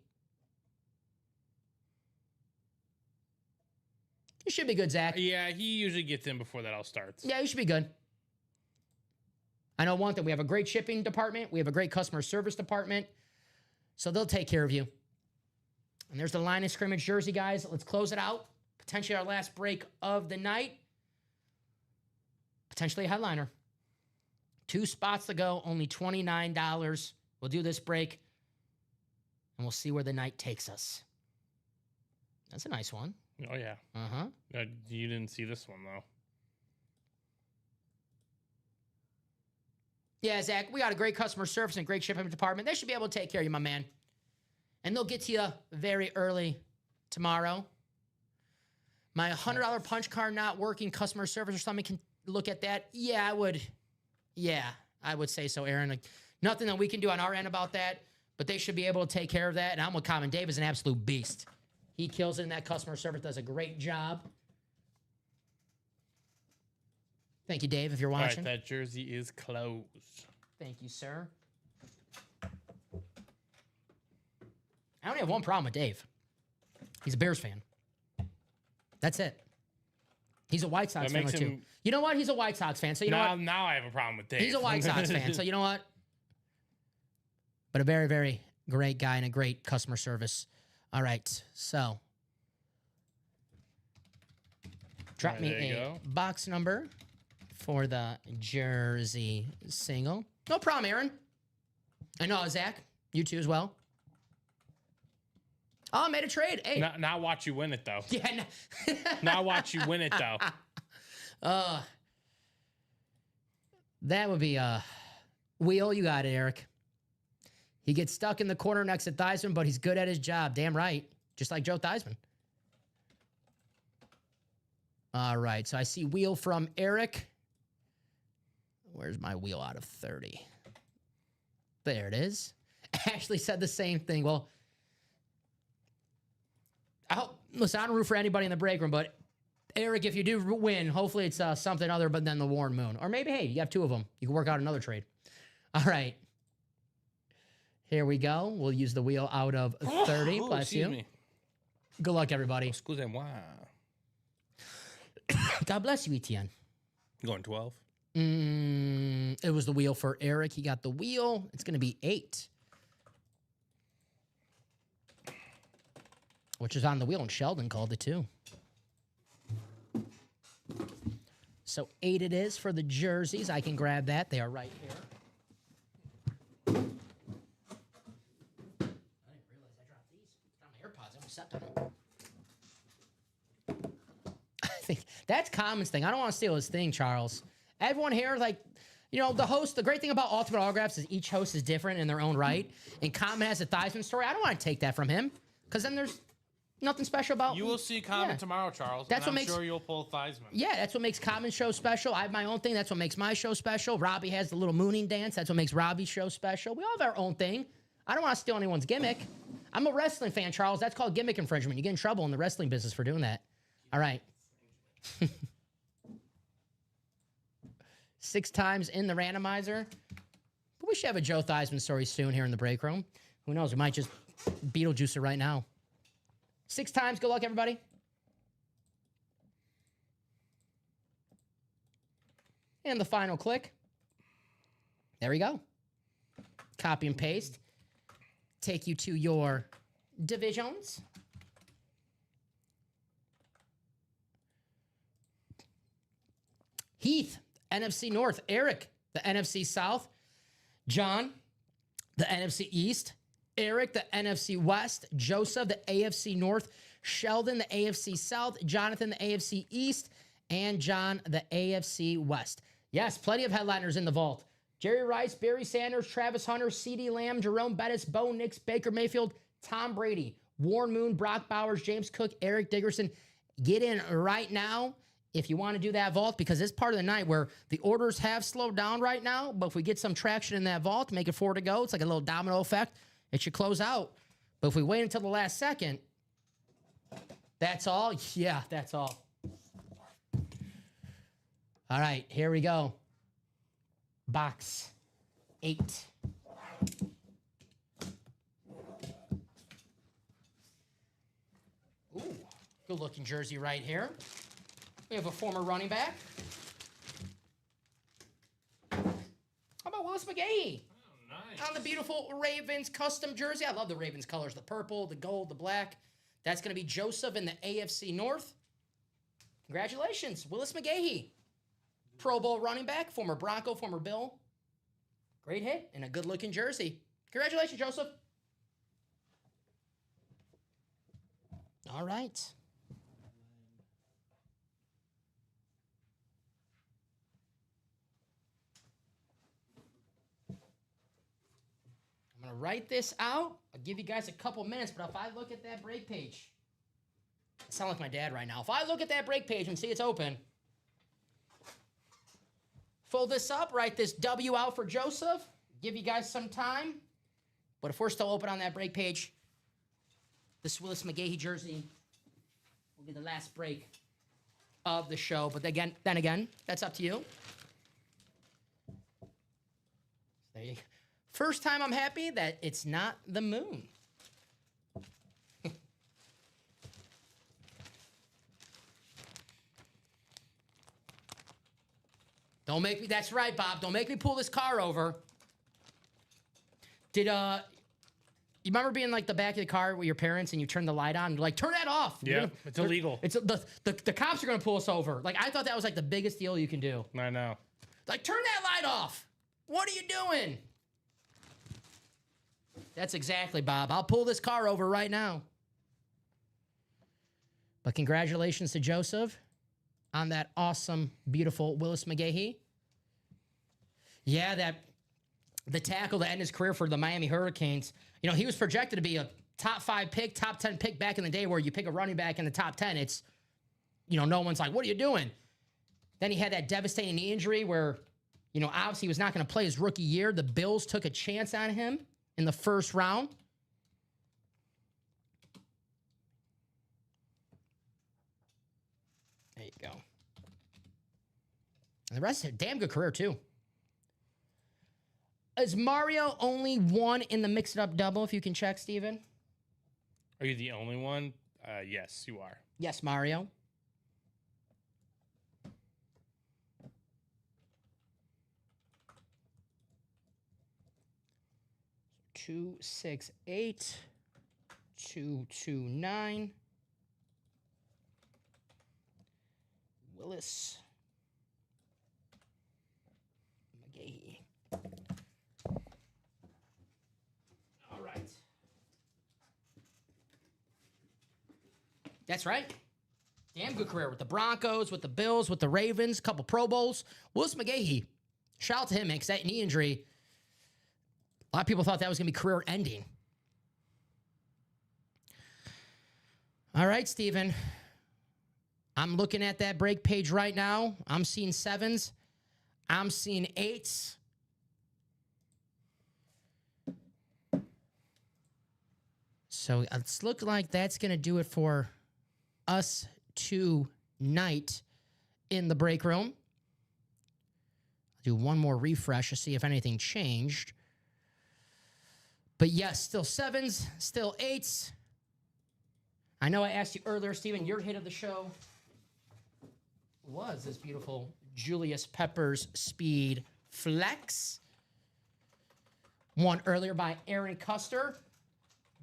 You should be good, Zach. Yeah, he usually gets in before that all starts. Yeah, you should be good. I know one thing. We have a great shipping department. We have a great customer service department. So they'll take care of you. And there's the line of scrimmage jersey, guys. Let's close it out. Potentially our last break of the night. Potentially a headliner. 2 spots to go. Only $29. We'll do this break. And we'll see where the night takes us. That's a nice one. Oh, yeah. Uh-huh. You didn't see this one, though. Yeah, Zach, we got a great customer service and great shipping department. They should be able to take care of you, my man. And they'll get to you very early tomorrow. My $100 punch card not working, customer service or something can look at that. Yeah, I would. Yeah, I would say so, Aaron. Like, nothing that we can do on our end about that, but they should be able to take care of that. And I'm with Common Dave is an absolute beast. He kills it in that customer service, does a great job. Thank you, Dave, if you're watching. All right, that jersey is closed. Thank you, sir. I only have one problem with Dave. He's a Bears fan. That's it. He's a White Sox fan, too. You know what? He's a White Sox fan, so you know what? Now I have a problem with Dave. He's a White Sox fan, so you know what? But a very, very great guy and a great customer service. All right, so drop me a box number for the jersey single. No problem, Aaron. I know, Zach. You too as well. Oh, I made a trade. Hey. Now watch you win it, though. Yeah. Now watch you win it, though. That would be Wheel. You got it, Eric. He gets stuck in the corner next to Theismann, but he's good at his job. Damn right. Just like Joe Theismann. All right. So I see Wheel from Eric. Where's my wheel out of 30? There it is. Ashley said the same thing. Well, listen, I don't root for anybody in the break room, but Eric, if you do win, hopefully it's something other but than the Warren Moon. Or maybe, hey, you have two of them. You can work out another trade. All right. Here we go. We'll use the wheel out of 30. Bless you. Me. Good luck, everybody. Excusez-moi. God bless you, Etienne. Going 12. It was the wheel for Eric. He got the wheel. It's going to be 8. Which is on the wheel, and Sheldon called it too. So 8 it is for the jerseys. I can grab that. They are right here. I didn't realize I dropped these. Got my AirPods. I almost stepped on them. I think that's Common's thing. I don't want to steal his thing, Charles. Everyone here, like, you know, the host, the great thing about Ultimate Autographs is each host is different in their own right. And Common has a Theismann story. I don't want to take that from him because then there's nothing special about You will see Common tomorrow, Charles. That's and what I'm makes- sure you'll pull Theismann. Yeah, that's what makes Common's show special. I have my own thing. That's what makes my show special. Robbie has the little mooning dance. That's what makes Robbie's show special. We all have our own thing. I don't want to steal anyone's gimmick. I'm a wrestling fan, Charles. That's called gimmick infringement. You get in trouble in the wrestling business for doing that. All right. 6 times in the randomizer. But we should have a Joe Theismann story soon here in the break room. Who knows? We might just Beetlejuice it right now. 6 times. Good luck, everybody. And the final click. There we go. Copy and paste. Take you to your divisions. Heath, NFC North. Eric, the NFC South. John, the NFC East. Eric, the NFC West. Joseph, the AFC North. Sheldon, the AFC South. Jonathan, the AFC East. And John, the AFC West. Yes, plenty of headliners in the vault. Jerry Rice, Barry Sanders, Travis Hunter, CeeDee Lamb, Jerome Bettis, Bo Nix, Baker Mayfield, Tom Brady, Warren Moon, Brock Bowers, James Cook, Eric Dickerson. Get in right now if you want to do that vault because it's part of the night where the orders have slowed down right now. But if we get some traction in that vault, make it 4 to go. It's like a little domino effect. It should close out. But if we wait until the last second, that's all. Yeah, that's all. All right, here we go. Box 8. Ooh, good looking jersey right here. We have a former running back. How about Willis McGahee? Oh, nice. On the beautiful Ravens custom jersey. I love the Ravens colors, the purple, the gold, the black. That's going to be Joseph in the AFC North. Congratulations, Willis McGahee. Pro Bowl running back, former Bronco, former Bill. Great hit and a good-looking jersey. Congratulations, Joseph. All right. I'm going to write this out. I'll give you guys a couple minutes, but if I look at that break page, I sound like my dad right now. If I look at that break page and see it's open, fold this up, write this W out for Joseph, give you guys some time. But if we're still open on that break page, this Willis McGahee jersey will be the last break of the show. But then again, that's up to you. There you go. First time I'm happy that it's not the moon. Don't make me, that's right, Bob. Don't make me pull this car over. Did You remember being like the back of the car with your parents and you turn the light on and you're like, turn that off. Yeah, it's illegal. It's the cops are gonna pull us over. Like I thought that was like the biggest deal you can do. I know. Like turn that light off. What are you doing? That's exactly, Bob. I'll pull this car over right now. But congratulations to Joseph on that awesome, beautiful Willis McGahee. Yeah, the tackle to end his career for the Miami Hurricanes. You know, he was projected to be a top 5 pick, top 10 pick back in the day where you pick a running back in the top 10. It's, you know, no one's like, what are you doing? Then he had that devastating knee injury where, you know, obviously he was not going to play his rookie year. The Bills took a chance on him in the first round. There you go. And the rest of it, damn good career, too. Is Mario only one in the mix-it-up double, if you can check, Steven? Are you the only one? Yes, you are. Yes, Mario. Two, 6, 8, 2, 2, 9. Willis McGahee. All right. That's right. Damn good career with the Broncos, with the Bills, with the Ravens, couple Pro Bowls. Willis McGahee. Shout out to him, man, because that knee injury, a lot of people thought that was going to be career ending. All right, Steven. I'm looking at that break page right now. I'm seeing 7s. I'm seeing 8s. So it's looking like that's going to do it for us tonight in the break room. I'll do one more refresh to see if anything changed. But yes, still 7s, still 8s. I know I asked you earlier, Steven, your hit of the show was this beautiful Julius Peppers Speed Flex. One earlier by Aaron Custer.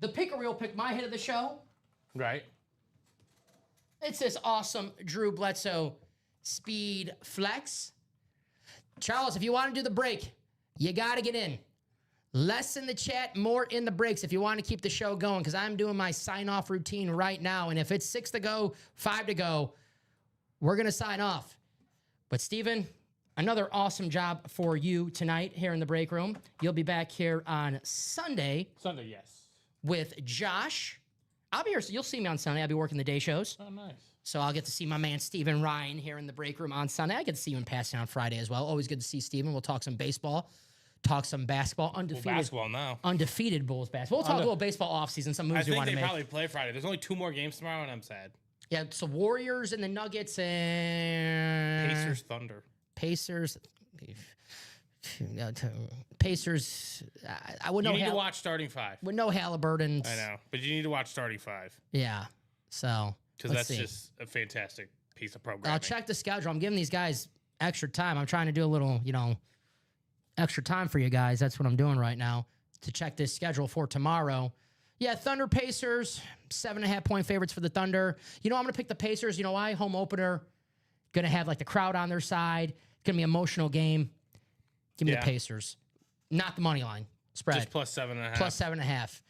The pick-a-reel pick my hit of the show. Right. It's this awesome Drew Bledsoe Speed Flex. Charles, if you want to do the break, you got to get in. Less in the chat, more in the breaks if you want to keep the show going, because I'm doing my sign-off routine right now, and if it's 6 to go, 5 to go, we're going to sign off. But, Steven, another awesome job for you tonight here in the break room. You'll be back here on Sunday. Sunday, yes. With Josh. I'll be here. So you'll see me on Sunday. I'll be working the day shows. Oh, nice. So I'll get to see my man Steven Ryan here in the break room on Sunday. I get to see you in passing on Friday as well. Always good to see Steven. We'll talk some baseball. Talk some basketball. Undefeated. Well, basketball now. Undefeated Bulls basketball. We'll talk a little baseball offseason. Some moves we want to make. I think they probably play Friday. There's only 2 more games tomorrow, and I'm sad. Yeah, it's the Warriors and the Nuggets and Pacers, Thunder. Pacers. Pacers. I would know. You need to watch starting 5. With no Halliburton's. I know, but you need to watch starting 5. Yeah. So because that's just a fantastic piece of programming. I'll check the schedule. I'm giving these guys extra time. I'm trying to do a little, extra time for you guys. That's what I'm doing right now to check this schedule for tomorrow. Yeah, Thunder Pacers, 7.5-point favorites for the Thunder. I'm going to pick the Pacers. You know why? Home opener. Going to have the crowd on their side. Going to be an emotional game. Give me the Pacers. Not the money line. Spread. Just plus 7.5. Plus 7.5.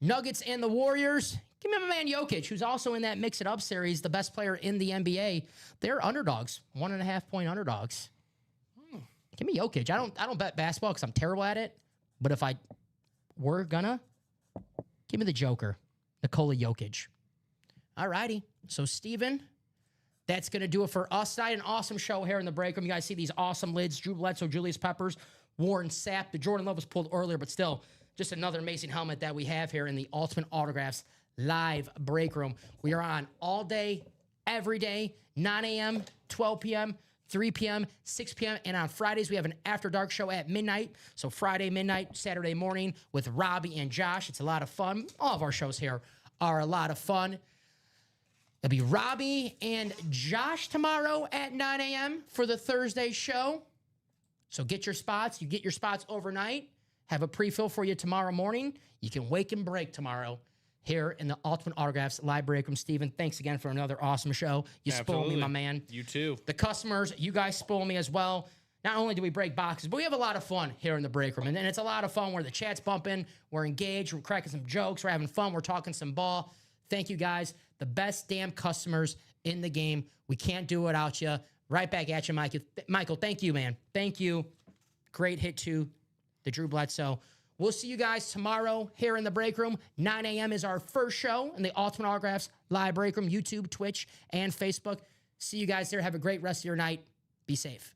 Nuggets and the Warriors. Give me my man Jokic, who's also in that Mix It Up series, the best player in the NBA. They're underdogs. 1.5-point underdogs. Give me Jokic. I don't bet basketball because I'm terrible at it. But if I were gonna, give me the Joker, Nikola Jokic. All righty. So, Steven, that's going to do it for us tonight. An awesome show here in the break room. You guys see these awesome lids. Drew Bledsoe, Julius Peppers, Warren Sapp. The Jordan Love was pulled earlier, but still, just another amazing helmet that we have here in the Ultimate Autographs live break room. We are on all day, every day, 9 a.m., 12 p.m., 3 p.m., 6 p.m., and on Fridays, we have an After Dark show at midnight. So Friday midnight, Saturday morning with Robbie and Josh. It's a lot of fun. All of our shows here are a lot of fun. It'll be Robbie and Josh tomorrow at 9 a.m. for the Thursday show. So get your spots. You get your spots overnight. have a pre-fill for you tomorrow morning. You can wake and break tomorrow here in the Ultimate Autographs Live Break Room. Steven, thanks again for another awesome show. You spoiled me, my man. You too. The customers, you guys spoil me as well. Not only do we break boxes, but we have a lot of fun here in the break room. And it's a lot of fun where the chat's bumping, we're engaged, we're cracking some jokes, we're having fun, we're talking some ball. Thank you guys. The best damn customers in the game. We can't do it without you. Right back at you, Michael. Michael, thank you, man. Thank you. Great hit to the Drew Bledsoe. We'll see you guys tomorrow here in the break room. 9 a.m. is our first show in the Ultimate Autographs Live Break Room, YouTube, Twitch, and Facebook. See you guys there. Have a great rest of your night. Be safe.